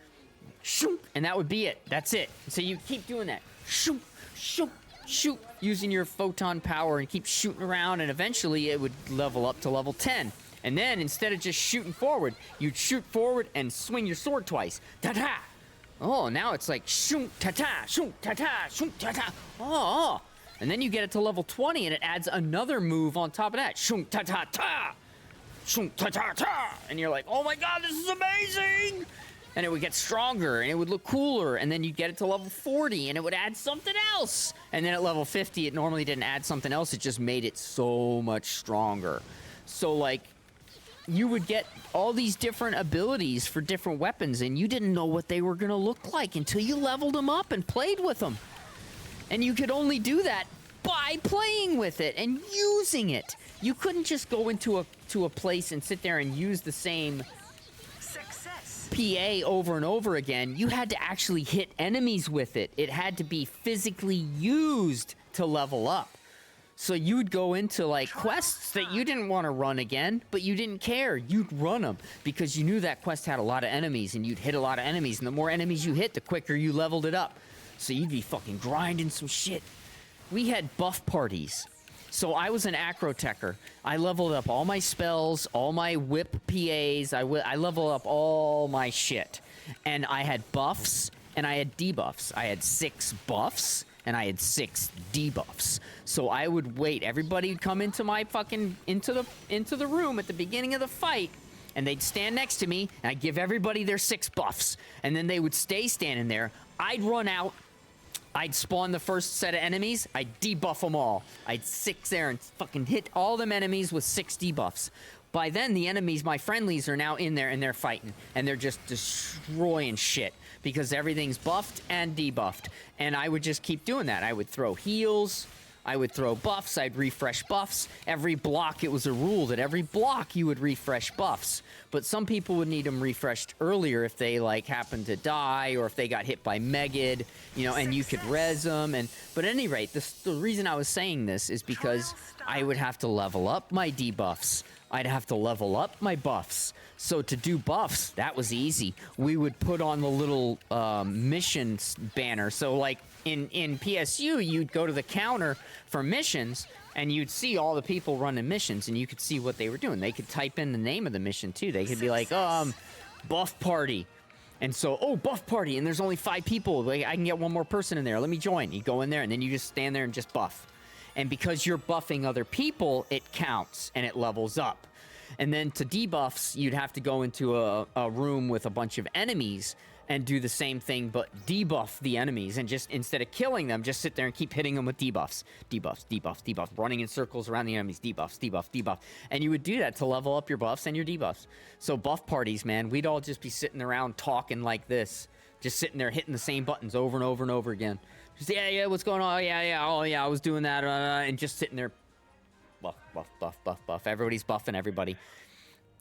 shoot, and that would be it. That's it. So you keep doing that. Shoot, shoot, shoot, using your photon power and keep shooting around, and eventually it would level up to level 10. And then, instead of just shooting forward, you'd shoot forward and swing your sword twice. Ta-ta! Oh, now it's like, shoot, ta-ta, shoot, ta-ta, shoot, ta-ta. Oh. And then you get it to level 20, and it adds another move on top of that. Shoot, ta-ta-ta! Shoot, ta-ta-ta! And you're like, oh my god, this is amazing! And it would get stronger, and it would look cooler, and then you'd get it to level 40, and it would add something else. And then at level 50, it normally didn't add something else, it just made it so much stronger. So, like, you would get all these different abilities for different weapons, and you didn't know what they were going to look like until you leveled them up and played with them. And you could only do that by playing with it and using it. You couldn't just go into a place and sit there and use the same PA over and over again. You had to actually hit enemies with it. It had to be physically used to level up. So you'd go into, like, quests that you didn't want to run again, but you didn't care. You'd run them because you knew that quest had a lot of enemies, and you'd hit a lot of enemies, and the more enemies you hit, the quicker you leveled it up. So you'd be fucking grinding some shit. We had buff parties. So I was an acrotecher. I leveled up all my spells, all my whip PAs. I leveled up all my shit. And I had buffs, and I had debuffs. I had 6 buffs, and I had 6 debuffs. So I would wait. Everybody would come into my fucking into the room at the beginning of the fight, and they'd stand next to me, and I'd give everybody their 6 buffs, and then they would stay standing there. I'd run out. I'd spawn the first set of enemies. I'd debuff them all. I'd sit there and fucking hit all them enemies with 6 debuffs. By then, the enemies, my friendlies, are now in there, and they're fighting, and they're just destroying shit because everything's buffed and debuffed. And I would just keep doing that. I would throw heals. I would throw buffs. I'd refresh buffs. Every block, it was a rule that every block you would refresh buffs. But some people would need them refreshed earlier if they, like, happened to die or if they got hit by Megid, you know, and you could res them. But at any rate, the reason I was saying this is because I would have to level up my debuffs. I'd have to level up my buffs. So to do buffs, that was easy. We would put on the little missions banner. So, like, in PSU, you'd go to the counter for missions, and you'd see all the people running missions, and you could see what they were doing. They could type in the name of the mission, too. They could be like, buff party. And so, buff party, and there's only 5 people. Like, I can get one more person in there. Let me join. You go in there, and then you just stand there and just buff. And because you're buffing other people, it counts, and it levels up. And then to debuffs, you'd have to go into a room with a bunch of enemies and do the same thing, but debuff the enemies, and just instead of killing them, just sit there and keep hitting them with debuffs, running in circles around the enemies, debuff, and you would do that to level up your buffs and your debuffs. So buff parties, man, we'd all just be sitting around talking like this, just sitting there hitting the same buttons over and over and over again. Just, yeah, what's going on? Oh yeah, I was doing that, and just sitting there, buff. Everybody's buffing everybody.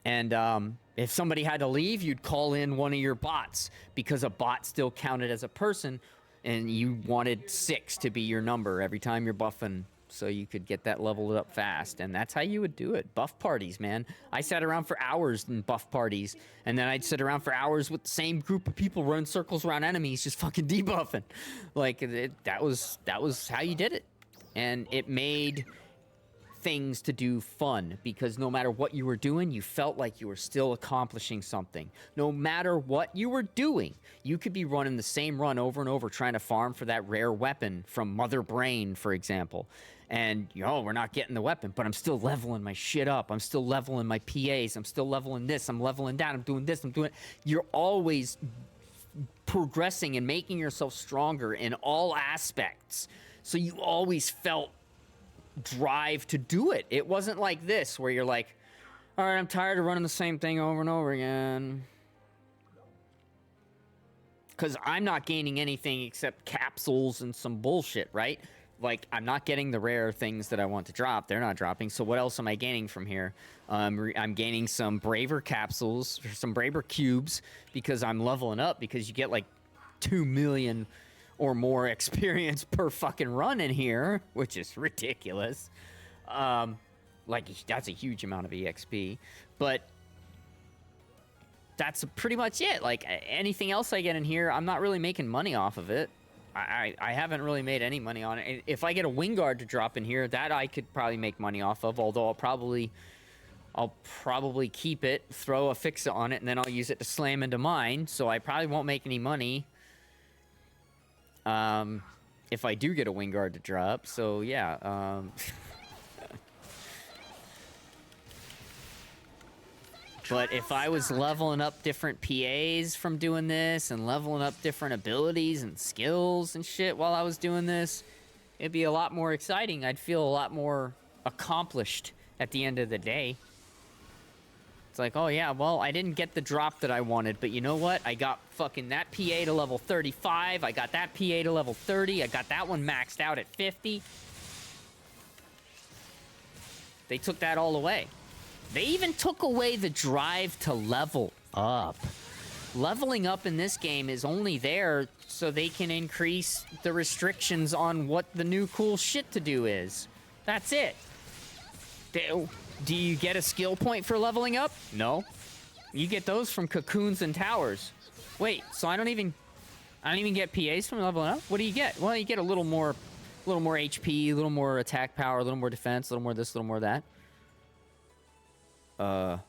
And if somebody had to leave, you'd call in one of your bots, because a bot still counted as a person, and you wanted 6 to be your number every time you're buffing, so you could get that leveled up fast. And that's how you would do it. Buff parties, man. I sat around for hours in buff parties, and then I'd sit around for hours with the same group of people running circles around enemies, just fucking debuffing. Like, that was how you did it. And it made things to do fun, because no matter what you were doing, you felt like you were still accomplishing something. No matter what you were doing, you could be running the same run over and over, trying to farm for that rare weapon from Mother Brain, for example. And, we're not getting the weapon, but I'm still leveling my shit up. I'm still leveling my PAs. I'm still leveling this. I'm leveling that. I'm doing this. I'm doing it. You're always progressing and making yourself stronger in all aspects. So you always felt drive to do it. It wasn't like this, where you're like, all right, I'm tired of running the same thing over and over again. Because I'm not gaining anything except capsules and some bullshit, right? Like, I'm not getting the rare things that I want to drop. They're not dropping. So what else am I gaining from here? I'm gaining some Braver capsules, or some Braver cubes, because I'm leveling up, because you get like 2 million or more experience per fucking run in here, which is ridiculous. Like, that's a huge amount of EXP. But that's pretty much it. Like, anything else I get in here, I'm not really making money off of it. I haven't really made any money on it. If I get a Wingard to drop in here, that I could probably make money off of, although I'll probably keep it, throw a fix-it on it, and then I'll use it to slam into mine, so I probably won't make any money if I do get a Wingard to drop. So yeah, but if I was leveling up different PAs from doing this, and leveling up different abilities and skills and shit while I was doing this, it'd be a lot more exciting. I'd feel a lot more accomplished at the end of the day. It's like, oh yeah, well, I didn't get the drop that I wanted, but you know what? I got fucking that PA to level 35, I got that PA to level 30, I got that one maxed out at 50. They took that all away. They even took away the drive to level up. Leveling up in this game is only there so they can increase the restrictions on what the new cool shit to do is. That's it. Do you get a skill point for leveling up? No. You get those from cocoons and towers. Wait, so I don't even get PAs from leveling up? What do you get? Well, you get a little more HP, a little more attack power, a little more defense, a little more this, a little more that. But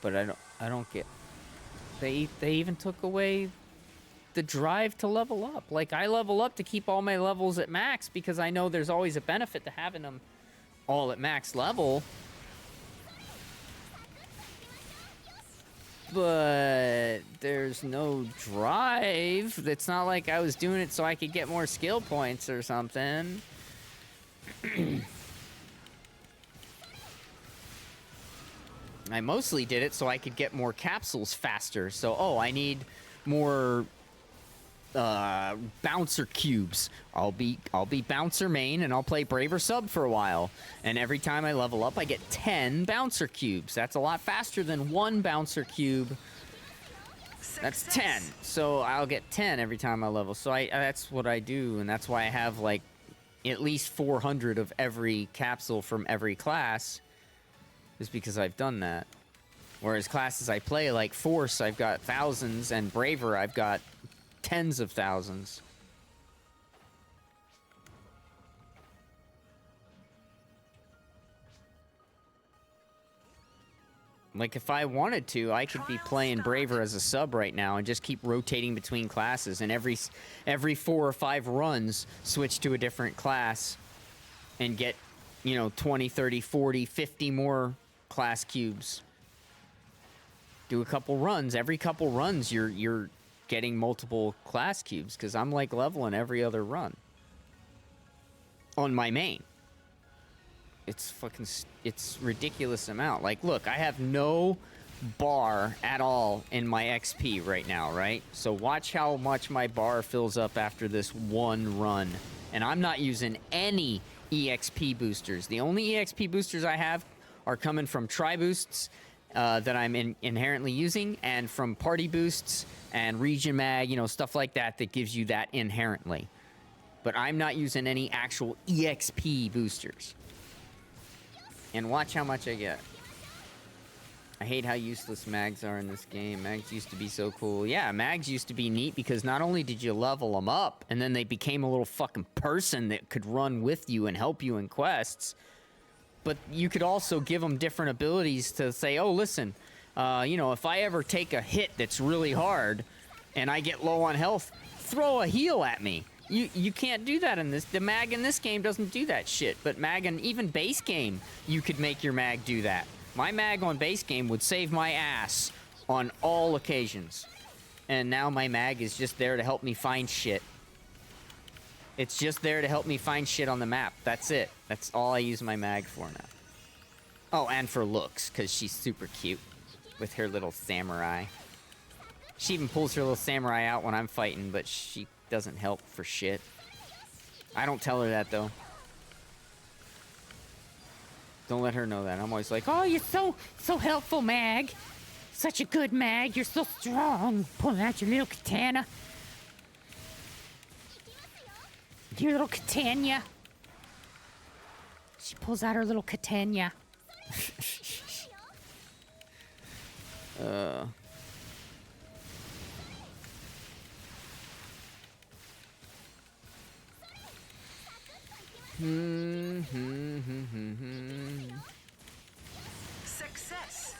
I don't get. They even took away the drive to level up. Like, I level up to keep all my levels at max, because I know there's always a benefit to having them all at max level. But there's no drive. It's not like I was doing it so I could get more skill points or something. I mostly did it so I could get more capsules faster. So, I need more bouncer cubes. I'll be bouncer main, and I'll play Braver sub for a while. And every time I level up, I get 10 bouncer cubes. That's a lot faster than 1 bouncer cube. That's 10. So I'll get 10 every time I level. So that's what I do, and that's why I have like at least 400 of every capsule from every class. Is because I've done that. Whereas classes I play, like Force, I've got thousands, and Braver, I've got tens of thousands. Like, if I wanted to, I could be playing Braver as a sub right now and just keep rotating between classes, and every 4 or 5 runs switch to a different class and get, 20, 30, 40, 50 more class cubes. do a couple runs. Every couple runs, you're getting multiple class cubes because I'm like leveling every other run on my main. It's ridiculous amount. Like, look, I have no bar at all in my XP right now, right? So watch how much my bar fills up after this one run. And I'm not using any EXP boosters. The only EXP boosters I have are coming from tri-boosts that I'm inherently using, and from party boosts and region mag, you know, stuff like that that gives you that inherently. But I'm not using any actual EXP boosters. And watch how much I get. I hate how useless mags are in this game. Mags used to be so cool. Yeah, mags used to be neat because not only did you level them up, and then they became a little fucking person that could run with you and help you in quests, but you could also give them different abilities to say, oh, listen, you know, if I ever take a hit that's really hard and I get low on health, throw a heal at me. You can't do that in this. The mag in this game doesn't do that shit, but mag in even base game, you could make your mag do that. My mag on base game would save my ass on all occasions. And now my mag is just there to help me find shit. It's just there to help me find shit on the map. That's it. That's all I use my mag for now. Oh, and for looks, because she's super cute with her little samurai. She even pulls her little samurai out when I'm fighting, but she doesn't help for shit. I don't tell her that, though. Don't let her know that. I'm always like, oh, you're so helpful, Mag. Such a good Mag. You're so strong. Pulling out your little katana. Your little katana. She pulls out her little katana. Success.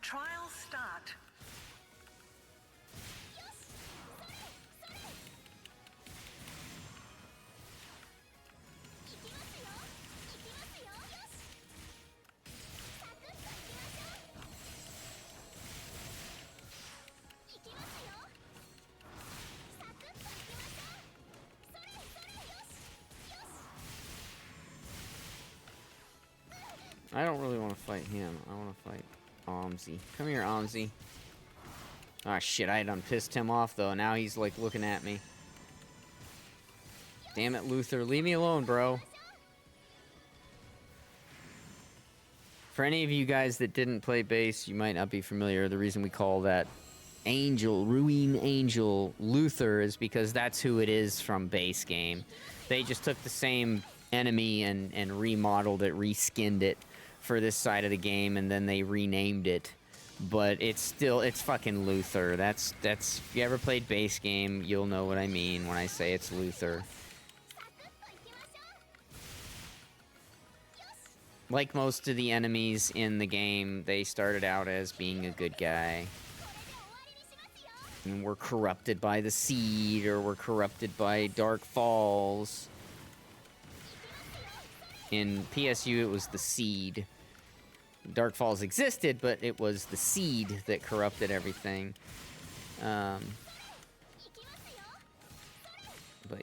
Trial start. I don't really want to fight him. I want to fight Omzi. Come here, Omzi. Ah, shit, I done pissed him off, though. Now he's, like, looking at me. Damn it, Luther. Leave me alone, bro. For any of you guys that didn't play base, you might not be familiar. The reason we call that Angel, Ruin Angel, Luther is because that's who it is from base game. They just took the same enemy and remodeled it, reskinned it for this side of the game, and then they renamed it. But it's fucking Luther. That's if you ever played base game, you'll know what I mean when I say it's Luther. Like most of the enemies in the game, they started out as being a good guy. And were corrupted by the Seed, or were corrupted by Dark Falls. In PSU, it was the Seed. Dark Falls existed, but it was the Seed that corrupted everything. But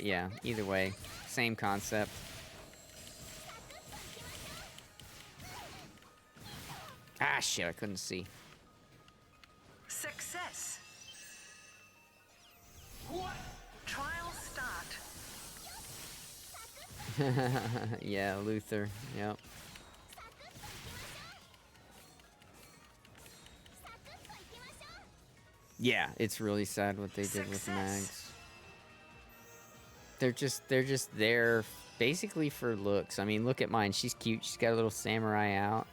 yeah, either way, same concept. Ah, shit, I couldn't see. Success. What? Trial start. Yeah, Luther. Yep. Yeah, it's really sad what they did with mags. They're just there basically for looks. I mean, look at mine. She's cute. She's got a little samurai out.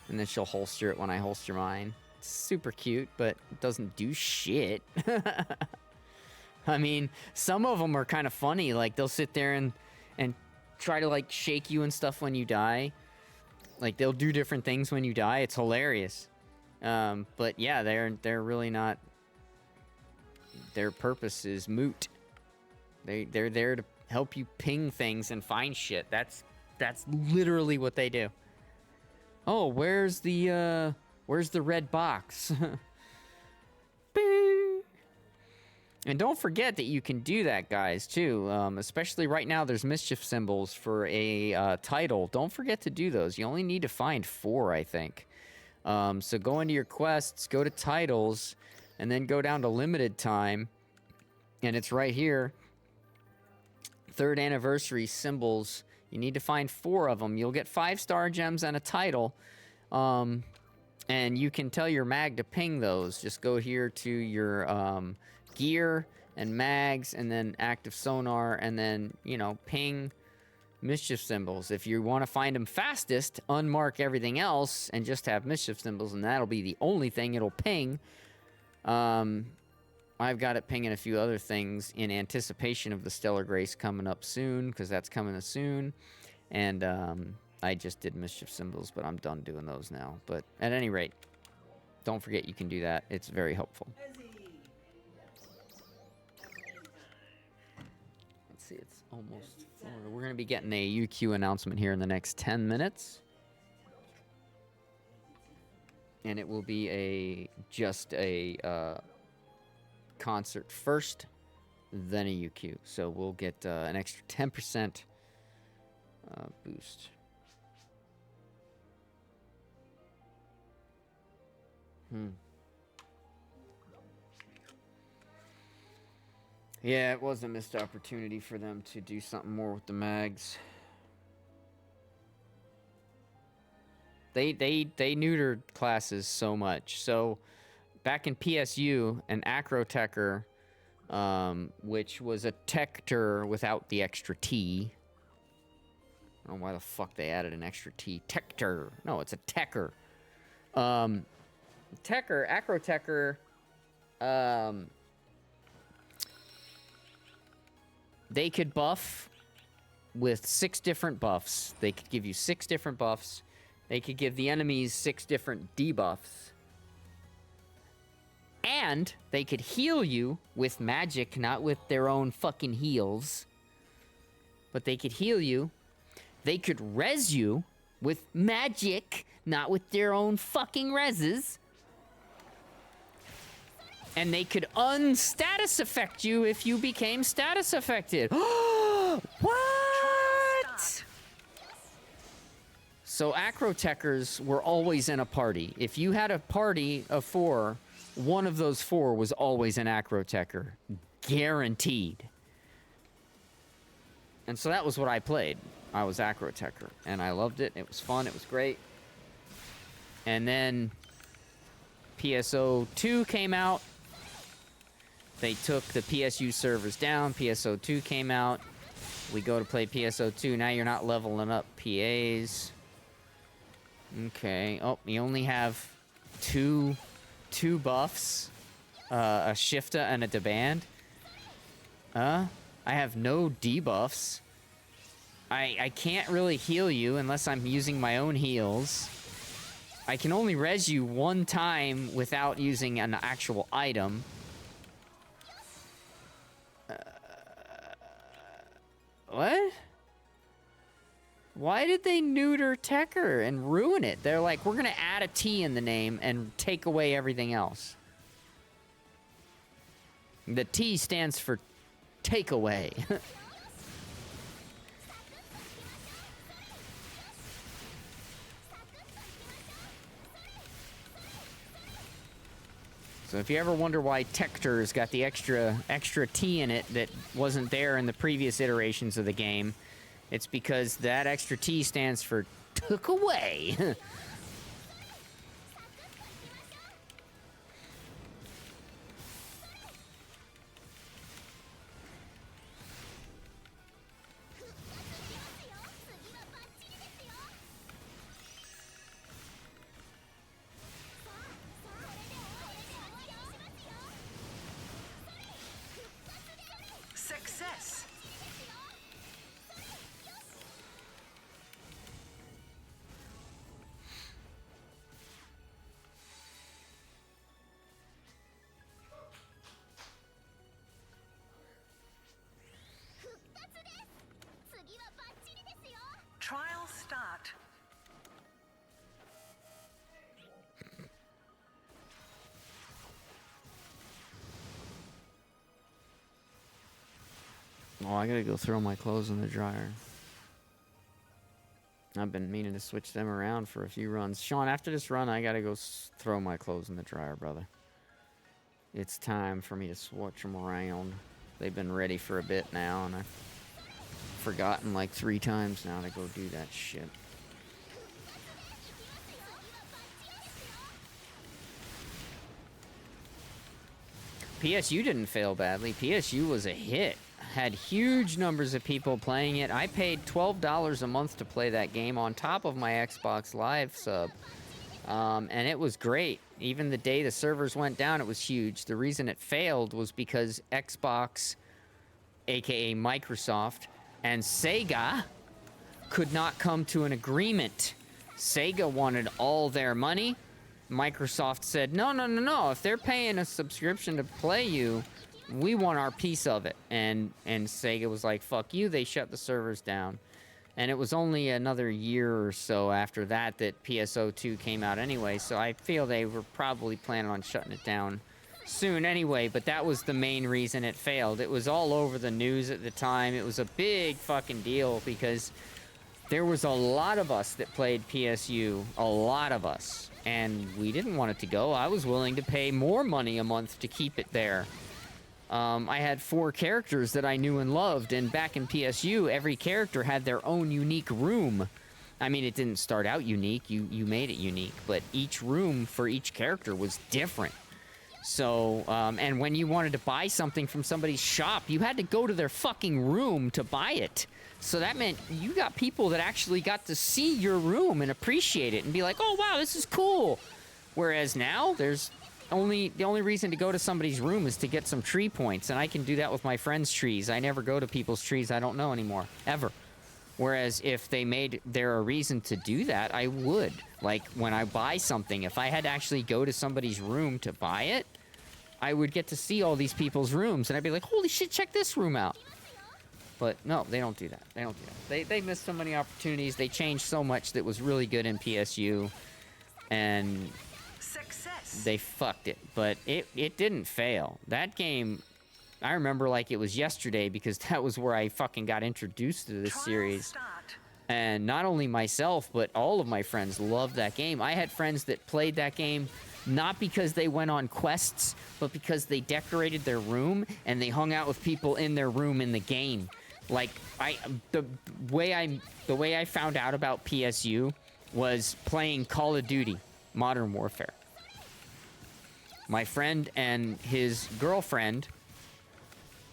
And then she'll holster it when I holster mine. It's super cute, but it doesn't do shit. I mean, some of them are kind of funny. Like, they'll sit there and try to, like, shake you and stuff when you die. Like, they'll do different things when you die. It's hilarious. But yeah, they're really not... Their purpose is moot. They're there to help you ping things and find shit. That's literally what they do. Oh, where's the red box? Bing. And don't forget that you can do that, guys, too. Especially right now, there's mischief symbols for a title. Don't forget to do those. You only need to find 4, I think. So go into your quests, go to titles, and then go down to limited time. And it's right here. 3rd anniversary symbols. You need to find 4 of them. You'll get 5-star gems and a title. And you can tell your mag to ping those. Just go here to your gear and mags, and then active sonar, and then, you know, ping mischief symbols. If you want to find them fastest, unmark everything else and just have mischief symbols, and that'll be the only thing it'll ping. I've got it pinging a few other things in anticipation of the Stellar Grace coming up soon, because that's coming soon. And I just did mischief symbols, but I'm done doing those now. But at any rate, don't forget you can do that. It's very helpful. Let's see, it's almost 4. We're going to be getting a UQ announcement here in the next 10 minutes. And it will be just a concert first, then a UQ. So we'll get an extra 10% boost. Yeah, it was a missed opportunity for them to do something more with the mags. They neutered classes so much. So back in PSU, an Acrotecher, which was a Tector without the extra T. I don't know why the fuck they added an extra T. Tector. No, it's a Techer. Acrotecher, they could buff with 6 different buffs. They could give you 6 different buffs. They could give the enemies 6 different debuffs. And they could heal you with magic, not with their own fucking heals. But they could heal you. They could res you with magic, not with their own fucking reses. And they could unstatus affect you if you became status affected. What? So Acrotechers were always in a party. If you had a party of 4, one of those 4 was always an Acrotecher. Guaranteed. And so that was what I played. I was Acrotecher. And I loved it. It was fun. It was great. And then PSO2 came out. They took the PSU servers down. PSO2 came out. We go to play PSO2. Now you're not leveling up PAs. Okay. Oh, you only have two buffs. A Shifta and a Deband. I have no debuffs. I can't really heal you unless I'm using my own heals. I can only res you 1 time without using an actual item. What? Why did they neuter Techer and ruin it? They're like, we're gonna add a T in the name and take away everything else. The T stands for takeaway. So if you ever wonder why Tector's got the extra T in it that wasn't there in the previous iterations of the game, it's because that extra T stands for took away. Success. Oh, I gotta go throw my clothes in the dryer. I've been meaning to switch them around for a few runs. Sean, after this run, I gotta go throw my clothes in the dryer, brother. It's time for me to switch them around. They've been ready for a bit now, and I've forgotten like 3 times now to go do that shit. PSU didn't fail badly. PSU was a hit. Had huge numbers of people playing it. I paid $12 a month to play that game on top of my Xbox Live sub. And it was great. Even the day the servers went down, it was huge. The reason it failed was because Xbox, aka Microsoft, and Sega could not come to an agreement. Sega wanted all their money. Microsoft said, no, no, no, no. If they're paying a subscription to play you, we want our piece of it. And Sega was like, fuck you. They shut the servers down. And it was only another year or so after that that PSO2 came out anyway, so I feel they were probably planning on shutting it down soon anyway, but that was the main reason it failed. It was all over the news at the time. It was a big fucking deal because there was a lot of us that played PSU, a lot of us, and we didn't want it to go. I was willing to pay more money a month to keep it there. I had 4 characters that I knew and loved, and back in PSU, every character had their own unique room. I mean, it didn't start out unique, you made it unique, but each room for each character was different. So, and when you wanted to buy something from somebody's shop, you had to go to their fucking room to buy it. So that meant you got people that actually got to see your room and appreciate it and be like, oh wow, this is cool. Whereas now, the only reason to go to somebody's room is to get some tree points, and I can do that with my friends' trees. I never go to people's trees I don't know anymore, ever. Whereas if they made there a reason to do that, I would. Like, when I buy something, if I had to actually go to somebody's room to buy it, I would get to see all these people's rooms, and I'd be like, holy shit, check this room out. But no, they don't do that. They don't do that. They missed so many opportunities. They changed so much that was really good in PSU, and they fucked it. But it didn't fail. That game, I remember like it was yesterday because that was where I fucking got introduced to this series. And not only myself, but all of my friends loved that game. I had friends that played that game not because they went on quests, but because they decorated their room and they hung out with people in their room in the game. Like, the way I found out about PSU was playing Call of Duty Modern Warfare. My friend and his girlfriend,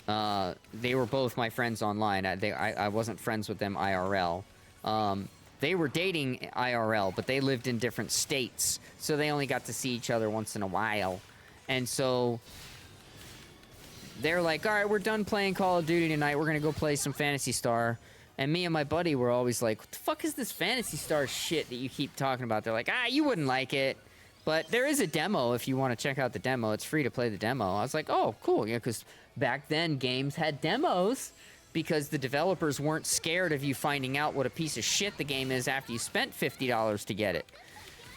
they were both my friends online. I wasn't friends with them IRL. They were dating IRL, but they lived in different states, so they only got to see each other once in a while. And so they're like, all right, we're done playing Call of Duty tonight. We're going to go play some Phantasy Star. And me and my buddy were always like, what the fuck is this Phantasy Star shit that you keep talking about? They're like, you wouldn't like it. But there is a demo if you want to check out the demo. It's free to play the demo. I was like, oh, cool. Yeah, because back then games had demos because the developers weren't scared of you finding out what a piece of shit the game is after you spent $50 to get it.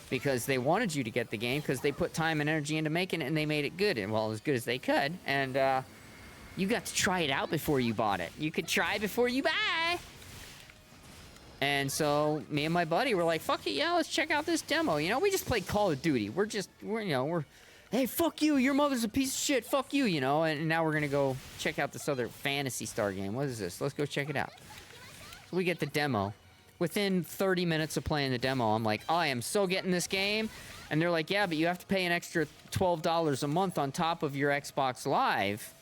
Because they wanted you to get the game because they put time and energy into making it and they made it good. And, well, as good as they could. And you got to try it out before you bought it. You could try before you buy. And so me and my buddy were like, fuck it, yeah, let's check out this demo. You know, we just played Call of Duty. We're hey, fuck you, your mother's a piece of shit, fuck you, you know. And now we're going to go check out this other Phantasy Star game. What is this? Let's go check it out. So we get the demo. Within 30 minutes of playing the demo, I'm like, I am so getting this game. And they're like, yeah, but you have to pay an extra $12 a month on top of your Xbox Live,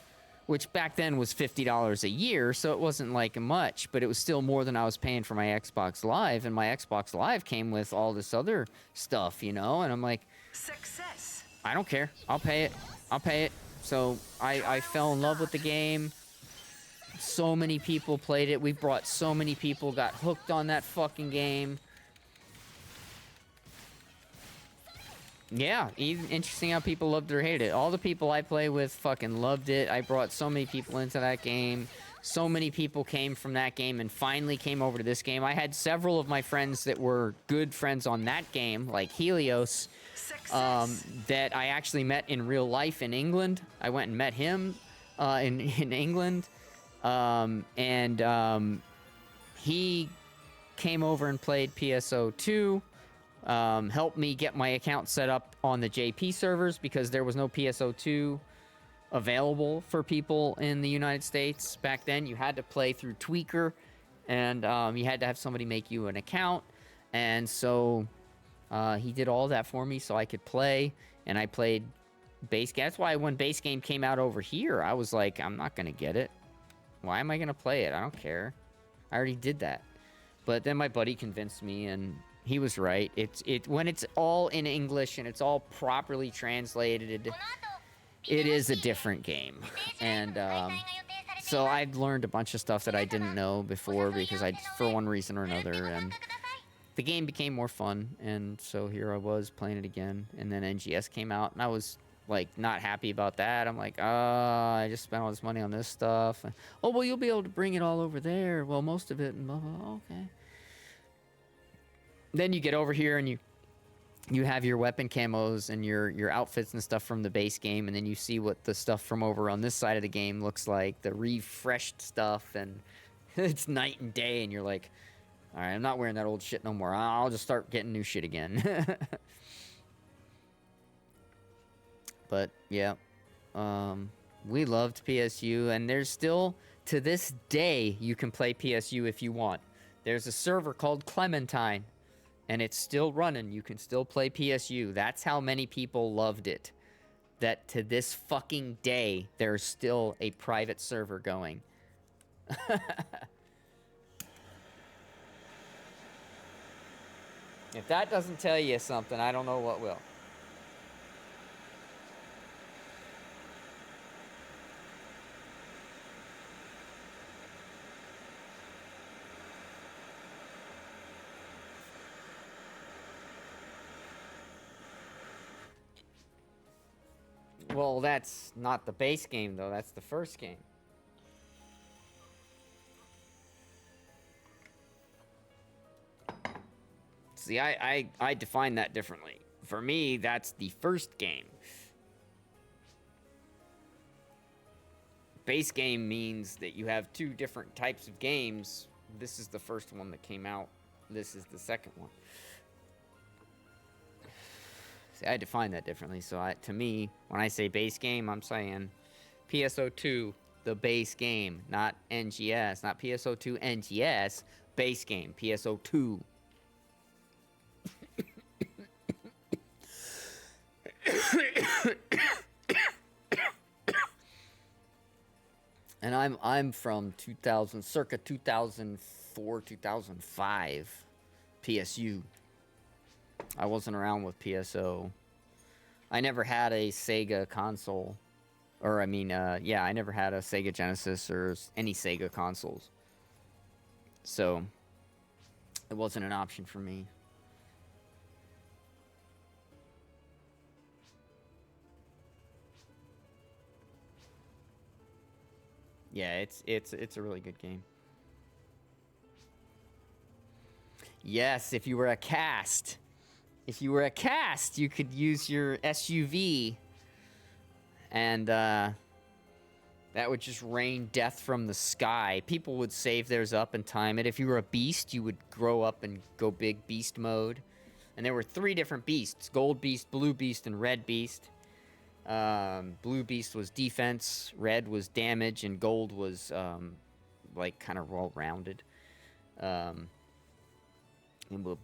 which back then was $50 a year, so it wasn't like much, but it was still more than I was paying for my Xbox Live, and my Xbox Live came with all this other stuff, you know, and I'm like, Success. I don't care. I'll pay it. So I fell in love with the game. So many people played it. We brought so many people, got hooked on that fucking game. Yeah, even interesting how people loved it or hated it. All the people I play with fucking loved it. I brought so many people into that game. So many people came from that game and finally came over to this game. I had several of my friends that were good friends on that game, like Helios, that I actually met in real life in England. I went and met him in England. He came over and played PSO2. Helped me get my account set up on the JP servers because there was no PSO2 available for people in the United States back then. You had to play through Tweaker, and you had to have somebody make you an account. And so he did all that for me so I could play, and I played base game. That's why when base game came out over here, I was like, I'm not gonna get it. Why am I gonna play it? I don't care. I already did that. But then my buddy convinced me, and he was right. When it's all in English and it's all properly translated, it is a different game. And so I've learned a bunch of stuff that I didn't know before because for one reason or another, and the game became more fun. And so here I was playing it again, and then NGS came out, and I was like not happy about that. I'm like, I just spent all this money on this stuff. Oh, well, you'll be able to bring it all over there. Well, most of it, and blah, blah, blah. Okay. Then you get over here and you have your weapon camos and your outfits and stuff from the base game, and then you see what the stuff from over on this side of the game looks like, the refreshed stuff, and it's night and day, and you're like, all right, I'm not wearing that old shit no more. I'll just start getting new shit again. But yeah, we loved PSU, and there's still, to this day, you can play PSU if you want. There's a server called Clementine, and it's still running. You can still play PSU. That's how many people loved it. That to this fucking day, there's still a private server going. If that doesn't tell you something, I don't know what will. Well, that's not the base game, though. That's the first game. See, I define that differently. For me, that's the first game. Base game means that you have two different types of games. This is the first one that came out. This is the second one. See, I define that differently. So to me, when I say base game, I'm saying PSO2, the base game, not NGS, not PSO2 NGS, base game, PSO2. And I'm from circa 2004, 2005 PSU. I wasn't around with PSO. I never had a Sega console. Or, I never had a Sega Genesis or any Sega consoles. So, it wasn't an option for me. Yeah, it's a really good game. Yes, if you were a cast. If you were a cast, you could use your SUV, and that would just rain death from the sky. People would save theirs up and time it. If you were a beast, you would grow up and go big beast mode. And there were 3 different beasts: gold beast, blue beast, and red beast. Blue beast was defense, red was damage, and gold was kind of well-rounded.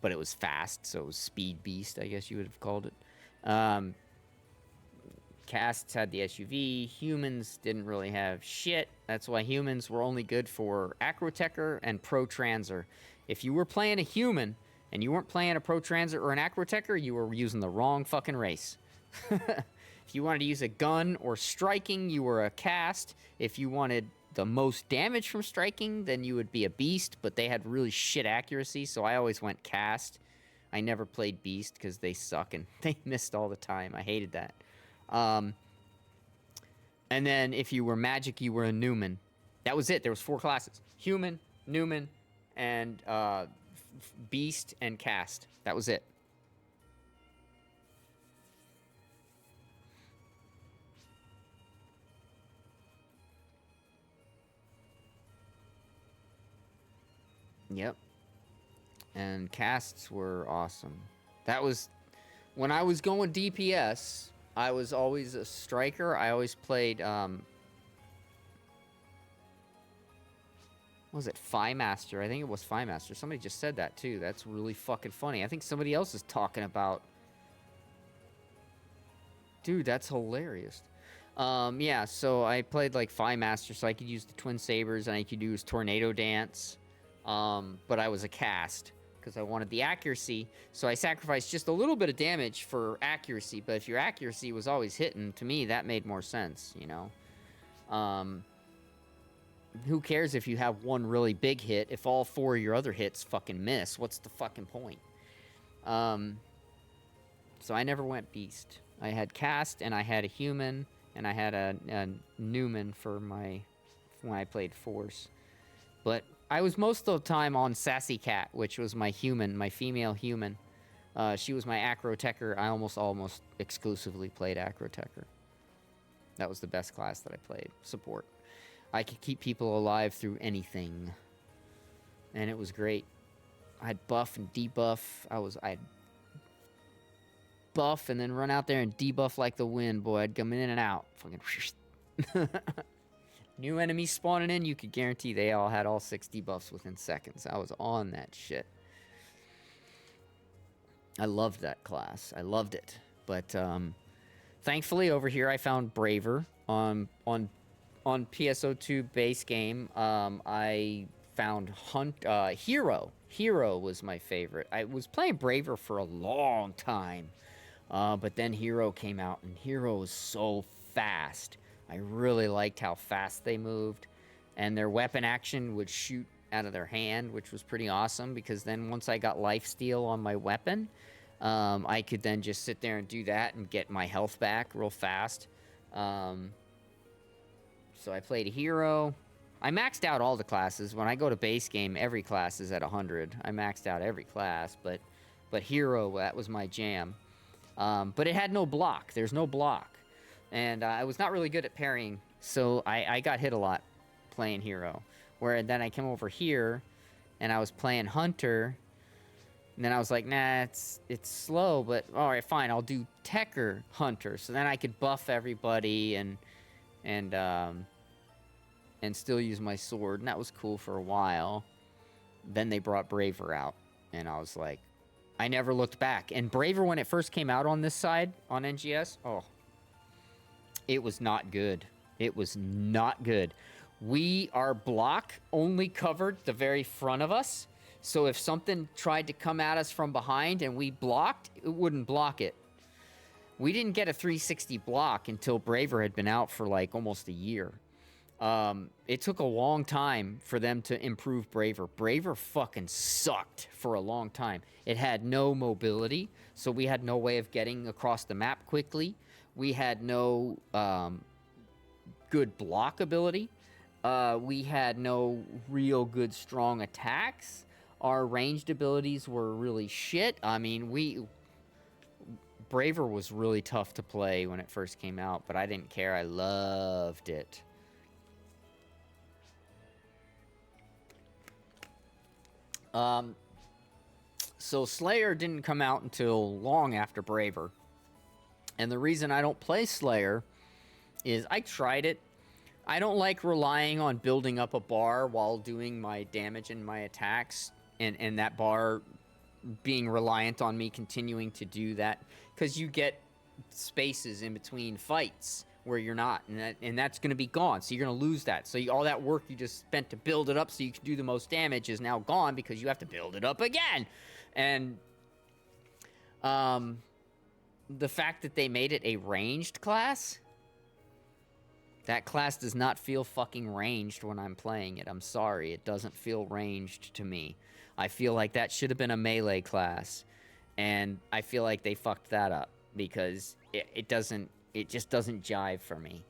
But it was fast, so it was speed beast, I guess you would have called it. Casts had the SUV. Humans didn't really have shit. That's why humans were only good for Acrotecher and Pro Transer. If you were playing a human and you weren't playing a Pro Transer or an Acrotecher, you were using the wrong fucking race. If you wanted to use a gun or striking, you were a cast. If you wanted the most damage from striking, then you would be a beast, but they had really shit accuracy, so I always went cast. I never played beast because they suck and they missed all the time. I hated that. And then if you were magic, you were a Newman. That was it. There was 4 classes: human, Newman, and beast and cast. That was it. Yep. And casts were awesome. That was when I was going DPS. I was always a striker. I always played. What was it Phi Master? I think it was Phi Master. Somebody just said that too. That's really fucking funny. I think somebody else is talking about. Dude, that's hilarious. Yeah, so I played like Phi Master, so I could use the Twin Sabers and I could use Tornado Dance. But I was a cast because I wanted the accuracy, so I sacrificed just a little bit of damage for accuracy. But if your accuracy was always hitting, to me that made more sense, you know. Who cares if you have one really big hit if all 4 of your other hits fucking miss? What's the fucking point? So I never went beast. I had cast and I had a human and I had a Newman for my when I played force. But I was most of the time on Sassy Cat, which was my human, my female human. She was my Acro-Techer. I almost exclusively played Acro-Techer. That was the best class that I played. Support. I could keep people alive through anything. And it was great. I'd buff and debuff. I'd buff and then run out there and debuff like the wind, boy. I'd come in and out. Fucking new enemies spawning in, you could guarantee they all had all 6 debuffs within seconds. I was on that shit. I loved that class. I loved it. But thankfully over here I found Braver on PSO2 base game. I found Hero. Hero was my favorite. I was playing Braver for a long time. But then Hero came out, and Hero was so fast. I really liked how fast they moved. And their weapon action would shoot out of their hand, which was pretty awesome, because then once I got lifesteal on my weapon, I could then just sit there and do that and get my health back real fast. So I played Hero. I maxed out all the classes. When I go to base game, every class is at 100. I maxed out every class, but Hero, that was my jam. But it had no block. There's no block. And I was not really good at parrying, so I got hit a lot playing Hero. Where then I came over here, and I was playing Hunter, and then I was like, nah, it's slow, but alright, fine, I'll do Techer Hunter. So then I could buff everybody and still use my sword, and that was cool for a while. Then they brought Braver out, and I was like, I never looked back. And Braver, when it first came out on this side, on NGS, oh, it was not good. It was not good. Our block only covered the very front of us, so if something tried to come at us from behind and we blocked, it wouldn't block it. We didn't get a 360 block until Braver had been out for like almost a year. It took a long time for them to improve Braver. Braver fucking sucked for a long time. It had no mobility, so we had no way of getting across the map quickly. We had no good block ability. We had no real good strong attacks. Our ranged abilities were really shit. I mean, Braver was really tough to play when it first came out, but I didn't care. I loved it. So Slayer didn't come out until long after Braver. And the reason I don't play Slayer is I tried it. I don't like relying on building up a bar while doing my damage and my attacks, and that bar being reliant on me continuing to do that, because you get spaces in between fights where you're not, and that's going to be gone, so you're going to lose that. So all that work you just spent to build it up so you can do the most damage is now gone because you have to build it up again. And the fact that they made it a ranged class, that class does not feel fucking ranged when I'm playing it. I'm sorry, it doesn't feel ranged to me. I feel like that should have been a melee class, and I feel like they fucked that up because it just doesn't jive for me.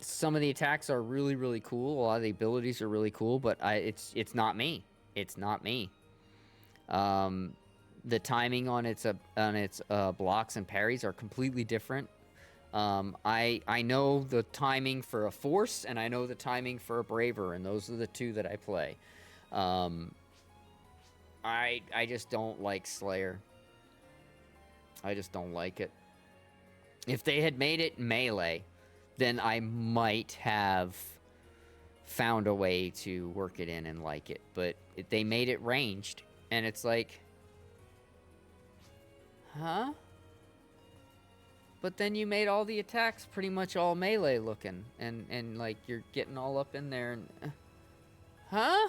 Some of the attacks are really, really cool. A lot of the abilities are really cool, but it's not me. It's not me. The timing on its blocks and parries are completely different. I know the timing for a Force, and I know the timing for a Braver, and those are the two that I play. I just don't like Slayer. I just don't like it. If they had made it melee, then I might have found a way to work it in and like it. But they made it ranged, and it's like, huh? But then you made all the attacks pretty much all melee looking, and like you're getting all up in there and, huh?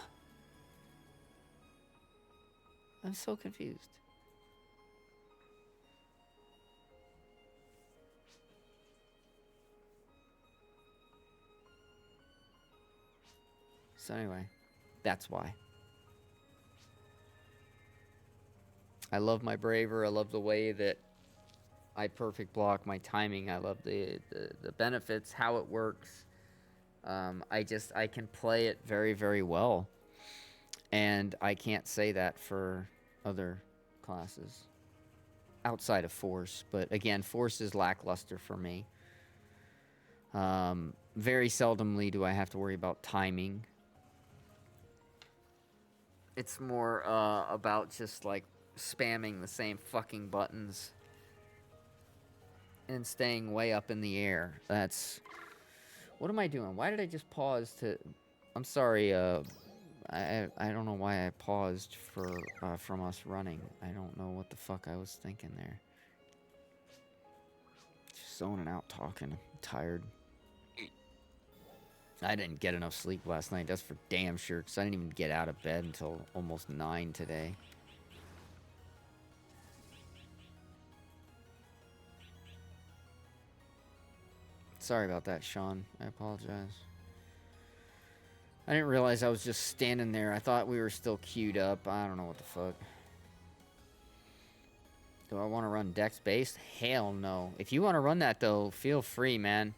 I'm so confused. So anyway, that's why. I love my Braver. I love the way that I perfect block, my timing. I love the benefits, how it works. I can play it very, very well. And I can't say that for other classes outside of Force. But again, Force is lackluster for me. Very seldomly do I have to worry about timing. It's more about just like spamming the same fucking buttons and staying way up in the air. That's... What am I doing? Why did I just pause to... I'm sorry, I don't know why I paused for from us running. I don't know what the fuck I was thinking there. Just zoning out talking. I'm tired. I didn't get enough sleep last night, that's for damn sure, because I didn't even get out of bed until almost 9 today. Sorry about that, Sean. I apologize. I didn't realize I was just standing there. I thought we were still queued up. I don't know what the fuck. Do I want to run Dex based? Hell no. If you want to run that though, feel free, man.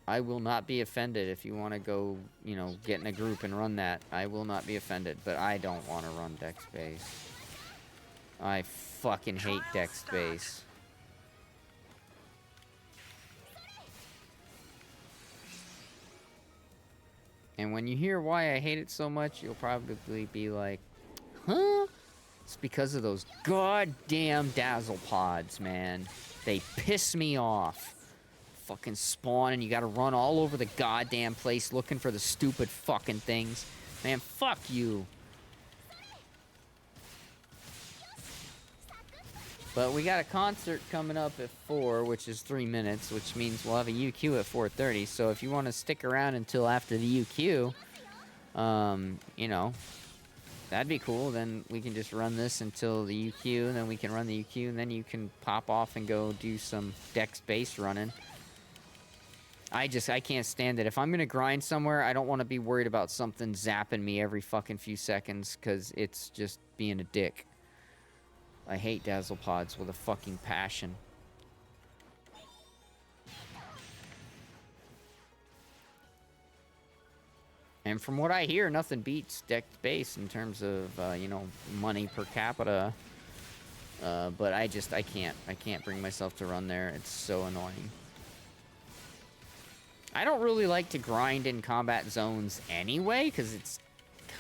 I will not be offended if you want to go, you know, get in a group and run that. I will not be offended, but I don't want to run Dex based. I fucking hate Dex based. And when you hear why I hate it so much, you'll probably be like, huh? It's because of those goddamn dazzle pods, man. They piss me off. Fucking spawn and you gotta run all over the goddamn place looking for the stupid fucking things. Man, fuck you. But we got a concert coming up at 4, which is 3 minutes, which means we'll have a UQ at 4:30. So if you want to stick around until after the UQ, you know, that'd be cool. Then we can just run this until the UQ, and then we can run the UQ, and then you can pop off and go do some Dex base running. I can't stand it. If I'm gonna grind somewhere, I don't want to be worried about something zapping me every fucking few seconds, because it's just being a dick. I hate dazzle pods with a fucking passion. And from what I hear, nothing beats Dex base in terms of, you know, money per capita. But I can't bring myself to run there. It's so annoying. I don't really like to grind in combat zones anyway, because it's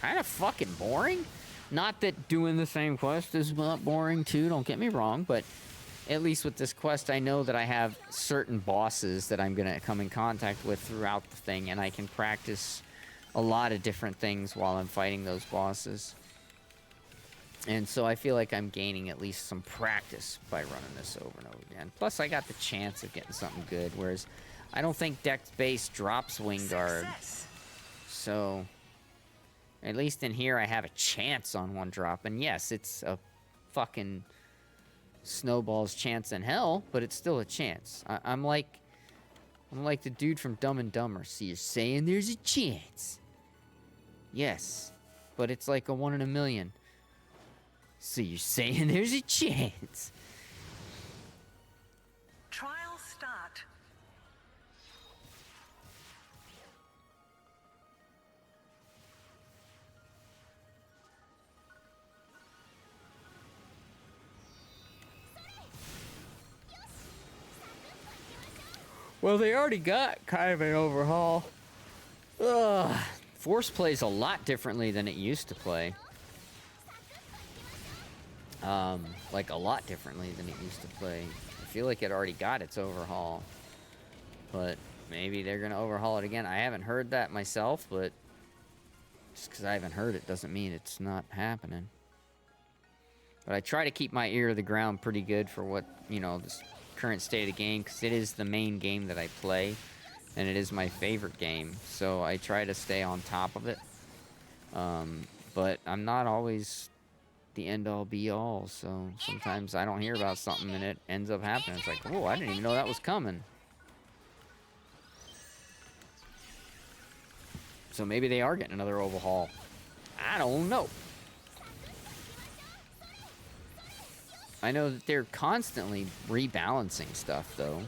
kind of fucking boring. Not that doing the same quest is not boring too, don't get me wrong, but at least with this quest, I know that I have certain bosses that I'm going to come in contact with throughout the thing, and I can practice a lot of different things while I'm fighting those bosses. And so I feel like I'm gaining at least some practice by running this over and over again. Plus, I got the chance of getting something good, whereas I don't think Dex base drops Wing Guard. So at least in here, I have a chance on one drop. And yes, it's a fucking snowball's chance in hell, but it's still a chance. I'm like the dude from Dumb and Dumber. So you're saying there's a chance? Yes, but it's like a 1 in a million. So you're saying there's a chance? Trial start. Well, they already got kind of an overhaul. Ugh. Force plays a lot differently than it used to play. Like a lot differently than it used to play. I feel like it already got its overhaul. But maybe they're going to overhaul it again. I haven't heard that myself, but just because I haven't heard it doesn't mean it's not happening. But I try to keep my ear to the ground pretty good for what, you know, this current state of the game, because it is the main game that I play, and it is my favorite game. So I try to stay on top of it. But I'm not always the end-all be-all, so sometimes I don't hear about something and it ends up happening. It's like, oh, I didn't even know that was coming. So maybe they are getting another overhaul. I don't know. I know that they're constantly rebalancing stuff, though.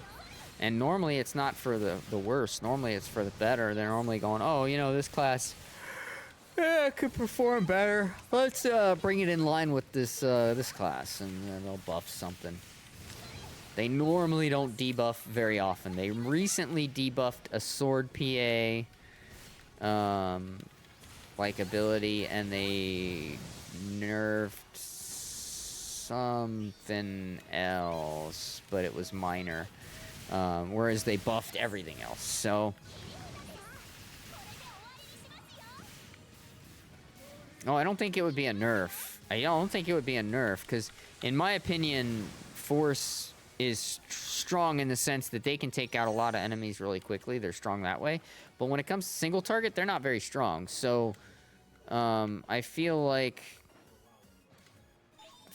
And normally it's not for the worse. Normally it's for the better. They're normally going, oh, you know, this class could perform better. Let's bring it in line with this this class, and then they'll buff something. They normally don't debuff very often. They recently debuffed a sword PA like ability, and they nerfed something else, but it was minor. Whereas they buffed everything else. So no, I don't think it would be a nerf. I don't think it would be a nerf, because in my opinion, Force is strong in the sense that they can take out a lot of enemies really quickly. They're strong that way. But when it comes to single target, they're not very strong. So I feel like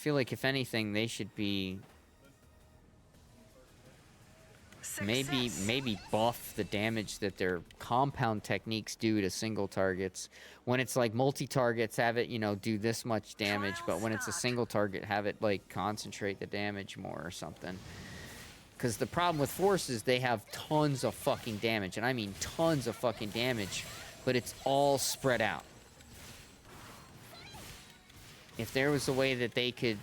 if anything, they should be maybe buff the damage that their compound techniques do to single targets. When it's like multi-targets, have it, you know, do this much damage, but when it's a single target, have it like concentrate the damage more or something. Because the problem with Force is they have tons of fucking damage, and I mean tons of fucking damage, but it's all spread out. If there was a way that they could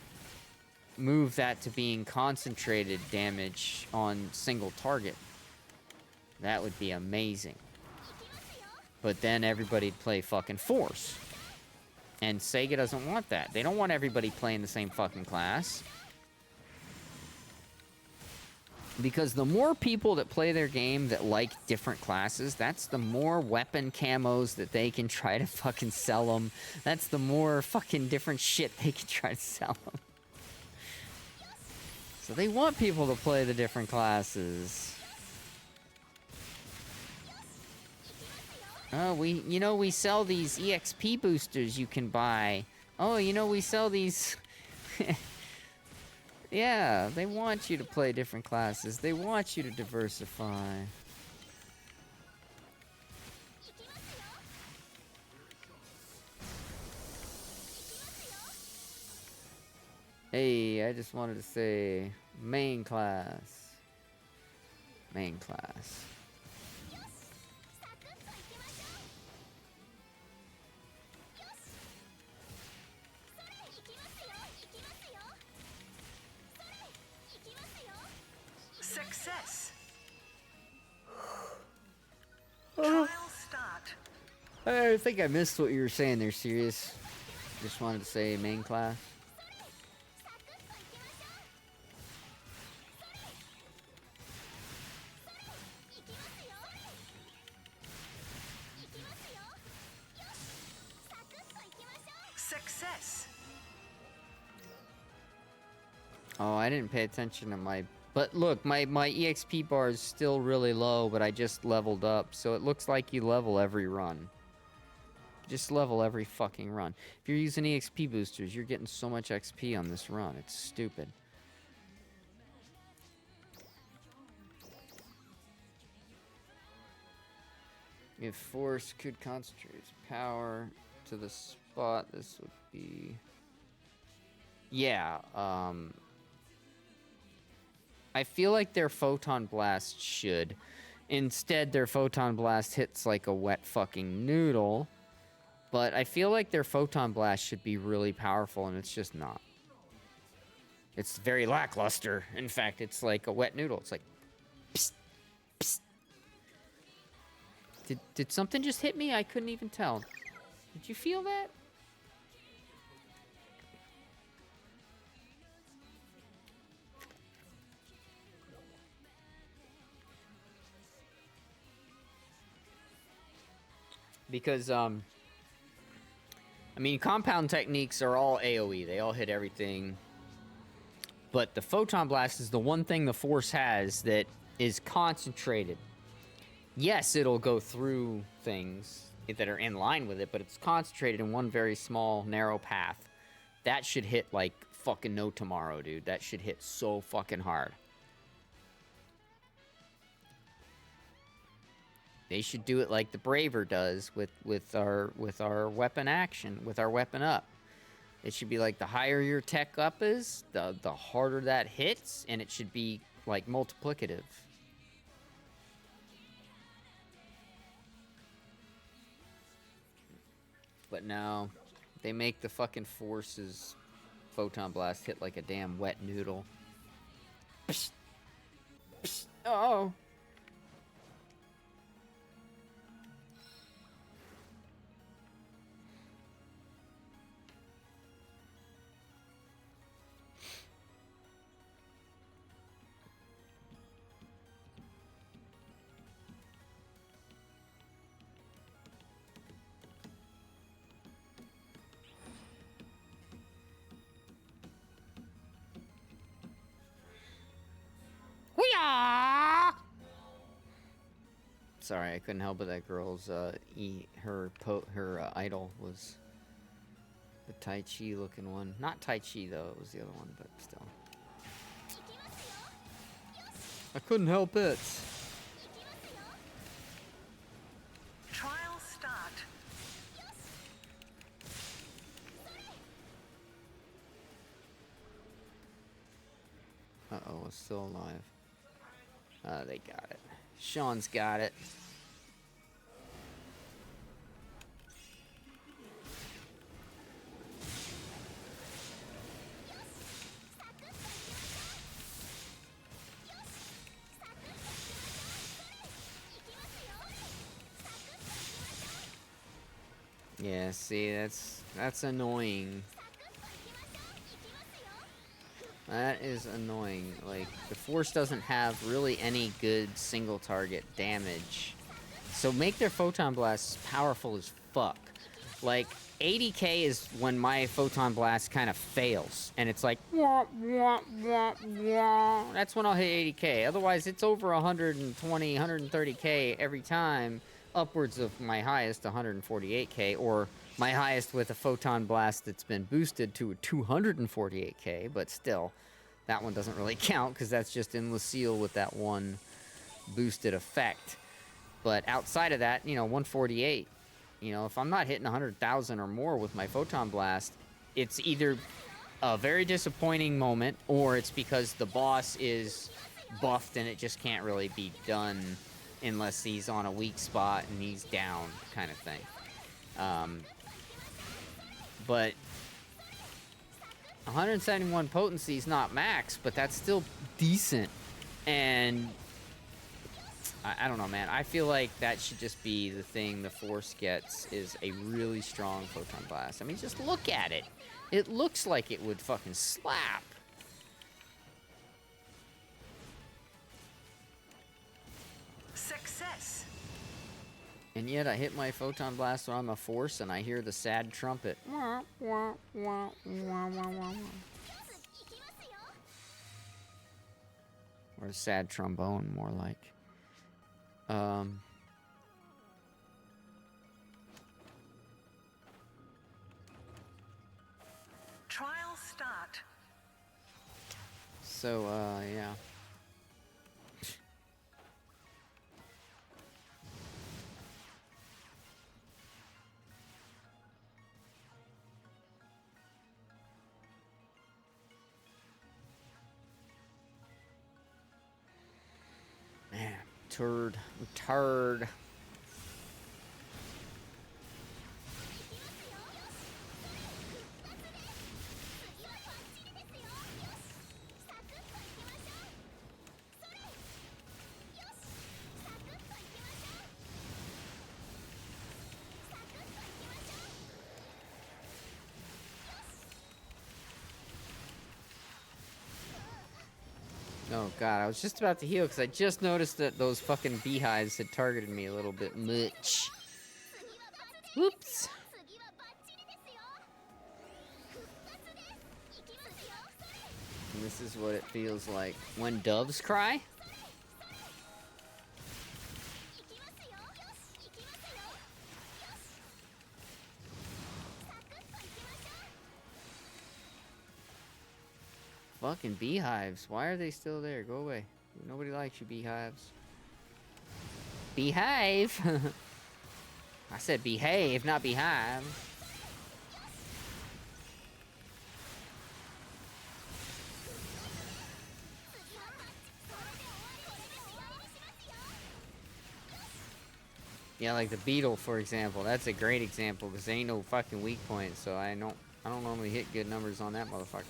move that to being concentrated damage on single target, that would be amazing. But then everybody'd play fucking Force. And Sega doesn't want that. They don't want everybody playing the same fucking class. Because the more people that play their game that like different classes, that's the more weapon camos that they can try to fucking sell them. That's the more fucking different shit they can try to sell them. So they want people to play the different classes. Oh, we sell these EXP boosters you can buy. Oh, we sell these. Yeah, they want you to play different classes. They want you to diversify. Hey, I just wanted to say main class. Main class. Success. Trial start. I think I missed what you were saying there, Sirius. Just wanted to say main class. Success. Oh, I didn't pay attention to my... But look, my EXP bar is still really low, but I just leveled up. So it looks like you level every run. Just level every fucking run. If you're using EXP boosters, you're getting so much XP on this run. It's stupid. If Force could concentrate its power to the spot, this would be... Yeah, I feel like their Photon Blast should. Instead, their Photon Blast hits like a wet fucking noodle. But I feel like their Photon Blast should be really powerful, and it's just not. It's very lackluster. In fact, it's like a wet noodle. It's like... Psst, psst, Did something just hit me? I couldn't even tell. Did you feel that? Because, I mean, compound techniques are all AoE. They all hit everything. But the Photon Blast is the one thing the Force has that is concentrated. Yes, it'll go through things that are in line with it, but it's concentrated in one very small, narrow path. That should hit like fucking no tomorrow, dude. That should hit so fucking hard. They should do it like the Braver does with our weapon action, with our weapon up. It should be like the higher your tech up is, the harder that hits, and it should be like multiplicative. But no, they make the fucking Force's Photon Blast hit like a damn wet noodle. Psst. Psst. Oh. Sorry, I couldn't help it. That girl's her idol was the Tai Chi looking one. Not Tai Chi though; it was the other one, but still. I couldn't help it. Trial start. Uh-oh, it's still alive. They got it. Sean's got it. Yeah, see, that's annoying. That is annoying. Like, the Force doesn't have really any good single target damage. So make their Photon Blasts powerful as fuck. Like, 80k is when my Photon Blast kind of fails. And it's like, wah, wah, wah, wah. That's when I'll hit 80k. Otherwise, it's over 120, 130k every time. Upwards of my highest, 148k. Or my highest with a Photon Blast that's been boosted to a 248k, but still, that one doesn't really count because that's just in Lucille with that one boosted effect. But outside of that, you know, 148, you know, if I'm not hitting 100,000 or more with my Photon Blast, it's either a very disappointing moment or it's because the boss is buffed and it just can't really be done unless he's on a weak spot and he's down, kind of thing. But 171 potency is not max, but that's still decent. And I don't know, man. I feel like that should just be the thing the Force gets, is a really strong Photon Blast. I mean, just look at it. It looks like it would fucking slap. Success. And yet I hit my Photon Blast on the Force and I hear the sad trumpet. Or a sad trombone, more like. Trial start. So, yeah. Man, turd. Oh god, I was just about to heal because I just noticed that those fucking beehives had targeted me a little bit much. Whoops. And this is what it feels like when doves cry. Fucking beehives. Why are they still there? Go away. Nobody likes you, beehives. Behave! I said behave, not beehive. Yeah, like the beetle, for example. That's a great example because there ain't no fucking weak point, so I don't normally hit good numbers on that motherfucker.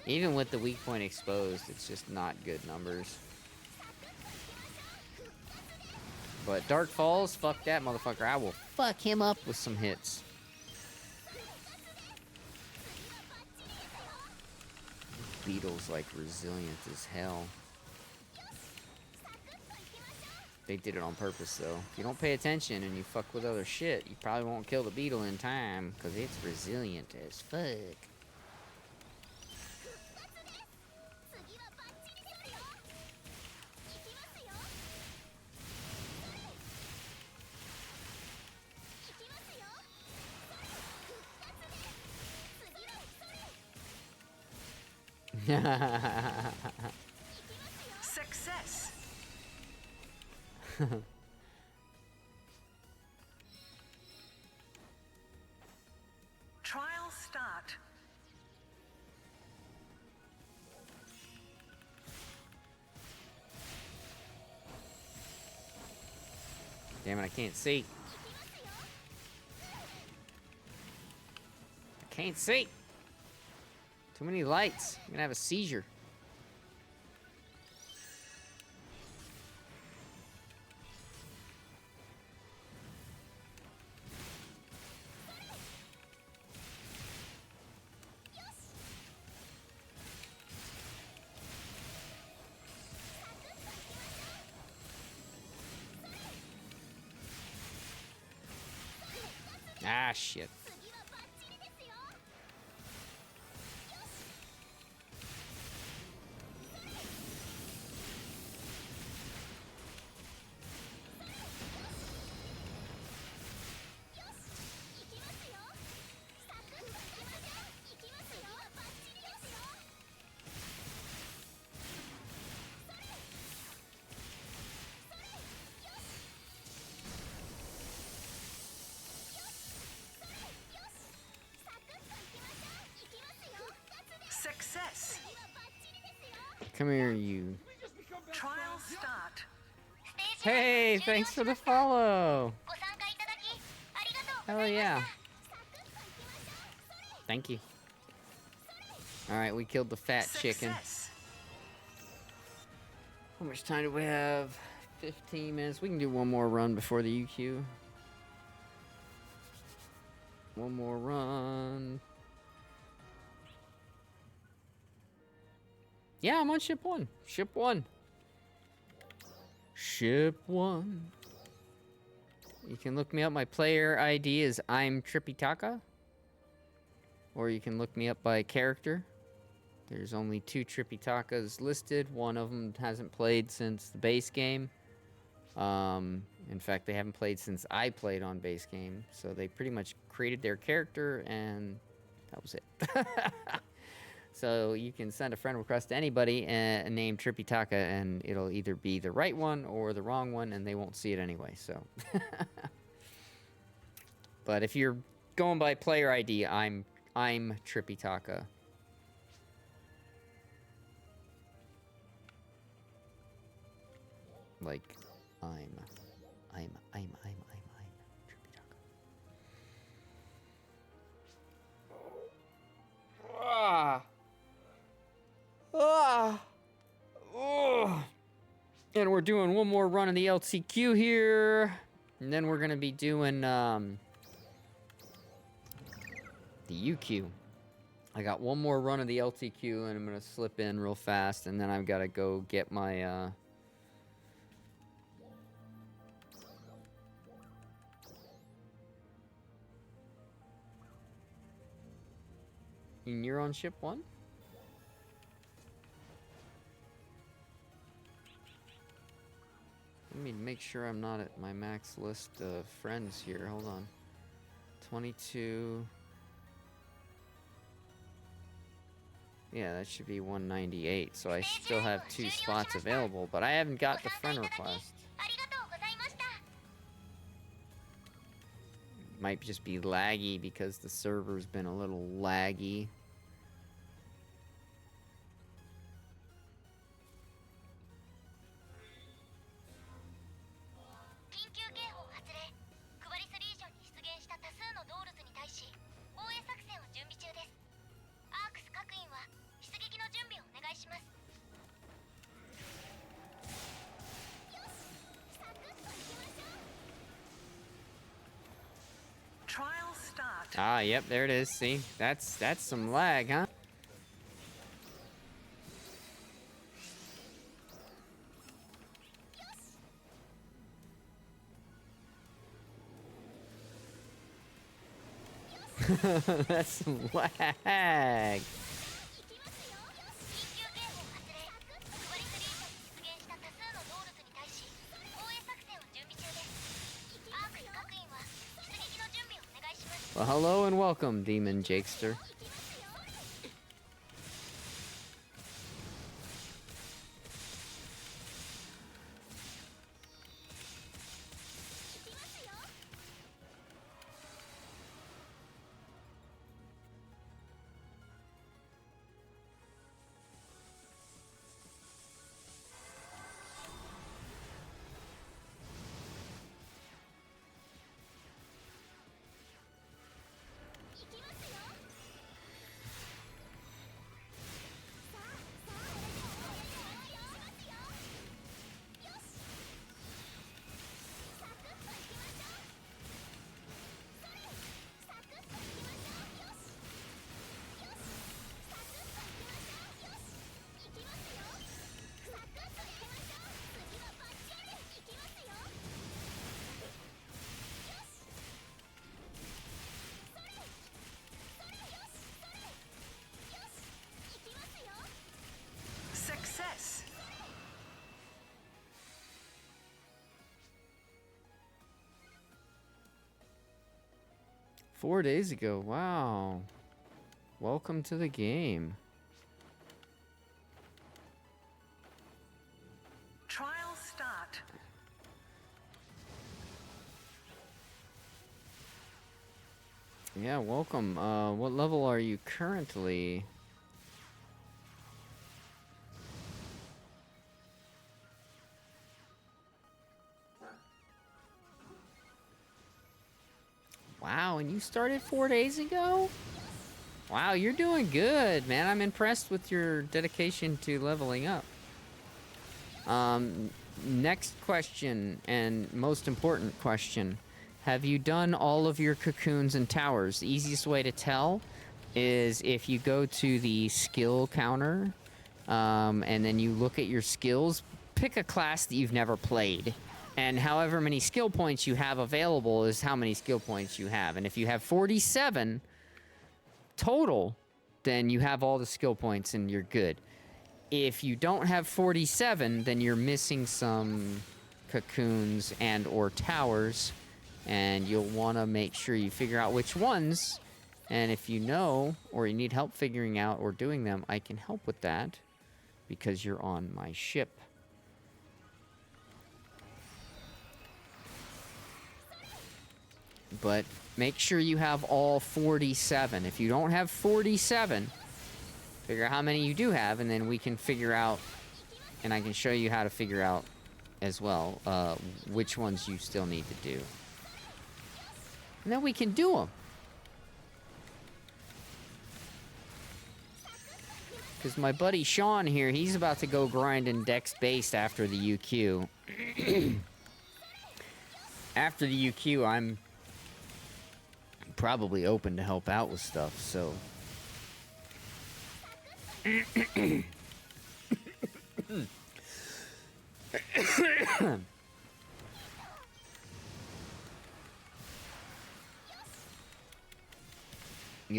Even with the weak point exposed, it's just not good numbers. But Dark Falls, fuck that motherfucker. I will fuck him up with some hits. Beetle's like resilient as hell. They did it on purpose though. If you don't pay attention and you fuck with other shit, you probably won't kill the beetle in time because it's resilient as fuck. Success. Trial start. Damn it, I can't see. I can't see. Too many lights. I'm gonna have a seizure. Ah, shit. Success. Come here, you. Trial start. Hey, thanks for the follow. Hell yeah. Thank you. Alright, we killed the fat chicken. How much time do we have? 15 minutes. We can do one more run before the UQ. One more run. Yeah, I'm on ship 1. Ship 1. Ship 1. You can look me up. My player ID is I'm Tripitaka. Or you can look me up by character. There's only 2 Tripitakas listed. One of them hasn't played since the base game. In fact, they haven't played since I played on base game. So they pretty much created their character and that was it. So you can send a friend request to anybody named Tripitaka and it'll either be the right one or the wrong one and they won't see it anyway, so. But if you're going by player ID, I'm Tripitaka. Like, I'm Tripitaka. Ah! Ah! Oh! And we're doing one more run in the LCQ here. And then we're gonna be doing, the UQ. I got one more run of the LTQ, and I'm gonna slip in real fast, and then I've got to go get my. You're on ship 1? Let me make sure I'm not at my max list of friends here. Hold on. 22. Yeah, that should be 198. So I still have 2 spots available, but I haven't got the friend request. Might just be laggy because the server's been a little laggy. Trial start. Ah, yep, there it is. See, that's some lag, huh? That's some lag. Well, hello and welcome, Demon Jakester. Success. Four days ago, wow. Welcome to the game. Trial start. Yeah, welcome. What level are you currently? Wow, and you started 4 days ago? Wow, you're doing good, man. I'm impressed with your dedication to leveling up. Next question, and most important question. Have you done all of your cocoons and towers? The easiest way to tell is if you go to the skill counter, and then you look at your skills, pick a class that you've never played. And however many skill points you have available is how many skill points you have. And if you have 47 total, then you have all the skill points and you're good. If you don't have 47, then you're missing some cocoons and or towers. And you'll want to make sure you figure out which ones. And if you know or you need help figuring out or doing them, I can help with that because you're on my ship. But make sure you have all 47. If you don't have 47, figure out how many you do have, and then we can figure out, and I can show you how to figure out as well which ones you still need to do. And then we can do them. Because my buddy Sean here, he's about to go grinding Dex Based after the UQ. After the UQ, I'm probably open to help out with stuff, so You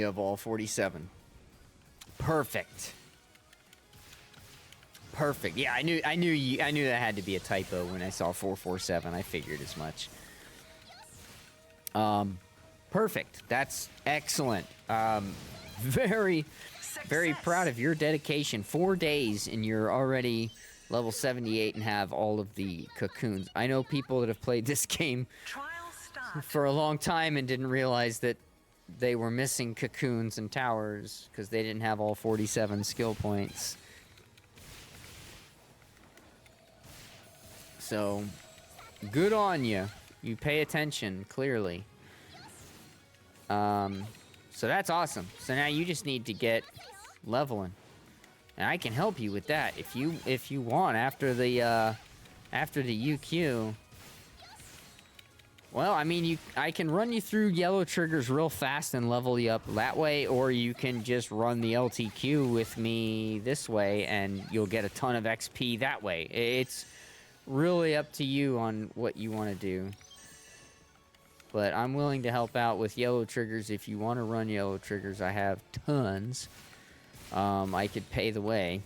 have all 47. Perfect. Perfect. Yeah, I knew that had to be a typo when I saw 447. I figured as much. Perfect. That's excellent. Very proud of your dedication. 4 days and you're already level 78 and have all of the cocoons. I know people that have played this game for a long time and didn't realize that they were missing cocoons and towers because they didn't have all 47 skill points. So, good on you. You pay attention, clearly. So that's awesome. So now you just need to get leveling. And I can help you with that if you want after the UQ. Well, I mean, I can run you through yellow triggers real fast and level you up that way, or you can just run the LTQ with me this way and you'll get a ton of XP that way. It's really up to you on what you want to do. But I'm willing to help out with yellow triggers if you want to run yellow triggers. I have tons. I could pay the way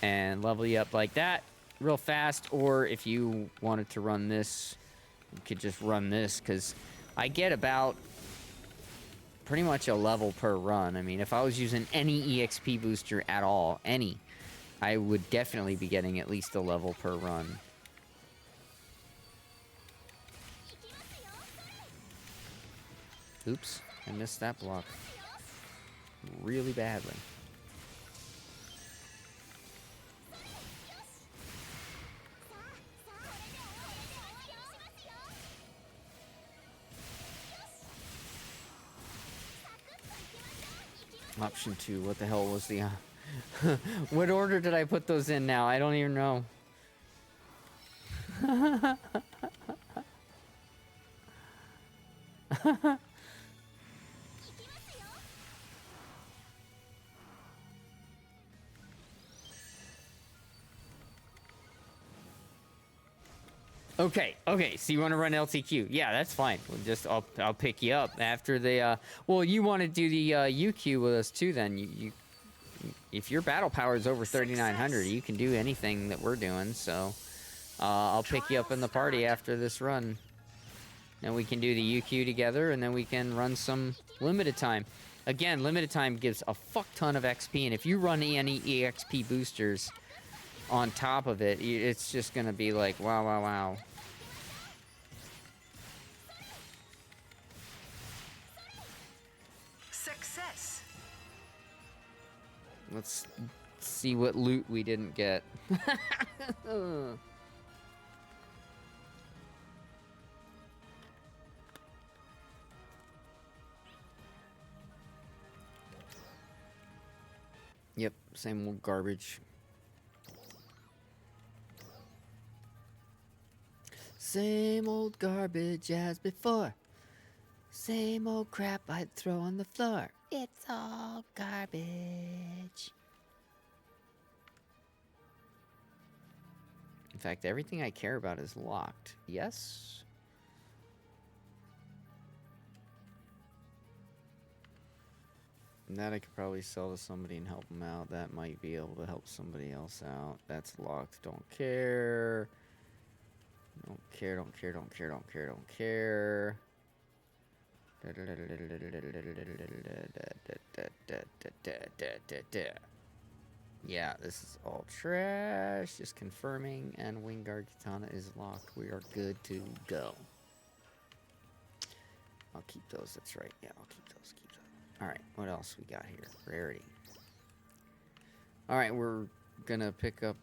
and level you up like that real fast, or if you wanted to run this, you could just run this, because I get about pretty much a level per run. I mean, if I was using any EXP booster at all, I would definitely be getting at least a level per run. Oops, I missed that block really badly. Option 2, what the hell was the... what order did I put those in now? I don't even know. Okay, so you want to run LTQ. Yeah, that's fine. I'll pick you up after the, well, you want to do the UQ with us too then. You if your battle power is over 3,900, you can do anything that we're doing, so I'll pick you up in the party after this run. And we can do the UQ together, and then we can run some limited time. Again, limited time gives a fuck ton of XP, and if you run any EXP boosters on top of it, it's just gonna be like, wow, wow, wow. Success. Let's see what loot we didn't get. Yep, same old garbage. Same old garbage as before. Same old crap I'd throw on the floor. It's all garbage. In fact, everything I care about is locked. Yes? And that I could probably sell to somebody and help them out. That might be able to help somebody else out. That's locked. Don't care. Don't care, don't care, don't care, don't care, don't care. Yeah, this is all trash. Just confirming, and Wingguard Katana is locked. We are good to go. I'll keep those, that's right. Yeah, I'll keep those, Alright, what else we got here? Rarity. Alright, we're gonna pick up,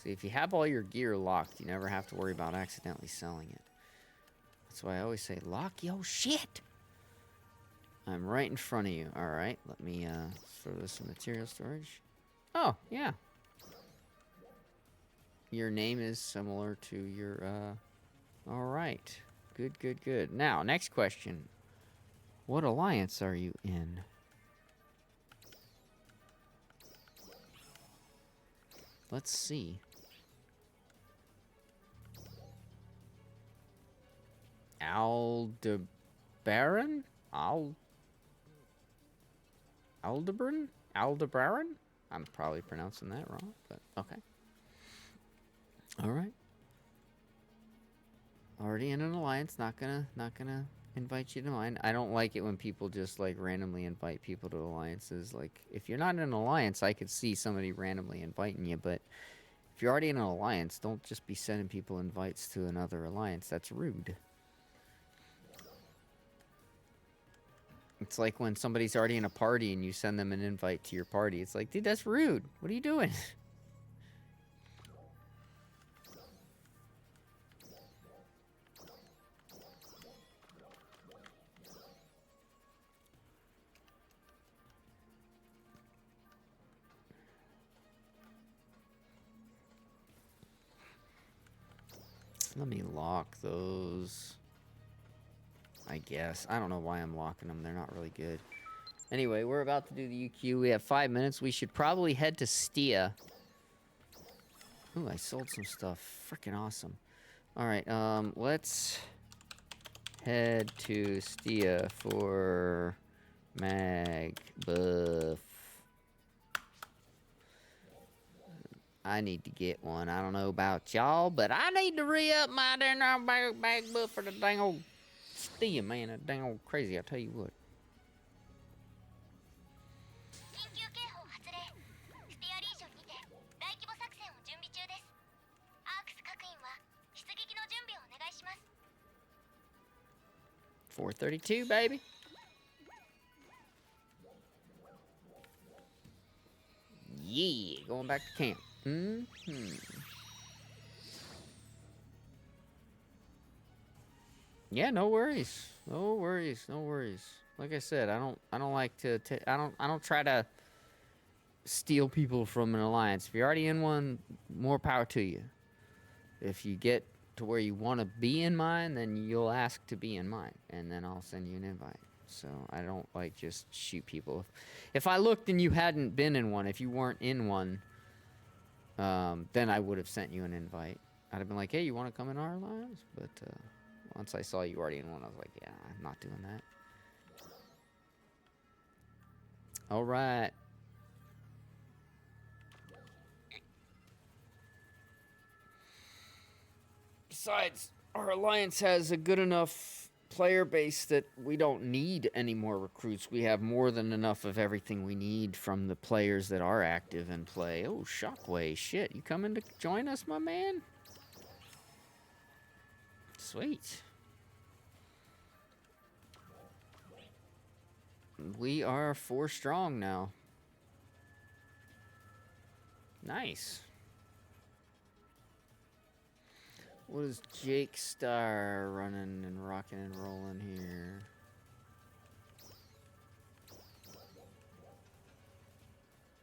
see, if you have all your gear locked, you never have to worry about accidentally selling it. That's why I always say, lock your shit! I'm right in front of you. Alright, let me, throw this in material storage. Oh, yeah. Your name is similar to your, alright. Good, good, good. Now, next question. What alliance are you in? Let's see. Aldebaran? Aldebaran? I'm probably pronouncing that wrong, but okay. All right. Already in an alliance. Not gonna invite you to mine. I don't like it when people just like randomly invite people to alliances. Like, if you're not in an alliance, I could see somebody randomly inviting you, but if you're already in an alliance, don't just be sending people invites to another alliance. That's rude. It's like when somebody's already in a party and you send them an invite to your party. It's like, dude, that's rude. What are you doing? Let me lock those. I guess. I don't know why I'm locking them. They're not really good. Anyway, we're about to do the UQ. We have 5 minutes. We should probably head to Stia. Ooh, I sold some stuff. Freaking awesome. Alright, let's head to Stia for mag buff. I need to get one. I don't know about y'all, but I need to re-up my dang old mag buff for the dang old Stia, man. That dang old crazy, I tell you what. 緊急警報発令。スティアリージョンにて大規模作戦を準備中です。アークス各員は出撃の準備をお願いします。 432, baby. Yeah, going back to camp. Yeah, no worries. No worries. No worries. Like I said, I don't like to I don't try to steal people from an alliance. If you're already in one, more power to you. If you get to where you want to be in mine, then you'll ask to be in mine, and then I'll send you an invite. So I don't like just shoot people. If I looked and you hadn't been in one, if you weren't in one, then I would have sent you an invite. I'd have been like, hey, you want to come in our alliance? But once I saw you already in one, I was like, yeah, I'm not doing that. All right. Besides, our alliance has a good enough player base that we don't need any more recruits. We have more than enough of everything we need from the players that are active and play. Oh, Shockwave, shit. You coming to join us, my man? Sweet. We are 4 strong now. Nice. What is Jake Star running and rocking and rolling here?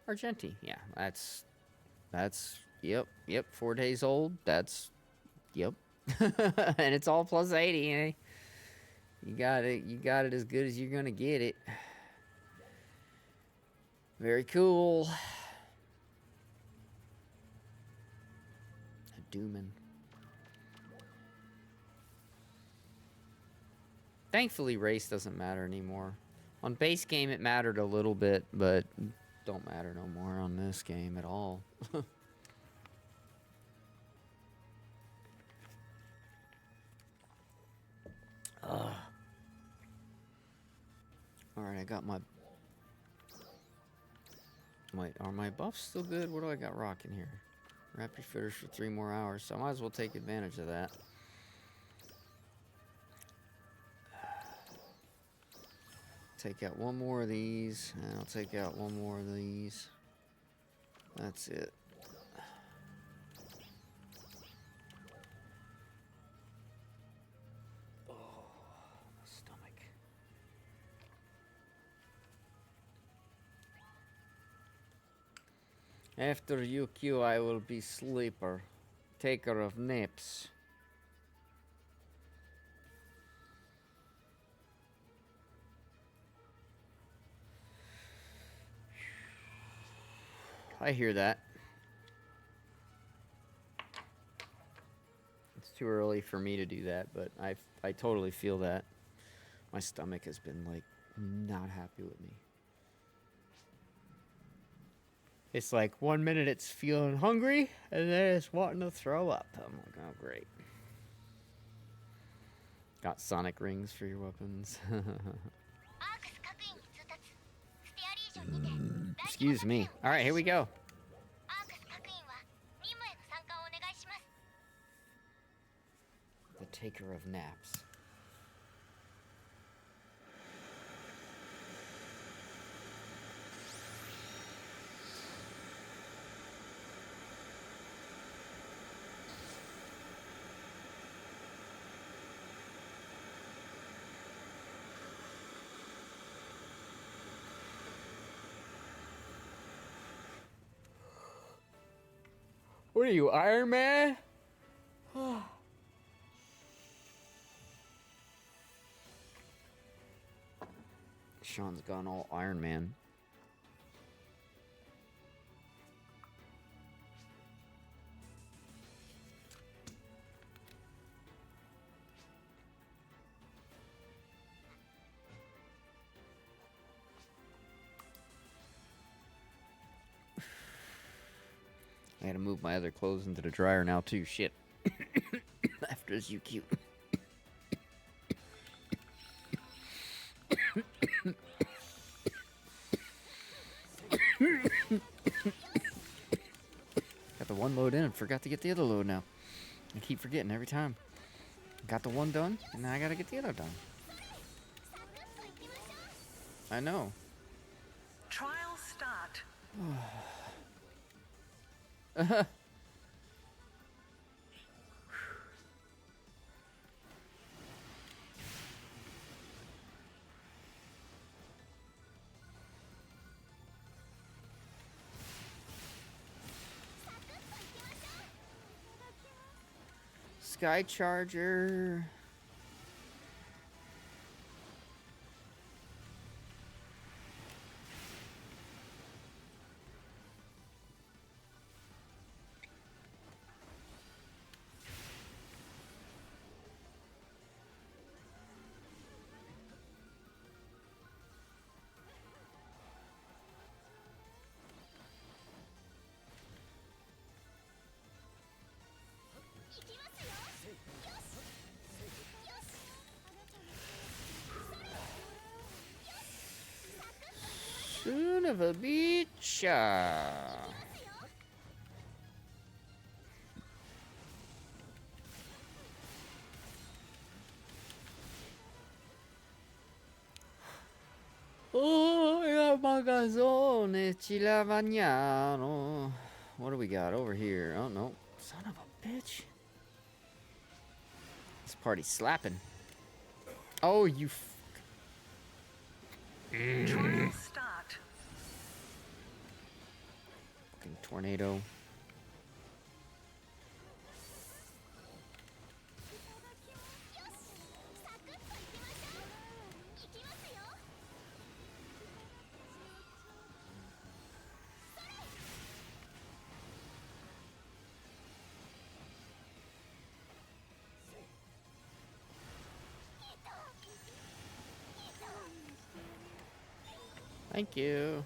Argenti, yeah, that's, yep, 4 days old, that's, yep. And it's all plus 80, eh? You got it as good as you're gonna get it. Very cool. A Dooman. Thankfully, race doesn't matter anymore. On base game, it mattered a little bit, but don't matter no more on this game at all. Alright, I got my... Wait, are my buffs still good? What do I got rocking here? Rapid Fitters for 3 more hours, so I might as well take advantage of that. Take out 1 more of these, and I'll take out 1 more of these. That's it. Oh, my stomach. After UQ, I will be sleeper, taker of naps. I hear that. It's too early for me to do that, but I totally feel that. My stomach has been like not happy with me. It's like 1 minute it's feeling hungry and then it's wanting to throw up. I'm like, oh great. Got sonic rings for your weapons. Excuse me. All right, here we go. The taker of naps. What are you, Iron Man? Sean's gone all Iron Man. I gotta move my other clothes into the dryer now too. Shit. After this, you cute. Got the one load in and forgot to get the other load now. I keep forgetting every time. Got the one done, and now I gotta get the other done. I know. Trial start. Sky Charger. Son of a bitch. Oh, la magazzone ci lavagnano. What do we got over here? Oh, no. Son of a bitch. This party's slapping. Oh, you Trial start. fucking tornado. Thank you.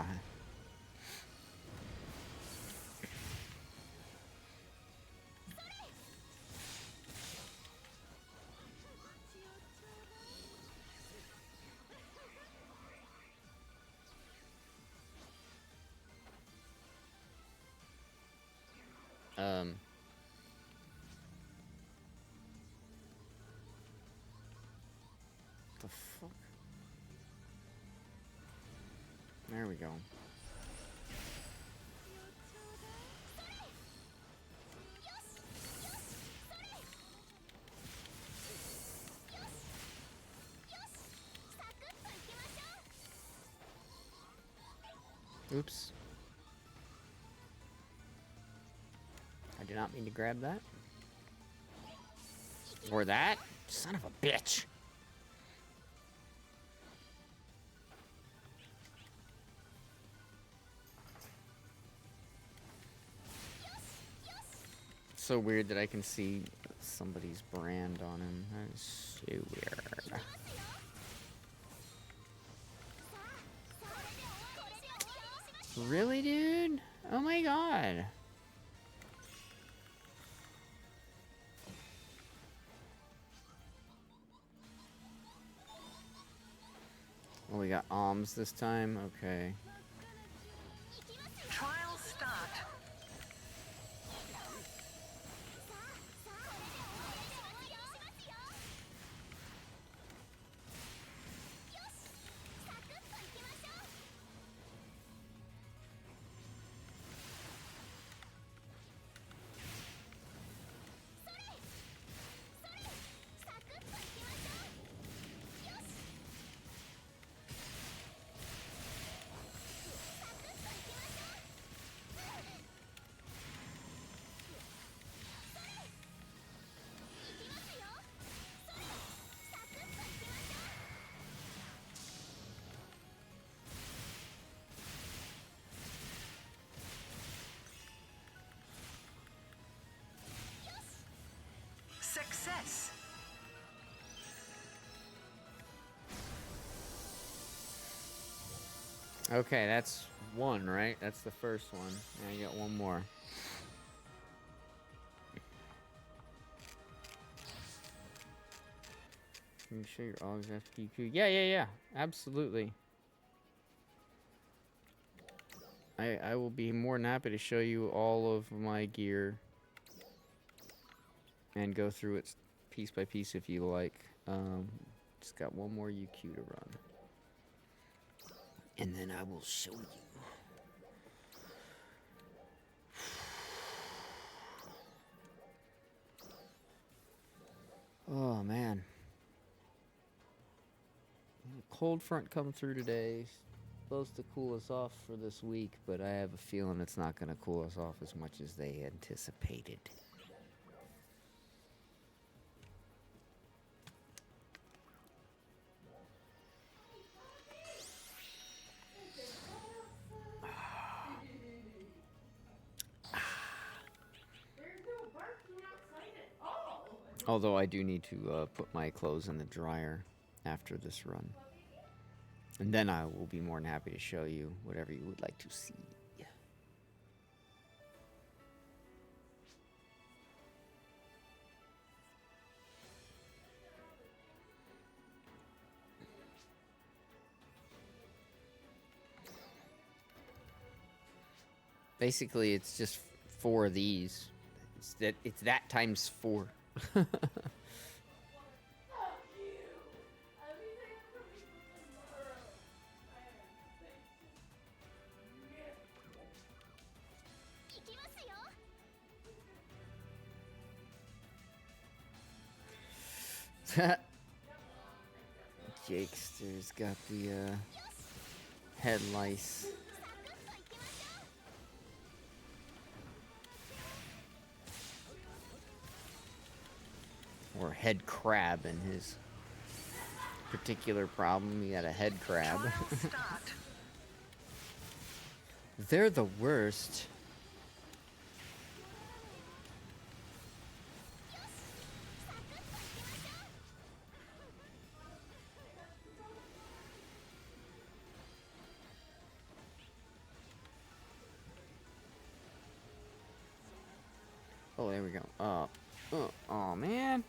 Yeah. Um. The fuck? There we go. Oops. I did not mean to grab that. Or that? Son of a bitch. It's so weird that I can see somebody's brand on him. That is so weird. Really, dude? Oh my god. Oh, we got alms this time? Okay. Trial start. Success. Okay, that's one, right? That's the first one. Now you got one more. Can you show your Augs FPQ? Yeah. Absolutely. I will be more than happy to show you all of my gear and go through it piece by piece if you like. Just got one more UQ to run. And then I will show you. Oh, man. Cold front come through today. Supposed to cool us off for this week, but I have a feeling it's not going to cool us off as much as they anticipated. Although I do need to put my clothes in the dryer after this run. And then I will be more than happy to show you whatever you would like to see. Basically, it's just 4 of these. It's that times 4. Jakester's got the head lice. Or head crab in his particular problem. He had a head crab. They're the worst. Oh, there we go. Oh, man.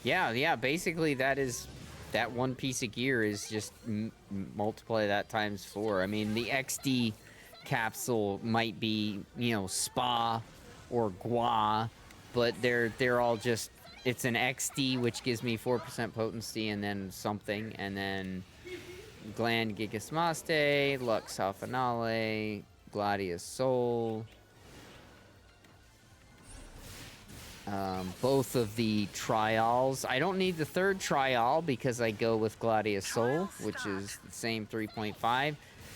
Yeah, basically that one piece of gear is just multiply that times 4. I mean, the XD capsule might be, you know, Spa or Gua, but they're all just, it's an XD, which gives me 4% potency, and then something, and then Gland Gigasmaste, Lux Alphanale, Gladius Soul. Both of the trials. I don't need the third trial because I go with Gladius Soul, which is the same 3.5.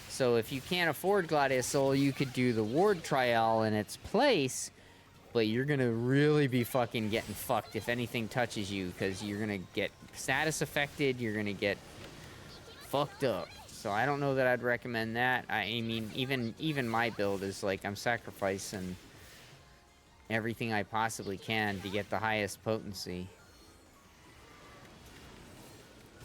So if you can't afford Gladius Soul, you could do the Ward trial in its place, but you're gonna really be fucking getting fucked if anything touches you, because you're gonna get status affected, you're gonna get fucked up. So I don't know that I'd recommend that. I mean, even my build is like, I'm sacrificing everything I possibly can to get the highest potency.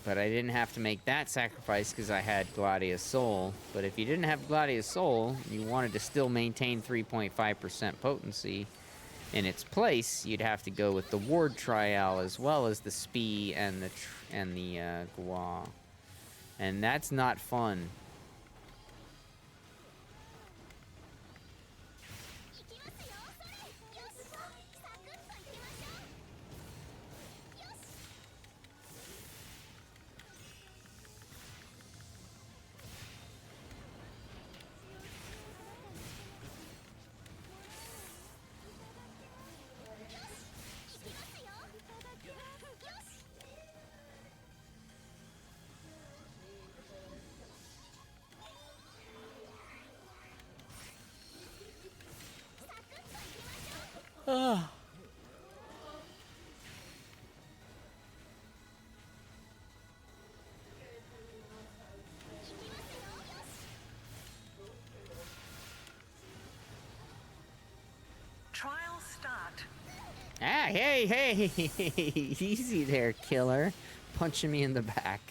But I didn't have to make that sacrifice because I had Gladius Soul. But if you didn't have Gladius Soul, you wanted to still maintain 3.5% potency in its place, you'd have to go with the Ward trial as well as the Spee and the Gua. And that's not fun. Trial start. Ah, hey, easy there, killer. Punching me in the back.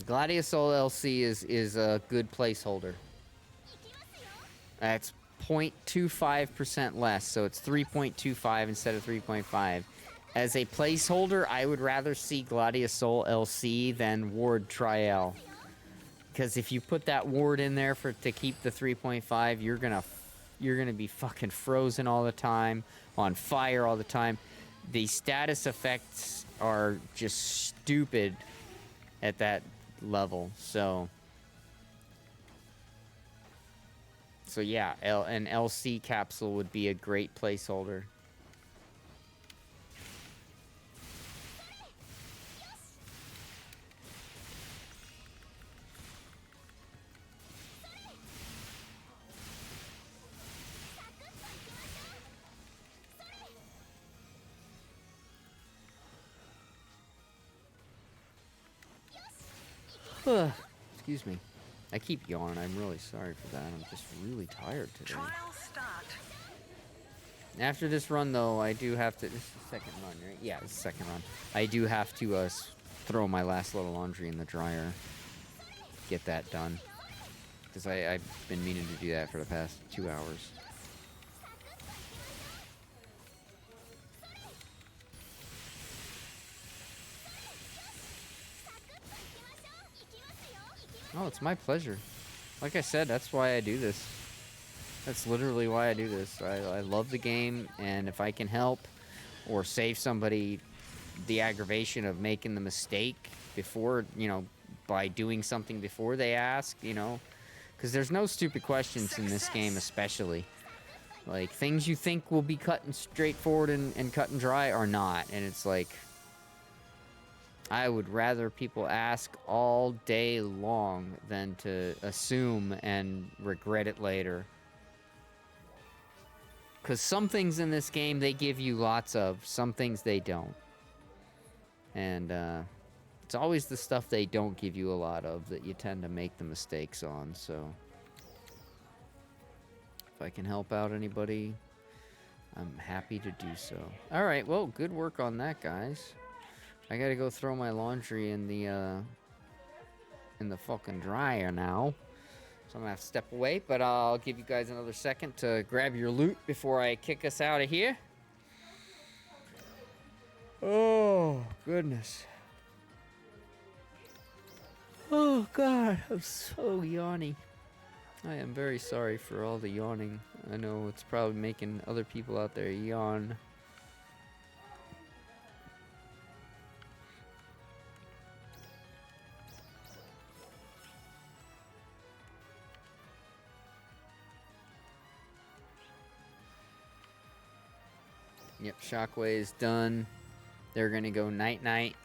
Gladius Soul LC is a good placeholder. That's 0.25% less, so it's 3.25 instead of 3.5. As a placeholder, I would rather see Gladius Soul LC than Ward Trial. Because if you put that Ward in there to keep the 3.5, you're gonna be fucking frozen all the time, on fire all the time. The status effects are just stupid at that level, so yeah, an LC capsule would be a great placeholder. Excuse me. I keep yawning. I'm really sorry for that. I'm just really tired today. Trial start. After this run, though, I do have to... This is the second run, right? Yeah, it's the second run. I do have to throw my last load of laundry in the dryer. Get that done. Because I've been meaning to do that for the past 2 hours. Oh, it's my pleasure. Like I said, that's why I do this. That's literally why I do this. I love the game, and if I can help or save somebody the aggravation of making the mistake before, you know, by doing something before they ask, you know, because there's no stupid questions in this game, especially. Like, things you think will be cut and straightforward and cut and dry are not, and it's like... I would rather people ask all day long than to assume and regret it later. Because some things in this game they give you lots of, some things they don't. And It's always the stuff they don't give you a lot of that you tend to make the mistakes on, so if I can help out anybody, I'm happy to do so. Alright, well, good work on that, guys. I gotta go throw my laundry in the fucking dryer now. So I'm gonna have to step away, but I'll give you guys another second to grab your loot before I kick us out of here. Oh, goodness. Oh, God, I'm so yawny. I am very sorry for all the yawning. I know it's probably making other people out there yawn. Yep, Shockwave is done. They're gonna go night-night.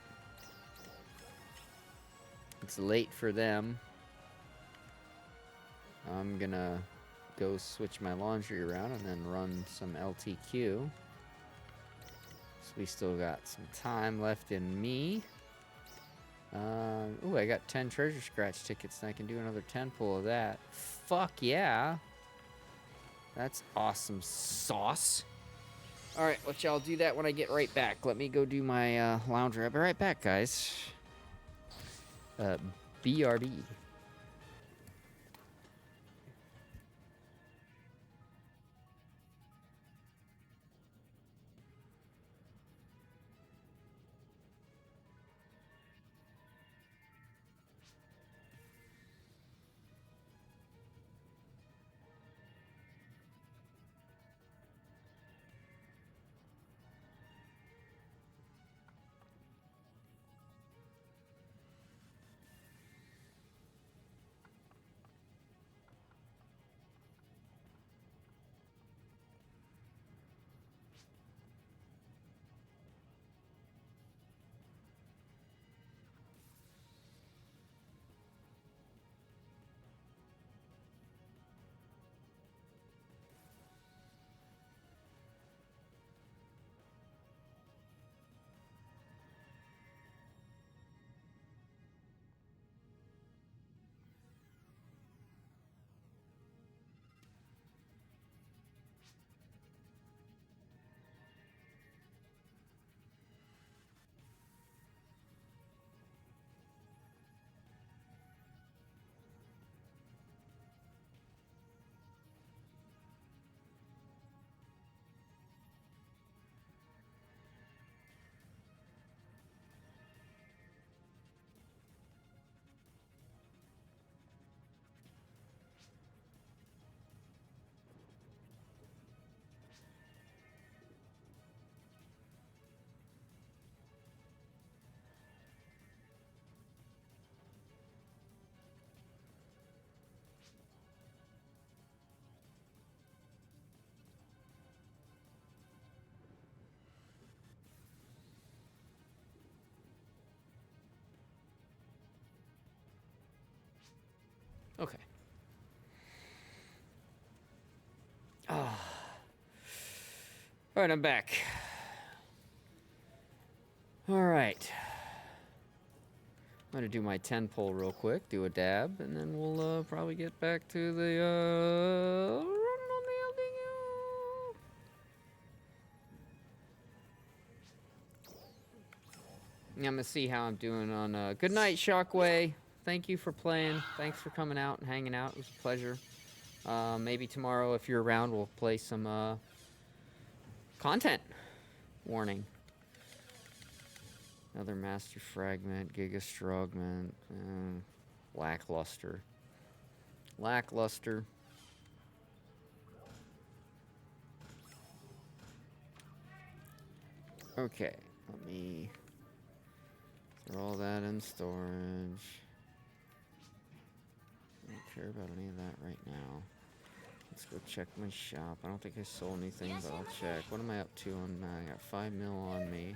It's late for them. I'm gonna go switch my laundry around and then run some LTQ. So we still got some time left in me. Ooh, I got 10 treasure scratch tickets and I can do another 10 pull of that. Fuck yeah. That's awesome sauce. Alright, let y'all do that when I get right back. Let me go do my laundry. I'll be right back, guys. BRB. Okay. Ah. Alright, I'm back. Alright. I'm gonna do my 10 pull real quick, do a dab, and then we'll probably get back to the run on the LDU. I'm gonna see how I'm doing on good night, Shockwave. Thank you for playing. Thanks for coming out and hanging out. It was a pleasure. Maybe tomorrow, if you're around, we'll play some content. Warning. Another Master Fragment, Giga Strogman, Lackluster. Lackluster. Okay, let me throw all that in storage. I don't care about any of that right now. Let's go check my shop. I don't think I sold anything, but I'll check. What am I up to on I got 5 mil on me.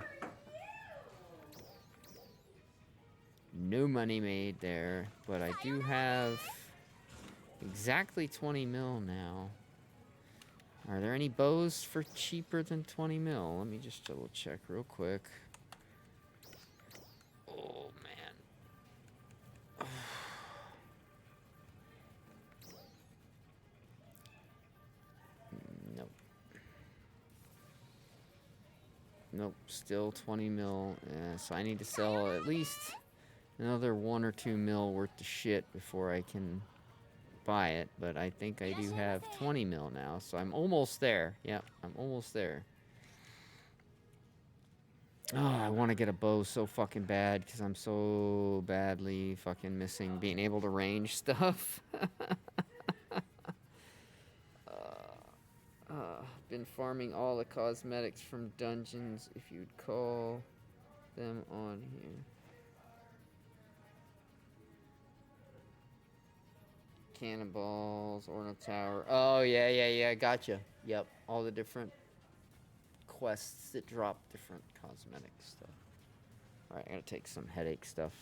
No money made there, but I do have exactly 20 mil now. Are there any bows for cheaper than 20 mil? Let me just double check real quick. Oh man. Nope, still 20 mil. So I need to sell at least another 1 or 2 mil worth of shit before I can buy it. But I think I do have 20 mil now, so I'm almost there. Yep, I'm almost there. Oh, I want to get a bow so fucking bad because I'm so badly fucking missing being able to range stuff. Been farming all the cosmetics from dungeons, if you'd call them on here. Cannonballs, Orno Tower. Oh, yeah, gotcha. Yep, all the different quests that drop different cosmetic stuff. Alright, I gotta take some headache stuff.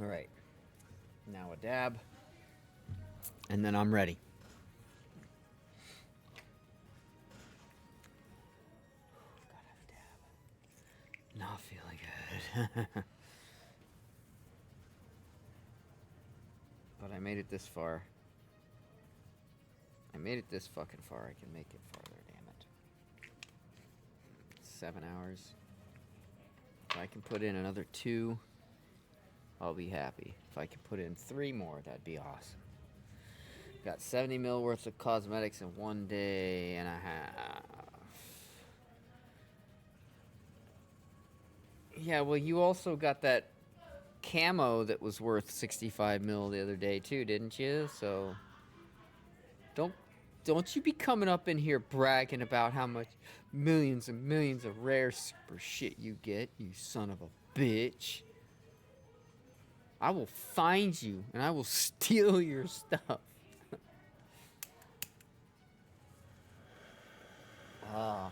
Alright. Now a dab. And then I'm ready. Gotta have a dab. Not feeling good. But I made it this far. I made it this fucking far. I can make it farther, damn it. 7 hours. If I can put in another 2, I'll be happy. If I can put in 3 more, that'd be awesome. Got 70 mil worth of cosmetics in 1 day and a half. Yeah, well, you also got that camo that was worth 65 mil the other day too, didn't you? So don't you be coming up in here bragging about how much millions and millions of rare super shit you get, you son of a bitch. I will find you and I will steal your stuff. Ah.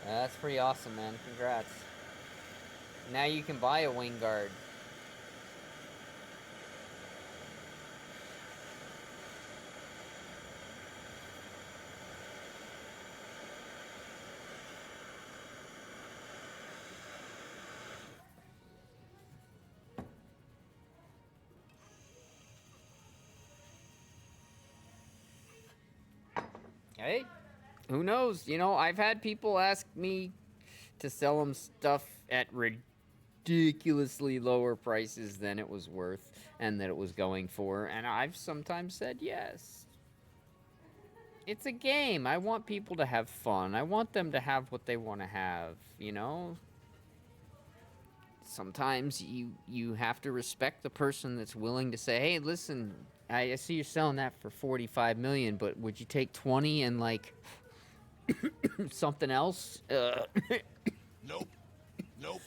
That's pretty awesome, man. Congrats. Now you can buy a wing guard. Hey, who knows? You know, I've had people ask me to sell them stuff at ridiculously lower prices than it was worth and that it was going for, and I've sometimes said yes. It's a game. I want people to have fun. I want them to have what they want to have, you know? Sometimes you have to respect the person that's willing to say, hey, listen, I see you're selling that for 45 million, but would you take 20 and like something else? Nope. Nope. Nope.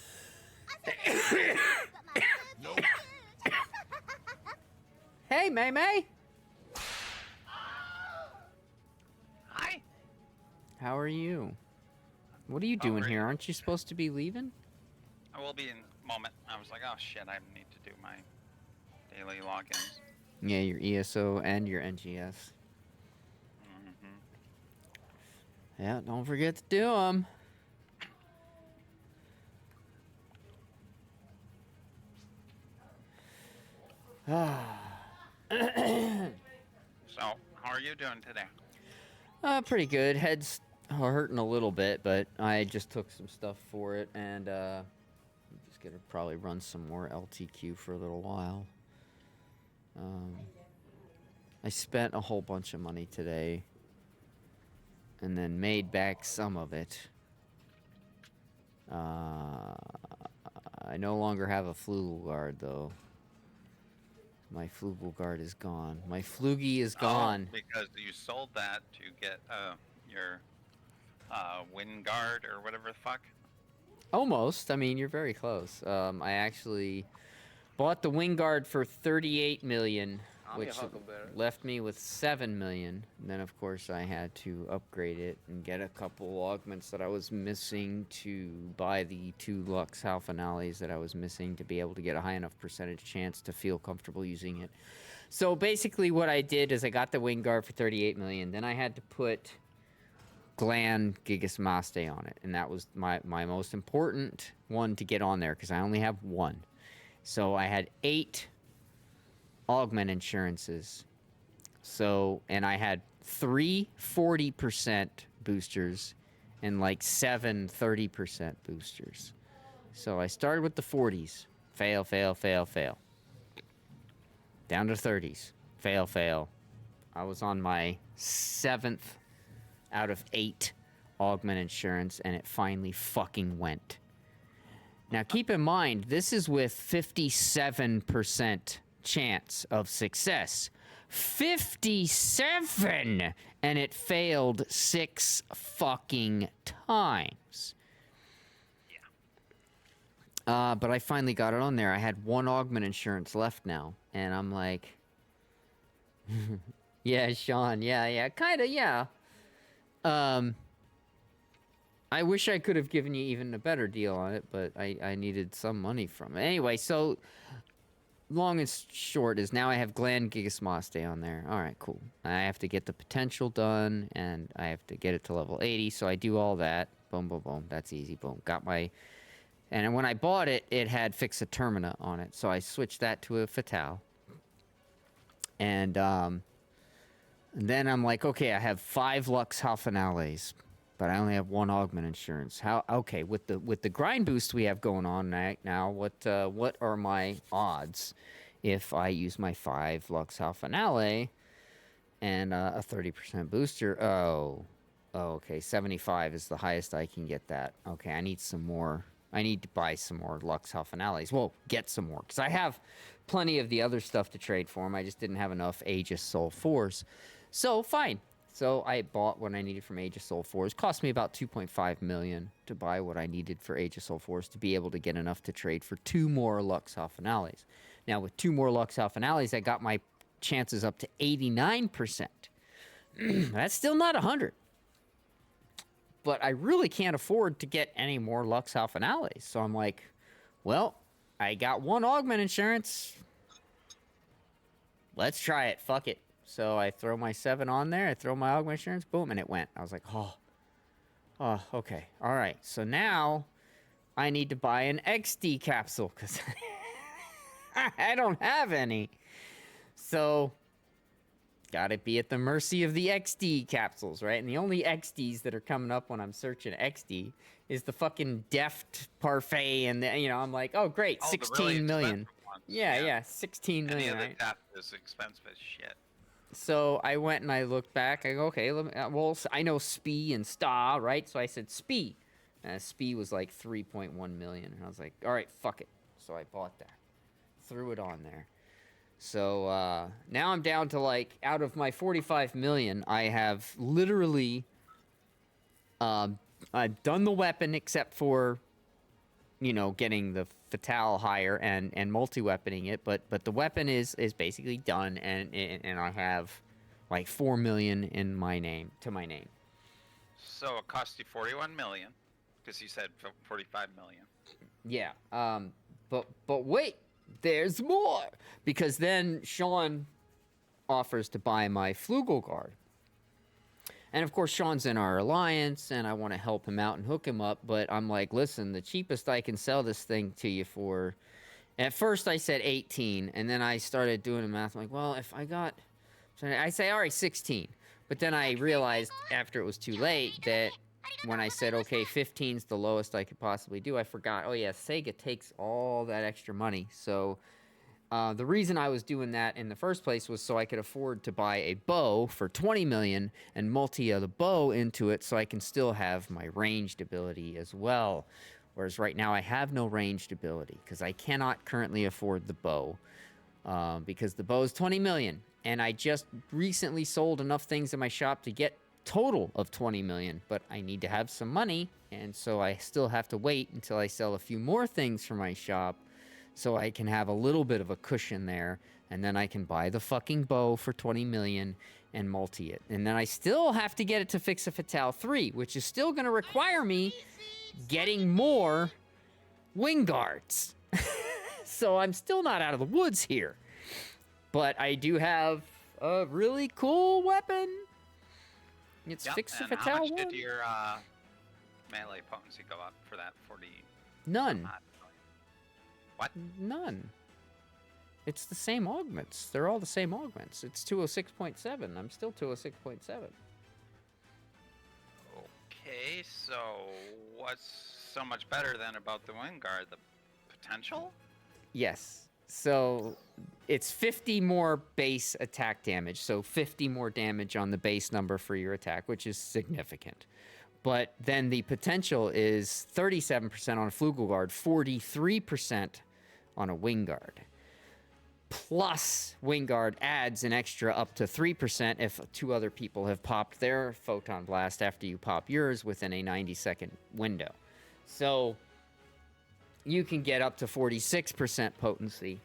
Hey, May May. Hi. How are you? What are you doing here? Aren't you supposed to be leaving? I will be in a moment. I was like, oh shit, I need to do my daily logins. Yeah, your ESO and your NGS. Mm-hmm. Yeah, don't forget to do them. So, how are you doing today? Pretty good. Head's hurting a little bit, but I just took some stuff for it, and I'm just gonna probably run some more LTQ for a little while. I spent a whole bunch of money today, and then made back some of it. I no longer have a Flugel guard, though. My Flugel guard is gone. My Flugie is gone. Oh, because you sold that to get your wind guard or whatever the fuck. Almost. I mean, you're very close. I actually bought the Wingard for 38 million, I'm your which Huckleberry. left me with 7 million. And then, of course, I had to upgrade it and get a couple augments that I was missing to buy the 2 Lux Hal Finales that I was missing to be able to get a high enough percentage chance to feel comfortable using it. So basically what I did is I got the Wingard for 38 million. Then I had to put Gland Gigasmaste on it, and that was my most important one to get on there because I only have 1. So I had 8 augment insurances. So, and I had 3 40% boosters and like 7 30% boosters. So I started with the 40s. Fail, fail, fail, fail. Down to 30s. Fail, fail. I was on my 7th out of 8 augment insurance, and it finally fucking went. Now, keep in mind, this is with 57% chance of success. 57! And it failed 6 fucking times. But I finally got it on there. I had 1 augment insurance left now, and I'm like... yeah, Sean, yeah, kinda, yeah. I wish I could have given you even a better deal on it, but I needed some money from it. Anyway, so long and short is now I have Gland Gigasmaste on there. All right, cool. I have to get the potential done, and I have to get it to level 80, so I do all that. Boom, boom, boom. That's easy. Boom. Got my... And when I bought it, it had Fixa Termina on it, so I switched that to a Fatale. And then I'm like, okay, I have 5 Lux Hal Finales, but I only have 1 augment insurance. How? Okay, with the grind boost we have going on right now, what are my odds if I use my 5 Lux Hal Finale and a 30% booster? Oh, okay, 75 is the highest I can get that. Okay, I need some more. I need to buy some more Lux Hal Finales. Well, get some more, because I have plenty of the other stuff to trade for them. I just didn't have enough Aegis Soul 4s. So, fine. So, I bought what I needed from Aegis Soul 4s. Cost me about 2.5 million to buy what I needed for Aegis Soul 4s to be able to get enough to trade for 2 more Lux Hal Finales. Now, with 2 more Lux Hal Finales, I got my chances up to 89%. That's still not 100. But I really can't afford to get any more Lux Hal Finales. So I'm like, well, I got 1 augment insurance. Let's try it. Fuck it. So I throw my 7 on there. I throw my augment insurance. Boom, and it went. I was like, oh, okay. All right. So now I need to buy an XD capsule because I don't have any. So... gotta be at the mercy of the XD capsules, right? And the only XDs that are coming up when I'm searching XD is the fucking Deft Parfait, and I'm like, oh great, Oh, 16 really million. ones. Yeah, 16 Any million, of the right? Deft is expensive as shit. So I went and I looked back. I go, okay, well, I know Spee and Sta, right? So I said Spee. Spee was like 3.1 million, and I was like, all right, fuck it. So I bought that, threw it on there. So now I'm down to like, out of my 45 million, I have literally I've done the weapon except for, getting the Fatale higher and multi-weaponing it. But the weapon is basically done, and I have like 4 million in my name, to my name. So it cost you 41 million, because you said 45 million. Yeah. But wait. There's more, because then Sean offers to buy my Flugel Guard. And of course, Sean's in our alliance, and I want to help him out and hook him up, but I'm like, listen, the cheapest I can sell this thing to you for... At first, I said 18, and then I started doing the math. I'm like, well, if I got... So I say, all right, 16. But then I realized, after it was too late, that when I said, okay, 15's the lowest I could possibly do, I forgot, oh yeah, Sega takes all that extra money. So the reason I was doing that in the first place was so I could afford to buy a bow for 20 million and multi the bow into it, so I can still have my ranged ability as well. Whereas right now I have no ranged ability because I cannot currently afford the bow, because the bow is 20 million. And I just recently sold enough things in my shop to get total of 20 million, but I need to have some money, and so I still have to wait until I sell a few more things for my shop so I can have a little bit of a cushion there, and then I can buy the fucking bow for 20 million and multi it. And then I still have to get it to Fix a Fatale 3, which is still going to require me getting more wing guards. So I'm still not out of the woods here. But I do have a really cool weapon. It's Yep, Fix a and how Fatale much 1. did your melee potency go up for that 40? None. What? None. It's the same augments. They're all the same augments. It's 206.7. I'm still 206.7. Okay, so what's so much better then about the Wingard? The potential? Yes. So it's 50 more base attack damage. So 50 more damage on the base number for your attack, which is significant. But then the potential is 37% on a Flugelguard, 43% on a Wingard. Plus, Wingard adds an extra up to 3% if 2 other people have popped their Photon Blast after you pop yours within a 90-second window. So you can get up to 46% potency.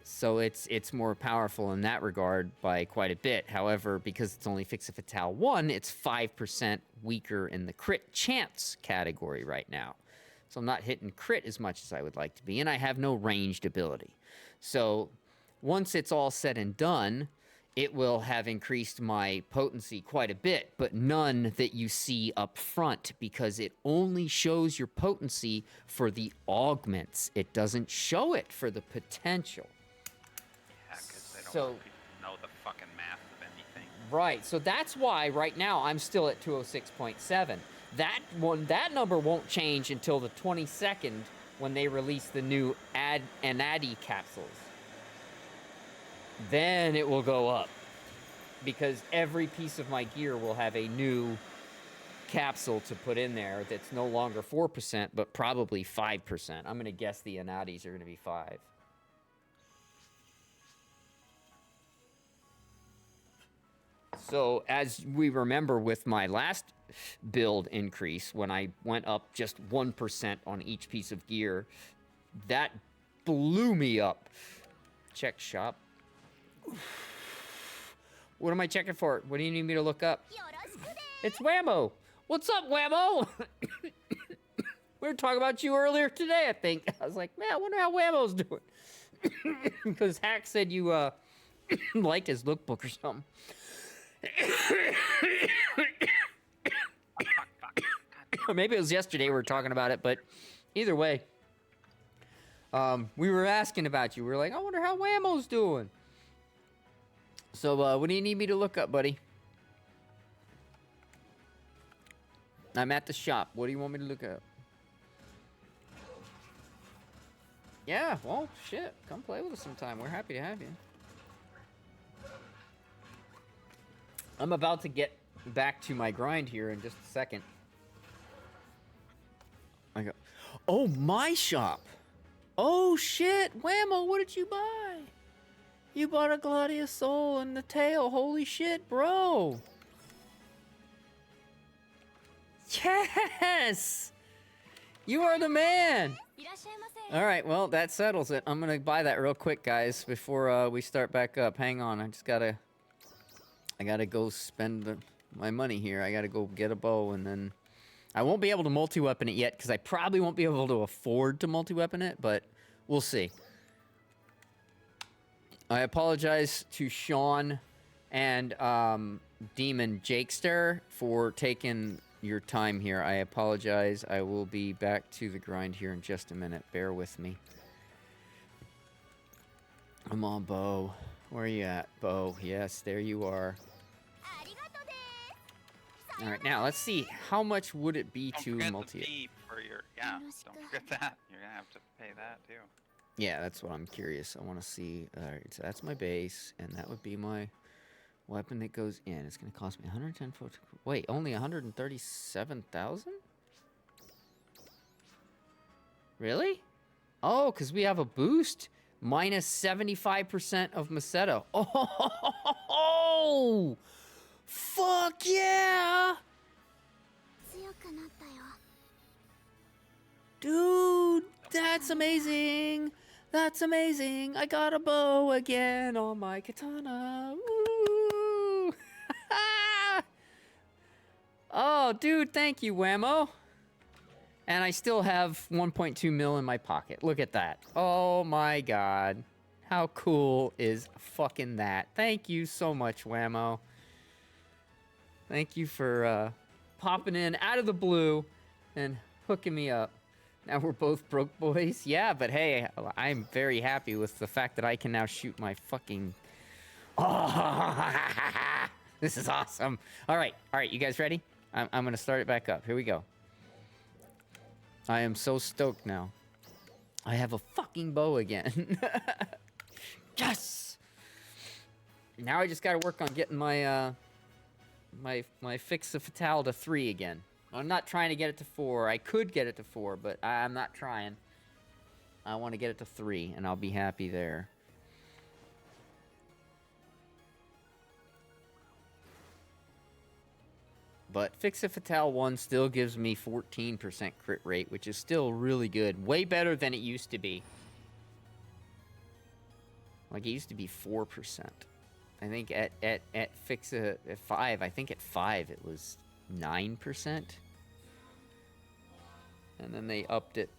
So it's more powerful in that regard by quite a bit. However, because it's only Fix a Fatale 1, it's 5% weaker in the crit chance category right now. So I'm not hitting crit as much as I would like to be, and I have no ranged ability. So once it's all said and done, it will have increased my potency quite a bit, but none that you see up front, because it only shows your potency for the augments. It doesn't show it for the potential. Yeah, because they don't So- want people to know the fucking math of anything. Right, so that's why right now I'm still at 206.7. That number won't change until the 22nd when they release the new Addy capsules. Then it will go up, because every piece of my gear will have a new capsule to put in there that's no longer 4%, but probably 5%. I'm going to guess the Anadis are going to be 5. So as we remember with my last build increase, when I went up just 1% on each piece of gear, that blew me up. Check shop. What am I checking for? What do you need me to look up? It's Whammo. What's up, Whammo? We were talking about you earlier today, I think. I was like, man, I wonder how Whammo's doing. Because Hack said you liked his lookbook or something. Or maybe it was yesterday we were talking about it, but either way, we were asking about you. We were like, I wonder how Whammo's doing. So, what do you need me to look up, buddy? I'm at the shop. What do you want me to look up? Yeah, well, shit. Come play with us sometime. We're happy to have you. I'm about to get back to my grind here in just a second. I go, oh, my shop. Oh, shit. Whammo, what did you buy? You bought a Gladius Soul and the tail. Holy shit, bro. Yes! You are the man. All right, well, that settles it. I'm going to buy that real quick, guys, before we start back up. Hang on. I got to go spend my money here. I got to go get a bow, and then I won't be able to multi-weapon it yet because I probably won't be able to afford to multi-weapon it, but we'll see. I apologize to Sean and Demon Jakester for taking your time here. I apologize. I will be back to the grind here in just a minute. Bear with me. Come on, Bo. Where are you at, Bo? Yes, there you are. All right, now let's see. How much would it be to multi it? Fee for your, yeah, don't forget that. You're gonna have to pay that too. Yeah, that's what I'm curious. I want to see. All right, so that's my base, and that would be my weapon that goes in. It's going to cost me 110 photo. Wait, only 137,000? Really? Oh, because we have a boost. Minus 75% of Macedo. Oh! Fuck yeah! 強くなったよ Dude, that's amazing. That's amazing. I got a bow again on my katana. Woo! Oh, dude, thank you, Whammo. And I still have 1.2 mil in my pocket. Look at that. Oh my god. How cool is fucking that? Thank you so much, Whammo. Thank you for popping in out of the blue and hooking me up. Now we're both broke boys. Yeah, but hey, I'm very happy with the fact that I can now shoot my fucking... Oh, this is awesome. All right, you guys ready? I'm going to start it back up. Here we go. I am so stoked now. I have a fucking bow again. Yes! Now I just got to work on getting my my Fixa Fatale to 3 again. I'm not trying to get it to 4. I could get it to 4, but I'm not trying. I want to get it to 3, and I'll be happy there. But Fixa Fatale 1 still gives me 14% crit rate, which is still really good. Way better than it used to be. Like, it used to be 4%. I think at Fixa at 5, I think at 5 it was 9%. And then they upped it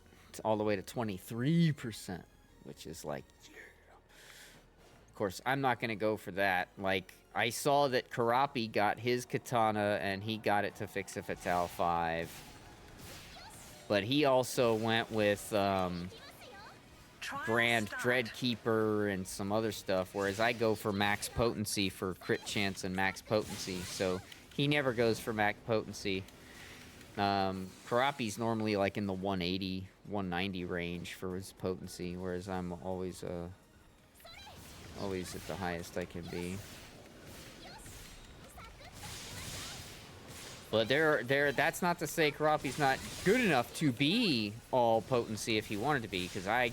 all the way to 23%, which is like, yeah. Of course, I'm not going to go for that. Like, I saw that Karapi got his katana and he got it to Fixa Fatale 5. But he also went with Grand Dreadkeeper and some other stuff, whereas I go for max potency for crit chance and max potency. So he never goes for max potency. Karapi's normally like in the 180, 190 range for his potency, whereas I'm always at the highest I can be. But that's not to say Karapi's not good enough to be all potency if he wanted to be, because I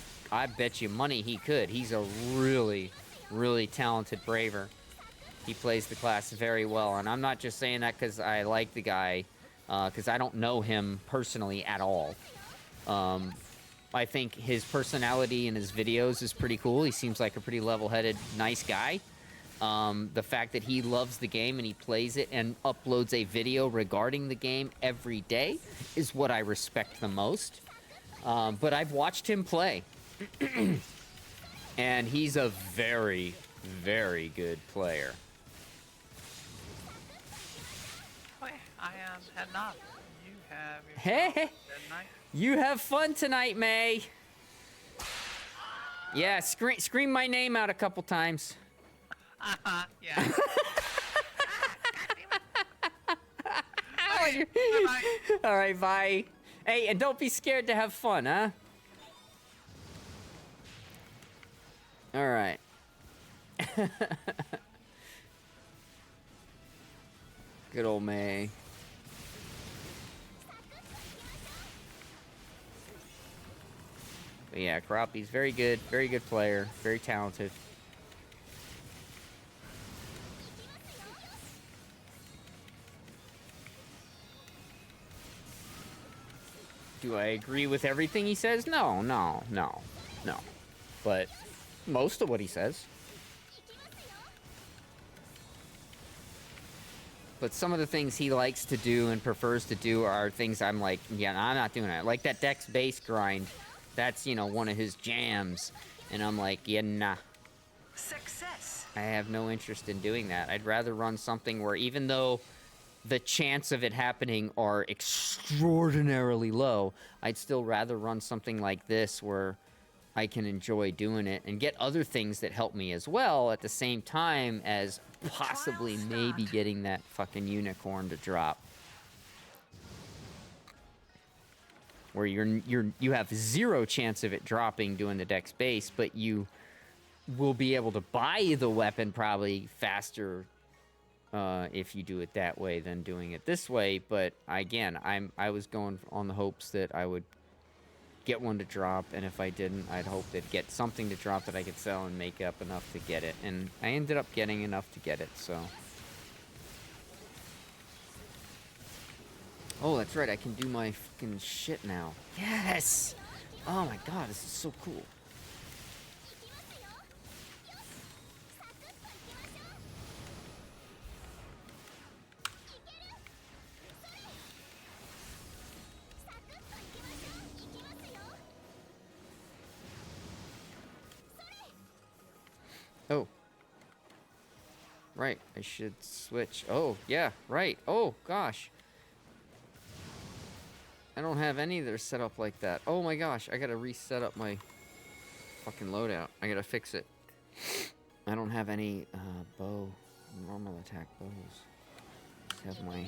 bet you money he could. He's a really, really talented braver. He plays the class very well, and I'm not just saying that because I like the guy, because I don't know him personally at all. I think his personality in his videos is pretty cool. He seems like a pretty level-headed, nice guy. The fact that he loves the game and he plays it and uploads a video regarding the game every day is what I respect the most. But I've watched him play. And he's a very, very good player. I am heading off. You have your Hey! You have fun tonight, May. Yeah, scream my name out a couple times. Yeah. All right, bye. Hey, and don't be scared to have fun, huh? All right. Good old May. But yeah, Karapi's very good player, very talented. Do I agree with everything he says? No. But most of what he says. But some of the things he likes to do and prefers to do are things I'm like, yeah, I'm not doing that. Like that Dex base grind. That's, you know, one of his jams. And I'm like, yeah, nah. Success. I have no interest in doing that. I'd rather run something where even though the chance of it happening are extraordinarily low, I'd still rather run something like this where I can enjoy doing it and get other things that help me as well at the same time as possibly maybe getting that fucking unicorn to drop. Where you have zero chance of it dropping doing the Dex base, but you will be able to buy the weapon probably faster if you do it that way than doing it this way. But again, I was going on the hopes that I would get one to drop, and if I didn't, I'd hope to get something to drop that I could sell and make up enough to get it. And I ended up getting enough to get it, so Oh, that's right. I can do my fucking shit now. Yes! Oh my god, this is so cool. Oh. Right, I should switch. Oh, yeah, right. Oh, gosh. I don't have any that are set up like that. Oh my gosh, I gotta reset up my fucking loadout. I gotta fix it. I don't have any bow, normal attack bows. Just have my...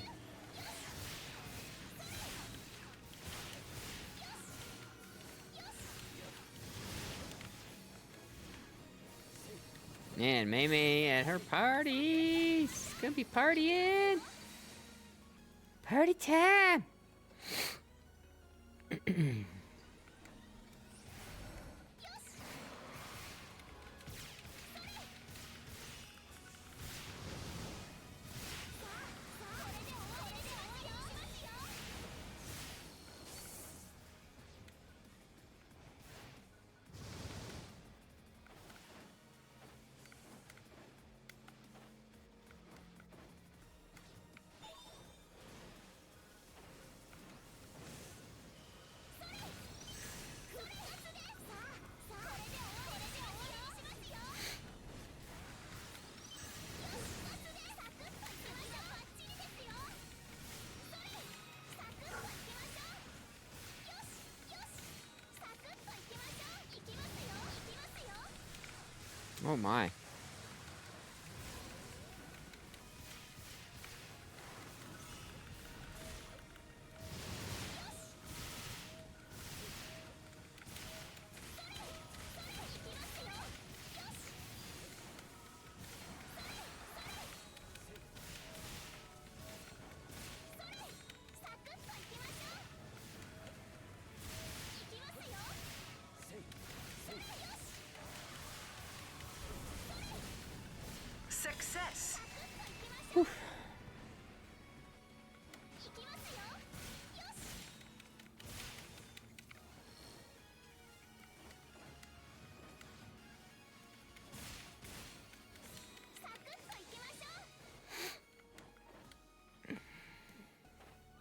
Man, Maymay at her party. It's gonna be partying. Party time. Oh my. Success. Whew.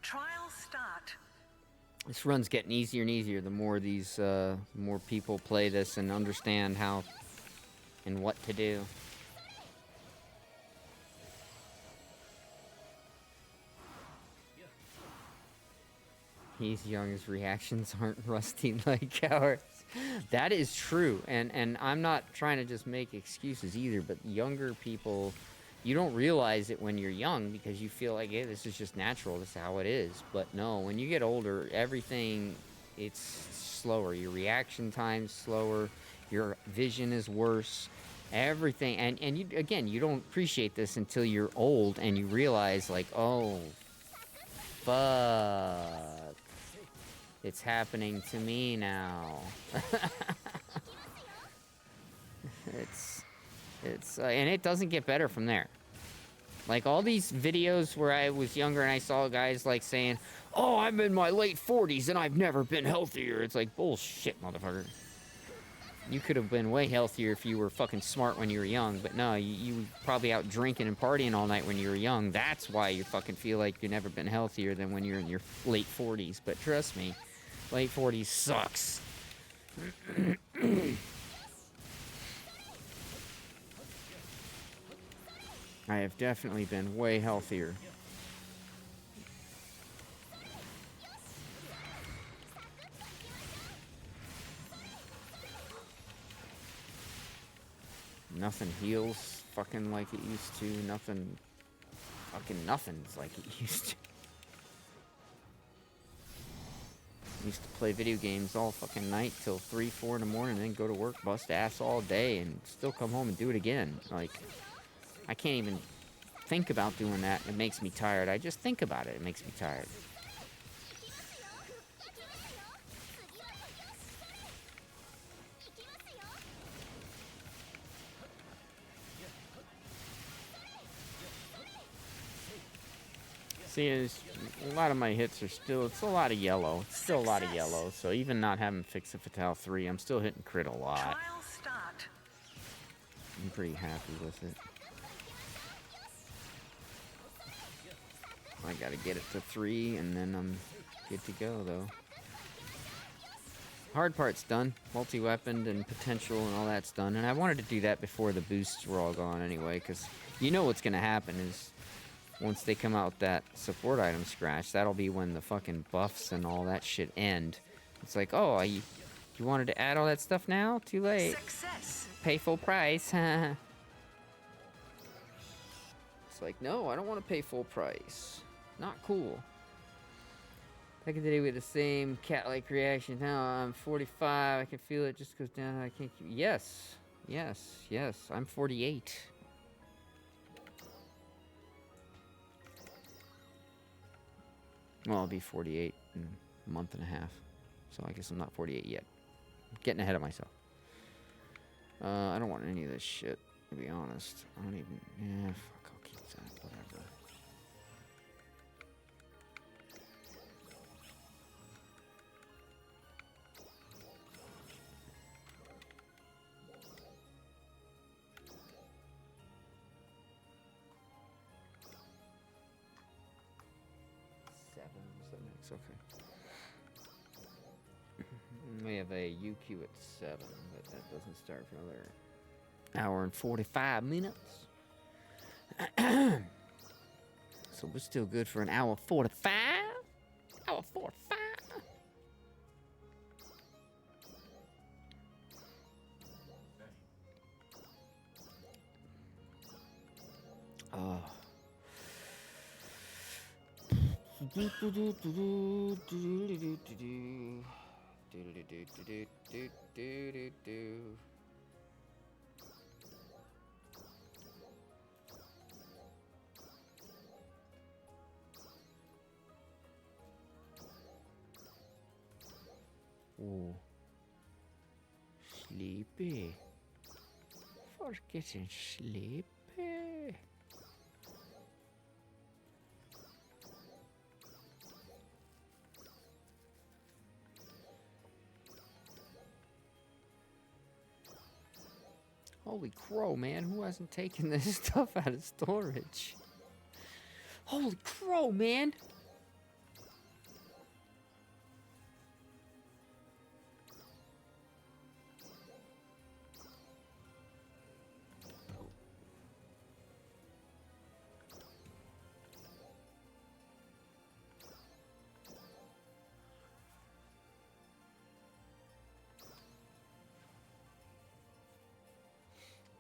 Trial start. This run's getting easier and easier the more these, more people play this and understand how and what to do. He's young, his reactions aren't rusty like ours. That is true, and I'm not trying to just make excuses either, but younger people, you don't realize it when you're young because you feel like, hey, this is just natural, this is how it is. But no, when you get older, everything, it's slower. Your reaction time's slower, your vision is worse, everything. And you, again, you don't appreciate this until you're old and you realize, like, oh, fuck. It's happening to me now. And it doesn't get better from there. Like all these videos where I was younger and I saw guys like saying, oh, I'm in my late 40s and I've never been healthier. It's like, bullshit, motherfucker. You could have been way healthier if you were fucking smart when you were young, but no, you were probably out drinking and partying all night when you were young. That's why you fucking feel like you've never been healthier than when you're in your late 40s. But trust me, late 40s sucks. I have definitely been way healthier. Nothing heals fucking like it used to. Nothing's like it used to. I used to play video games all fucking night till 3, 4 in the morning, and then go to work, bust ass all day, and still come home and do it again. Like, I can't even think about doing that. It makes me tired. I just think about it. It makes me tired. See, a lot of my hits are still, it's a lot of yellow. It's still a lot of yellow. So even not having Fix a Fatale 3, I'm still hitting crit a lot. Trial start. I'm pretty happy with it. I gotta get it to 3, and then I'm good to go, though. Hard part's done. Multi-weaponed and potential and all that's done. And I wanted to do that before the boosts were all gone anyway, because you know what's gonna happen is once they come out with that support item scratch, that'll be when the fucking buffs and all that shit end. It's like, oh, you wanted to add all that stuff now? Too late. Success. Pay full price. It's like, no, I don't want to pay full price. Not cool. Back in the day with the same cat-like reaction. Now I'm 45. I can feel it just goes down. I can't keep... Yes. Yes. Yes. I'm 48. Well, I'll be 48 in a month and a half. So I guess I'm not 48 yet. I'm getting ahead of myself. I don't want any of this shit, to be honest. I don't even... Yeah, fuck, I'll keep that. Whatever. Okay. We have a UQ at 7, but that doesn't start for another hour and 45 minutes. So we're still good for an hour 45. Hour 45. Oh. Oh, sleepy. For getting sleepy. Holy crow, man. Who hasn't taken this stuff out of storage? Holy crow, man.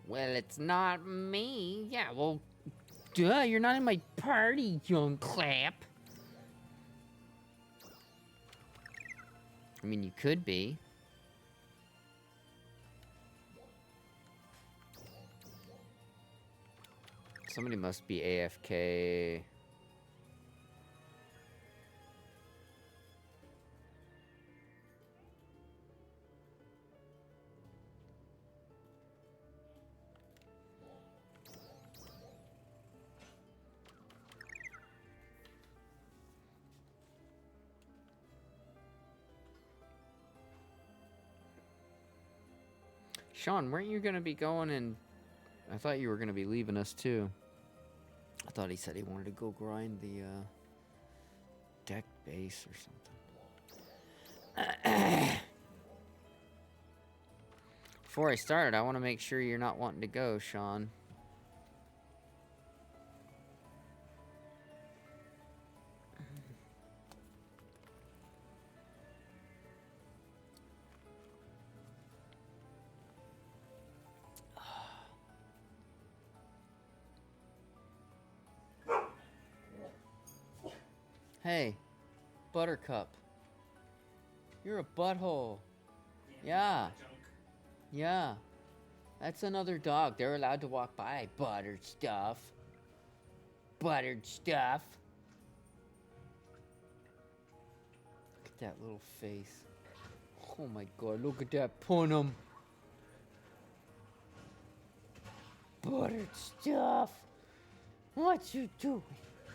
Well, it's not me. Yeah, well, duh, you're not in my party, young clap. I mean, you could be. Somebody must be AFK. Sean, weren't you gonna be going and... I thought you were gonna be leaving us too. I thought he said he wanted to go grind the, deck base or something. Before I started, I want to make sure you're not wanting to go, Sean. Hey, Buttercup. You're a butthole. Yeah. Yeah. That's another dog. They're allowed to walk by. Buttered stuff. Buttered stuff. Look at that little face. Oh my god, look at that punum. Buttered stuff. What you doing?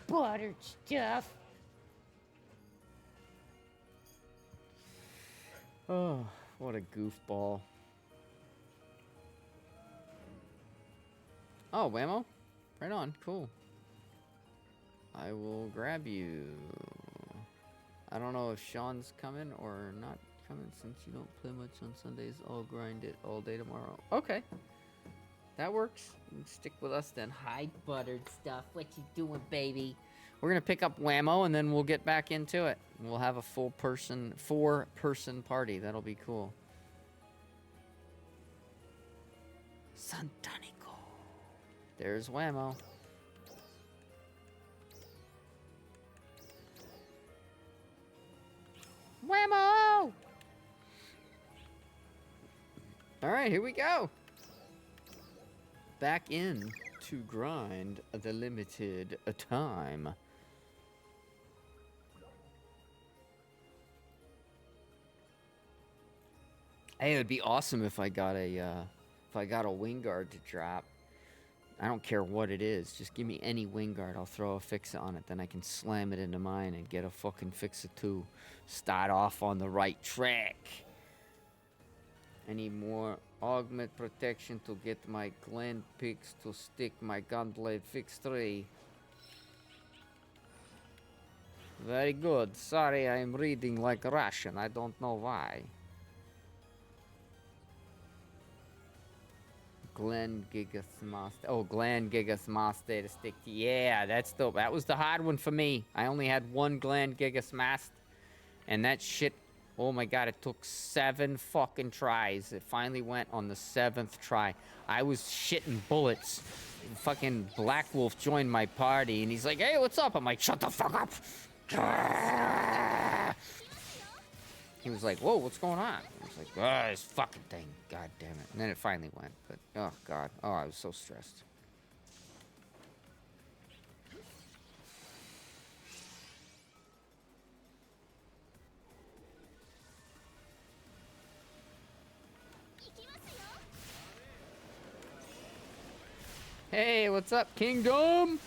buttered stuff. Oh, what a goofball. Oh, Whammo? Right on, cool. I will grab you. I don't know if Sean's coming or not coming since you don't play much on Sundays. I'll grind it all day tomorrow. Okay. That works. Stick with us then. Hi, buttered stuff. What you doing, baby? We're going to pick up Whammo and then we'll get back into it. We'll have a four-person party. That'll be cool. Santanico. There's Whammo. Whammo! All right, here we go. Back in to grind the limited time. Hey, it would be awesome if I got a Wingard to drop. I don't care what it is. Just give me any Wingard. I'll throw a Fixa on it. Then I can slam it into mine and get a fucking Fixa too. Start off on the right track. I need more augment protection to get my Glen picks to stick my Gunblade Fix 3. Very good. Sorry, I'm reading like Russian. I don't know why. Glen Gigas Master. Oh, Glen Gigas Master to stick to. Yeah, that's dope. That was the hard one for me. I only had one Glen Gigas Master. And that shit, oh my god, it took 7 fucking tries. It finally went on the 7th try. I was shitting bullets. Fucking Black Wolf joined my party and he's like, hey, what's up? I'm like, shut the fuck up. He was like, whoa, what's going on? I was like, oh, this fucking thing. God damn it. And then it finally went. But, oh, God. Oh, I was so stressed. Hey, what's up, Kingdom?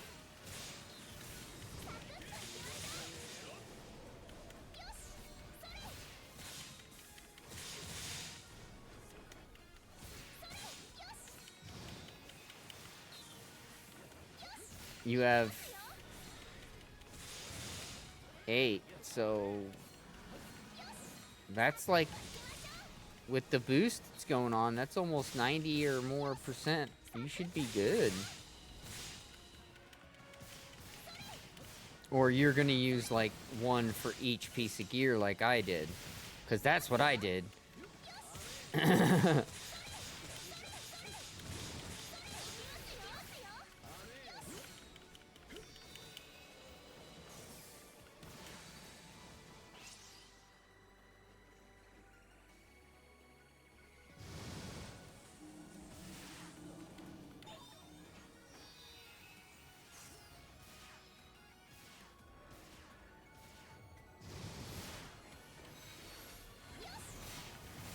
You have 8, so that's like, with the boost that's going on, that's almost 90 or more %. You should be good. Or you're gonna use like 1 for each piece of gear like I did. Because that's what I did.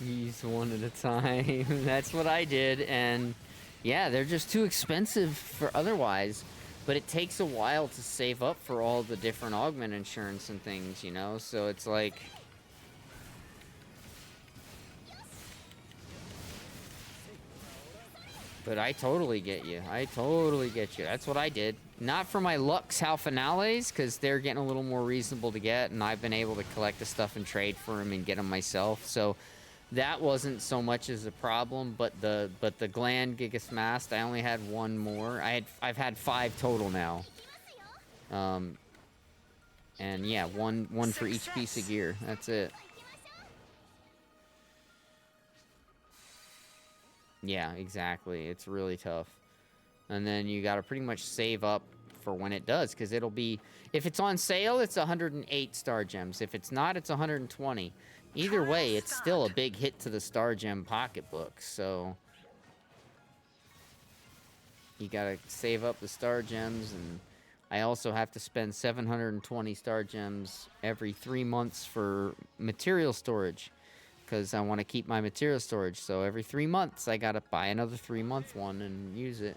Use 1 at a time. That's what I did, and yeah, they're just too expensive for otherwise. But it takes a while to save up for all the different augment insurance and things, you know? So it's like... But I totally get you. I totally get you. That's what I did. Not for my Lux Halfinales, because they're getting a little more reasonable to get, and I've been able to collect the stuff and trade for them and get them myself, so... That wasn't so much as a problem, but the Gland Gigas Mast, I only had 1 more. I've had 5 total now. And yeah, one for each piece of gear. That's it. Yeah, exactly. It's really tough. And then you gotta pretty much save up for when it does, because it'll be... If it's on sale, it's 108 Star Gems. If it's not, it's 120. Either way, it's still a big hit to the Star Gem pocketbook, so... You gotta save up the Star Gems, and I also have to spend 720 Star Gems every 3 months for material storage, because I want to keep my material storage, so every 3 months I gotta buy another 3-month one and use it.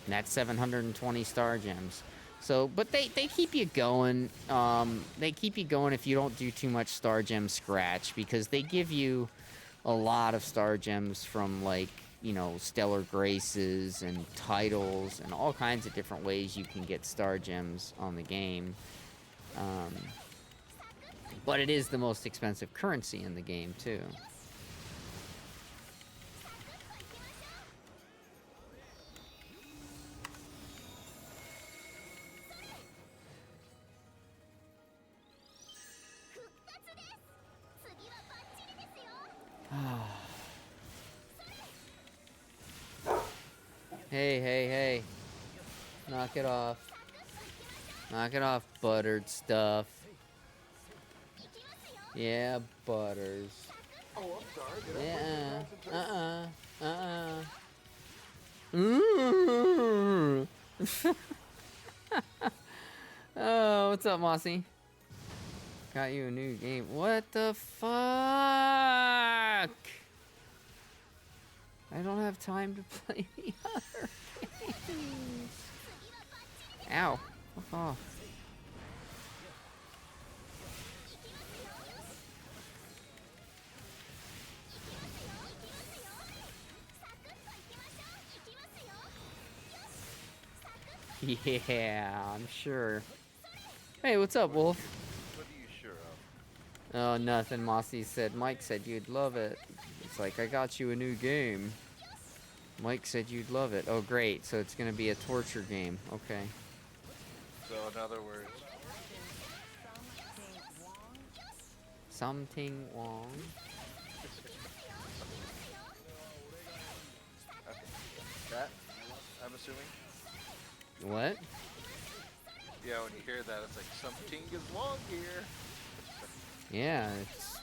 And that's 720 star gems. So, but they keep you going. They keep you going if you don't do too much star gem scratch, because they give you a lot of star gems from, like, you know, stellar graces and titles and all kinds of different ways you can get star gems on the game. But it is the most expensive currency in the game too. Hey, hey, hey. Knock it off. Knock it off, buttered stuff. Yeah, butters. Oh, I'm sorry. Yeah. Ooh. Oh, what's up, Mossy? Got you a new game. What the fuck? I don't have time to play the other games. Ow. Fuck off. Yeah, I'm sure. Hey, what's up, Wolf? What are you sure of? Oh, nothing. Mossy said, Mike said you'd love it. It's like, I got you a new game. Mike said you'd love it. Oh, great. So it's going to be a torture game. Okay. So in other words, Something Wong. that, I'm assuming? What? Yeah, when you hear that, it's like something is wrong here. Yeah, it's...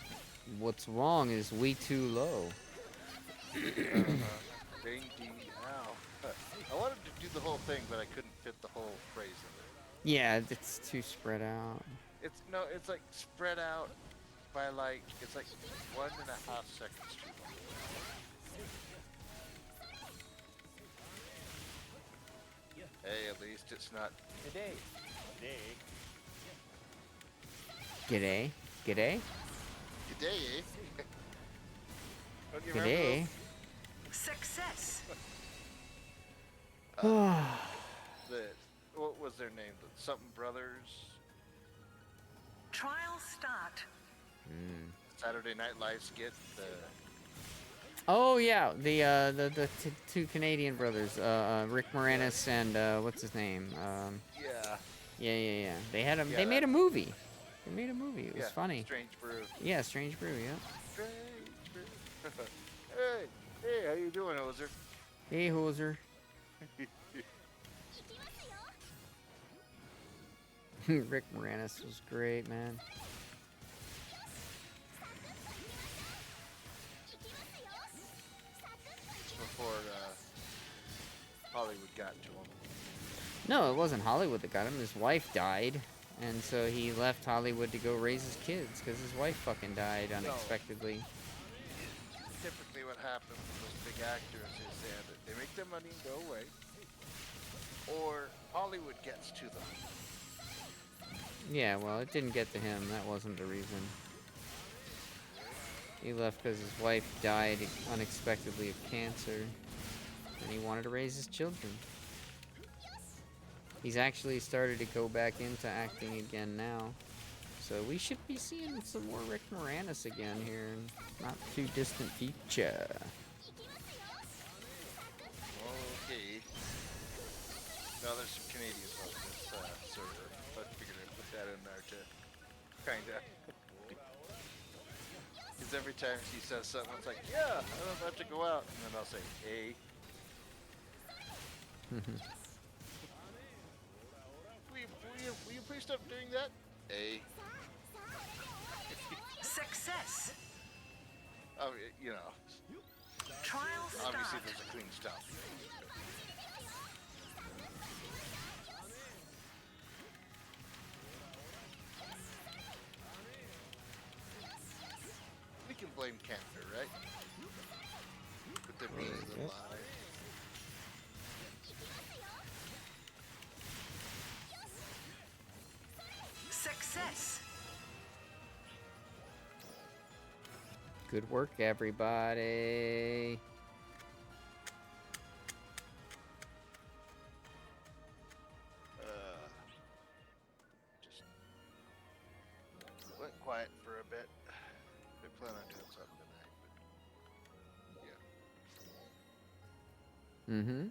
What's wrong is we too low. Indeed. Ow. I wanted to do the whole thing, but I couldn't fit the whole phrase in it. Yeah, it's too spread out. It's like spread out by like, it's like 1.5 seconds too long. Hey, at least it's not today. G'day. G'day? Today, eh? Don't you remember G'day. Success. what was their name? The something Brothers? Trial start. Saturday Night Live skit. Oh yeah, the two Canadian brothers, Rick Moranis and what's his name? Yeah. They had they made a movie. They made a movie. It was funny. Strange Brew. Yeah, Strange Brew. Yeah. Strange Brew. hey, how you doing, Hoser? Hey, Hoser. Rick Moranis was great, man. Before Hollywood got to him. No, it wasn't Hollywood that got him. His wife died, and so he left Hollywood to go raise his kids because his wife fucking died unexpectedly. Typically what happens with those big actors is that they make their money and go away, or Hollywood gets to them. Yeah, well, it didn't get to him. That wasn't the reason. He left because his wife died unexpectedly of cancer, and he wanted to raise his children. He's actually started to go back into acting again now. So we should be seeing some more Rick Moranis again here in not too distant future. Okay. Now there's some Canadians on this server. I figured I'd put that in there to kinda. Because every time she says something, it's like, yeah, I'm about to go out. And then I'll say, hey. Will you please stop doing that? Hey. Success. Oh, you know. Trial start. Obviously, there's a clean stop. We can blame Canada, right? With them being alive. Good work, everybody. Just went quiet for a bit. We plan on doing something tonight. Mm-hmm.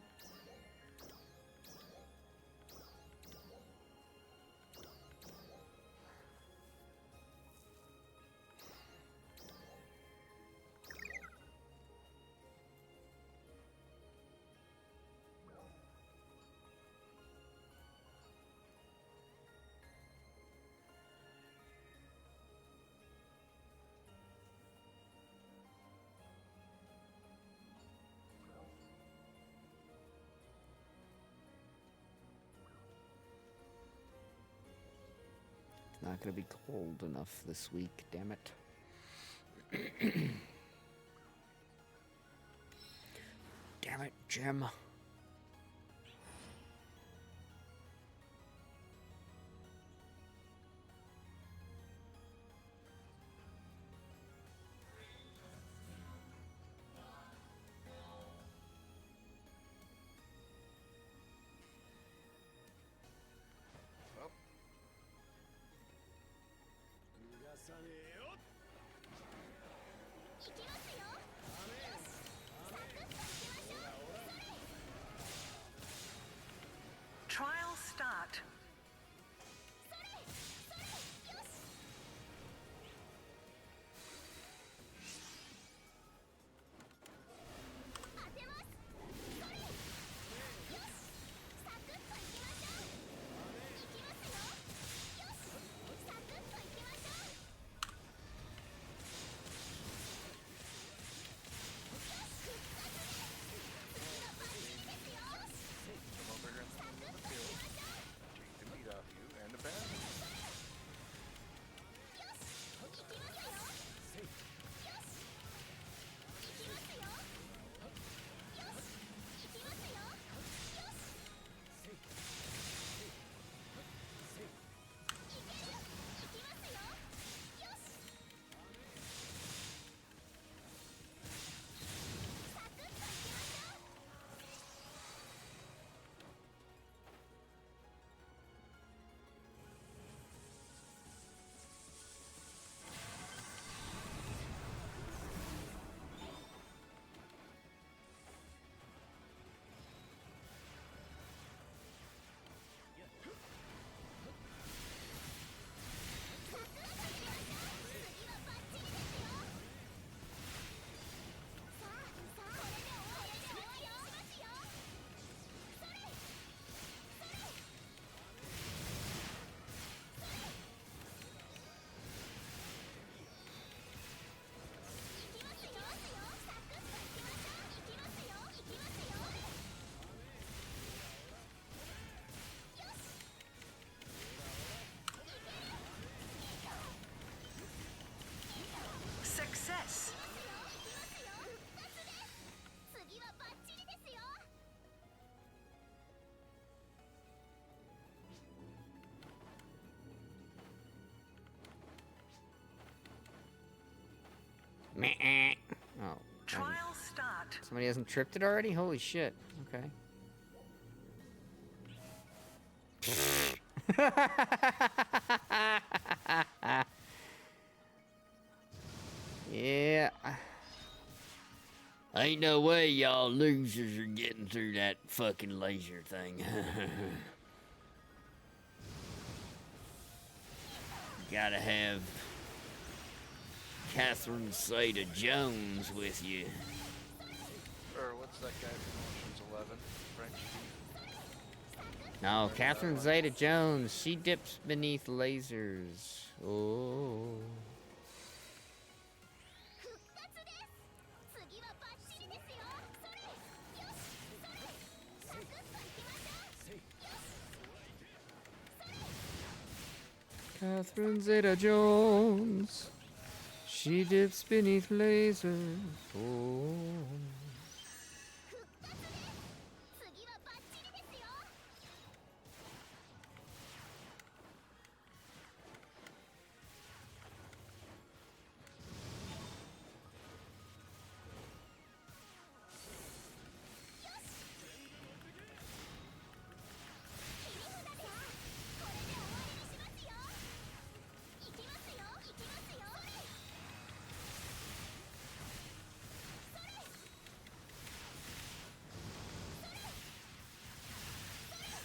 Not gonna be cold enough this week, damn it. Damn it, Jim. Trial start. Come over here in the field. Take the meat off you and the band. Success. Meh. Oh. Trial start. Somebody hasn't tripped it already? Holy shit. Okay. Yeah. Ain't no way y'all losers are getting through that fucking laser thing. Gotta have Catherine Zeta-Jones with you. Or what's that guy from Ocean's 11? French dude? No, Catherine Zeta-Jones. She dips beneath lasers. Oh. Catherine Zeta-Jones. She dips beneath lasers. Oh.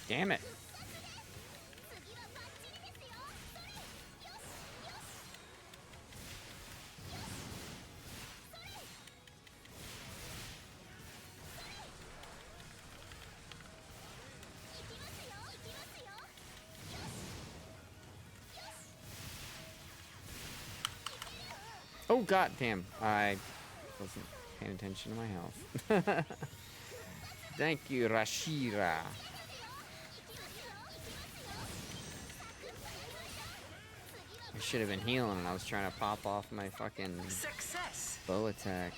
Damn it. Oh god damn, I wasn't paying attention to my health. Thank you, Rashira. I should have been healing and I was trying to pop off my fucking Success. bow attack.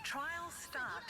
Trial start.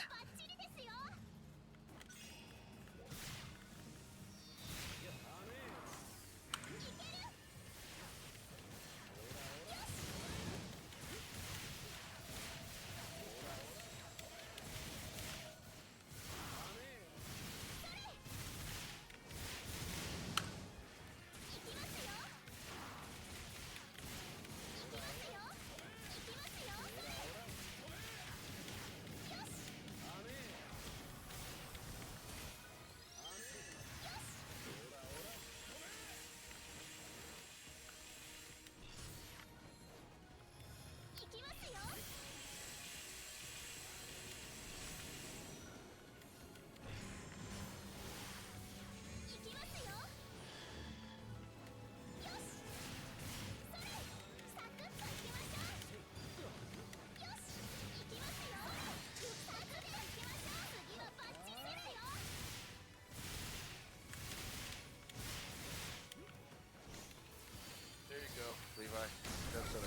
There you go, Levi. That's how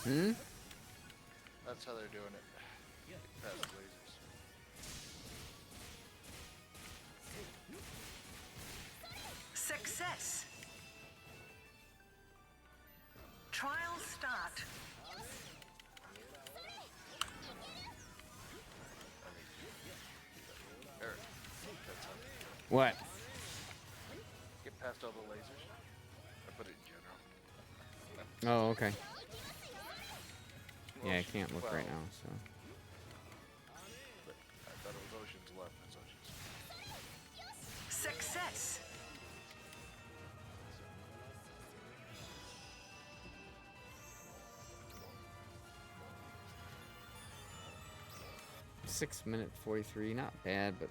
Hmm? that's how they're doing it. Get past the lasers. Success. Trial start. Eric, that's how What? get past all the lasers. I put it in general. Oh, okay. Yeah, I can't look right now, so. But I thought it was Ocean's left. That's Ocean's. Success. Six minute 43, not bad, but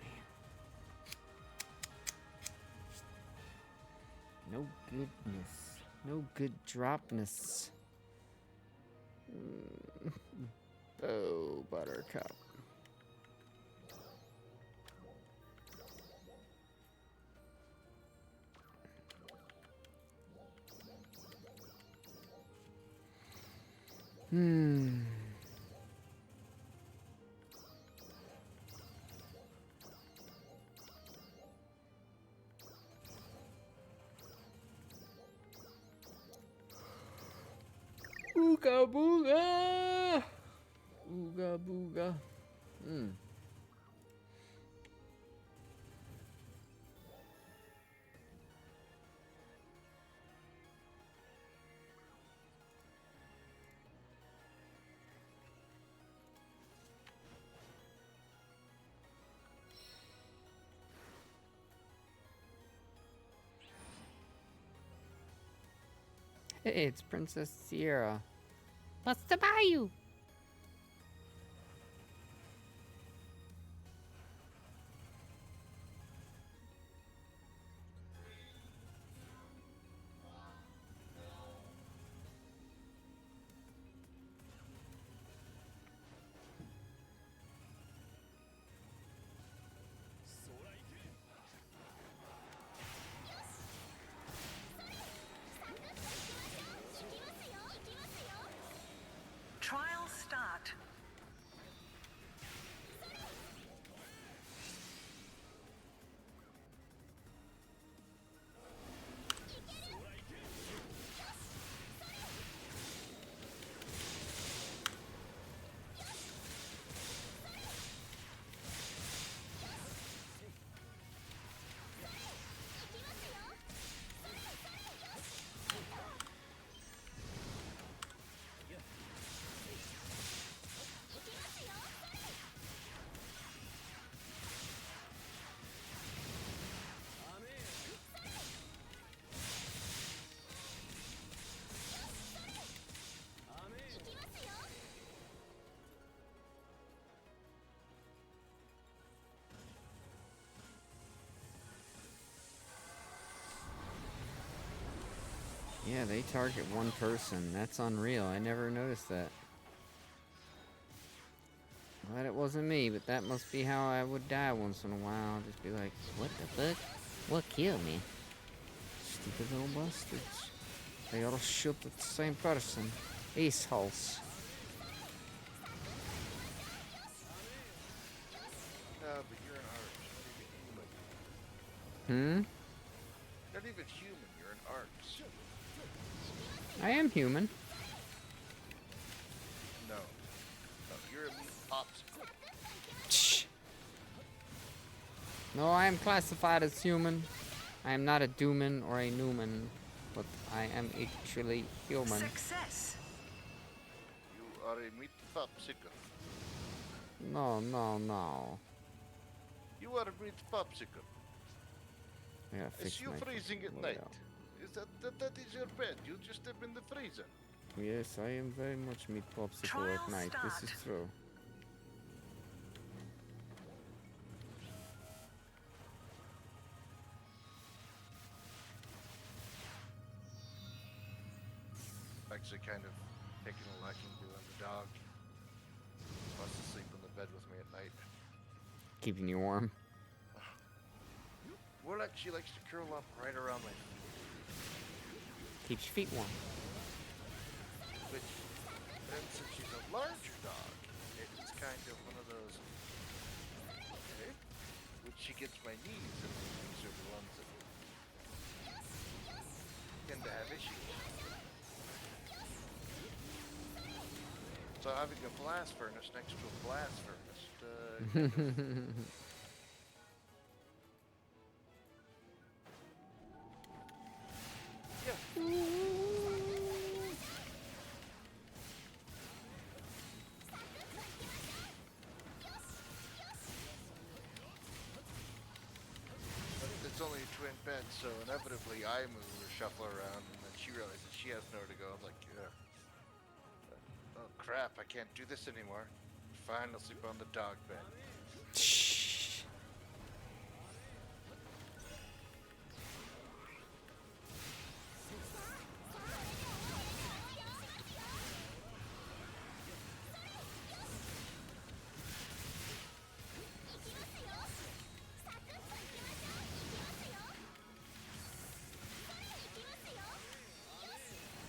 man. No goodness. No good dropness. Oh, Buttercup. Ooga booga! Ooga booga. Hey, it's Princess Sierra. What's the bayou? Trial Yeah, they target one person. That's unreal. I never noticed that. Glad it wasn't me, but that must be how I would die once in a while. Just be like, what the fuck? What killed me? Stupid little bastards. They all shoot at the same person. Assholes. But you're an arch, not even human. Hmm? Not even human, you're an arch. I am human. No. No, you're a meat popsicle. Shh. No, I am classified as human. I am not a Dooman or a Newman, but I am actually human. Success. You are a meat popsicle. No, no, no. You are a meat popsicle. I gotta I fix see you my freezing at layout. night. Is that is your bed? You just step in the freezer. Yes, I am very much meat popsicle Trial at night. This is start. true. Actually kind of taking a liking to the dog. Wants to sleep in the bed with me at night. Keeping you warm. Well, she likes to curl up right around my feet. Keeps your feet warm. Which, then since she's a larger dog, it's kind of one of those, okay, which she gets my knees, and these are the ones that tend to have issues. So having a blast furnace next to a blast furnace, kind of it's only a twin bed, so inevitably I move or shuffle around, and then she realizes she has nowhere to go. I'm like, oh crap, I can't do this anymore. Fine, I'll sleep on the dog bed.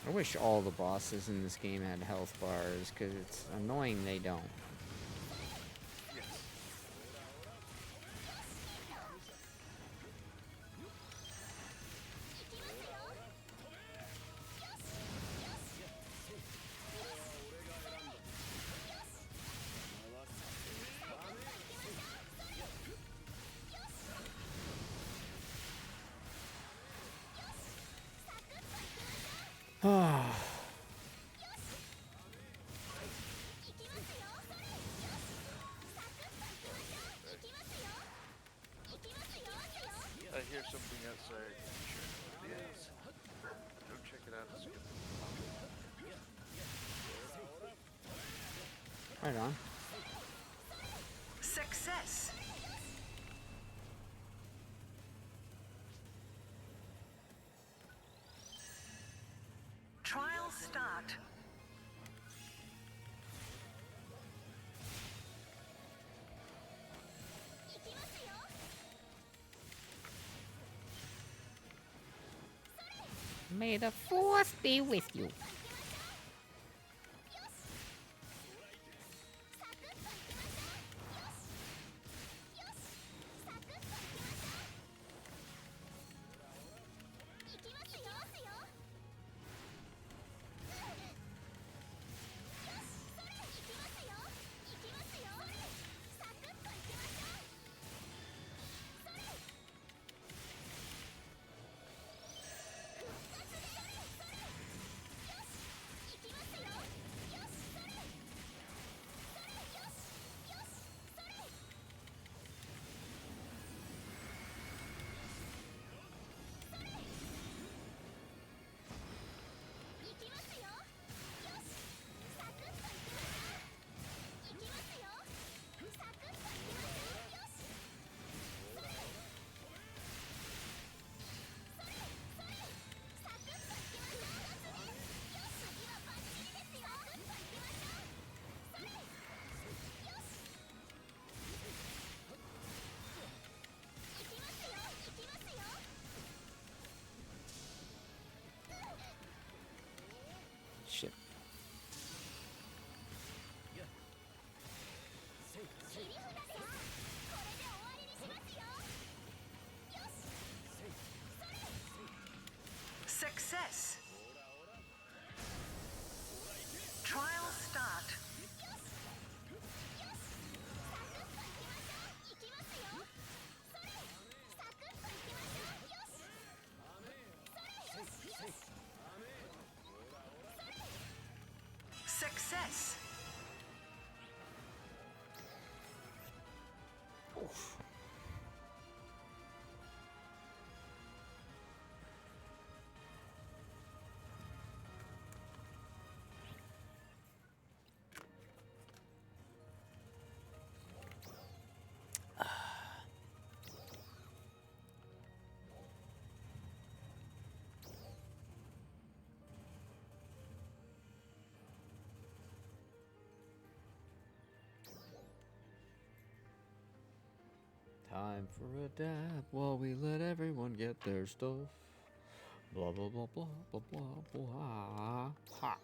I wish all the bosses in this game had health bars, because it's annoying they don't. Yes. I hear something outside. Sure. Yes. Go check it out. It's good. Right on. Success. Trial start. May the force be with you. Success. Trial start. Success. Time for a dab while we let everyone get their stuff. Blah blah blah blah blah blah blah. Ha.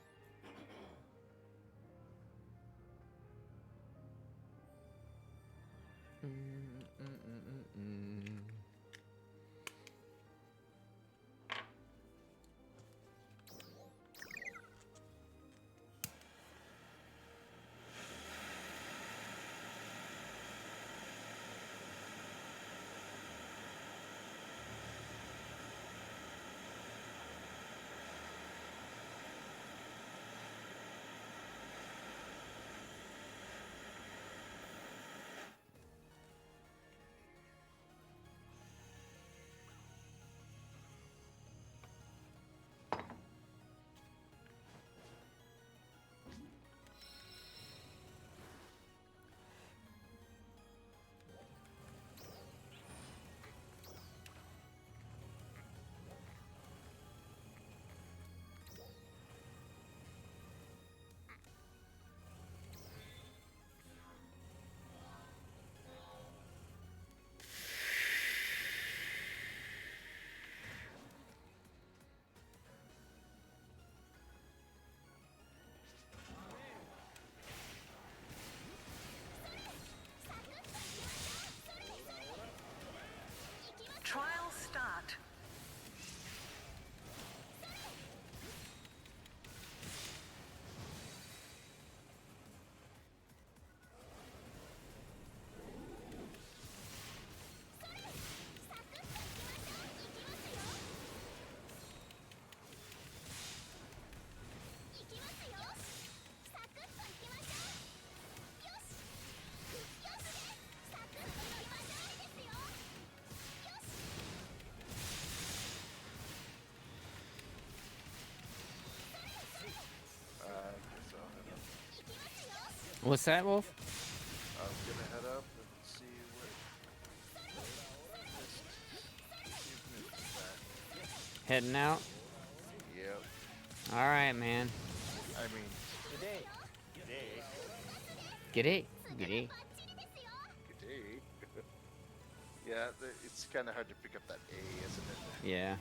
Trial start. What's that, Wolf? I was gonna head up and see what. Heading out? Yep. Alright, man. I mean, today. G'day. G'day. Today. Yeah, it's kind of hard to pick up that A, isn't it? Yeah.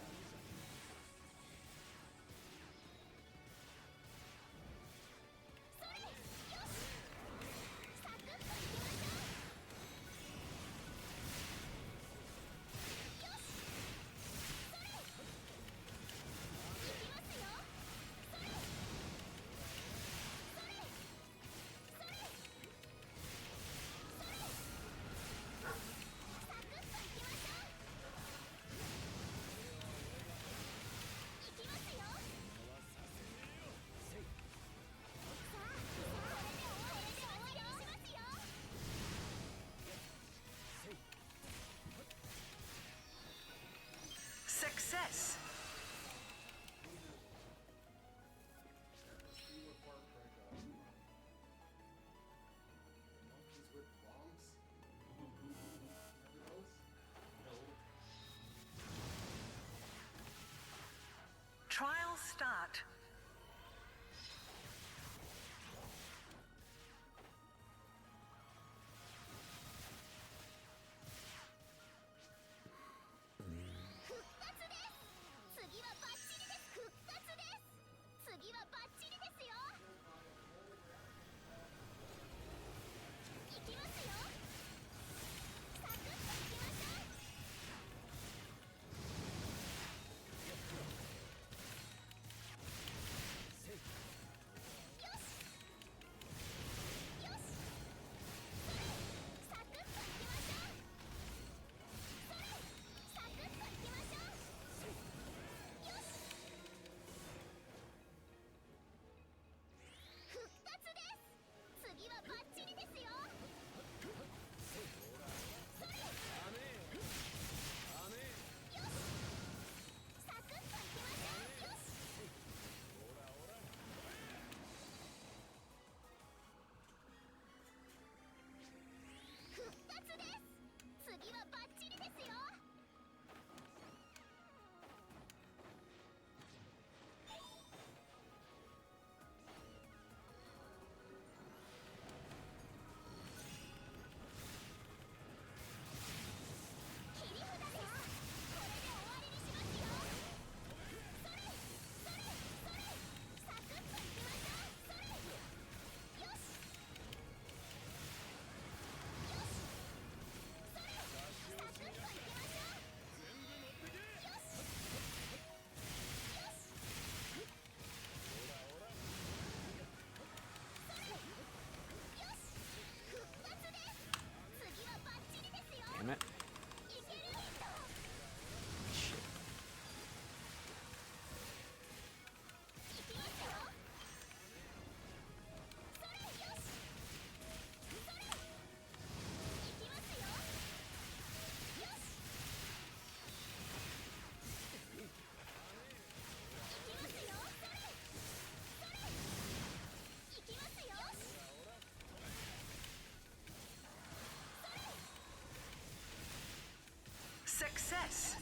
Success.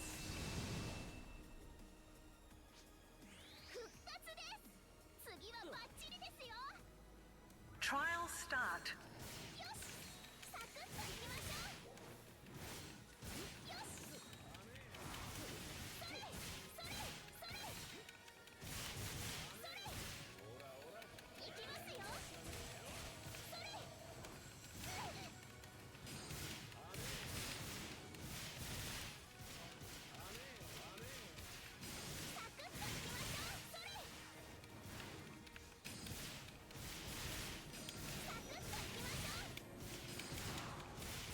復活です次はバッチリですよ Trial start. よしサクッといきましょうよしそれそれそれそれいきますよそれサクッといきましょうそれサクッといきましょうサクッといきましょう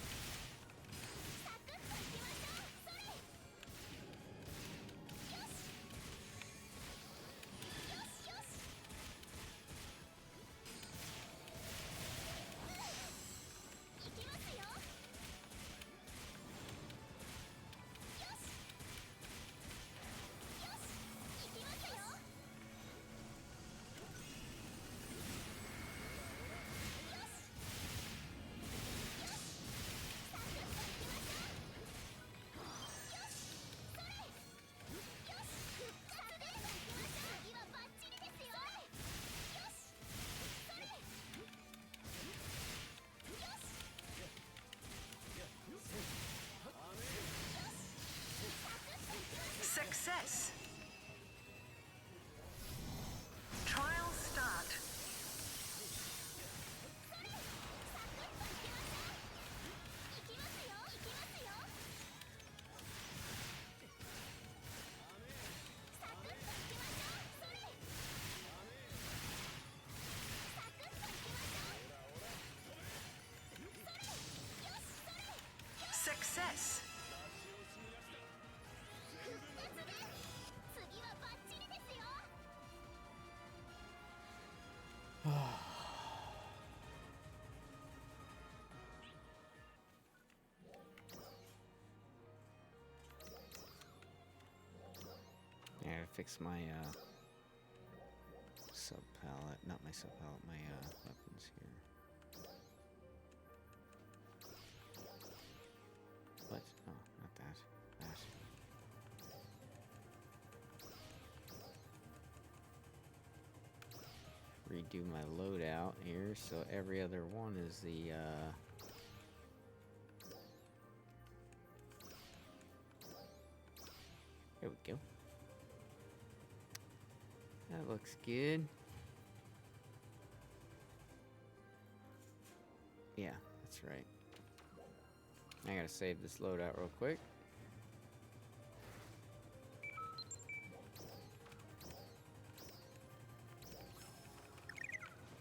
それよしよしよしいきますよよしよしいきますよSuccess. Trial start. いきますよいきますよサクッといきましょうそれサクッといきましょうそれよしそれ Success. 復活です次はバッチリですよ I gotta fix my sub palette, not my sub palette, my weapons here. What? Oh, not that. That. Redo my loadout here, so every other one is the There we go. That looks good. Yeah, that's right. I gotta save this loadout real quick.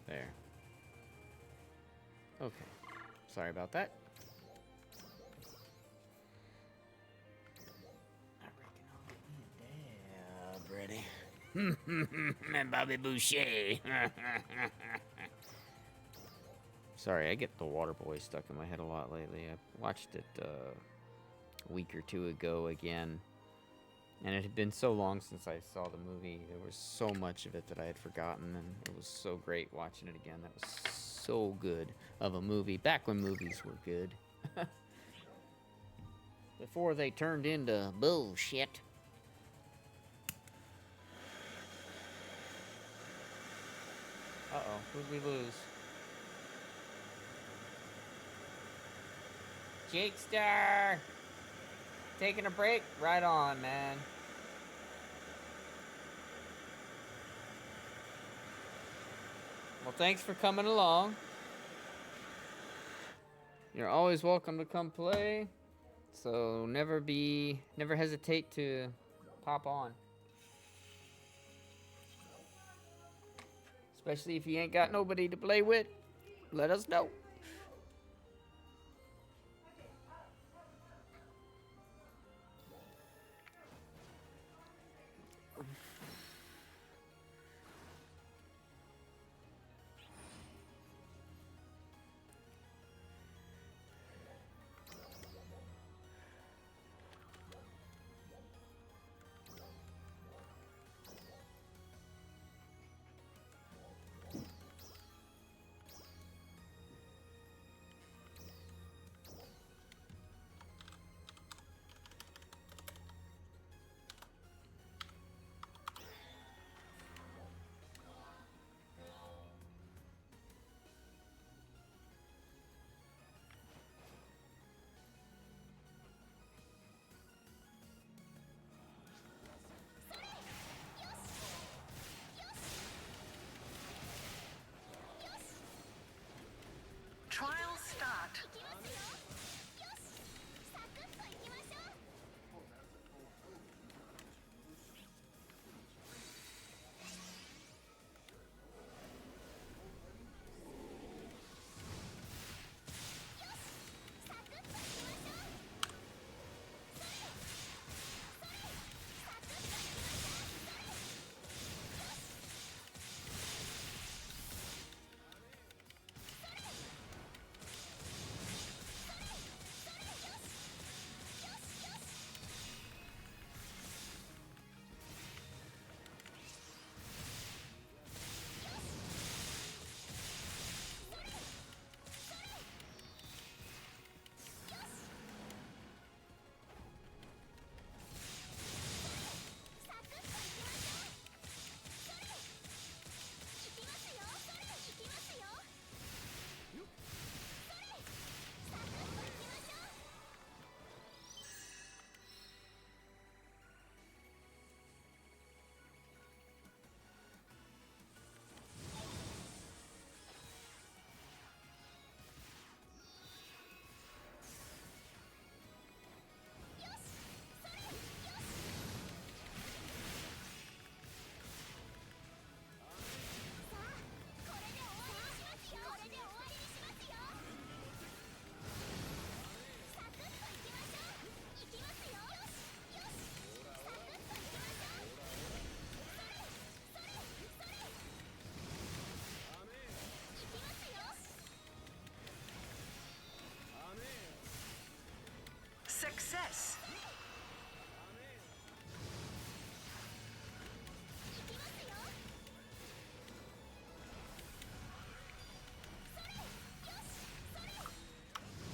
There. Okay. Sorry about that. I reckon I'll get me a dab ready. Bobby Boucher. Sorry, I get The Waterboy stuck in my head a lot lately. I watched it a week or two ago again. And it had been so long since I saw the movie. There was so much of it that I had forgotten, and it was so great watching it again. That was so good of a movie, back when movies were good. Before they turned into bullshit. Uh-oh, who'd we lose? Jakestar! Taking a break? Right on, man. Well, thanks for coming along. You're always welcome to come play. So never hesitate to pop on. Especially if you ain't got nobody to play with, let us know.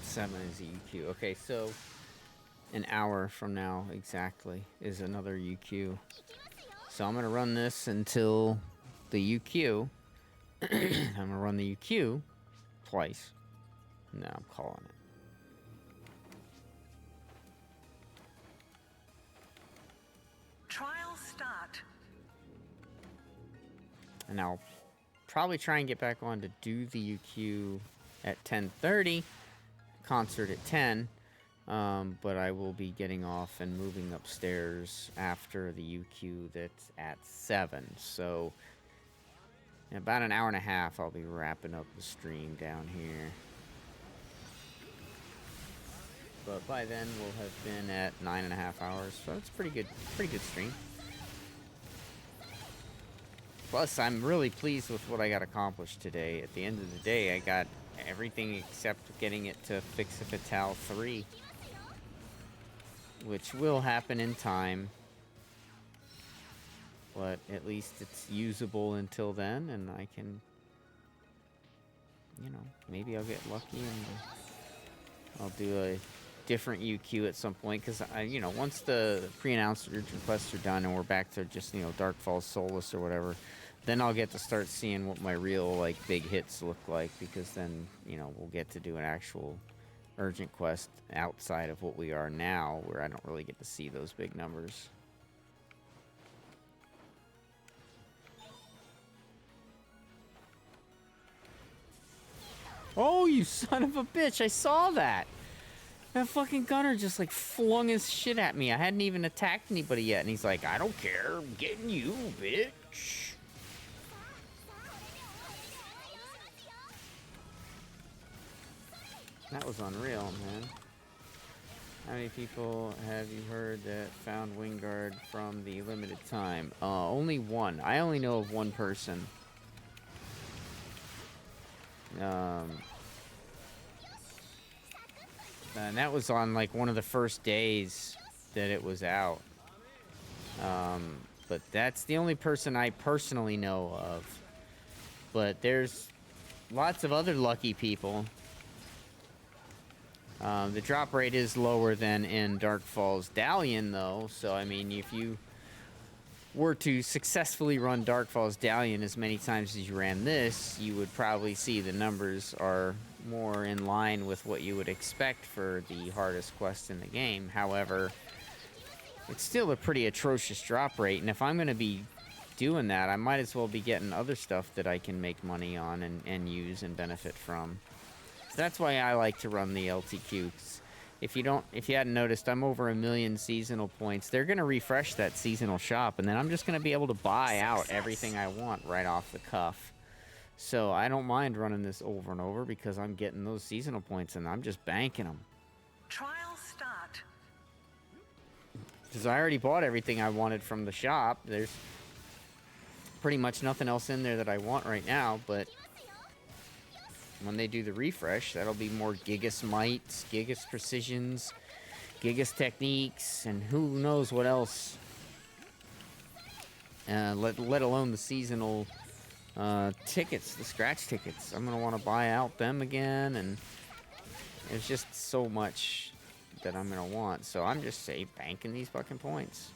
7 is a UQ. Okay, so an hour from now exactly is another UQ. So I'm gonna run this until the UQ. I'm gonna run the UQ twice. No, I'm calling it. Trial start. And I'll probably try and get back on to do the UQ at 10:30. Concert at 10. But I will be getting off and moving upstairs after the UQ that's at 7. So in about an hour and a half, I'll be wrapping up the stream down here. But by then, we'll have been at 9.5 hours. So it's pretty good stream. Plus, I'm really pleased with what I got accomplished today. At the end of the day, I got everything except getting it to Fix a Fatale 3. Which will happen in time. But at least it's usable until then, and I can, you know, maybe I'll get lucky and I'll do a different UQ at some point, because you know, once the pre-announced urgent requests are done and we're back to just, you know, Dark Falls Soulless or whatever, then I'll get to start seeing what my real, like, big hits look like, because then, you know, we'll get to do an actual urgent quest outside of what we are now, where I don't really get to see those big numbers. Oh, you son of a bitch, I saw that! That fucking gunner just, like, flung his shit at me. I hadn't even attacked anybody yet, and he's like, I don't care, I'm getting you, bitch. That was unreal, man. How many people have you heard that found Wingard from the limited time? Only one. I only know of one person. And that was on, like, one of the first days that it was out. But that's the only person I personally know of. But there's lots of other lucky people. The drop rate is lower than in Dark Falls Dalian, though. So, I mean, if you were to successfully run Dark Falls Dalian as many times as you ran this, you would probably see the numbers are more in line with what you would expect for the hardest quest in the game. However, it's still a pretty atrocious drop rate, and if I'm going to be doing that, I might as well be getting other stuff that I can make money on and use and benefit from. So that's why I like to run the LTQ. If you hadn't noticed, I'm over 1 million seasonal points. They're gonna refresh that seasonal shop, and then I'm just gonna be able to buy out everything I want right off the cuff. So I don't mind running this over and over because I'm getting those seasonal points and I'm just banking them. Trial start. Because I already bought everything I wanted from the shop. There's pretty much nothing else in there that I want right now, but when they do the refresh, that'll be more Gigas Mites, Gigas Precisions, Gigas Techniques, and who knows what else. Let alone the seasonal tickets, the scratch tickets. I'm going to want to buy out them again, and there's just so much that I'm going to want. So I'm just, banking these fucking points.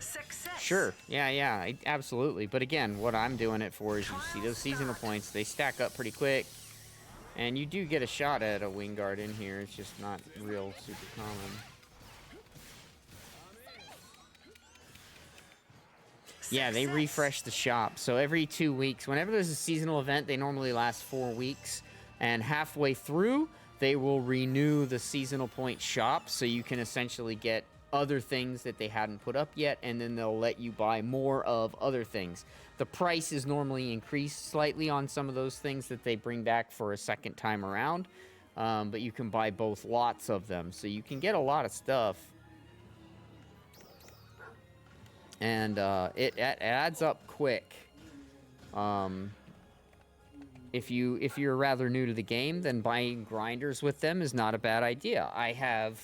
Success. Sure. Yeah, absolutely. But again, what I'm doing it for is you see those seasonal points, they stack up pretty quick. And you do get a shot at a Wingard in here. It's just not real super common. Yeah, they refresh the shop. So every 2 weeks, whenever there's a seasonal event, they normally last 4 weeks. And halfway through, they will renew the seasonal point shop. So you can essentially get other things that they hadn't put up yet. And then they'll let you buy more of other things. The price is normally increased slightly on some of those things that they bring back for a second time around. But you can buy both lots of them. So you can get a lot of stuff. And it adds up quick. If you're rather new to the game, then buying grinders with them is not a bad idea. I have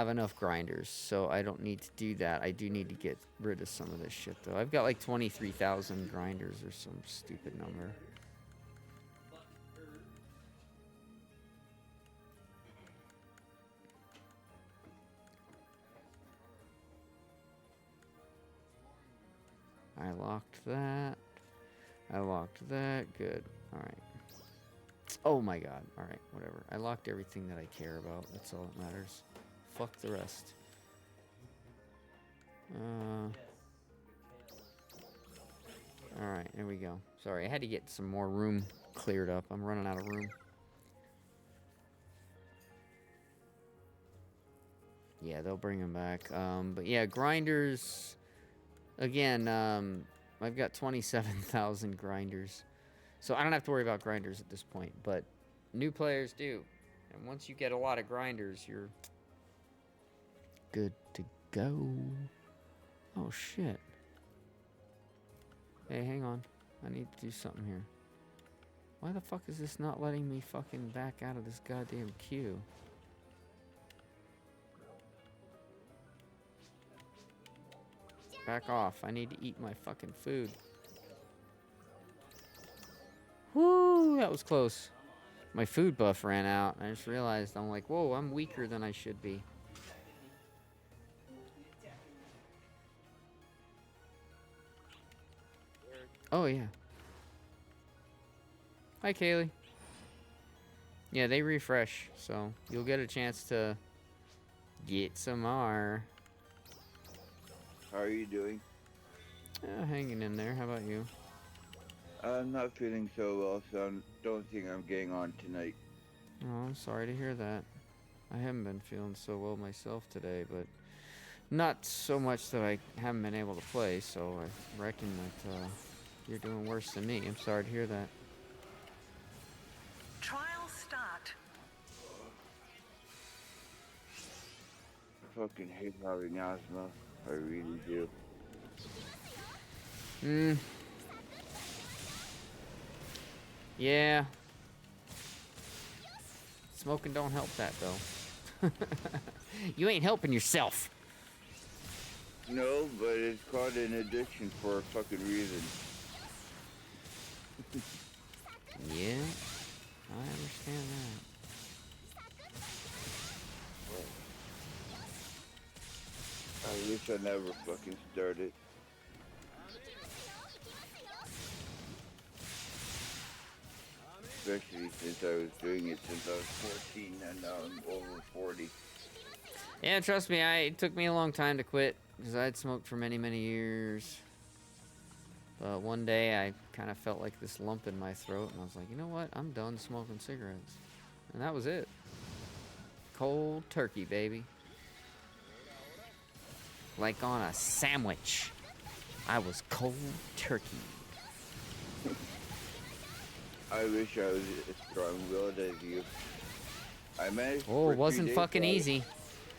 enough grinders, so I don't need to do that. I do need to get rid of some of this shit, though. I've got like 23,000 grinders or some stupid number. I locked that. I locked that. Good. Alright. Oh my god. Alright, whatever. I locked everything that I care about. That's all that matters. Fuck the rest. Alright, there we go. Sorry, I had to get some more room cleared up. I'm running out of room. Yeah, they'll bring them back. But yeah, grinders... Again, I've got 27,000 grinders. So I don't have to worry about grinders at this point, but new players do. And once you get a lot of grinders, you're good to go. Oh, shit. Hey, hang on. I need to do something here. Why the fuck is this not letting me fucking back out of this goddamn queue? Back off. I need to eat my fucking food. Whoo, that was close. My food buff ran out. I just realized, I'm like, whoa, I'm weaker than I should be. Oh, yeah. Hi, Kaylee. Yeah, they refresh, so you'll get a chance to get some more. How are you doing? Hanging in there. How about you? I'm not feeling so well, so I don't think I'm getting on tonight. Oh, I'm sorry to hear that. I haven't been feeling so well myself today, but not so much that I haven't been able to play, so I reckon that you're doing worse than me. I'm sorry to hear that. Trial start. I fucking hate having asthma. I really do. Yeah. Smoking don't help that, though. You ain't helping yourself. No, but it's called an addiction for a fucking reason. Yeah, I understand that. I wish I never fucking started. Especially since I was doing it since I was 14 and now I'm over 40. Yeah, trust me, it took me a long time to quit because I'd smoked for many, many years. But one day I kind of felt like this lump in my throat and I was like, you know what? I'm done smoking cigarettes. And that was it. Cold turkey, baby. Like on a sandwich. I was cold turkey. I wish I was as strong-willed as you. I managed. Oh, for it 3 wasn't days, fucking guys. easy.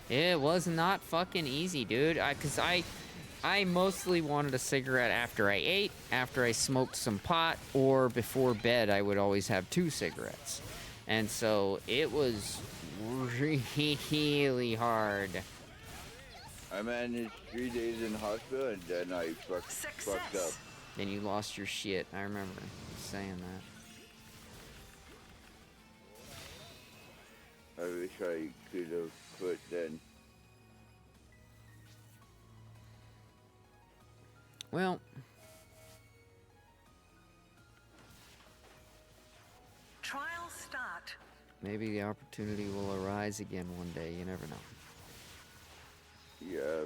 It was not fucking easy, dude. Cause I mostly wanted a cigarette after I ate, after I smoked some pot, or before bed. I would always have 2 cigarettes, and so it was really hard. I managed 3 days in hospital and then I fucked up. Then you lost your shit. I remember saying that. I wish I could have quit then. Well, Maybe the opportunity will arise again one day. You never know. Yeah.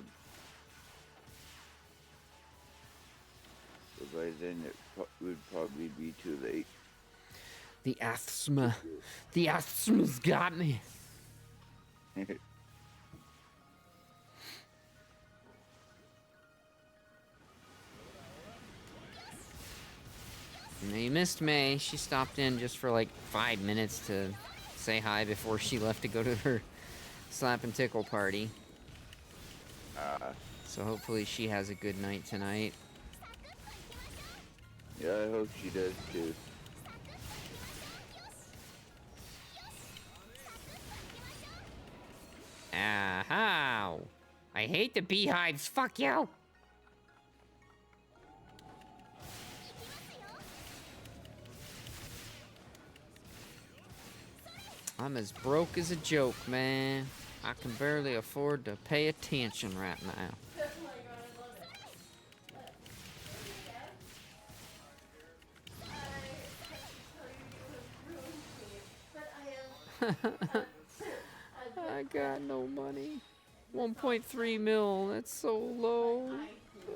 But by then it would probably be too late. The asthma. The asthma's got me. Now, you missed May. She stopped in just for like 5 minutes to say hi before she left to go to her slap and tickle party. So hopefully she has a good night tonight. Yeah, I hope she does too. Ow. I hate the beehives. Fuck you. I'm as broke as a joke, man. I can barely afford to pay attention right now. Oh my god, I love it. I have to tell you, you have ruined me. But I am. I got no money. 1.3 mil. That's so low.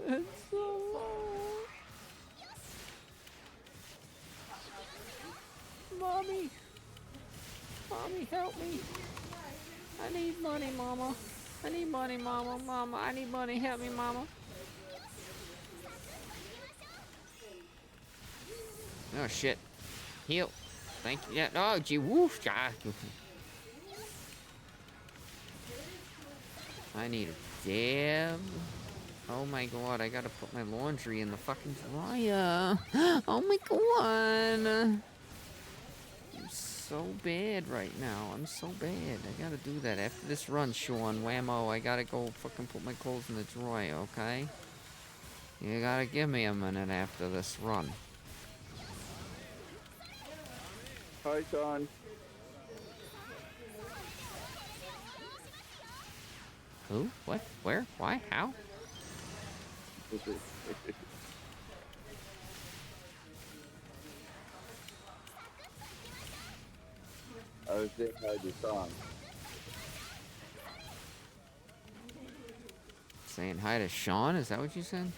That's so low. Mommy. Mommy, help me. I need money, Mama. I need money, Mama. Mama, I need money. Help me, Mama. Oh, shit. Heal. Thank you. Yeah. Oh, gee. Woof. I need a dab. Oh my god, I gotta put my laundry in the fucking dryer. Oh my god. I'm so bad right now. I'm so bad. I gotta do that after this run, Sean. Whammo, I gotta go fucking put my clothes in the dryer, okay? You gotta give me a minute after this run. Hi, Sean. Who? What? Where? Why? How? I was saying hi to Sean. Saying hi to Sean? Is that what you said?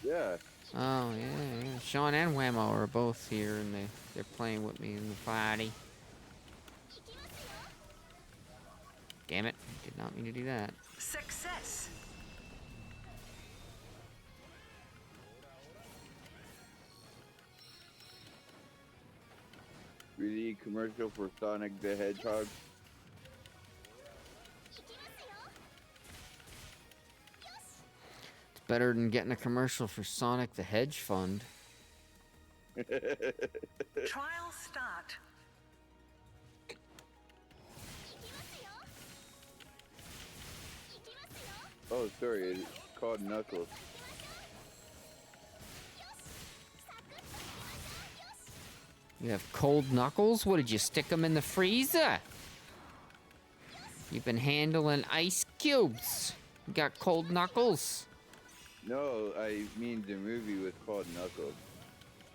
Yeah. Oh, yeah. Sean and Whammo are both here, and they're playing with me in the party. Damn it. Did not mean to do that. Success. Really commercial for Sonic the Hedgehog? It's better than getting a commercial for Sonic the Hedge Fund. Trial start. Oh, sorry, it's called Knuckles. You have cold knuckles? What, did you stick them in the freezer? You've been handling ice cubes. You got cold knuckles. No, I mean the movie was called Knuckles.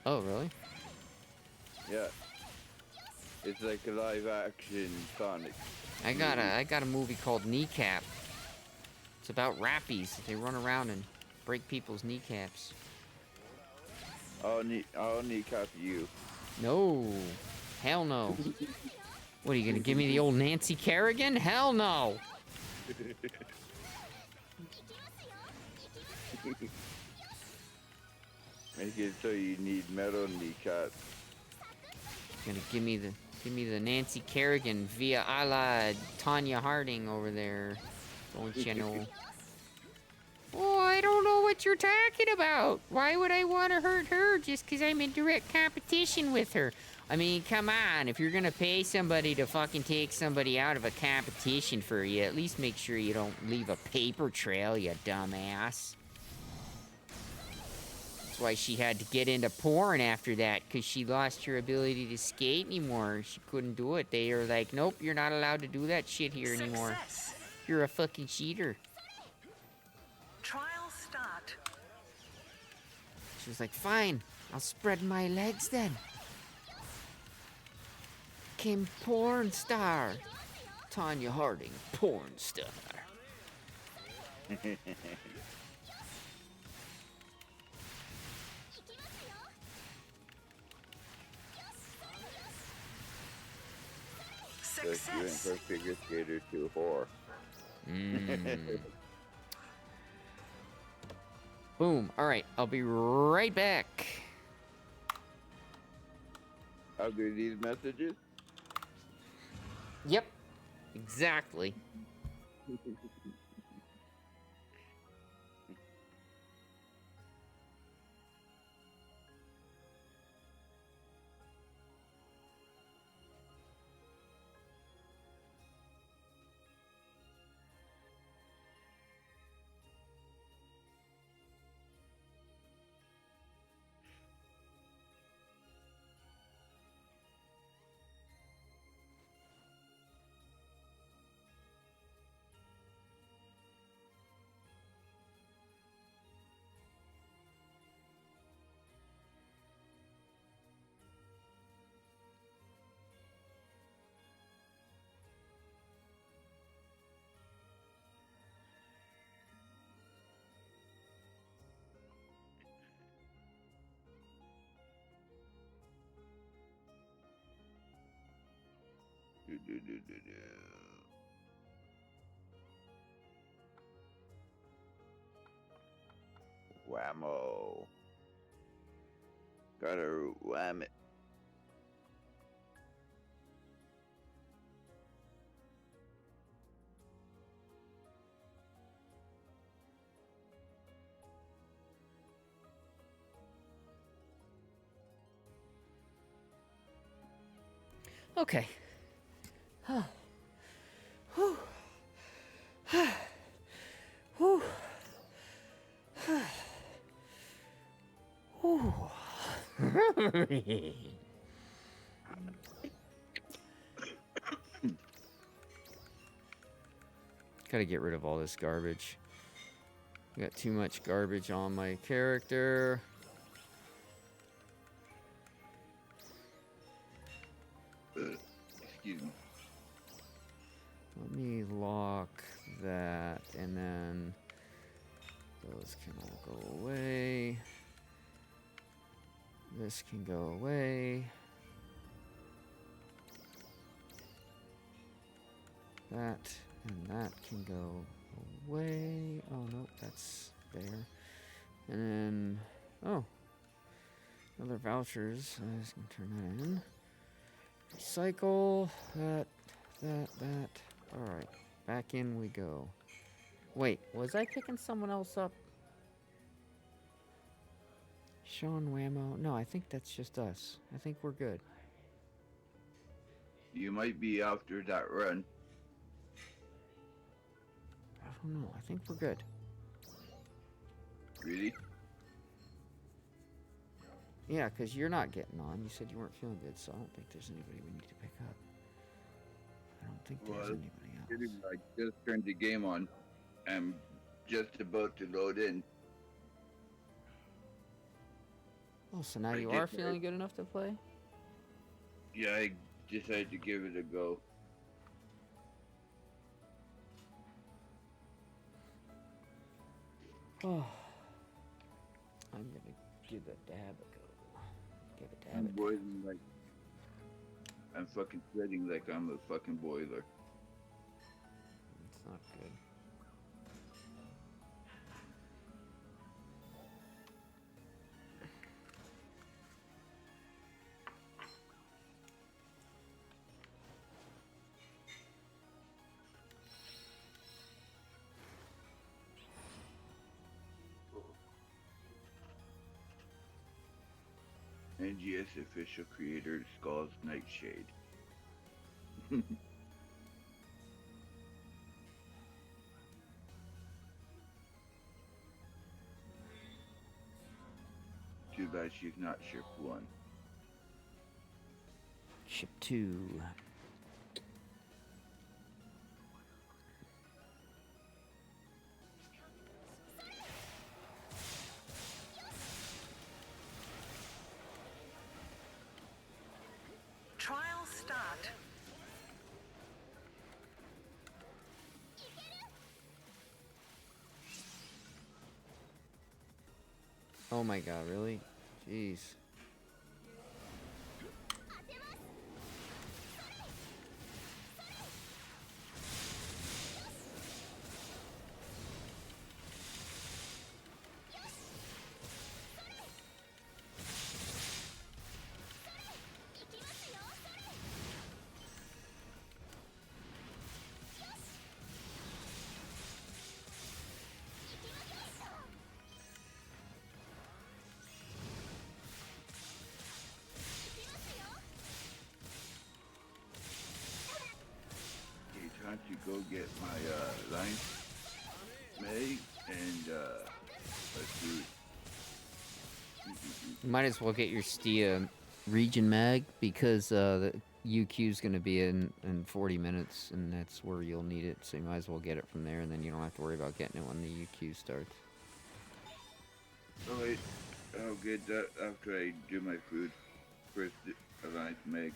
Oh, really? Yeah. It's like a live action Sonic. I got a movie called Kneecap. It's about rappies. They run around and break people's kneecaps. I'll kneecap you. No. Hell no. What, are you gonna give me the old Nancy Kerrigan? Hell no. Make it so you need metal kneecaps. Gonna give me the Nancy Kerrigan via a la Tanya Harding over there. Don't you know? Oh, I don't know what you're talking about. Why would I want to hurt her just because I'm in direct competition with her? I mean, come on. If you're going to pay somebody to fucking take somebody out of a competition for you, at least make sure you don't leave a paper trail, you dumbass. That's why she had to get into porn after that, because she lost her ability to skate anymore. She couldn't do it. They were like, nope, you're not allowed to do that shit here anymore. You're a fucking cheater. Trial start. She was like, fine, I'll spread my legs then. became porn star. Tanya Harding, porn star. Like you went from figure skater to whore. Boom. All right, I'll be right back. I'll do these messages. Yep, exactly. Whammo. Gotta wham it. Okay. Whew. Whew. Whew. Gotta get rid of all this garbage. Got too much garbage on my character. Excuse me. Let me lock that, and then those can all go away. This can go away. That and that can go away. Oh, no, that's there. And then, oh, other vouchers. I just can turn that in. Recycle, that. Alright, back in we go. Wait, was I picking someone else up? Sean Whammo? No, I think that's just us. I think we're good. You might be after that run. I don't know. I think we're good. Really? Yeah, because you're not getting on. You said you weren't feeling good, so I don't think there's anybody we need to pick up. I don't think there's anybody else. I just turned the game on. I'm just about to load in. Oh, so now you are feeling good enough to play? Yeah, I decided to give it a go. Oh, I'm gonna give a dab a go. Give a dab I'm a dab. boiling like I'm fucking sweating like I'm a fucking boiler. It's not good. NGS official creator Skull's Nightshade. Too bad she's not ship 1. Ship 2. Trial start. Oh my god, really? Jeez. Hey, can't you go get my line Meg and let's do it. You might as well get your Stia region mag because the UQ is going to be in 40 minutes, and that's where you'll need it. So you might as well get it from there, and then you don't have to worry about getting it when the UQ starts. Oh wait, I'll get that after I do my food. First, Alliance Meg.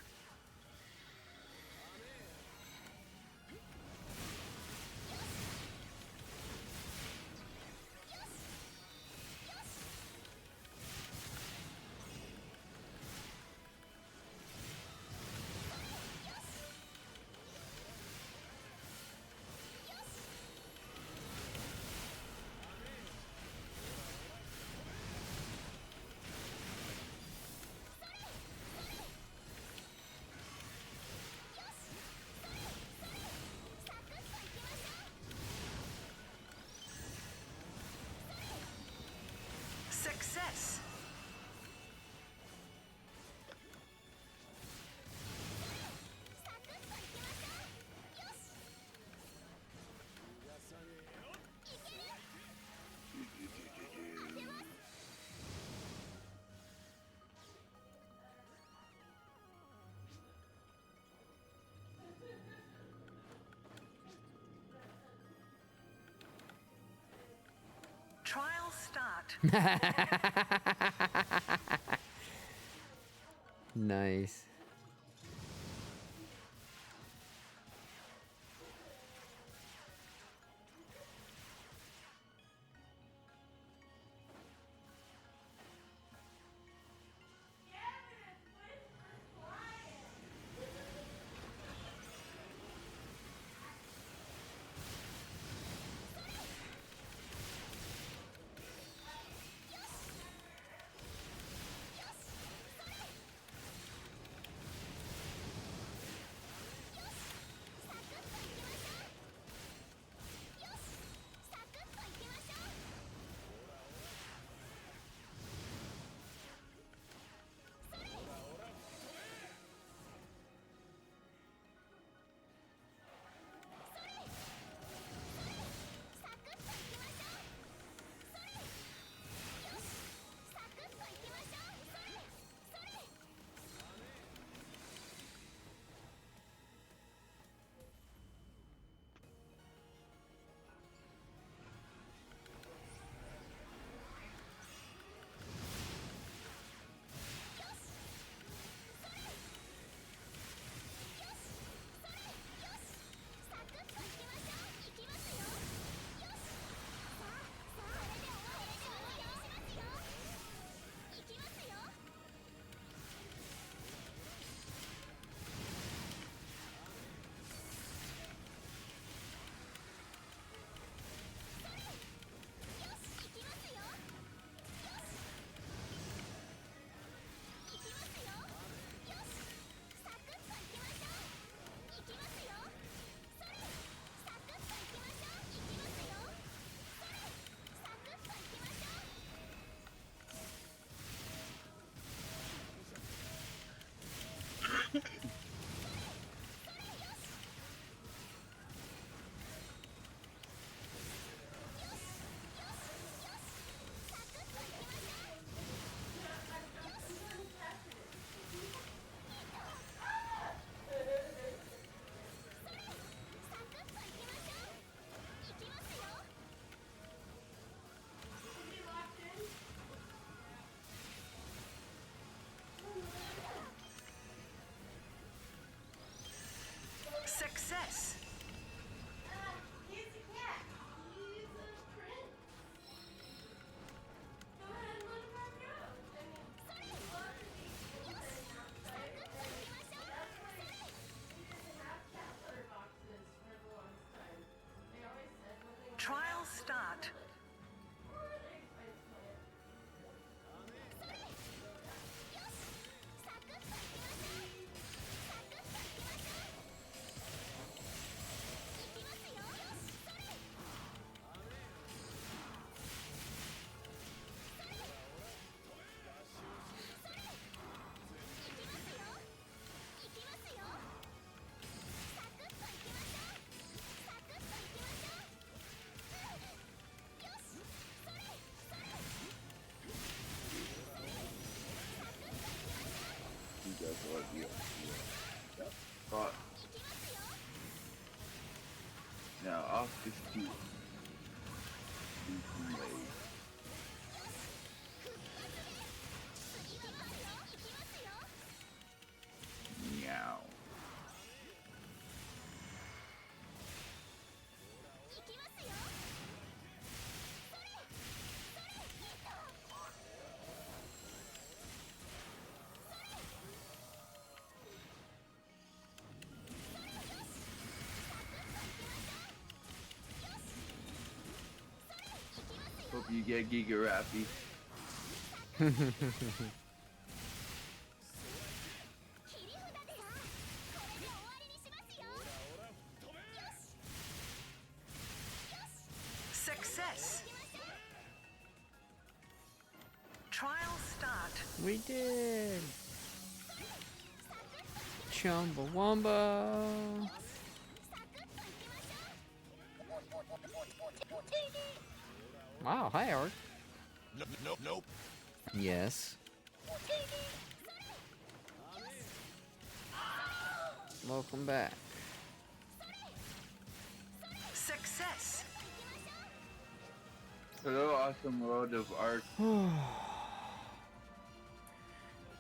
Success. Trial start. Nice. start. You guys are like, but now off this two. Meow. Hope you get Giga Rappy. Success. Trial start. We did. Chumbawamba. Wow, hi, Ark. Nope. Yes. Welcome back. Success. Hello, awesome world of art.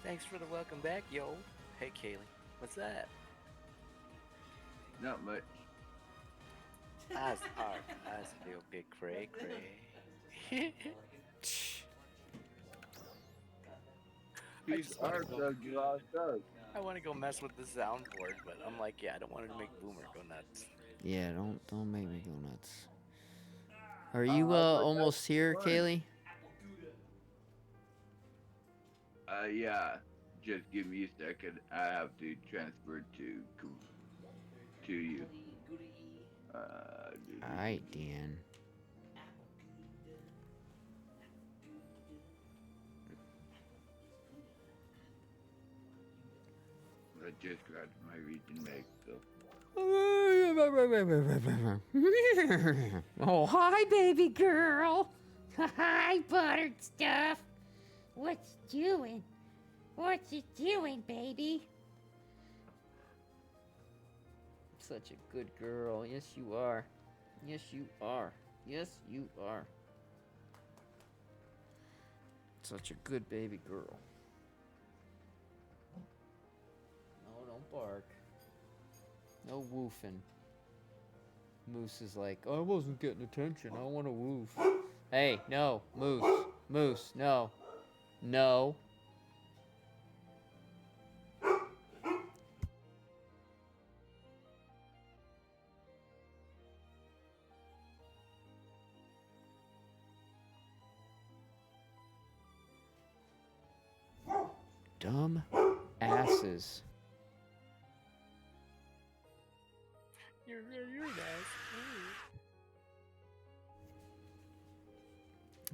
Thanks for the welcome back, yo. Hey, Kaylee. What's that? Not much. As a little bit cray cray. These are the gloss up. I want to go mess with the soundboard, but I'm like, yeah, I don't want it to make Boomer go nuts. Yeah, don't make me go nuts. Are you almost here, Kaylee? Yeah. Just give me a second. I have to transfer to you. Alright, Dan. I just grabbed my region mag, so. Oh, hi, baby girl. Hi, buttered stuff. What you doing? What you doing, baby? Such a good girl. Yes, you are. Yes, you are. Yes, you are. Such a good baby girl. No, don't bark. No woofing. Moose is like, I wasn't getting attention. I want to woof. Hey, no, Moose. Moose, no. No. Dumb asses. You're an ass.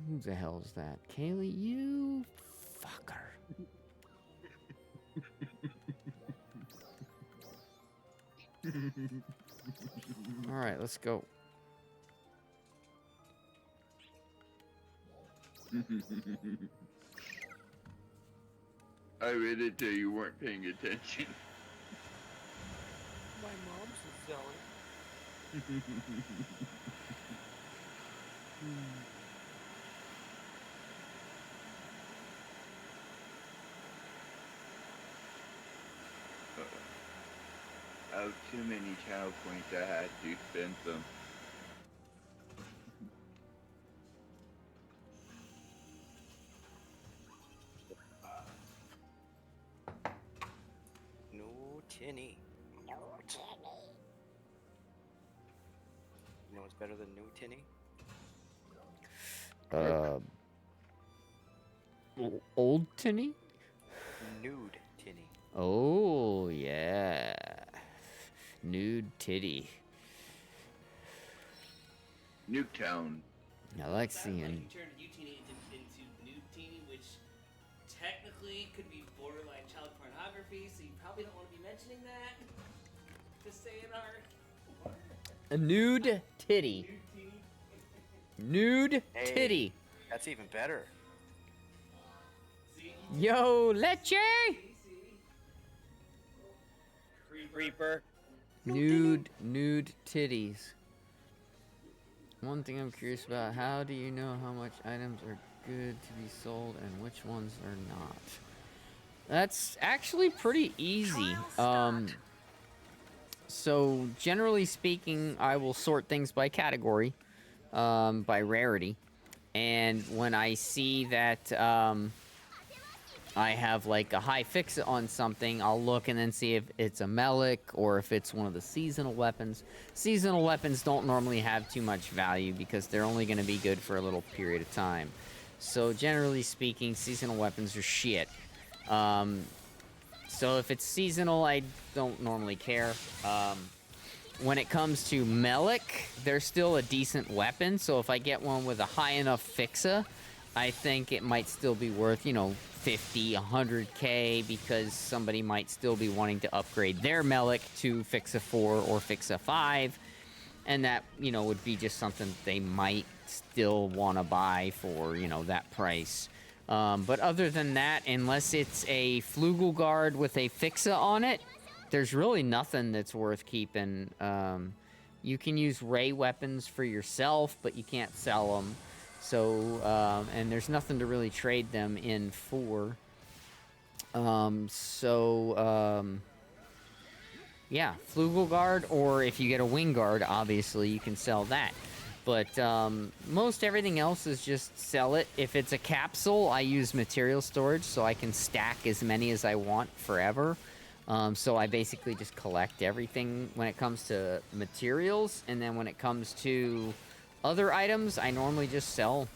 Who the hell is that? Kaylee, you fucker. Alright, let's go. I read it till you weren't paying attention. My mom's a zealot. I have too many channel points. I had to spend some. No tinny. No tinny. You know what's better than no tinny? Old Tinny? Nude tinny. Oh, yeah. Nude titty. Nuketown. I like Sounds seeing. like you turned U-Teeny into Nude Teeny, which technically could be borderline child pornography, so you probably don't want to be mentioning that. Just saying, Art. A nude titty. Nude Hey, titty. That's even better. Yo, leche! Creeper. Nude titties. One thing I'm curious about, how do you know how much items are good to be sold and which ones are not? That's actually pretty easy. So generally speaking, I will sort things by category, by rarity. And when I see that I have like a high fix on something, I'll look and then see if it's a Melik or if it's one of the seasonal weapons. Seasonal weapons don't normally have too much value because they're only going to be good for a little period of time. So generally speaking, seasonal weapons are shit. So if it's seasonal, I don't normally care. When it comes to Melik, they're still a decent weapon. So if I get one with a high enough fixa, I think it might still be worth, 50, 100k, because somebody might still be wanting to upgrade their Melik to Fixa 4 or Fixa 5. And that, would be just something they might still want to buy for, that price. But other than that, unless it's a Flugelguard with a Fixa on it, there's really nothing that's worth keeping. You can use ray weapons for yourself, but you can't sell them. So, and there's nothing to really trade them in for. Yeah, Flugelguard, or if you get a Wingguard, obviously you can sell that. But most everything else is just sell it. If it's a capsule, I use material storage, so I can stack as many as I want forever. So I basically just collect everything when it comes to materials, and then when it comes to other items, I normally just sell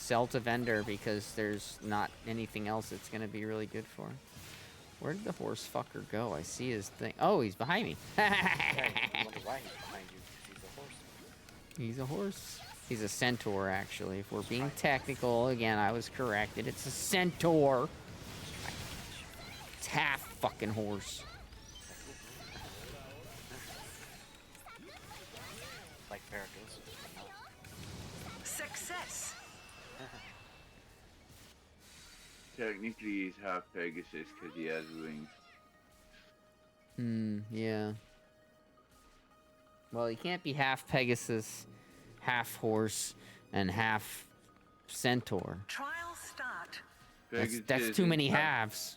to vendor because there's not anything else it's going to be really good for. Where did the horse fucker go? I see his thing. Oh, he's behind me. Yeah, I wonder why he's behind you. He's a horse. He's a horse. He's a centaur, actually. If we're being technical, again, I was corrected. It's a centaur. It's half fucking horse. Like Paragus. Success. Technically, he's half Pegasus because he has wings. Yeah. Well, he can't be half Pegasus, half horse, and half centaur. Trial start. That's too many halves.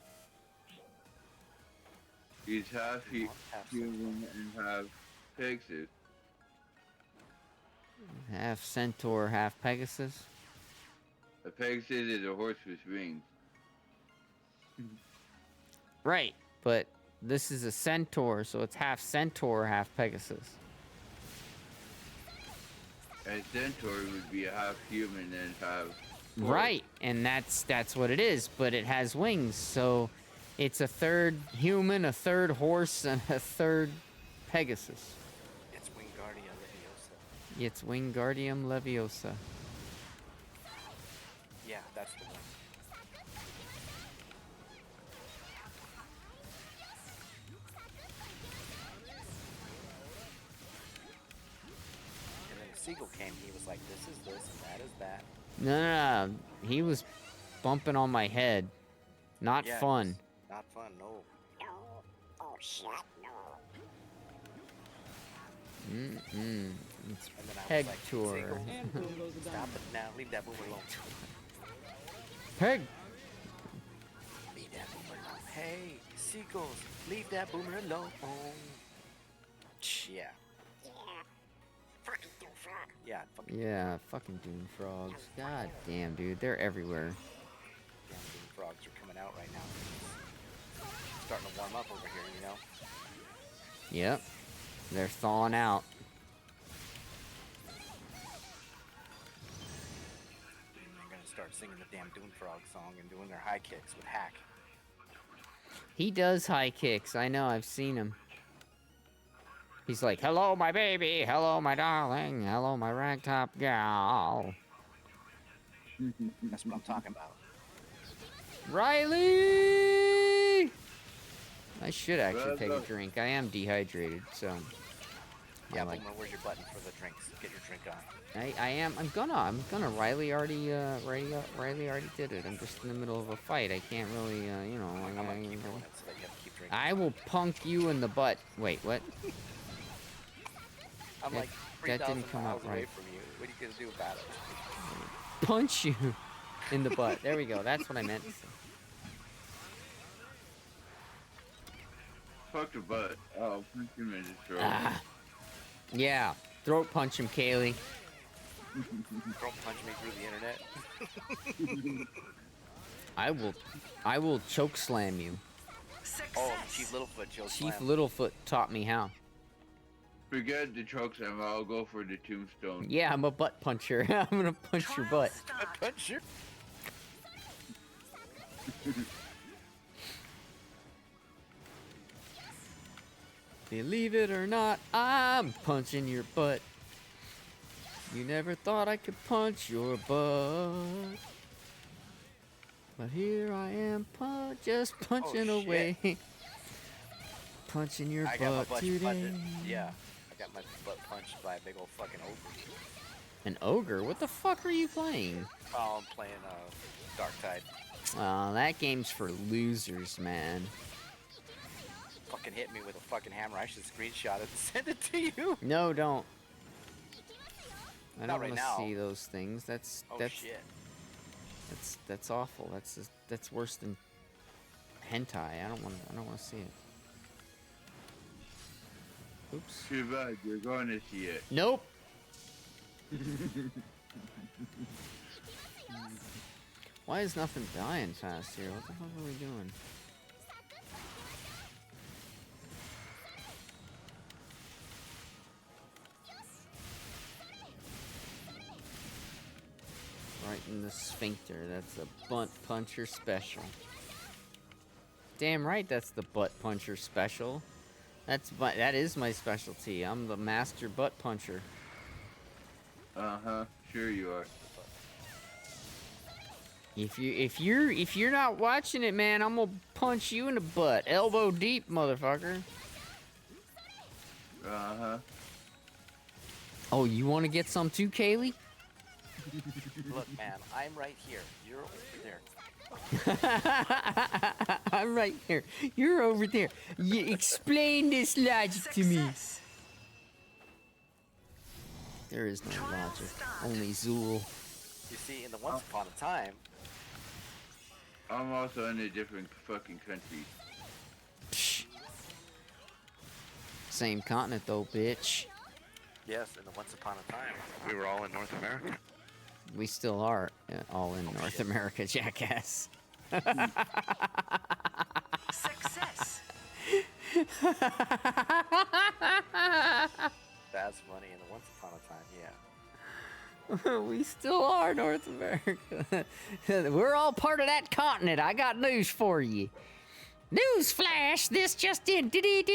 He's half human and half Pegasus. Half centaur, half Pegasus. A Pegasus is a horse with wings. Right, but this is a centaur, so it's half centaur, half Pegasus. A centaur would be half human and half horse. Right, and that's what it is, but it has wings, so it's a third human, a third horse, and a third Pegasus. It's Wingardium Leviosa. It's Wingardium Leviosa. Yeah, that's the one. And then the seagull came, he was like, this is this, and that is that. No. He was bumping on my head. Not Yeah, fun. it's not fun, no. Oh shit, no. It's And then I Peg was like, tour. seagull, And boom goes the stop dynamite. it now, leave that boomer alone. Peg. Leave that boomer alone. Hey, seagulls, leave that boomer alone. Yeah. Fucking do frog. Yeah, fucking Yeah, fucking Dune frogs. God damn, dude, they're everywhere. damn green frogs are coming out right now. It's starting to warm up over here, you know? Yep, they're thawing out. start singing the damn Dune Frog song and doing their high kicks with Hack. He does high kicks. I know. I've seen him. He's like, hello, my baby. Hello, my darling. Hello, my ragtop gal. That's what I'm talking about. Riley! I should actually take a drink. I am dehydrated, so. Yeah, like, Boomer, where's your button for the drinks? Get your drink on. I'm gonna. Riley already did it. I'm just in the middle of a fight. I can't really, you know. I'm gonna keep doing it so that you have to keep drinking. I will punk you in the butt. Wait, what? I'm that, like that 3,000 didn't come miles out away right. from you. What are you gonna do about it? Punch you in the butt. There we go. That's what I meant. Fuck the butt. Oh, punch him in his throat. Ah. Yeah. Throat punch him, Kaylee. Throat punch me through the internet. I will choke slam you. Oh, Chief Littlefoot choke Chief slam. Littlefoot taught me how. Forget the choke slam. I'll go for the tombstone. Yeah, I'm a butt puncher. I'm gonna punch your butt. Punch your. Believe it or not, I'm punching your butt. You never thought I could punch your butt. But here I am, just punching Oh, away. Punching your I got my butt butt today. punched. Yeah, I got my butt punched by a big old fucking ogre. An ogre? What the fuck are you playing? Oh, I'm playing Dark Tide. Oh, that game's for losers, man. Fucking hit me with a fucking hammer. I should screenshot it and send it to you. No, don't. I Not don't right want to now. see those things. That's Shit. That's awful. That's worse than hentai. I don't want to see it. Oops. Too bad. You're going to see it. Nope. Why is nothing dying fast here? What the fuck are we doing? Right in the sphincter. That's a butt puncher special. Damn right, that's the butt puncher special. That is my specialty. I'm the master butt puncher. Uh-huh. Sure you are. If you're not watching it, man, I'm gonna punch you in the butt, elbow deep, motherfucker. Uh-huh. Oh, you want to get some too, Kaylee? Look, man, I'm right here. You're over there. I'm right here. You're over there. You explain this logic to me. There is no logic. Only Zool. You see, in the Once Upon a Time, I'm also in a different fucking country. Psh. Same continent though, bitch. yes, in the Once Upon a Time, we were all in North America. We still are all in North America, jackass. Success. That's funny. In the Once Upon a Time, yeah. We still are North America. We're all part of that continent. I got news for you. News flash! This just in. Take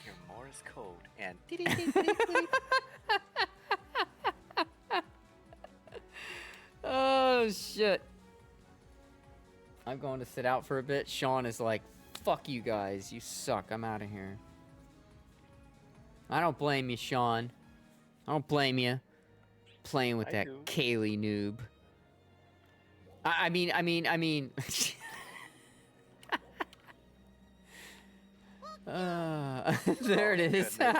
your Morse code and. Oh shit! I'm going to sit out for a bit. Sean is like, "Fuck you guys. You suck. I'm out of here." I don't blame you, Sean. I don't blame you. Playing with that do. Kaylee noob. I mean. There it is. There it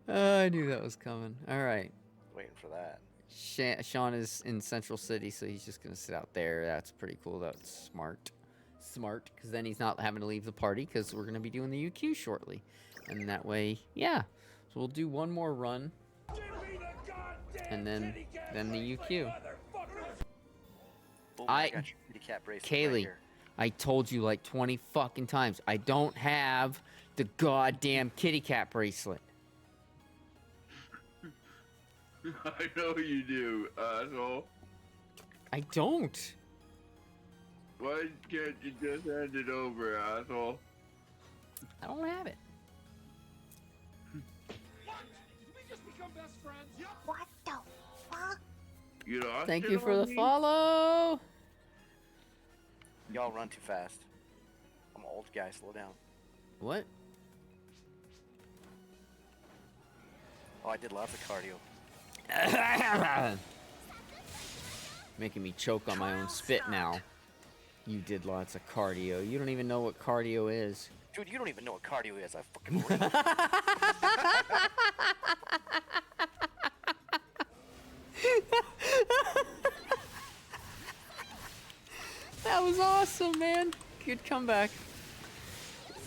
Oh, I knew that was coming. All right. Waiting for that. Sean is in Central City, so he's just gonna sit out there. That's pretty cool. That's smart. Because then he's not having to leave the party, because we're gonna be doing the UQ shortly, and that way, yeah. So we'll do one more run, and then the UQ. Boom, I got your kitty cat bracelet right Kaylee, here. I told you like 20 fucking times, I don't have the goddamn kitty cat bracelet. I know you do, asshole. I don't. Why can't you just hand it over, asshole? I don't have it. What the fuck? You lost Thank it you for on the me? follow. Y'all run too fast. I'm an old guy, slow down. What? Oh, I did lots of cardio. Making me choke on my own spit now. You did lots of cardio. You don't even know what cardio is. Dude, you don't even know what cardio is. I fucking believe That was awesome, man. Good comeback.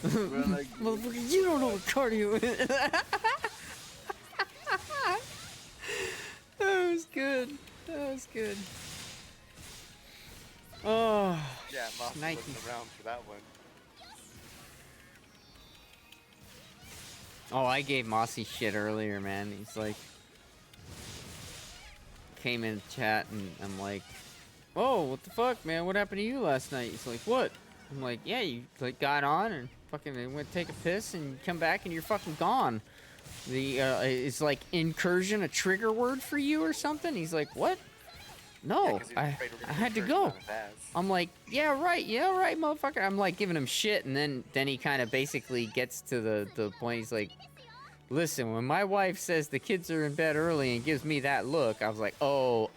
Motherfucker, you don't know what cardio is. That was good. That was good. Oh, Yeah, Moss Nike. wasn't around for that one. Oh, I gave Mossy shit earlier, man. He's like, came in chat and I'm like, oh, what the fuck, man? What happened to you last night? He's like, what? I'm like, yeah, you like got on and fucking went to take a piss and you come back and you're fucking gone. The is like incursion a trigger word for you or something? He's like, what? No, I had to go. I'm like, yeah, right, motherfucker. I'm like giving him shit, and then he kind of basically gets to the point. He's like, listen, when my wife says the kids are in bed early and gives me that look, I was like, oh,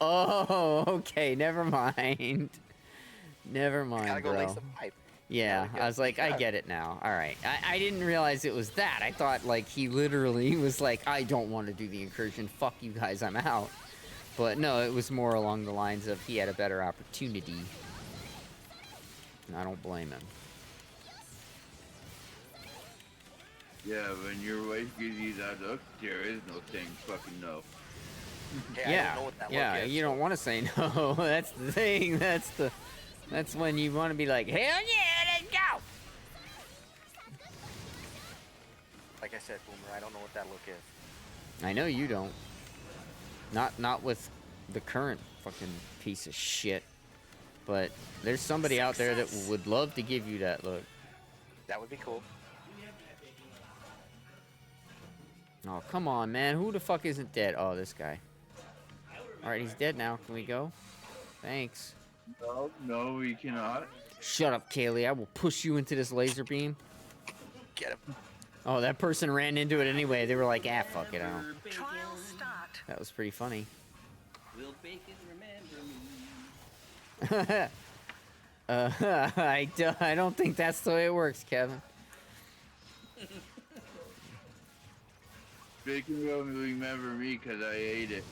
okay, never mind. Never mind, Gotta go lay bro. some pipe. Yeah, I was like, I get it now. All right. I didn't realize it was that. I thought, like, he literally was like, I don't want to do the incursion. Fuck you guys, I'm out. But no, it was more along the lines of he had a better opportunity. And I don't blame him. Yeah, when your wife gives you that look, there is no saying fucking no. Yeah, you don't want to say no. That's the thing. That's when you want to be like, hell yeah, let's go. Like I said, Boomer, I don't know what that look is. I know you don't. Not with the current fucking piece of shit. But there's somebody out there that would love to give you that look. That would be cool. Oh, come on, man. Who the fuck isn't dead? Oh, this guy. Alright, he's dead now. Can we go? Thanks. No, we cannot. Shut up, Kaylee. I will push you into this laser beam. Get him. Oh, that person ran into it anyway. They were like, ah, fuck it, I don't. Trial start. That was pretty funny. Will Bacon remember me? I don't think that's the way it works, Kevin. Bacon will remember me because I ate it.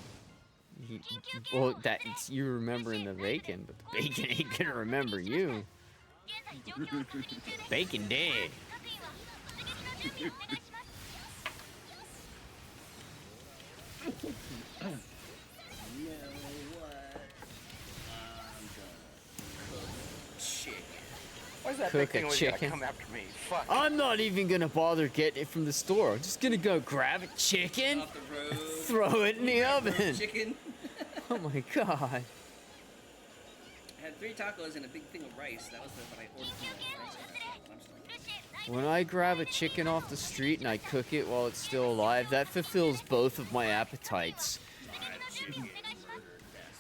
Well, that's you remembering the bacon, but the bacon ain't gonna remember you. Bacon dead. Why is that Cook big thing a always gotta chicken. come after me? Fuck. I'm not even gonna bother getting it from the store. I'm just gonna go grab a chicken, Off the road. throw it in the oven. Chicken. Oh my god. I had 3 tacos and a big thing of rice. That was what I ordered from the restaurant. I'm just like, When I grab a chicken off the street and I cook it while it's still alive, that fulfills both of my appetites.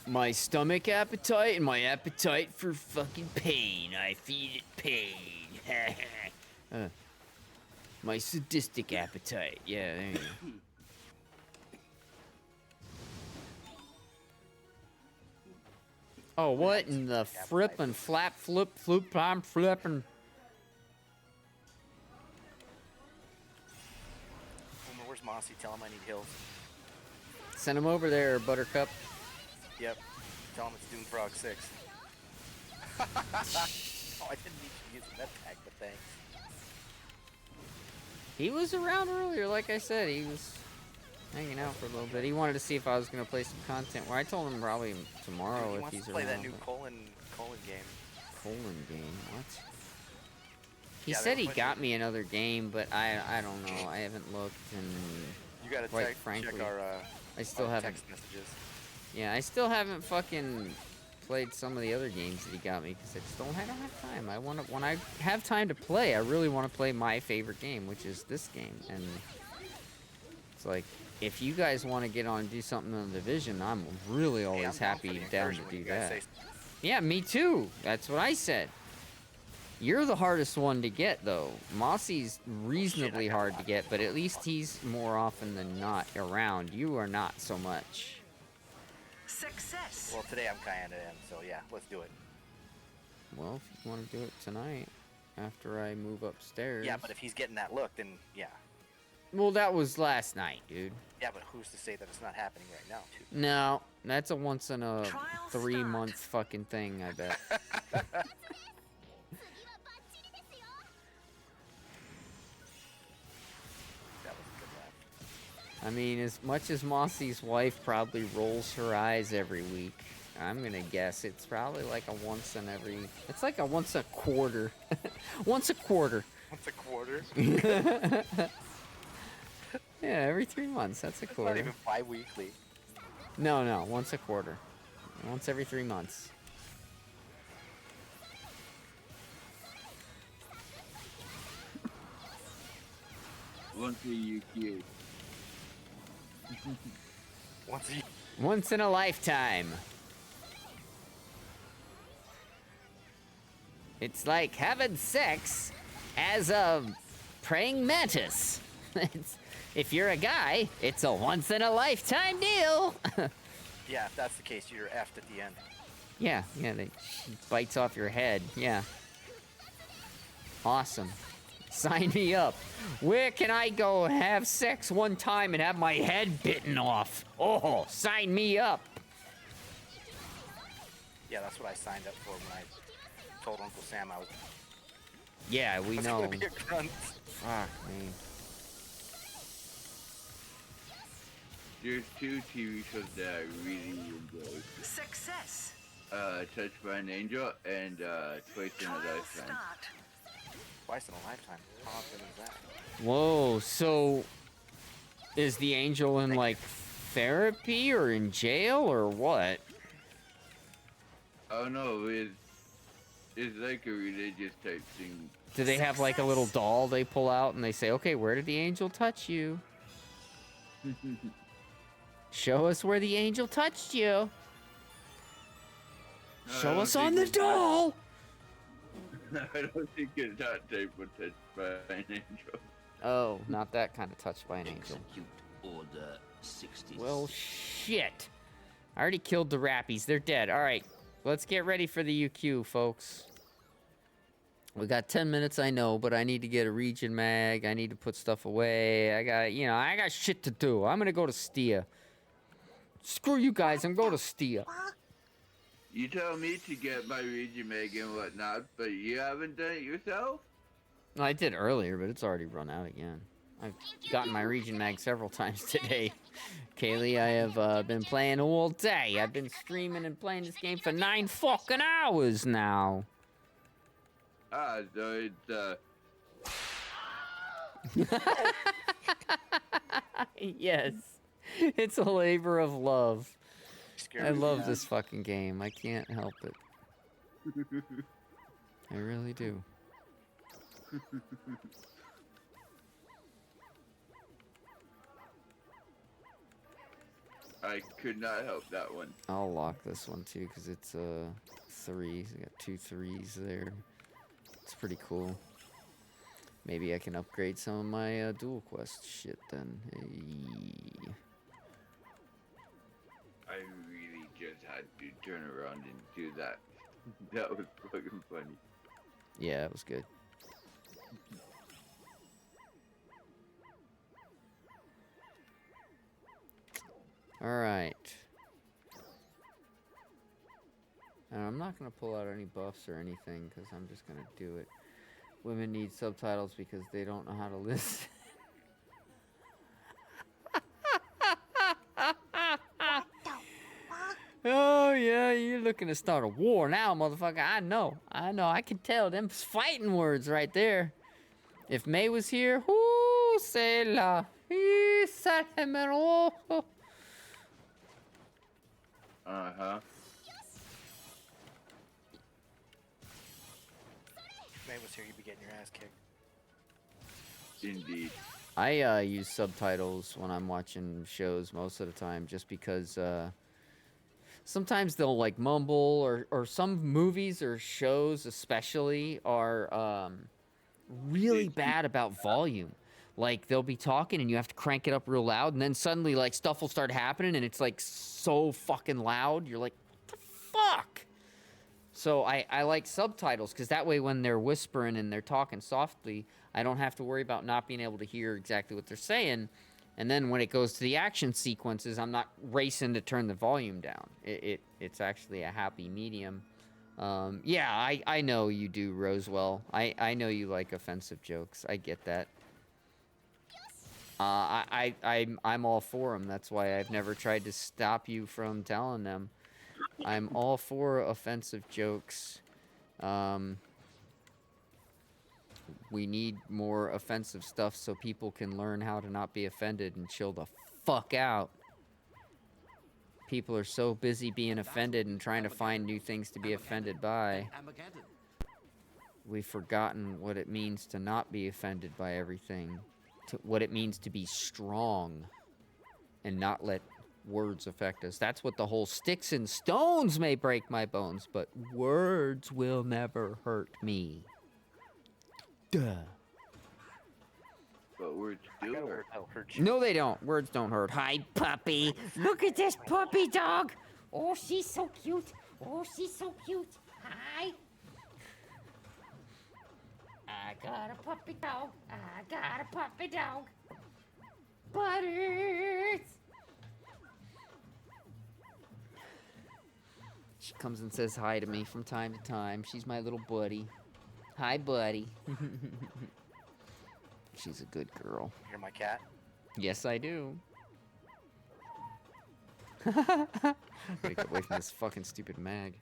My stomach appetite and my appetite for fucking pain. I feed it pain. My sadistic appetite. Yeah, there you go. Oh, what in the frippin' flap flip floop I'm flippin'. Boomer, where's Mossy? Tell him I need hills. Send him over there, Buttercup. Yep. Tell him it's Doom Frog 6. Oh, I didn't need to use that tag, but thanks. He was around earlier, like I said. He was hanging out for a little bit. He wanted to see if I was going to play some content. Well, I told him probably tomorrow He if wants he's to play around. that new but- colon game. Colon game? What? He Yeah, said they he were got me another game, but I don't know. I haven't looked, and You gotta quite check frankly. our I still our haven't. text messages. Yeah, I still haven't fucking played some of the other games that he got me because I just don't have time. I want to when I have time to play, I really want to play my favorite game, which is this game. And it's like, if you guys want to get on and do something in the Division, I'm really Hey, always I'm happy for the down to encouragement do when you guys that. say Yeah, me too. That's what I said. You're the hardest one to get, though. Mossy's reasonably hard to get, but at least he's more often than not around. You are not so much. Success. Well, today I'm kinda in, so yeah, let's do it. Well, if you want to do it tonight, after I move upstairs. Yeah, but if he's getting that look, then yeah. Well, that was last night, dude. Yeah, but who's to say that it's not happening right now, too? No, that's a once in a 3-month fucking thing, I bet. I mean, as much as Mossy's wife probably rolls her eyes every week, I'm gonna guess it's probably like a once in every... It's like a once a quarter. Once a quarter. Once a quarter? Yeah, every 3 months. That's a quarter. Not even bi-weekly. No, once a quarter. Once every 3 months. Once a UQ. Once in a lifetime. It's like having sex as a praying mantis. If you're a guy, it's a once in a lifetime deal. Yeah, if that's the case, you're effed at the end. Yeah, they bites off your head. Yeah. Awesome. Sign me up. Where can I go have sex one time and have my head bitten off? Oh, sign me up. Yeah, that's what I signed up for when I told Uncle Sam I was. Yeah, we was know. gonna be a grunt. Fuck me. There's 2 TV shows that I really enjoy. Success. Touched by an Angel and Twice in a Lifetime. Twice in a lifetime. How often is that? Whoa, so is the angel in like therapy or in jail or what? Oh no, it's like a religious type thing. Do they have like a little doll they pull out and they say, okay, where did the angel touch you? Show us where the angel touched you. Show us on the doll. I don't think it's that type of touched by an angel. Oh, not that kind of touched by an angel. Order 60. Well, shit. I already killed the Rappies. They're dead. All right, let's get ready for the UQ, folks. We got 10 minutes, I know, but I need to get a region mag. I need to put stuff away. I got shit to do. I'm gonna go to Stia. Screw you guys, I'm going to Stia. You tell me to get my region mag and whatnot, but you haven't done it yourself? I did earlier, but it's already run out again. I've gotten my region mag several times today. Kaylee, I have been playing all day. I've been streaming and playing this game for 9 fucking hours now. Ah, so it's, Yes. It's a labor of love. I love this fucking game. I can't help it. I really do. I could not help that one. I'll lock this one too, because it's 3s. I got 2 3s there. It's pretty cool. Maybe I can upgrade some of my dual quest shit then. Hey. I really just had to turn around and do that. That was fucking funny. Yeah, it was good. Alright. I'm not going to pull out any buffs or anything, because I'm just going to do it. Women need subtitles because they don't know how to listen. Oh, yeah, you're looking to start a war now, motherfucker. I know. I can tell them fighting words right there. If May was here, whoo, c'est la vie, sad him at all. Uh-huh. If May was here, you'd be getting your ass kicked. Indeed. I use subtitles when I'm watching shows most of the time, just because sometimes they'll like mumble, or some movies or shows especially are really bad about volume. Like they'll be talking and you have to crank it up real loud, and then suddenly like stuff will start happening and it's like so fucking loud. You're like, what the fuck? So I like subtitles, because that way when they're whispering and they're talking softly, I don't have to worry about not being able to hear exactly what they're saying. And then when it goes to the action sequences, I'm not racing to turn the volume down. It's actually a happy medium. Yeah, I know you do, Rosewell. I know you like offensive jokes. I get that. I'm all for them. That's why I've never tried to stop you from telling them. I'm all for offensive jokes. We need more offensive stuff so people can learn how to not be offended and chill the fuck out. People are so busy being offended and trying to find new things to be offended by. We've forgotten what it means to not be offended by everything. What it means to be strong and not let words affect us. That's what the whole sticks and stones may break my bones, but words will never hurt me. Duh. But words do hurt. No, they don't. Words don't hurt. Hi, puppy. Look at this puppy dog. Oh, she's so cute. Oh, she's so cute. Hi. I got a puppy dog. I got a puppy dog. Butters. She comes and says hi to me from time to time. She's my little buddy. Hi, buddy. She's a good girl. You're my cat. Yes, I do. Gotta get away from this fucking stupid mag.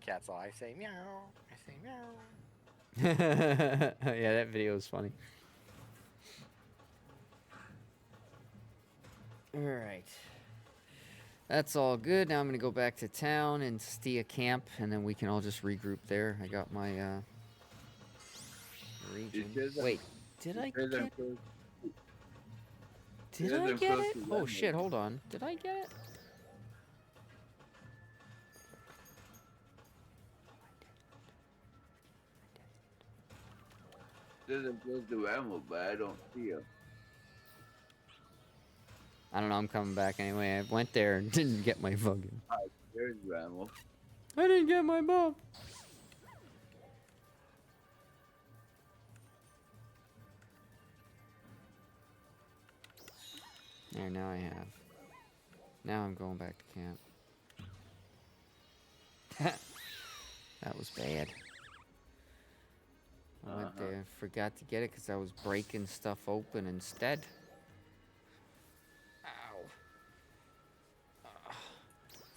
Cat's all, I say meow. I say meow. Yeah, that video is funny. Alright. That's all good. Now I'm gonna go back to town and Stia camp, and then we can all just regroup there. I got my region. Wait, did I get it? Did I get it? Oh shit, hold on. Did I get it? Doesn't close the ammo, but I don't see him. I don't know, I'm coming back anyway. I went there and didn't get my fucking... There's your ammo. I didn't get my bump. There, now I have. Now I'm going back to camp. That was bad. I went there, forgot to get it because I was breaking stuff open instead. Ow.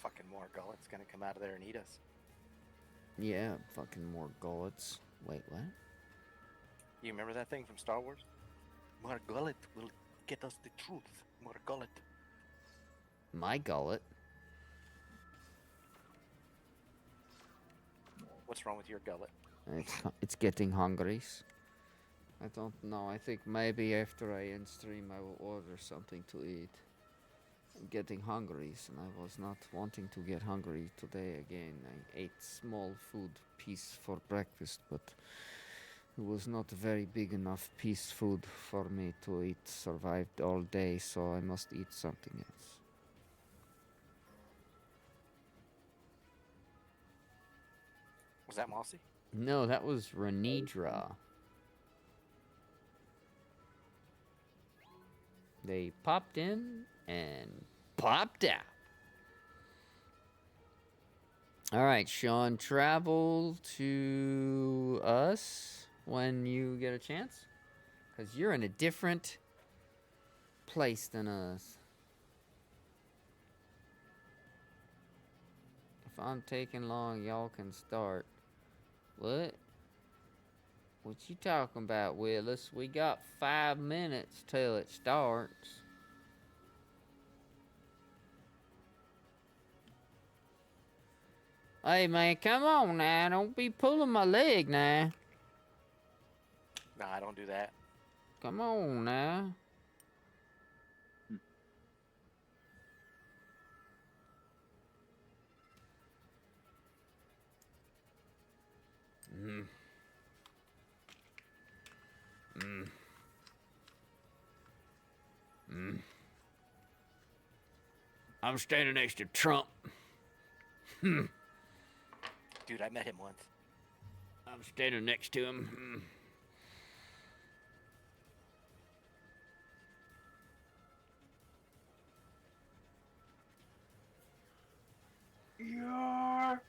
Fucking more gullet's gonna come out of there and eat us. Yeah, fucking more gullets. Wait, what? You remember that thing from Star Wars? More gullet will get us the truth. More gullet. My gullet? What's wrong with your gullet? It's getting hungry. I don't know. I think maybe after I end stream I will order something to eat. I'm getting hungry, and I was not wanting to get hungry today again. I ate small food piece for breakfast, but it was not a very big enough piece food for me to eat. Survived all day, so I must eat something else. Was that Mossy? No, that was Renidra. They popped in and popped out. Alright, Sean, travel to us when you get a chance. Because you're in a different place than us. If I'm taking long, y'all can start. What? What you talking about, Willis? We got 5 minutes till it starts. Hey, man, come on now. Don't be pulling my leg now. Nah, I don't do that. Come on now. Mm. Mm. Mm. I'm standing next to Trump. Hmm. Dude, I met him once. I'm standing next to him. Hmm. You're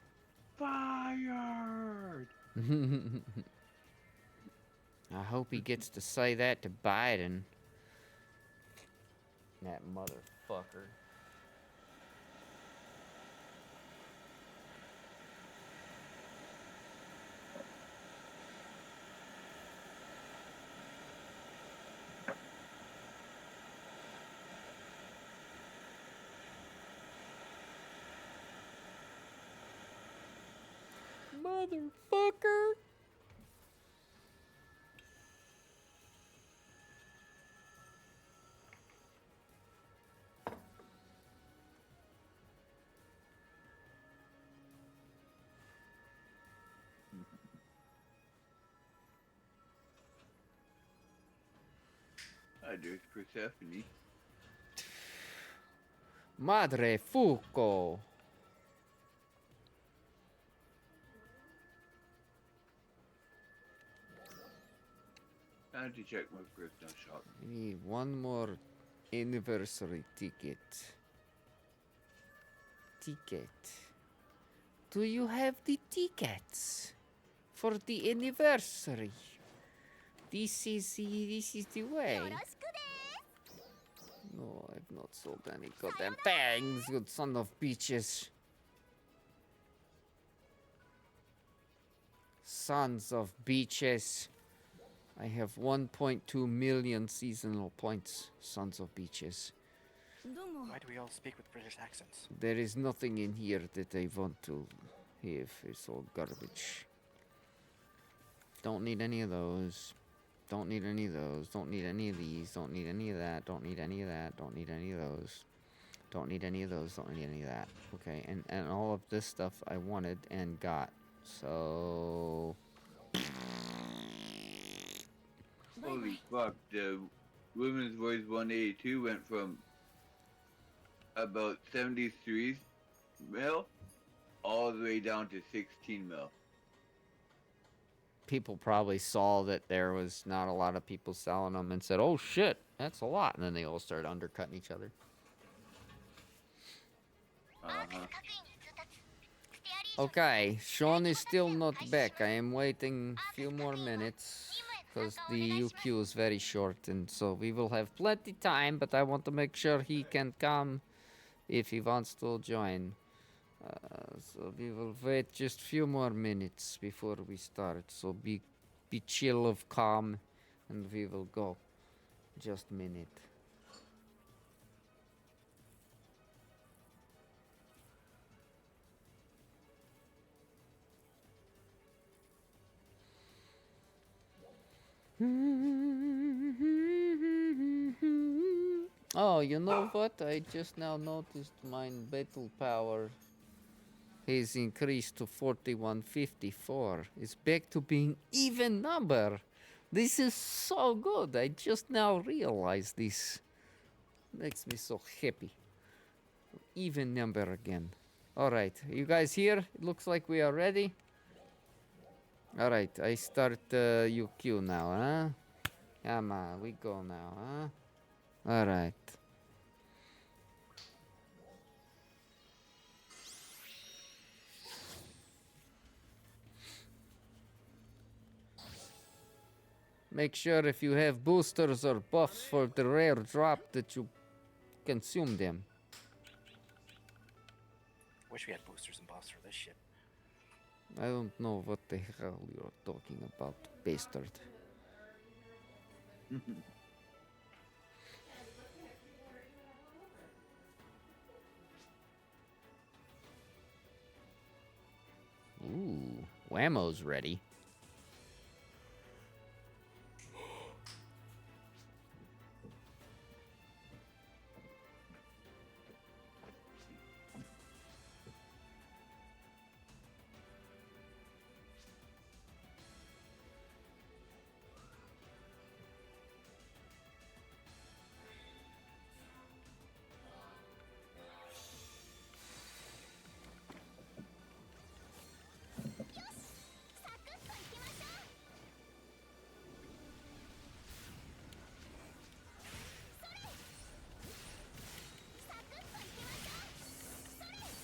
fired. I hope he gets to say that to Biden. That motherfucker. Motherfucker. There's Persephone. Madre Fuko. I have to check my personal shop. We need one more anniversary ticket. Do you have the tickets for the anniversary? This is the way. No, I've not sold any goddamn things, you son of bitches. Sons of bitches. I have 1.2 million seasonal points, sons of bitches. Why do we all speak with British accents? There is nothing in here that I want to have. It's all garbage. Don't need any of those. Don't need any of those. Don't need any of these. Don't need any of that. Don't need any of that. Don't need any of those. Don't need any of those. Don't need any of that. Okay, and all of this stuff I wanted and got. So... Holy fuck, the Women's Voice 182 went from about 73 mil all the way down to 16 mil. People probably saw that there was not a lot of people selling them and said, oh shit, that's a lot. And then they all started undercutting each other. Okay, Sean is still not back. I am waiting a few more minutes because the UQ is very short, and so we will have plenty time, but I want to make sure he can come if he wants to join. So we will wait just a few more minutes before we start. So be chill of calm, and we will go. Just a minute. Oh, you know what? I just now noticed my battle power has increased to 4154. It's back to being even number. This is so good. I just now realized this. Makes me so happy. Even number again. Alright, you guys here? It looks like we are ready. Alright, I start UQ now, huh? Come on, we go now, huh? Alright. Make sure if you have boosters or buffs for the rare drop that you consume them. Wish we had boosters and buffs for this shit. I don't know what the hell you're talking about, bastard. Ooh, Whammo's ready.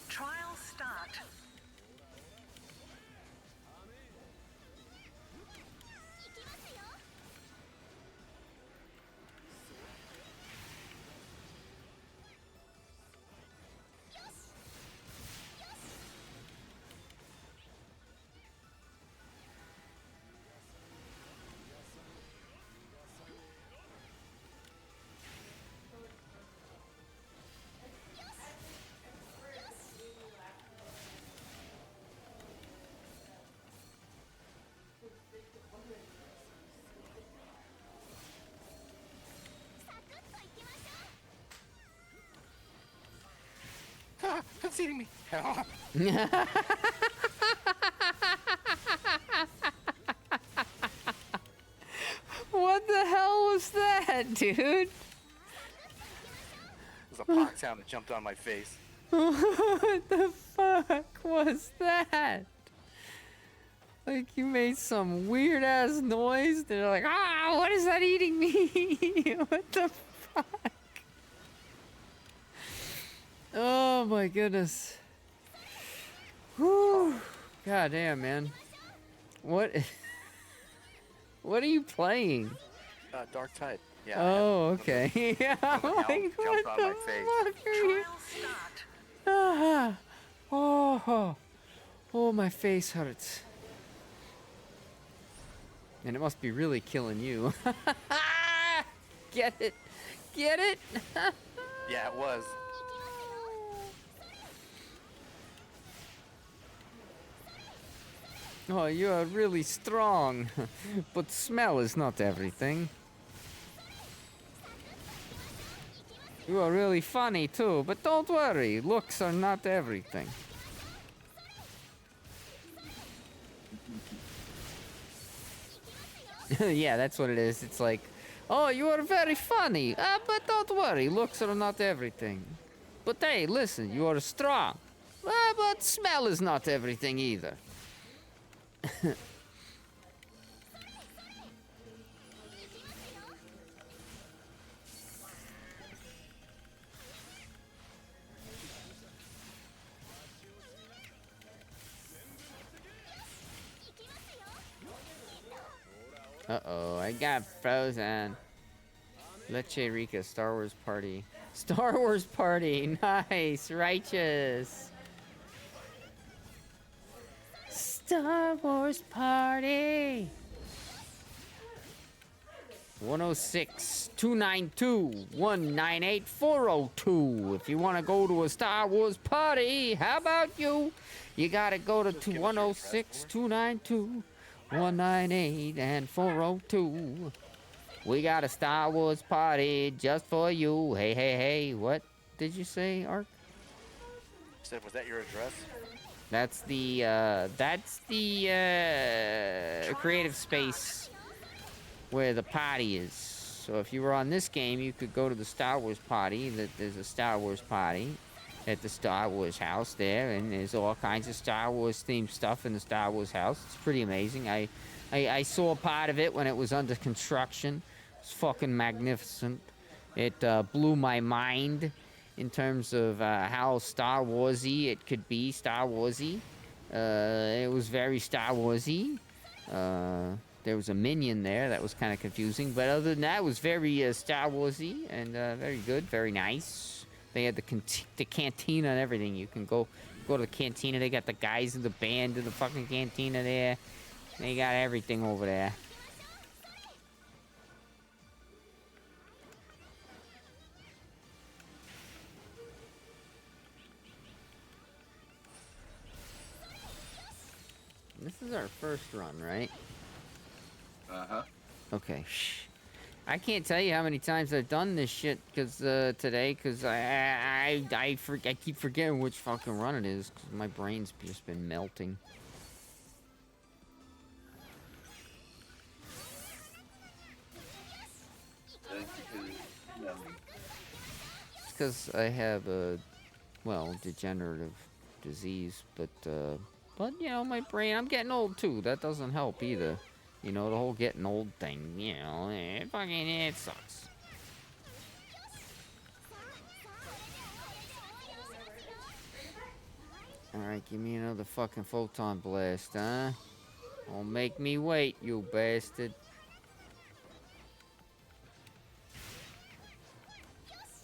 Trial start. It's eating me. What the hell was that, dude? It was a pop sound that jumped on my face. What the fuck was that? Like you made some weird ass noise. They're like, ah, what is that eating me? What the fuck? Oh my goodness. Whew. God damn, man. What? What are you playing? Dark Tide. Yeah. Oh, okay. Yeah. I'm Hound like, jumped what on my the face. fuck are you? Ah. Oh. Oh, my face hurts. And it must be really killing you. Get it? Get it? Yeah, it was. Oh, you are really strong. But smell is not everything. You are really funny too, but don't worry, looks are not everything. Yeah, that's what it is. It's like, oh, you are very funny, but don't worry, looks are not everything. But hey, listen, you are strong, but smell is not everything either. Uh-oh, I got frozen. Leche Rica, Star Wars Party. Star Wars Party, nice, righteous. Star Wars Party. 106-292-198-402. If you want to go to a Star Wars party, how about you? You gotta go to 106-292-198 and 402. We got a Star Wars party just for you. Hey, hey, hey. What did you say, Ark? Said, was that your address? That's the creative space where the party is. So if you were on this game, you could go to the Star Wars party. There's a Star Wars party at the Star Wars house there, and there's all kinds of Star Wars themed stuff in the Star Wars house. It's pretty amazing. I saw part of it when it was under construction. It's fucking magnificent. It blew my mind in terms of how Star Warsy it could be. Star Warsy. It was very Star Warsy. There was a minion there that was kind of confusing, but other than that, it was very Star Warsy and very good, very nice. They had the cantina and everything. You can go go to the cantina. They got the guys in the band in the fucking cantina there. They got everything over there. This is our first run, right? Uh-huh. Okay. Shh. I can't tell you how many times I've done this shit today, because I keep forgetting which fucking run it is, because my brain's just been melting. It's because I have a, well, degenerative disease, but you know, my brain, I'm getting old too. That doesn't help either. You know, the whole getting old thing, you know, it sucks. Alright, give me another fucking photon blast, huh? Don't make me wait, you bastard.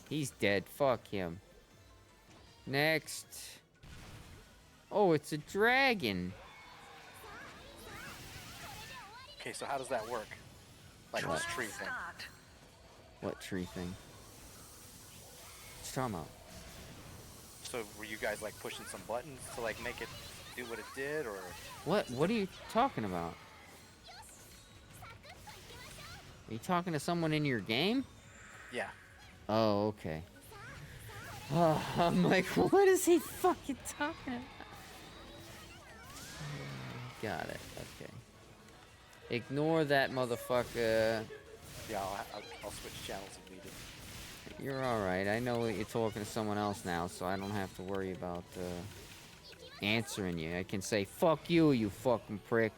He's dead, fuck him. Next. Oh, it's a dragon. Okay, so how does that work? Like this tree thing. What tree thing? What you talking about? So were you guys like pushing some buttons to like make it do what it did, or? What are you talking about? Are you talking to someone in your game? Yeah. Oh, okay. Oh, I'm like, what is he fucking talking about? Got it. Okay. Ignore that motherfucker. Yeah, I'll switch channels if needed. You're alright. I know you're talking to someone else now, so I don't have to worry about answering you. I can say, fuck you, you fucking prick.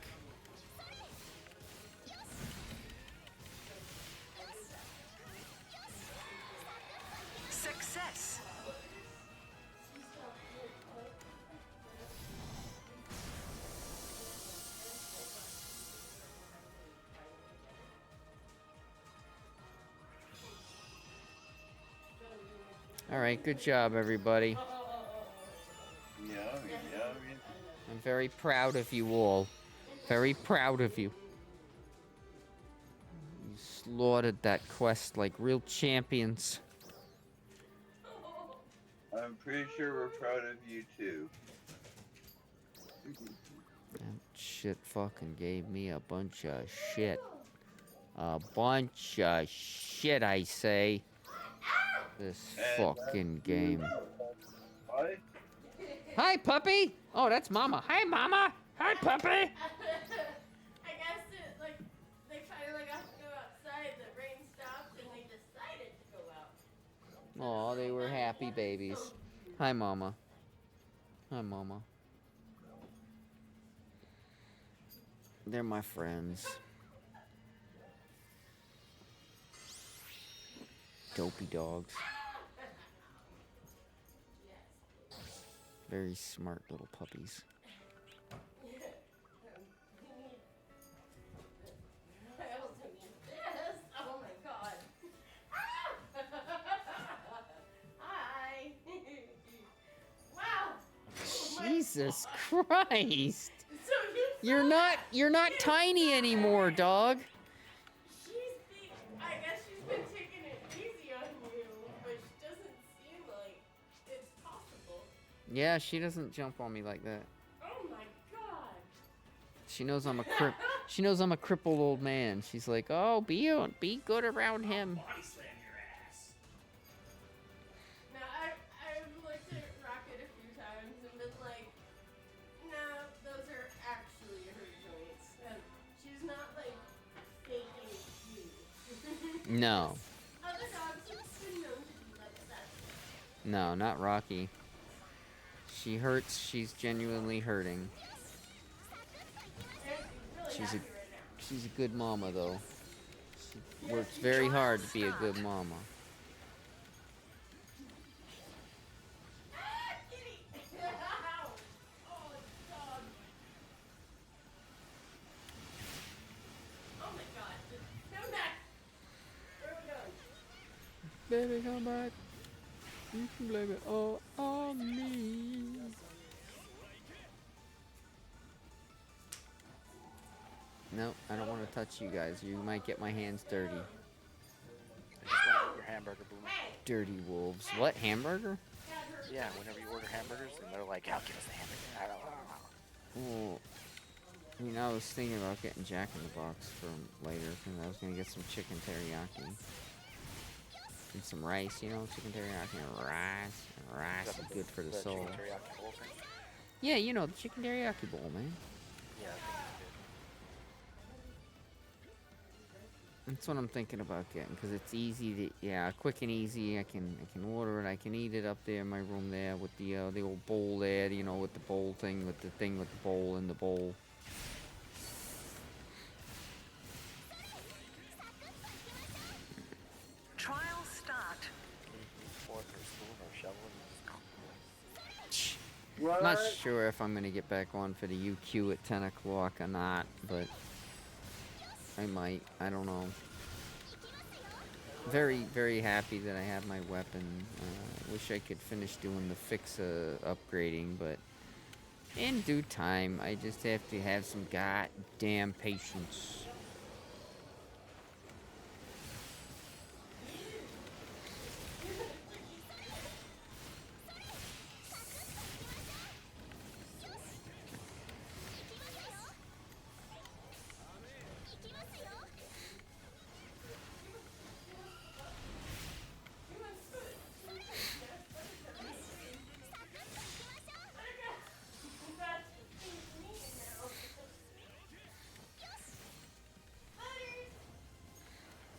Success. Alright, good job, everybody. Yummy. I'm very proud of you all. Very proud of you. You slaughtered that quest like real champions. I'm pretty sure we're proud of you too. That shit fucking gave me a bunch of shit. A bunch of shit, I say. This fucking game. Hi. Hi, puppy! Oh, that's Mama. Hi, Mama! Hi, puppy! I guess it, like, they finally got to go outside, the rain stopped, and they decided to go out. Oh, they were happy babies. Hi, Mama. Hi, Mama. They're my friends. Dopey dogs. Very smart little puppies. I also need this. Oh my god. Hi. Wow. Jesus Christ! So You're not tiny anymore, dog. I guess she's been taking it easy on you, but she doesn't seem like it's possible. Yeah, she doesn't jump on me like that. Oh my god. She knows I'm a She knows I'm a crippled old man. She's like, oh, be good around him. Body slam your ass. Now, I've looked at Rocket a few times and been like, no, those are actually her joints. And she's not like faking you. No. Other dogs have been known to be like that. No, not Rocky. She hurts. She's genuinely hurting. She's a good mama, though. She works very hard to be a good mama. Baby, come back. You can blame it all on me. Nope, I don't want to touch you guys. You might get my hands dirty. I just want to eat your hamburger, Boom. Dirty wolves. What, hamburger? Yeah, whenever you order hamburgers, and they're like, "I'll give us the hamburger." Well, I mean, I was thinking about getting Jack in the Box for later, because I was going to get some chicken teriyaki. And some rice, you know, chicken teriyaki and rice. And rice is good for the soul. Chicken teriyaki bowl thing? Yeah, you know, the chicken teriyaki bowl, man. Yeah, I think That's what I'm thinking about getting, because it's easy to, yeah, quick and easy. I can order it. I can eat it up there in my room there with the old bowl there, you know, with the bowl thing, with the thing with the bowl in the bowl. Trial start. fork or spoon or shovel and I'm not sure if I'm going to get back on for the UQ at 10 o'clock or not, but I might. I don't know. Very, very happy that I have my weapon. Wish I could finish doing the fix upgrading, but in due time, I just have to have some goddamn patience.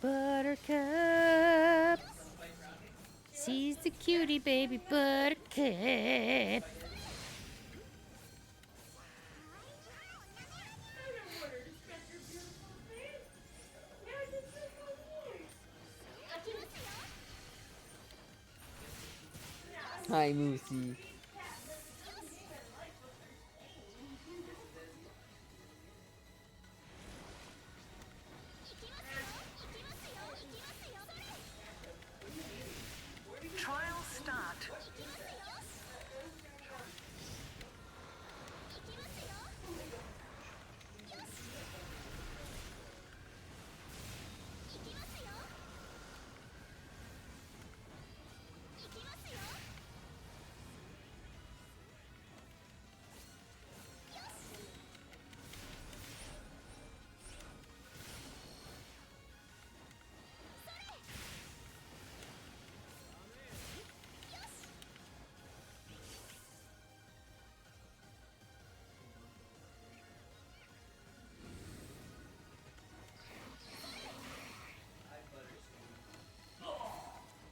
Buttercup, she's the cutie baby Buttercup. Hi, Moosey. Trial start.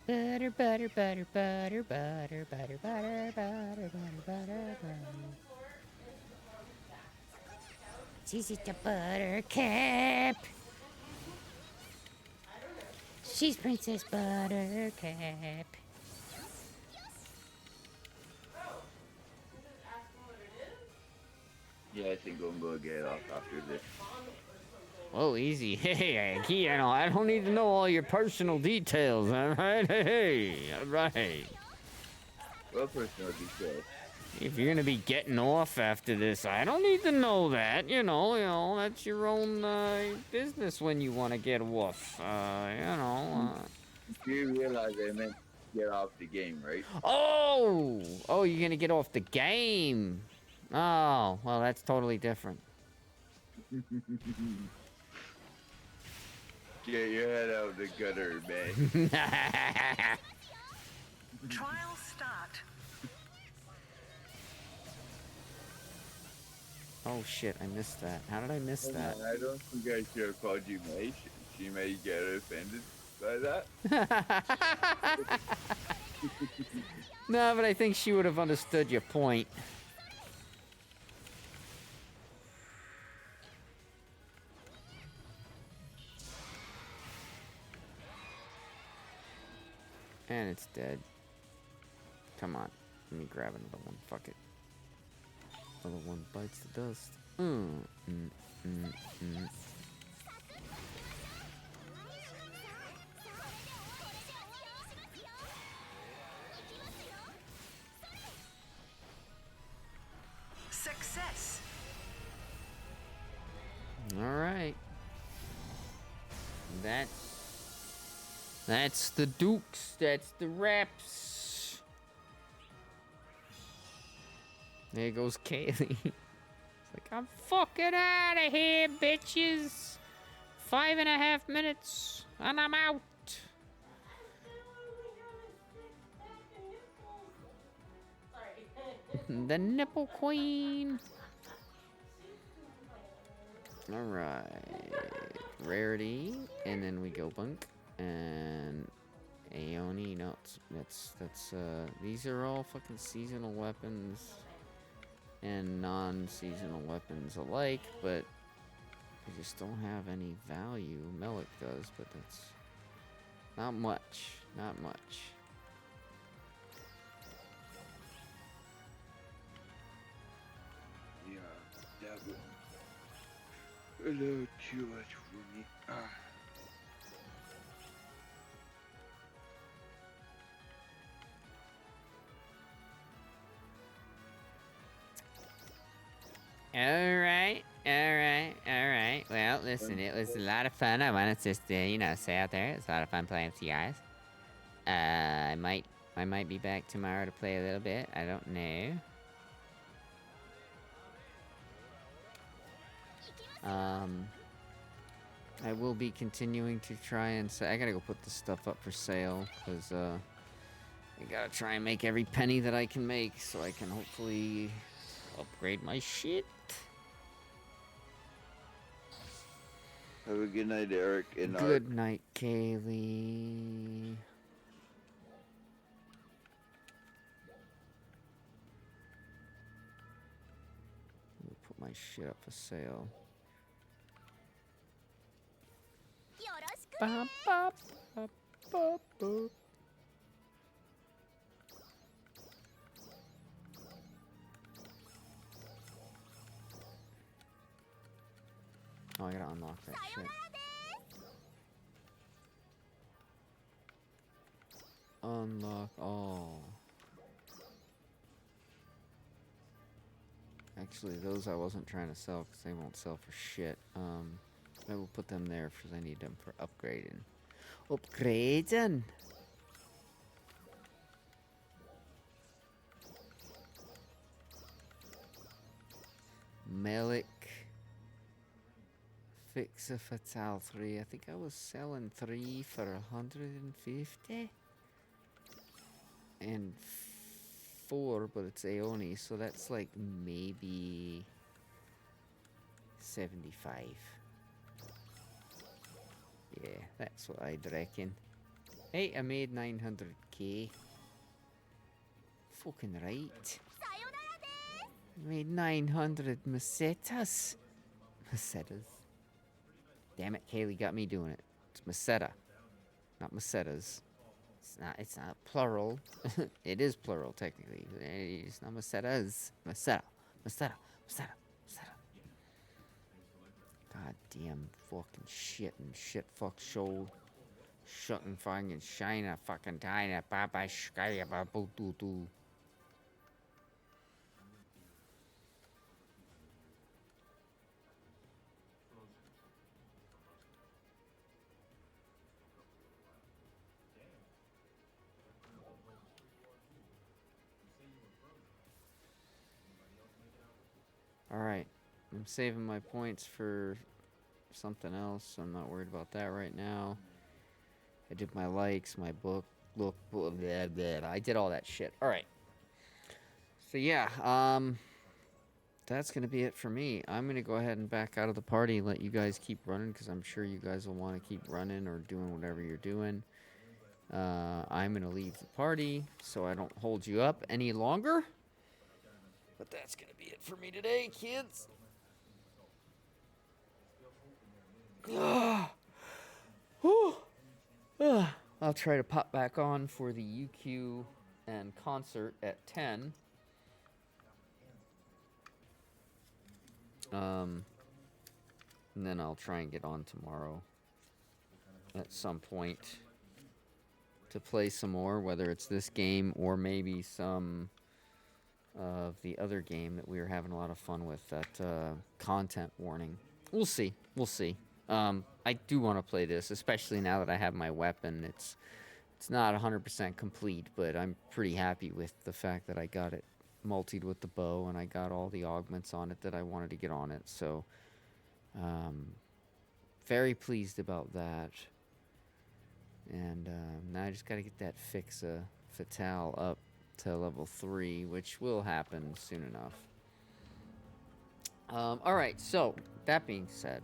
Butter, butter, butter, butter, butter, butter, butter, butter, butter, butter, butter. She's the Buttercup. She's Princess Buttercup. Yeah, I think I'm gonna get off after this. Oh, easy. Hey, you know, I don't need to know all your personal details, all right? Hey, all right. What personal details? If you're gonna be getting off after this, I don't need to know that. You know, that's your own business when you want to get off. You realize I meant get off the game, right? Oh, you're gonna get off the game. Oh, well, that's totally different. Get your head out of the gutter, man. Trial start. Oh shit, I missed that. How did I miss that? I don't think I should have called you May. She may get offended by that. No, but I think she would have understood your point. And it's dead. Come on. Let me grab another one. Fuck it. Another one bites the dust. Success. Alright. That's the Dukes. That's the Raps. There goes Kaylee. It's like, I'm fucking out of here, bitches. 5.5 minutes, and I'm out. The Nipple Queen. Alright. Rarity, and then we go Bunk, and Aeoni. No, that's these are all fucking seasonal weapons and non-seasonal weapons alike, but they just don't have any value. Melik does, but that's not much. Not much. Yeah, that was a little too much for me. Alright. Well, listen, it was a lot of fun. I wanted to just, say out there, it's a lot of fun playing with you guys. I might be back tomorrow to play a little bit. I don't know. I will be continuing to try and say, I gotta go put this stuff up for sale, because, I gotta try and make every penny that I can make, so I can hopefully upgrade my shit. Have a good night, Eric. And Good night, Kaylee. Let me put my shit up for sale. Bop, bop, bop, bop, bop. Oh, I gotta unlock that shit. Unlock all. Actually, those I wasn't trying to sell because they won't sell for shit. I will put them there because I need them for upgrading. Upgrading! Melik. Fix a Fatal 3. I think I was selling 3 for 150. And 4, but it's Aeoni, so that's like maybe 75. Yeah, that's what I'd reckon. Hey, I made 900k. Fucking right. I made 900 Masetas. Masetas. Damn it, Kaylee got me doing it. It's Maseta, not Masetas. It's not plural. It is plural, technically. It's not Masetas. Maseta. God damn fucking shit and shit fuck show. Shutting fucking shine a fucking tiny papa sky about boo. Alright, I'm saving my points for something else. I'm not worried about that right now. I did my likes, my book, look, blah, blah, blah. I did all that shit. Alright. So yeah, that's going to be it for me. I'm going to go ahead and back out of the party and let you guys keep running, because I'm sure you guys will want to keep running or doing whatever you're doing. I'm going to leave the party so I don't hold you up any longer. But that's going to be it for me today, kids. I'll try to pop back on for the UQ and concert at 10. And then I'll try and get on tomorrow at some point to play some more, whether it's this game or maybe some of the other game that we were having a lot of fun with, that content warning. We'll see. I do want to play this, especially now that I have my weapon. It's not 100% complete, but I'm pretty happy with the fact that I got it multied with the bow and I got all the augments on it that I wanted to get on it. So, very pleased about that. And now I just got to get that Fixa Fatale up to level 3, which will happen soon enough. Alright, so, that being said,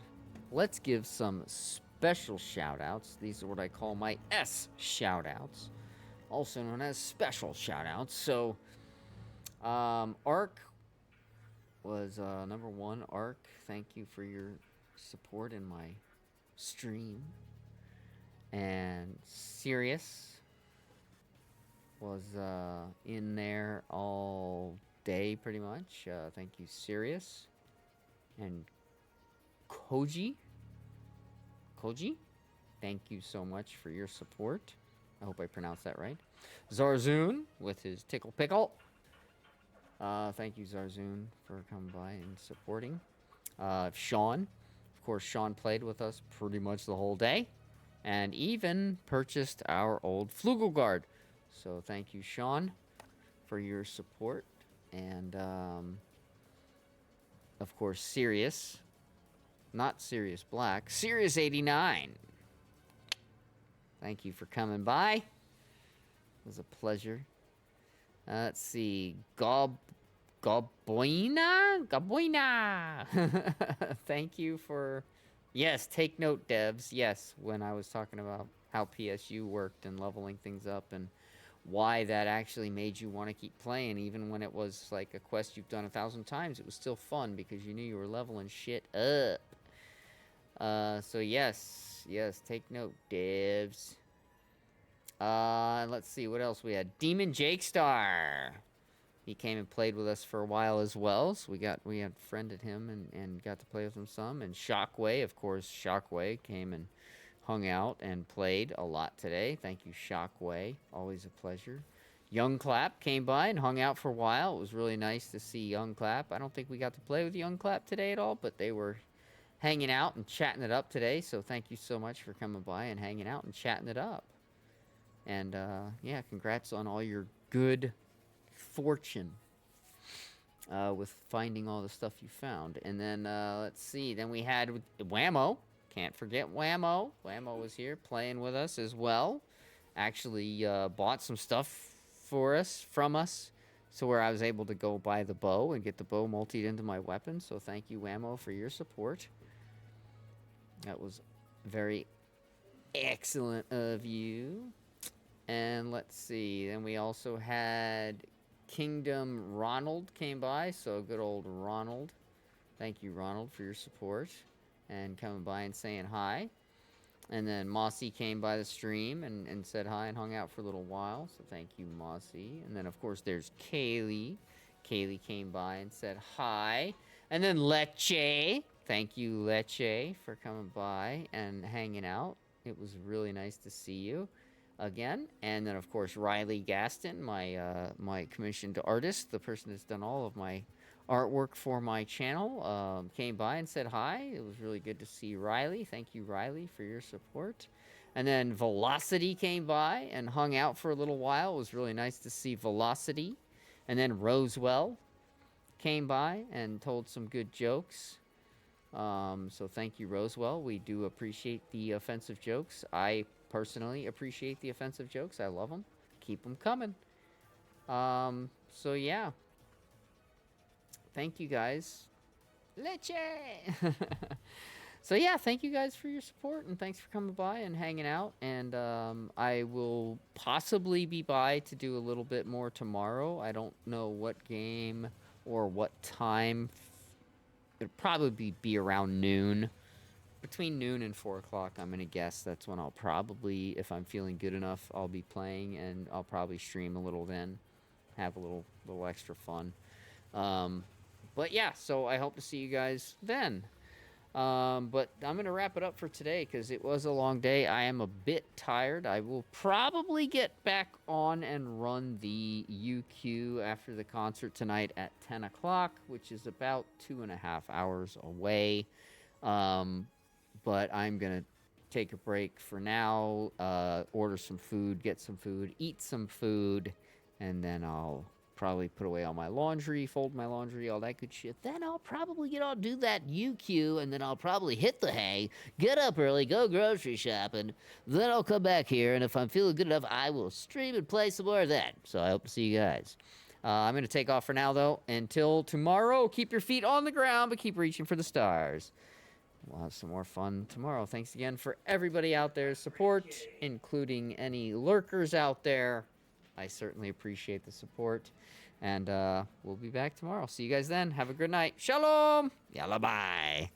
let's give some special shout-outs. These are what I call my S shout-outs, also known as special shout-outs. So, Ark was number 1. Ark, thank you for your support in my stream. And Sirius was in there all day, pretty much. Thank you, Sirius. And Koji, thank you so much for your support. I hope I pronounced that right. Zarzoon with his Tickle Pickle. Thank you, Zarzoon, for coming by and supporting. Sean, of course, Sean played with us pretty much the whole day, and even purchased our old Flugelguard. So thank you, Sean, for your support. And of course, Sirius, not Sirius Black, Sirius 89. Thank you for coming by. It was a pleasure. Let's see, Gaboina. Thank you for, yes, take note, devs. Yes, when I was talking about how PSU worked and leveling things up and why that actually made you want to keep playing, even when it was like a quest you've done 1,000 times, it was still fun because you knew you were leveling shit up. So yes, take note, devs. Let's see what else we had. Demon Jake Star. He came and played with us for a while as well, so we had friended him and got to play with him some. And Shockway, of course, Shockway came and hung out and played a lot today. Thank you, Shockway. Always a pleasure. Young Clap came by and hung out for a while. It was really nice to see Young Clap. I don't think we got to play with Young Clap today at all, but they were hanging out and chatting it up today. So thank you so much for coming by and hanging out and chatting it up. And yeah, congrats on all your good fortune with finding all the stuff you found. And then let's see. Then we had Whammo. Can't forget Whammo. Whammo was here playing with us as well. Actually bought some stuff from us, so where I was able to go buy the bow and get the bow multied into my weapon. So thank you, Whammo, for your support. That was very excellent of you. And let's see. Then we also had Kingdom Ronald came by. So good old Ronald. Thank you, Ronald, for your support and coming by and saying hi. And then Mossy came by the stream and said hi and hung out for a little while. So thank you, Mossy. And then, of course, there's Kaylee. Kaylee came by and said hi. And then Leche. Thank you, Leche, for coming by and hanging out. It was really nice to see you again. And then, of course, Riley Gaston, my commissioned artist, the person that's done all of my artwork for my channel, came by and said hi. It was really good to see Riley. Thank you, Riley, for your support. And then Velocity came by and hung out for a little while. It was really nice to see Velocity. And then Rosewell came by and told some good jokes. So thank you, Rosewell. We do appreciate the offensive jokes. I personally appreciate the offensive jokes. I love them. Keep them coming. So yeah. Thank you, guys. Leche! So yeah, thank you guys for your support, and thanks for coming by and hanging out. And I will possibly be by to do a little bit more tomorrow. I don't know what game or what time. It'll probably be around noon. Between noon and 4 o'clock, I'm going to guess. That's when I'll probably, if I'm feeling good enough, I'll be playing, and I'll probably stream a little then. Have a little extra fun. But yeah, so I hope to see you guys then. But I'm going to wrap it up for today because it was a long day. I am a bit tired. I will probably get back on and run the UQ after the concert tonight at 10 o'clock, which is about 2.5 hours away. but I'm going to take a break for now, order some food, get some food, eat some food, and then I'll probably put away all my laundry, fold my laundry, all that good shit. Then I'll probably do that UQ, and then I'll probably hit the hay, get up early, go grocery shopping. Then I'll come back here, and if I'm feeling good enough, I will stream and play some more of that. So I hope to see you guys. I'm going to take off for now, though. Until tomorrow, keep your feet on the ground, but keep reaching for the stars. We'll have some more fun tomorrow. Thanks again for everybody out there's support, including any lurkers out there. I certainly appreciate the support. And we'll be back tomorrow. See you guys then. Have a good night. Shalom. Yalla bye.